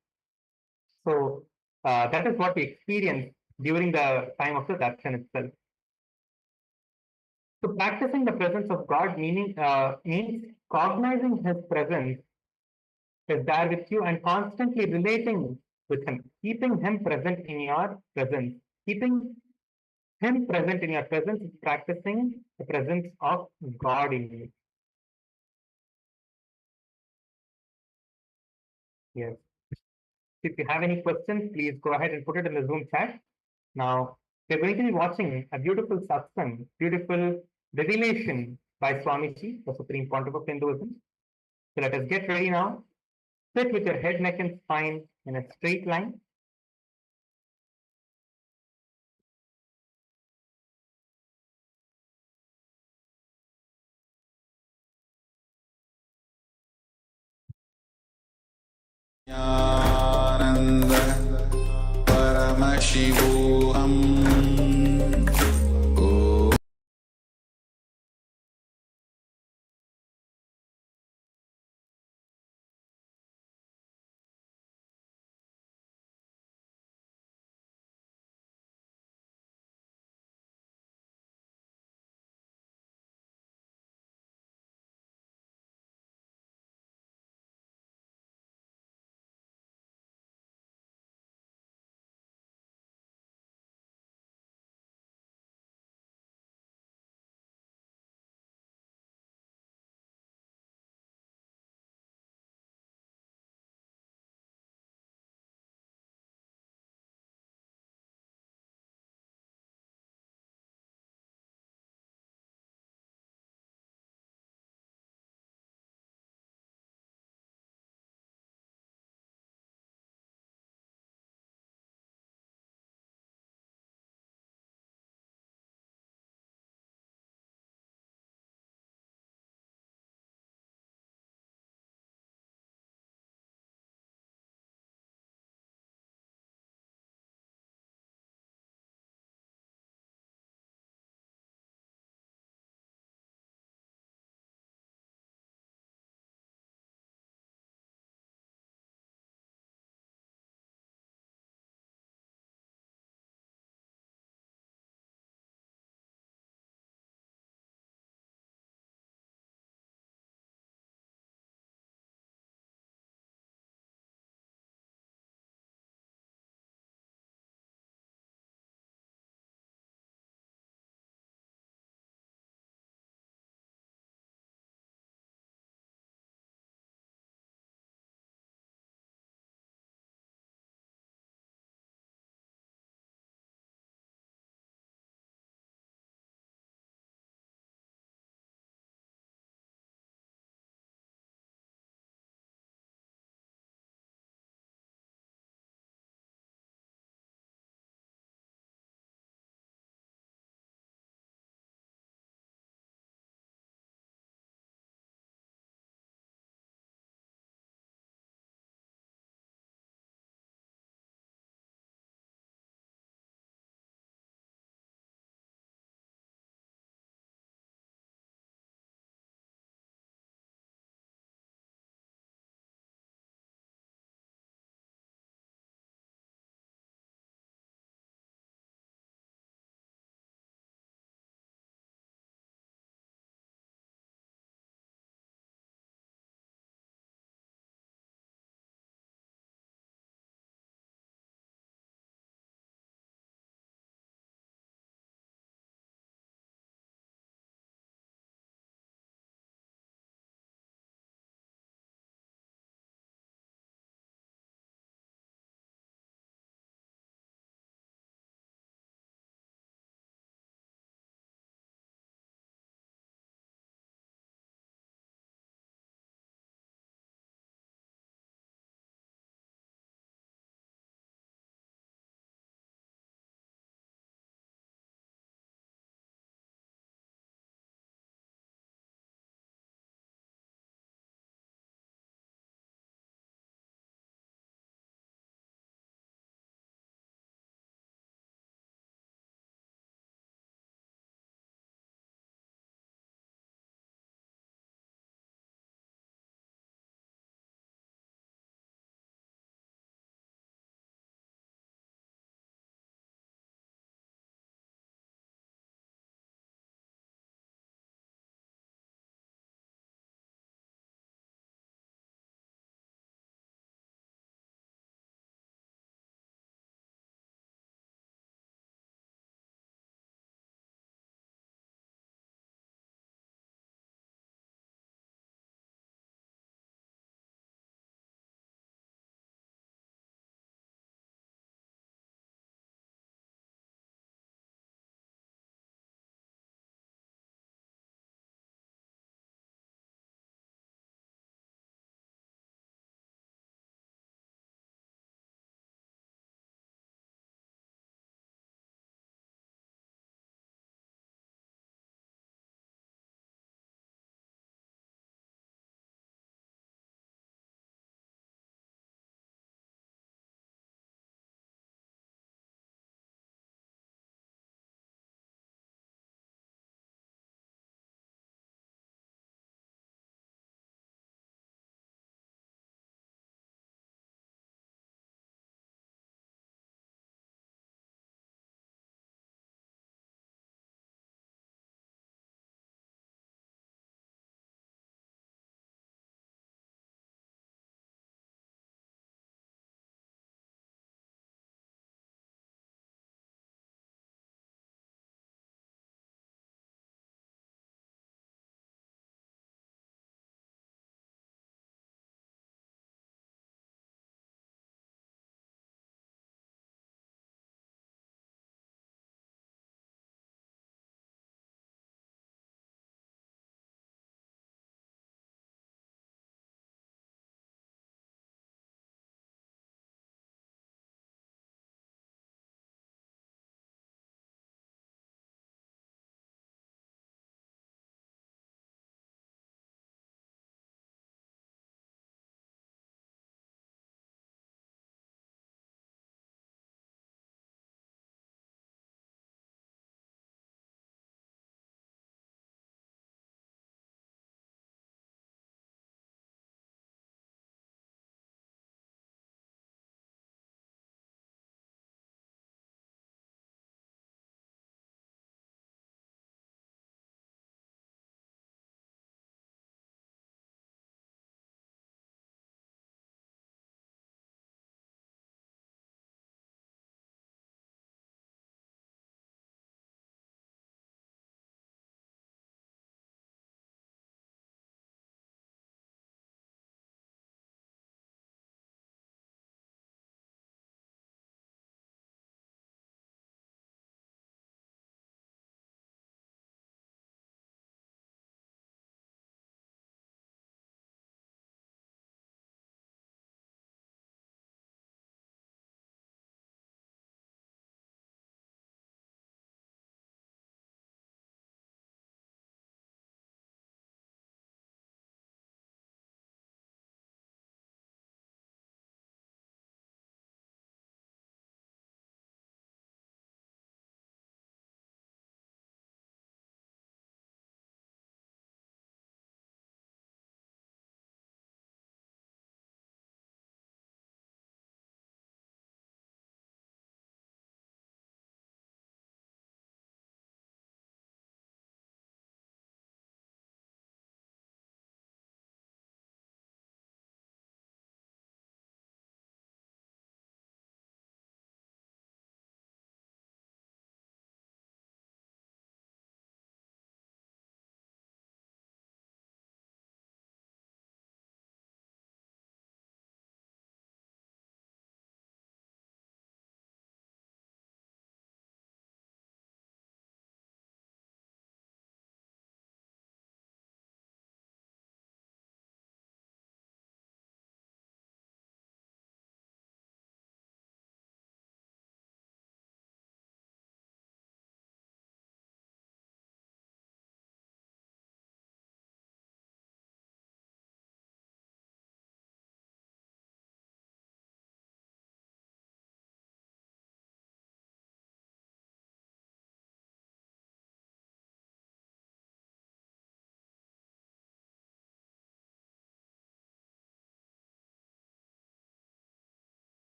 So that is what we experience during the time of the darshan itself. So practicing the presence of God means cognizing his presence is there with you and constantly relating with him, keeping him present in your presence. Keeping him present in your presence is practicing the presence of God in you. Yes. If you have any questions, please go ahead and put it in the Zoom chat. Now, we're going to be watching a beautiful satsang, beautiful revelation by Swamiji, the Supreme Pontiff of Hinduism. So let us get ready now. Sit with your head, neck, and spine in a straight line. Paramashivoham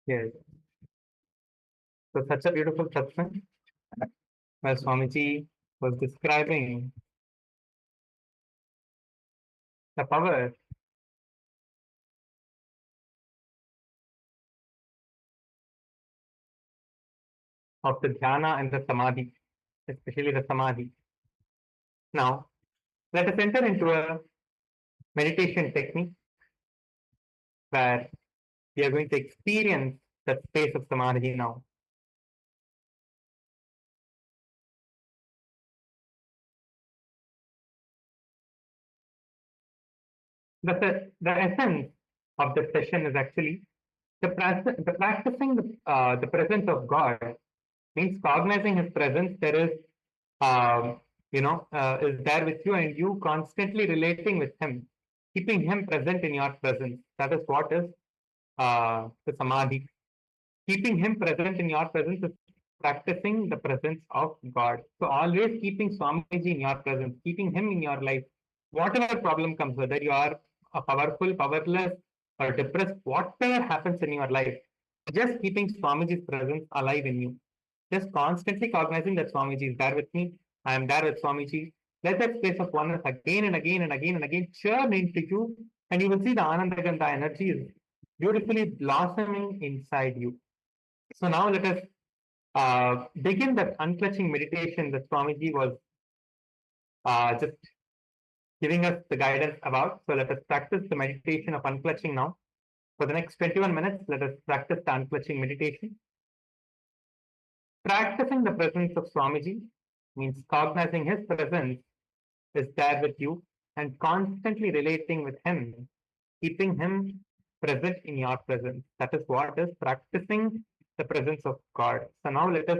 Yes. So such a beautiful satsang where Swamiji was describing the power of the dhyana and the samadhi, especially the samadhi. Now, let us enter into a meditation technique where we are going to experience that space of samadhi now. The essence of the session is actually the practicing the presence of God means cognizing His presence. There is, is there with you, and you constantly relating with Him, keeping Him present in your presence. That is what is the samadhi. Keeping Him present in your presence is practicing the presence of God. So always keeping Swamiji in your presence, keeping Him in your life. Whatever problem comes, whether you are powerful, powerless, or depressed, whatever happens in your life, just keeping Swamiji's presence alive in you. Just constantly cognizing that Swamiji is there with me. I am there with Swamiji. Let that space of oneness again and again and again and again churn into you, and you will see the Anandaganda energy is beautifully blossoming inside you. So now let us begin that unclutching meditation that Swamiji was just giving us the guidance about. So let us practice the meditation of unclutching now. For the next 21 minutes, let us practice the unclutching meditation. Practicing the presence of Swamiji means cognizing his presence is there with you and constantly relating with him, keeping him present in your presence. That is what is practicing the presence of God. So now let us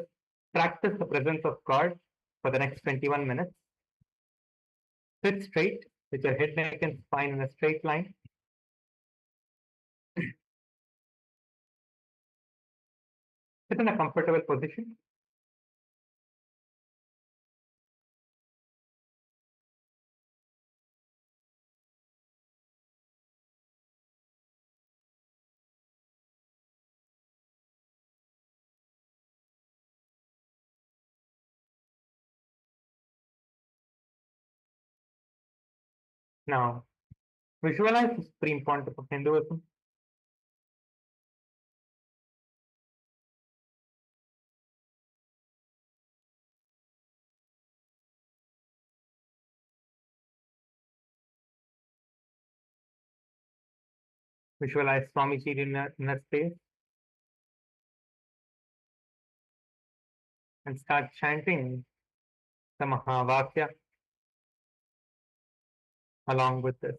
practice the presence of God for the next 21 minutes. Sit straight with your head, neck, and spine in a straight line. Sit in a comfortable position. Now, visualize the Supreme Pontiff of Hinduism. Visualize Swamiji in a space and start chanting the Mahavakya along with this.